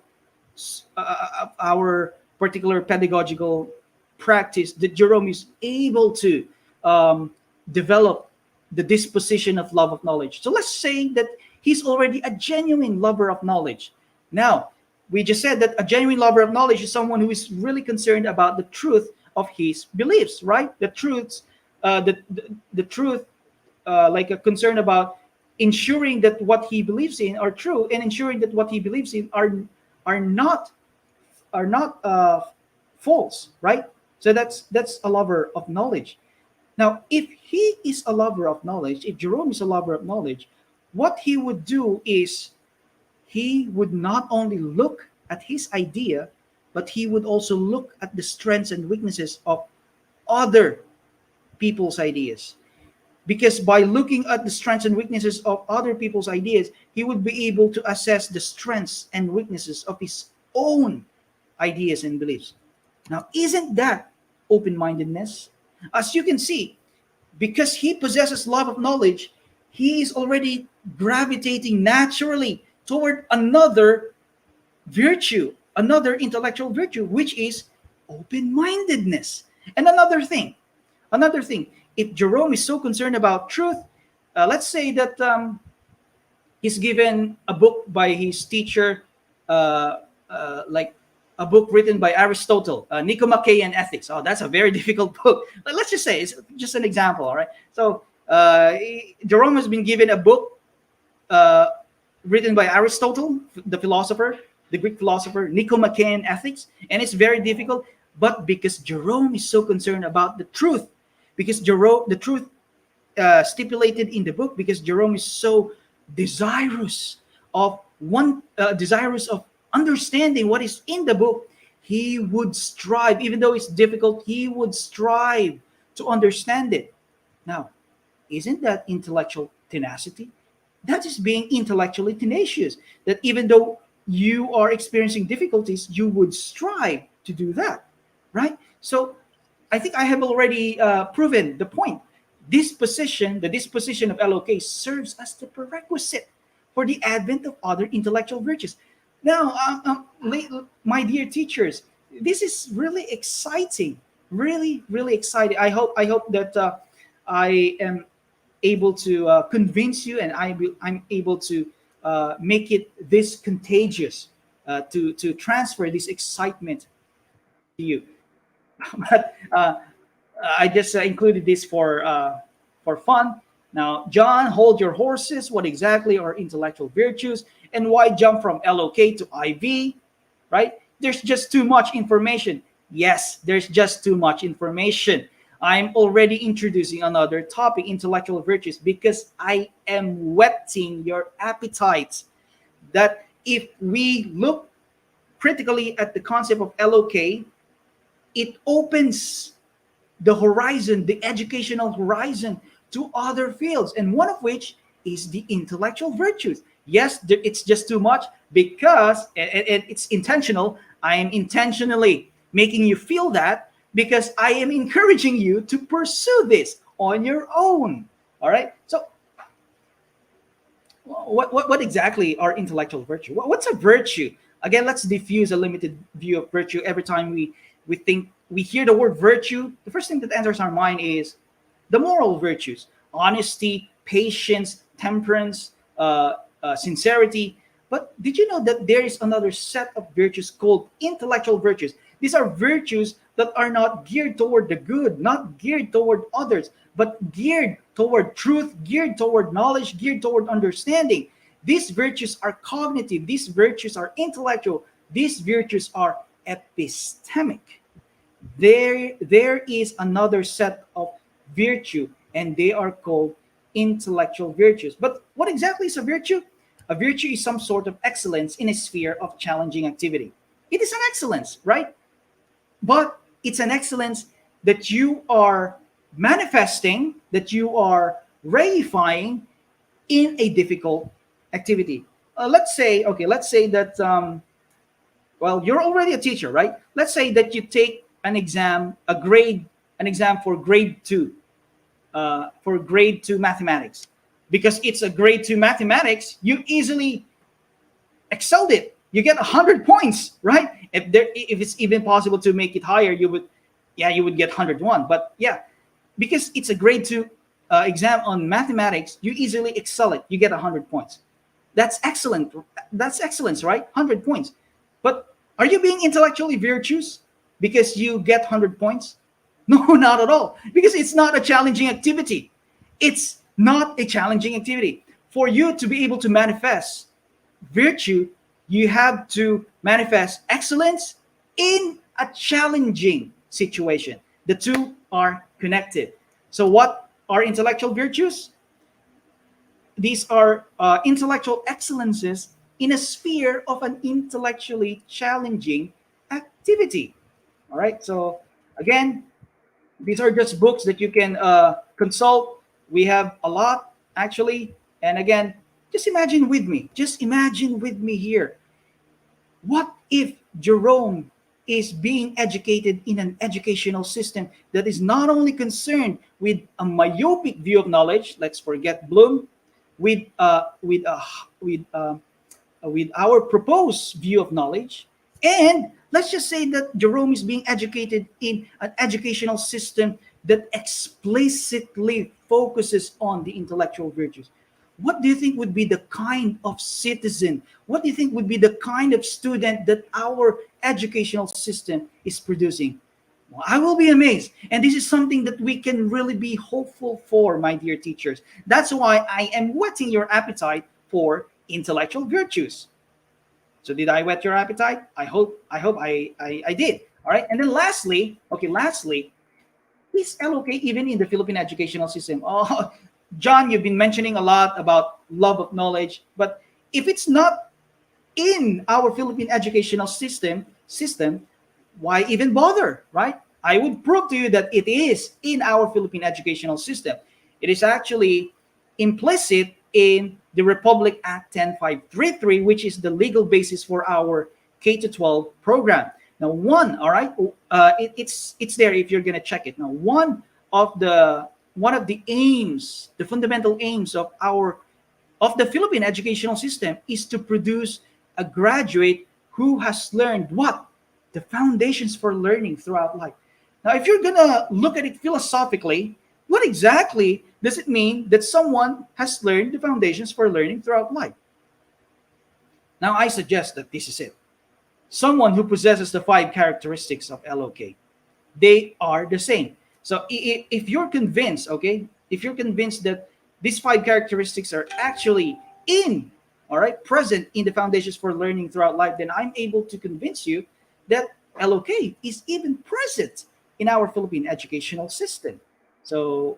particular pedagogical practice, that Jerome is able to um, develop the disposition of love of knowledge. So let's say that he's already a genuine lover of knowledge. Now, we just said that a genuine lover of knowledge is someone who is really concerned about the truth of his beliefs, right? The truth, like a concern about ensuring that what he believes in are true, and ensuring that what he believes in are not false, right? So that's a lover of knowledge. Now, if he is a lover of knowledge, if Jerome is a lover of knowledge, what he would do is he would not only look at his idea, but he would also look at the strengths and weaknesses of other people's ideas. Because by looking at the strengths and weaknesses of other people's ideas, he would be able to assess the strengths and weaknesses of his own ideas and beliefs. Now, isn't that open mindedness? As you can see, because he possesses love of knowledge, he is already gravitating naturally toward another virtue, another intellectual virtue, which is open mindedness. And another thing, if Jerome is so concerned about truth, let's say that he's given a book by his teacher, like a book written by Aristotle, Nicomachean Ethics. Oh, that's a very difficult book. But let's just say it's just an example, all right? So Jerome has been given a book uh, written by Aristotle, the philosopher, the Greek philosopher, Nicomachean Ethics, and it's very difficult. But because Jerome is so concerned about the truth, because the truth stipulated in the book, because Jerome is so desirous desirous of understanding what is in the book, he would strive, even though it's difficult, he would strive to understand it. Now, isn't that intellectual tenacity? That is being intellectually tenacious. That even though you are experiencing difficulties, you would strive to do that, right? So I think I have already proven the point. The disposition of LOK serves as the prerequisite for the advent of other intellectual virtues. Now, my dear teachers, this is really exciting, really, really exciting. I hope that I am able to convince you, and I'm able to make it this contagious, to transfer this excitement to you. But I just included this for fun. Now, John, hold your horses. What exactly are intellectual virtues, and why jump from LOK to IV? Right? There's just too much information. Yes, there's just too much information. I'm already introducing another topic, intellectual virtues, because I am whetting your appetite. That if we look critically at the concept of LOK, it opens the horizon, the educational horizon, to other fields, and one of which is the intellectual virtues. Yes, it's just too much because it's intentional. I am intentionally making you feel that because I am encouraging you to pursue this on your own. All right. So, what exactly are intellectual virtue? What's a virtue? Again, let's diffuse a limited view of virtue. Every time we hear the word virtue, the first thing that enters our mind is the moral virtues: honesty, patience, temperance, sincerity. But did you know that there is another set of virtues called intellectual virtues? These are virtues that are not geared toward the good, not geared toward others, but geared toward truth, geared toward knowledge, geared toward understanding. These virtues are cognitive, these virtues are intellectual, these virtues are epistemic. There is another set of virtue, and they are called intellectual virtues. But what exactly is a virtue? A virtue is some sort of excellence in a sphere of challenging activity. It is an excellence, right? But it's an excellence that you are manifesting, that you are reifying in a difficult activity. Let's say that, well, you're already a teacher, right? Let's say that you take an exam, an exam for grade two mathematics. Because it's a grade two mathematics, you easily excelled it. You get 100 points, right? If it's even possible to make it higher, you would get 101. But yeah, because it's a grade two exam on mathematics, you easily excel it. You get 100 points. That's excellent. That's excellence, right? 100 points. But are you being intellectually virtuous because you get 100 points? No, not at all. Because it's not a challenging activity. It's not a challenging activity. For you to be able to manifest virtue, you have to manifest excellence in a challenging situation. The two are connected. So, what are intellectual virtues? These are intellectual excellences in a sphere of an intellectually challenging activity. All right. So, again, these are just books that you can consult. We have a lot, actually. And again, just imagine with me here. What if Jerome is being educated in an educational system that is not only concerned with a myopic view of knowledge? Let's forget Bloom. With with our proposed view of knowledge, and let's just say that Jerome is being educated in an educational system that explicitly focuses on the intellectual virtues. What do you think would be the kind of citizen? What do you think would be the kind of student that our educational system is producing? Well, I will be amazed. And this is something that we can really be hopeful for, my dear teachers. That's why I am whetting your appetite for intellectual virtues. So did I whet your appetite? I did. All right. And then lastly, is LOK even in the Philippine educational system? Oh, John, you've been mentioning a lot about love of knowledge, but if it's not in our Philippine educational system, why even bother, right? I would prove to you that it is in our Philippine educational system. It is actually implicit in the Republic Act 10533, which is the legal basis for our K to 12 program. Now, all right, it's there if you're gonna check it. Now, one of the aims, the fundamental aims of the Philippine educational system is to produce a graduate who has learned what? The foundations for learning throughout life. Now, if you're gonna look at it philosophically, what exactly does it mean that someone has learned the foundations for learning throughout life? Now, I suggest that this is it. Someone who possesses the five characteristics of LOK, they are the same. So if you're convinced, okay, if you're convinced that these five characteristics are actually present in the foundations for learning throughout life, then I'm able to convince you that LOK is even present in our Philippine educational system. So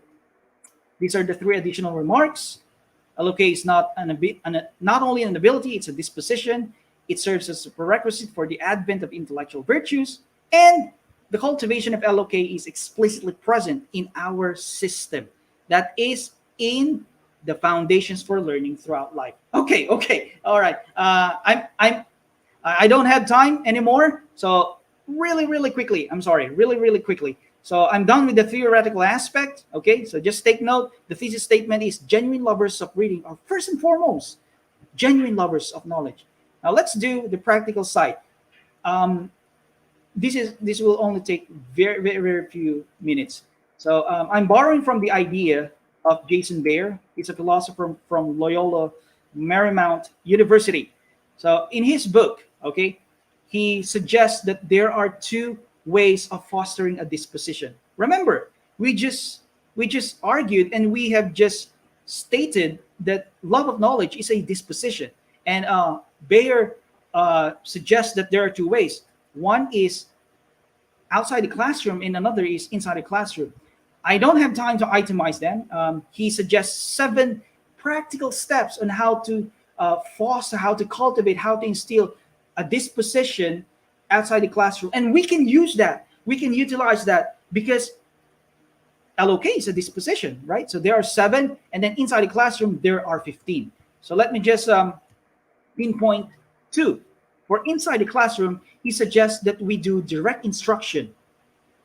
these are the three additional remarks. LOK is not not only an ability, it's a disposition. It serves as a prerequisite for the advent of intellectual virtues, and the cultivation of LOK is explicitly present in our system. That is in the foundations for learning throughout life. Okay, all right. I don't have time anymore, so really quickly. I'm sorry, really quickly. So I'm done with the theoretical aspect. Okay, so just take note. The thesis statement is genuine lovers of reading are first and foremost genuine lovers of knowledge. Now let's do the practical side. This will only take very few minutes. So I'm borrowing from the idea of Jason Baer. He's a philosopher from Loyola Marymount University. So in his book, okay, he suggests that there are two ways of fostering a disposition. Remember, we just argued and we have just stated that love of knowledge is a disposition. And Bayer suggests that there are two ways. One is outside the classroom and another is inside the classroom. I don't have time to itemize them. He suggests 7 practical steps on how to foster, how to cultivate, how to instill a disposition outside the classroom. And we can use that. We can utilize that because LOK is a disposition, right? So there are seven, and then inside the classroom, there are 15. So let me just pinpoint two. For inside the classroom, he suggests that we do direct instruction.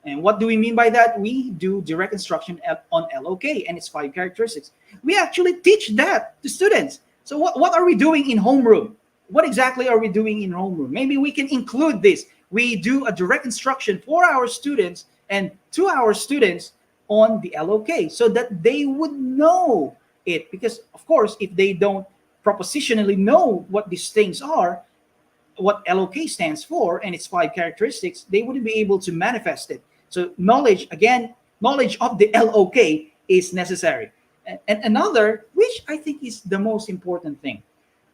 And what do we mean by that? We do direct instruction on LOK and its five characteristics. We actually teach that to students. So what are we doing in homeroom? What exactly are we doing in homeroom? Maybe we can include this. We do a direct instruction for our students and to our students on the LOK so that they would know it. Because, of course, if they don't propositionally know what these things are, what LOK stands for and its five characteristics, they wouldn't be able to manifest it. So knowledge, again, knowledge of the LOK is necessary. And another, which I think is the most important thing,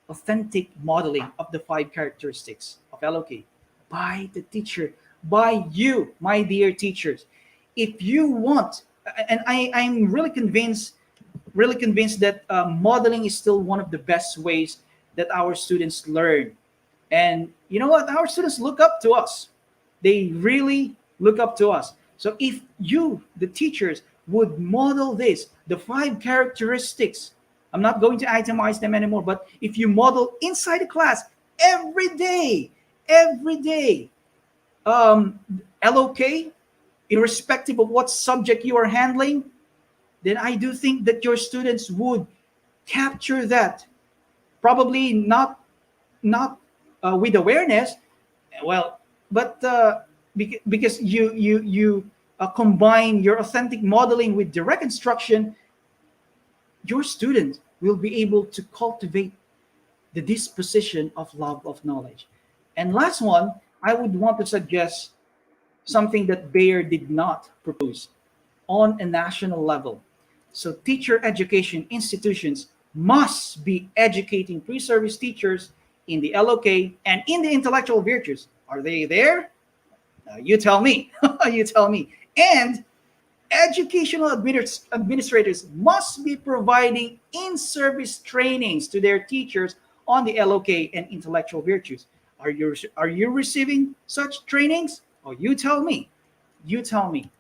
authentic modeling of the five characteristics of LOK by the teacher, by you, my dear teachers. If you want, and I'm really convinced that modeling is still one of the best ways that our students learn. And you know what? Our students look up to us. They really look up to us. So if you, the teachers, would model this, the five characteristics, I'm not going to itemize them anymore, but if you model inside the class every day, LOK, irrespective of what subject you are handling, then I do think that your students would capture that. Probably not with awareness, well, but because you combine your authentic modeling with direct instruction, your student will be able to cultivate the disposition of love of knowledge. And last one, I would want to suggest something that Bayer did not propose on a national level. So teacher education institutions must be educating pre-service teachers in the LOK and in the intellectual virtues. Are they there? You tell me. You tell me. And educational administrators must be providing in-service trainings to their teachers on the LOK and intellectual virtues. Are you receiving such trainings? Oh, you tell me. You tell me.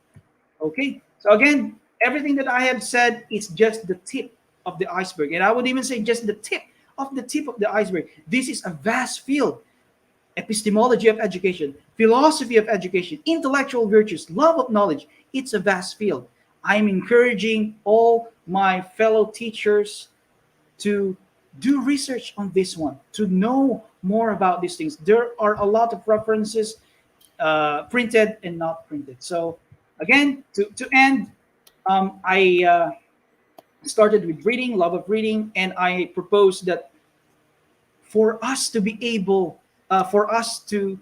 Okay. So again, everything that I have said is just the tip of the iceberg, and I would even say just the tip of the iceberg. This is a vast field: epistemology of education, philosophy of education, intellectual virtues, love of knowledge. It's a vast field. I'm encouraging all my fellow teachers to do research on this one, to know more about these things. There are a lot of references, printed and not printed. So, again, to end, I started with reading, love of reading, and I propose that for us to be able, for us to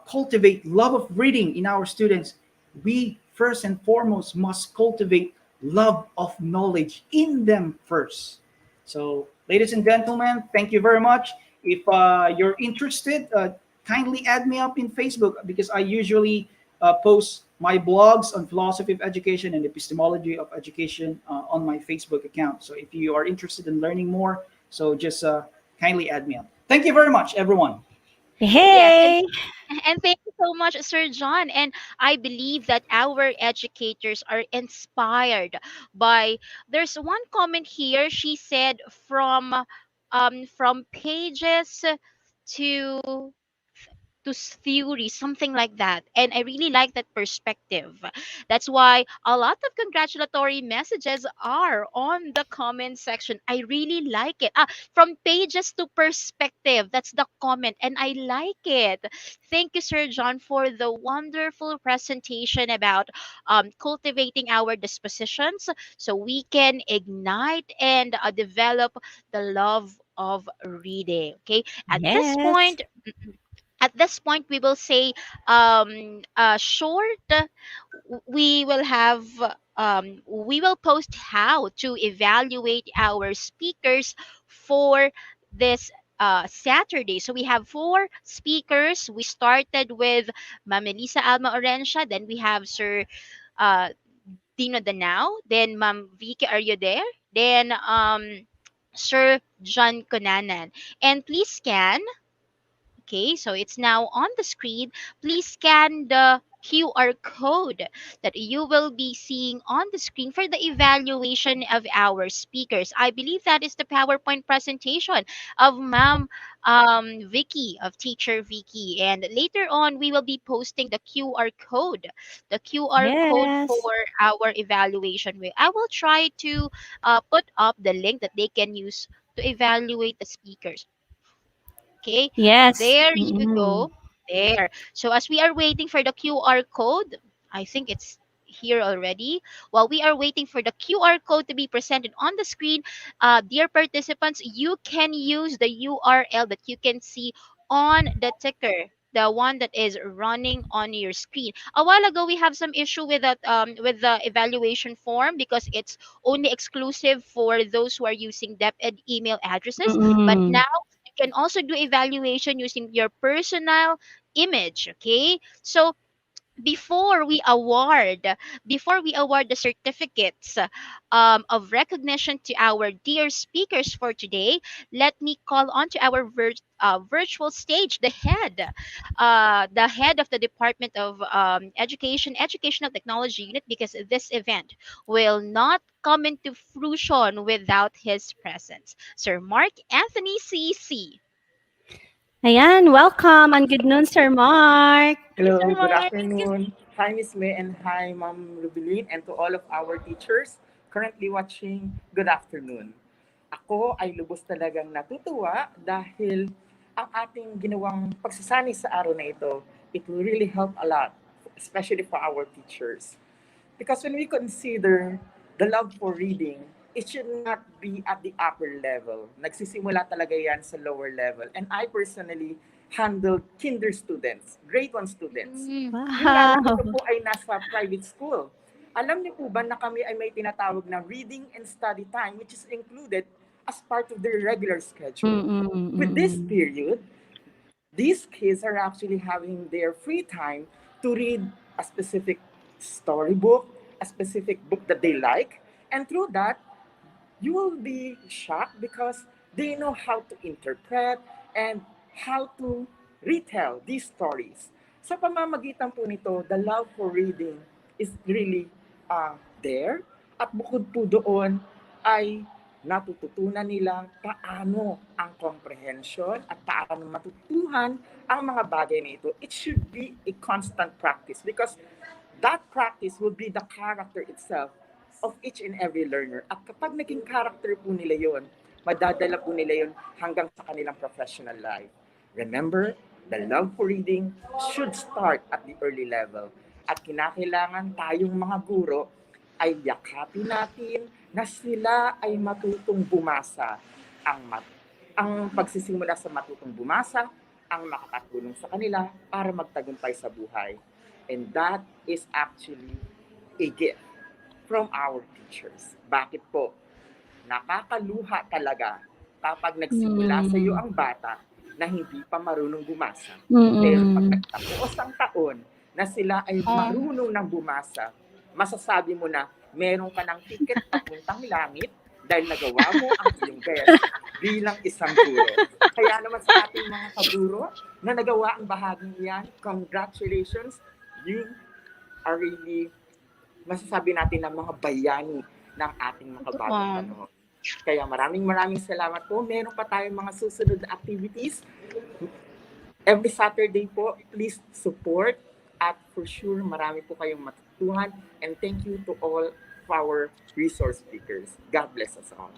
cultivate love of reading in our students, we first and foremost must cultivate love of knowledge in them first. So, ladies and gentlemen, thank you very much. If you're interested, kindly add me up in Facebook because I usually post my blogs on philosophy of education and epistemology of education on my Facebook account. So if you are interested in learning more, so just kindly add me up. Thank you very much, everyone.
Yes, and
Hey!
and thank you so much, Sir John. And I believe that our educators are inspired by. There's one comment here. She said from pages to theory, something like that. And I really like that perspective. That's why a lot of congratulatory messages are on the comment section. I really like it. From pages to perspective, that's the comment, and I like it. Thank you, Sir John, for the wonderful presentation about cultivating our dispositions so we can ignite and develop the love of reading. Okay, at this
Yes.
point, we will say short we will post how to evaluate our speakers for this Saturday. So we have four speakers. We started with Ma'am Elisa Alma Orencia, then we have Sir uh, Dino Danao, then Ma'am Vicky, are you there? Then Sir John Conanan. And please scan. Okay, so it's now on the screen. Please scan the QR code that you will be seeing on the screen for the evaluation of our speakers. I believe that is the PowerPoint presentation of Ma'am Vicky, of Teacher Vicky. And later on, we will be posting the QR code for
Yes.
our evaluation. I will try to put up the link that they can use to evaluate the speakers. Okay,
Yes.
there you
Mm-mm.
go. There. So as we are waiting for the QR code, I think it's here already. While we are waiting for the QR code to be presented on the screen, dear participants, you can use the URL that you can see on the ticker. The one that is running on your screen. A while ago, we have some issue with that with the evaluation form because it's only exclusive for those who are using DepEd email addresses. But
Mm-mm.
now you can also do evaluation using your personal image. Okay, so before we award the certificates of recognition to our dear speakers for today, let me call on to our virtual stage the head of the Department of Educational Technology Unit, because this event will not come into fruition without his presence, Sir Mark Anthony CC.
Ayan, welcome and good noon, Sir Mark.
Hey, Sir
Hello, good
Mark.
afternoon. Hi, Miss May, and hi, Ma'am Rubilin, and to all of our teachers currently watching, good afternoon. Ako ay lubos talagang natutuwa dahil ang ating ginawang pagsasani sa araw na ito, it will really help a lot, especially for our teachers. Because when we consider the love for reading, it should not be at the upper level. Nagsisimula talaga yan sa lower level. And I personally handled kinder students, grade 1 students.
Mm.
Yun nga lang, ito
Wow.
po ay nasa private school. Alam niyo po ba na kami ay may tinatawag na reading and study time, which is included as part of their regular schedule.
Mm-mm.
With this
Mm-mm.
period, these kids are actually having their free time to read a specific storybook, a specific book that they like, and through that, you will be shocked because they know how to interpret and how to retell these stories. Sa pamamagitan po nito, the love for reading is really there. At bukod po doon ay natututunan nila paano ang comprehension at paano matutuhan ang mga bagay na ito. It should be a constant practice because that practice will be the character itself of each and every learner. At kapag naging character po nila yon, madadala po nila yon hanggang sa kanilang professional life. Remember, the love for reading should start at the early level. At kinakailangan tayong mga guro ay yakapin natin na sila ay matutong bumasa. Ang pagsisimula sa matutong bumasa ang makakatulong sa kanila para magtagumpay sa buhay. And that is actually a gift from our teachers. Bakit po? Nakakaluha talaga kapag nagsimula sa iyo
Mm.
ang bata na hindi pa marunong bumasa. Pero pag
Mm-mm.
nagtapos ang taon na sila ay marunong nang bumasa, masasabi mo na meron ka ng ticket papuntang langit dahil nagawa mo ang iyong best bilang isang guro. Kaya naman sa ating mga kaburo na nagawa ang bahaging iyan, congratulations, you are really, masasabi natin ng mga bayani ng ating mga bagong
Wow.
panahon. Kaya maraming salamat po. Meron pa tayong mga susunod na activities. Every Saturday po, please support at for sure marami po kayong matutuhan. And thank you to all of our resource speakers. God bless us all.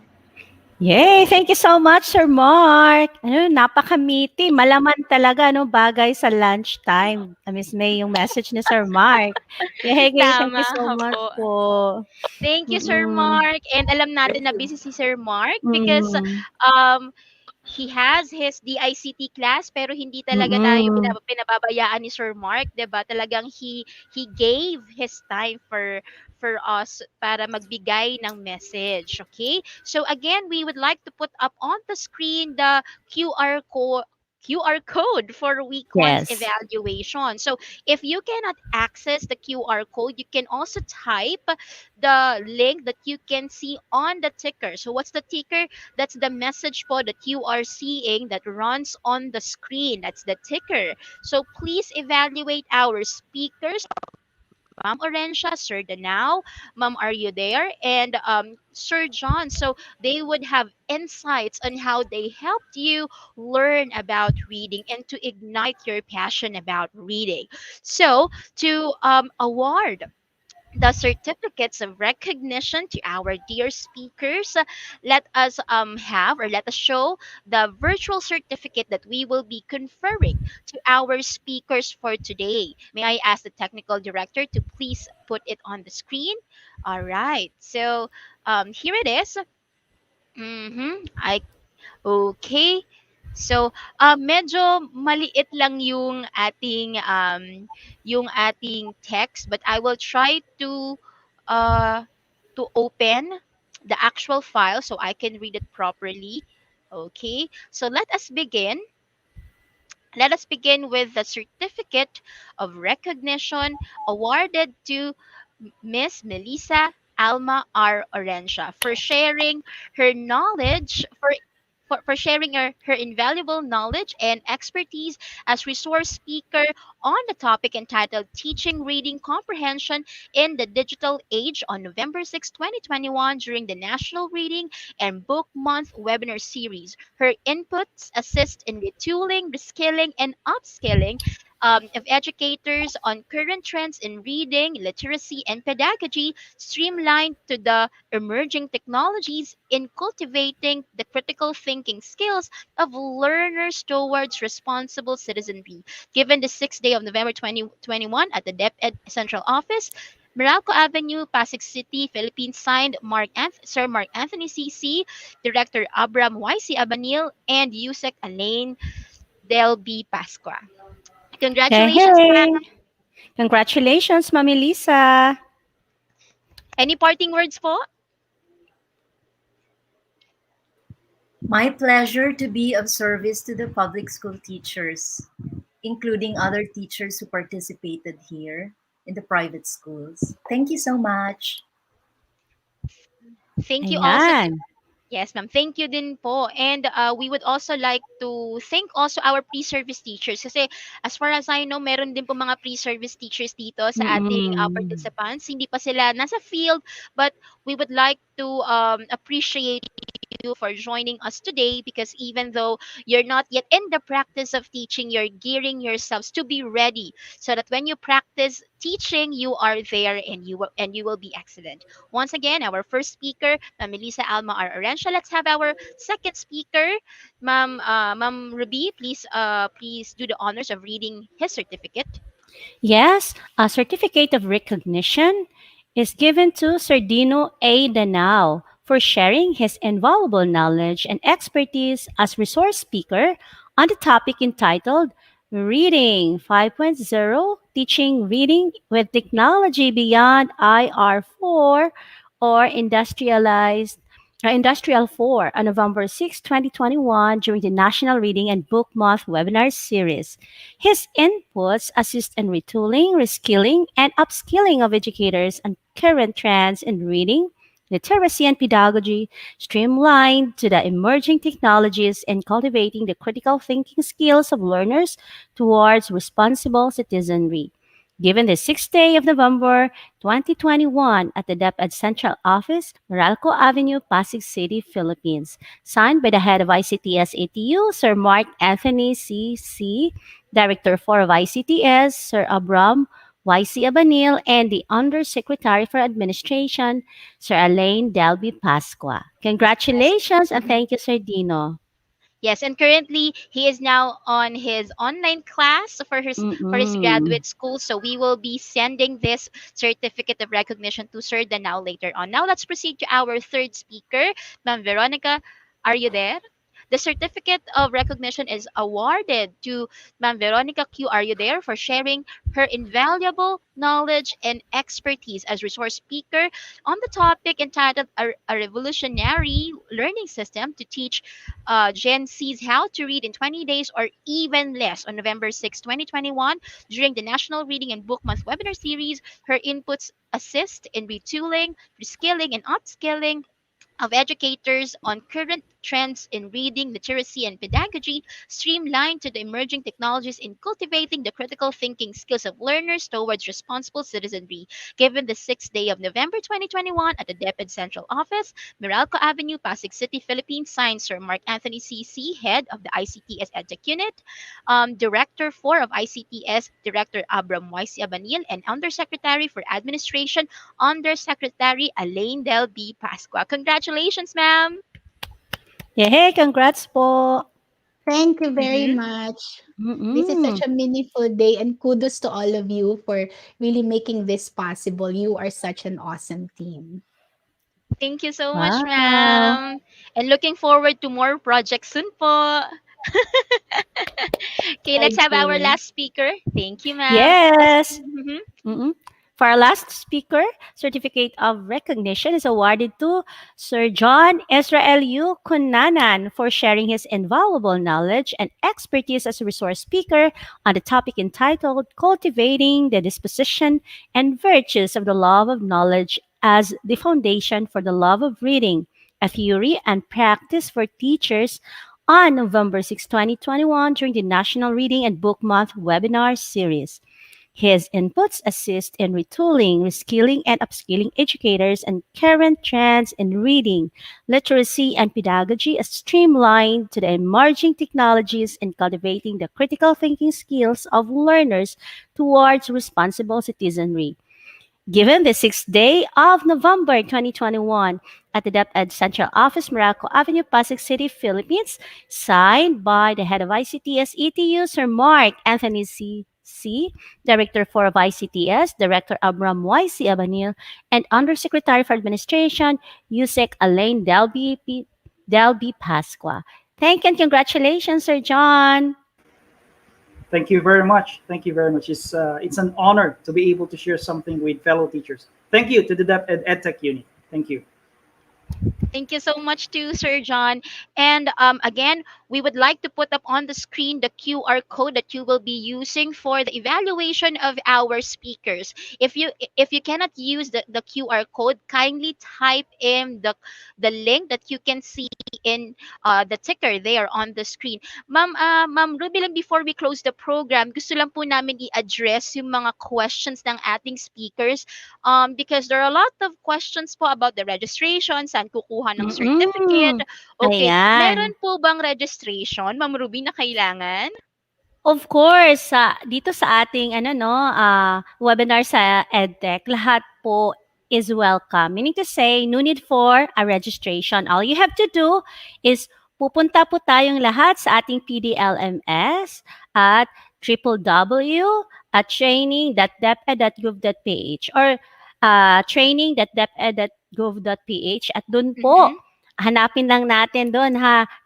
Yay! Thank you so much, Sir Mark. Ano, napaka-meaty. Malaman talaga, no, bagay sa lunchtime. Miss May yung message ni Sir Mark. Yay, thank you
Tama
so much
po.
po.
Thank you, Sir
Mm-mm.
Mark. And alam natin
Thank
na
you.
busy si Sir Mark because
Mm-mm.
um, he has his DICT class pero hindi talaga tayo
Mm-mm.
pinababayaan ni Sir Mark, 'di ba? Talagang he gave his time for us para magbigay ng message, okay? So again, we would like to put up on the screen the QR code QR code for week one's
Yes.
evaluation. So if you cannot access the QR code, you can also type the link that you can see on the ticker. So what's the ticker? That's the message po that you are seeing that runs on the screen. That's the ticker. So please evaluate our speakers. Ma'am Orensia, Sir Danao, Ma'am, are you there? And Sir John. So they would have insights on how they helped you learn about reading and to ignite your passion about reading. So to award the certificates of recognition to our dear speakers, let us have or let us show the virtual certificate that we will be conferring to our speakers for today. May I ask the technical director to please put it on the screen? All right. So here it is. I Okay. So, medyo maliit lang yung ating text, but I will try uh to open the actual file so I can read it properly. Okay. So let us begin with the certificate of recognition awarded to Miss Melissa Alma R. Orensia for sharing her knowledge for sharing her invaluable knowledge and expertise as resource speaker on the topic entitled Teaching Reading Comprehension in the Digital Age on November 6, 2021 during the National Reading and Book Month webinar series. Her inputs assist in retooling, reskilling, and upskilling of educators on current trends in reading, literacy, and pedagogy, streamlined to the emerging technologies in cultivating the critical thinking skills of learners towards responsible citizenry. Given the 6th day of November 2021 at the DepEd Central Office, Meralco Avenue, Pasig City, Philippines, signed Sir Mark Anthony CC, Director Abram YC Abanil, and USEC Elaine Del B. Pasqua.
Hey,
Congratulations,
hey.
ma'am.
Congratulations, Mami Lisa.
Any parting words po?
My pleasure to be of service to the public school teachers, including other teachers who participated here in the private schools. Thank you so much.
Thank you also.
Ayan.
Yes, ma'am. Thank you din po. And we would also like to thank also our pre-service teachers kasi as far as I know, meron din po mga pre-service teachers dito sa ating
Mm-mm.
participants. Hindi pa sila nasa field, but we would like to appreciate you for joining us today because even though you're not yet in the practice of teaching, you're gearing yourselves to be ready so that when you practice teaching, you are there and you will be excellent. Once again, our first speaker, Ma'am Melissa Alma R. Orensia. Let's have our second speaker, Ma'am Ruby. Please do the honors of reading his certificate.
Yes, a certificate of recognition is given to Sardino A. Danao for sharing his invaluable knowledge and expertise as resource speaker on the topic entitled Reading 5.0 Teaching Reading with Technology Beyond IR4 or Industrial 4 on November 6, 2021 during the National Reading and Book Month webinar series. His inputs assist in retooling, reskilling, and upskilling of educators on current trends in reading, literacy, and pedagogy, streamlined to the emerging technologies and cultivating the critical thinking skills of learners towards responsible citizenry. Given the 6th day of November 2021 at the DepEd Central Office, Meralco Avenue, Pasig City, Philippines. Signed by the head of ICTS ATU, Sir Mark Anthony C.C., Director 4 of ICTS, Sir Abram YC Abanil, and the Undersecretary for Administration, Sir Elaine Delby Pasqua. Congratulations and thank you, Sir Dino.
Yes, and currently he is now on his online class for his
Mm-mm.
graduate school. So we will be sending this certificate of recognition to Sir Danao later on. Now let's proceed to our third speaker, Ma'am Veronica. Are you there? The certificate of recognition is awarded to Ma'am Veronica Q. Are you there? For sharing her invaluable knowledge and expertise as resource speaker on the topic entitled A Revolutionary Learning System to Teach Gen Zs How to Read in 20 Days or Even Less on November 6, 2021, during the National Reading and Book Month webinar series. Her inputs assist in retooling, reskilling, and upskilling of educators on current trends in reading, literacy, and pedagogy, streamlined to the emerging technologies in cultivating the critical thinking skills of learners towards responsible citizenry. Given the 6th day of November 2021 at the DepEd Central Office, Meralco Avenue, Pasig City, Philippines, signed Sir Mark Anthony CC, Head of the ICTS EdTech Unit, Director 4 of ICTS, Director Abram YC Abanil, and Undersecretary for Administration, Undersecretary Elaine Del B. Pasqua. Congratulations, ma'am!
Yay, congrats po.
Thank you very
Mm-hmm.
much. This is such
Mm-mm.
a meaningful day, and kudos to all of you for really making this possible. You are such an awesome team.
Thank you so much,
Wow.
ma'am. And looking forward to more projects soon po. Okay, let's have our
Again.
last speaker. Thank you, ma'am.
Yes.
Mhm.
Mm-mm. For our last speaker, Certificate of Recognition is awarded to Sir John Israel Kunanan for sharing his invaluable knowledge and expertise as a resource speaker on the topic entitled Cultivating the Disposition and Virtues of the Love of Knowledge as the Foundation for the Love of Reading, a Theory and Practice for Teachers on November 6, 2021 during the National Reading and Book Month webinar series. His inputs assist in retooling, reskilling, and upskilling educators on current trends in reading, literacy, and pedagogy as streamlined to the emerging technologies in cultivating the critical thinking skills of learners towards responsible citizenry. Given the 6th day of November 2021 at the DepEd Central Office, Meralco Avenue, Pasig City, Philippines, signed by the head of ICTS ETU, Sir Mark Anthony C. Director 4 of ICTS, Director Abram YC Abanil, and Undersecretary for Administration, USEC Elaine Delby Pasqua. Thank you and congratulations, Sir John.
Thank you very much. Thank you very much. It's an honor to be able to share something with fellow teachers. Thank you to the EdTech unit. Thank you.
Thank you so much to Sir John. And again, we would like to put up on the screen the QR code that you will be using for the evaluation of our speakers. If you cannot use the QR code, kindly type in the link that you can see in the ticker there on the screen. Ma'am Ruby, lang before we close the program, gusto lang po namin i-address yung mga questions ng ating speakers, because there are a lot of questions po about the registration, saan kukuha ng certificate.
Mm-mm.
Okay,
Ayan.
meron po bang registration, Ma'am Ruby, na kailangan?
Of course, dito sa ating webinar sa EdTech, lahat po is welcome. Meaning to say, no need for a registration. All you have to do is pupunta po tayong lahat sa ating PDLMS at www.training.deped.gov.ph or training.deped.gov.ph at dun po,
Mhm.
hanapin lang natin doon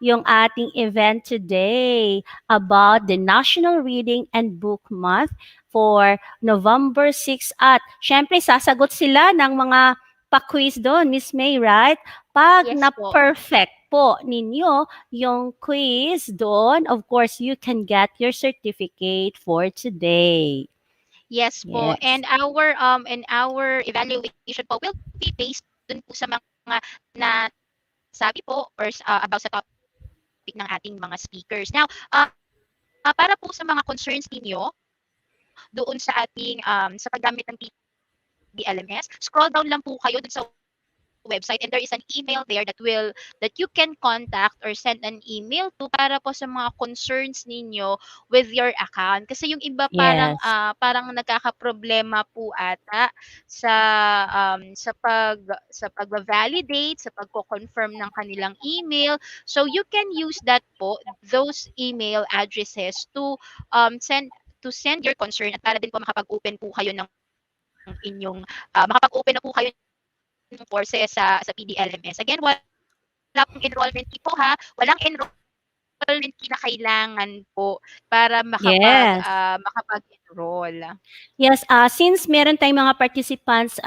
yung ating event today about the National Reading and Book Month for November 6 at syempre sasagot sila ng mga pa-quiz doon, Miss May, right? Pag
Yes po.
na-perfect po ninyo yung quiz doon, of course, you can get your certificate for today.
Yes po.
Yes.
And our evaluation po will be based dun po sa mga nasabi po or about sa topic ng ating mga speakers. Now, para po sa mga concerns ninyo doon sa ating sa paggamit ng PDLMS, scroll down lang po kayo dun sa website and there is an email there that you can contact or send an email to para po sa mga concerns ninyo with your account, kasi yung iba parang
Yes.
parang nagkakaproblema po ata sa sa pag-validate, sa pagko-confirm ng kanilang email. So you can use that po, those email addresses to send your concern at para din po makapag-open po kayo ng inyong makapag-open na po kayo ng courses sa PDLMS. Again, walang enrollment fee po ha. Walang enrollment kinakailangan po para
Yes.
makapag-enroll.
Yes, since meron tayong mga participants,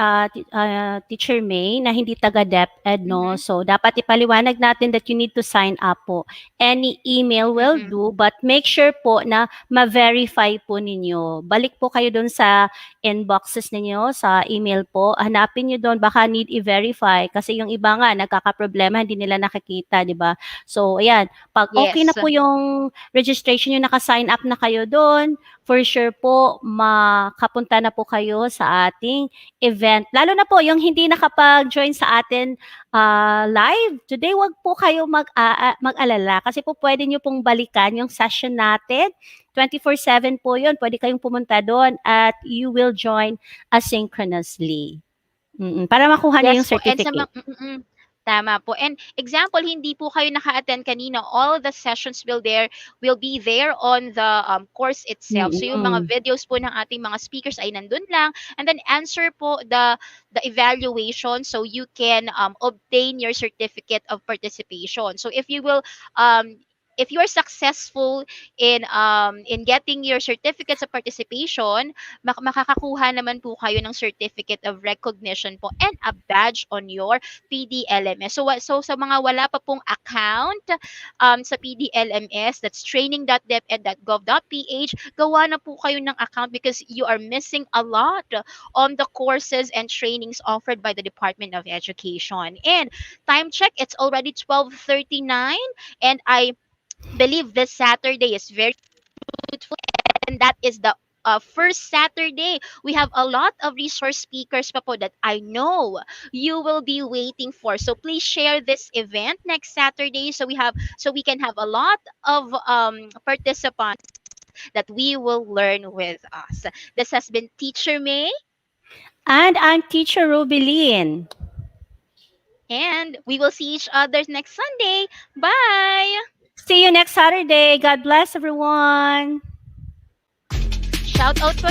Teacher May, na hindi taga DepEd, no?
Mhm.
So, dapat ipaliwanag natin that you need to sign up po. Any email will
Mhm.
do, but make sure po na ma-verify po ninyo. Balik po kayo doon sa inboxes ninyo, sa email po. Hanapin nyo doon, baka need i-verify. Kasi yung iba nga, nagkakaproblema, hindi nila nakikita, di ba? So, ayan. Pag okay na
Yes.
po yung registration nyo, naka-sign up na kayo doon, for sure po makapunta na po kayo sa ating event. Lalo na po yung hindi nakapag-join sa atin live. Today, wag po kayo mag-alala kasi po pwede nyo pong balikan yung session natin. 24/7 po yun. Pwede kayong pumunta doon at you will join asynchronously. Para makuha niyo
Yes
yung
po, and sa
certificate.
tama po. And example, hindi po kayo naka-attend kanina, all the sessions will be there on the course itself. So yung mga
Mm.
videos po ng ating mga speakers ay nandun lang, and then answer po the evaluation so you can obtain your certificate of participation. So if you are successful in getting your certificates of participation, makakakuha naman po kayo ng certificate of recognition po and a badge on your PDLMS. So sa mga wala pa pong account sa PDLMS, that's training.deped.gov.ph, gawa na po kayo ng account because you are missing a lot on the courses and trainings offered by the Department of Education. And time check, it's already 12:39, and I believe this Saturday is very fruitful, and that is the first Saturday. We have a lot of resource speakers pa po that I know you will be waiting for. So please share this event next Saturday so we can have a lot of participants that we will learn with us. This has been Teacher May,
And I'm Teacher Rubilin.
and we will see each other next Sunday. Bye.
See you next Saturday. God bless everyone.
Shout out po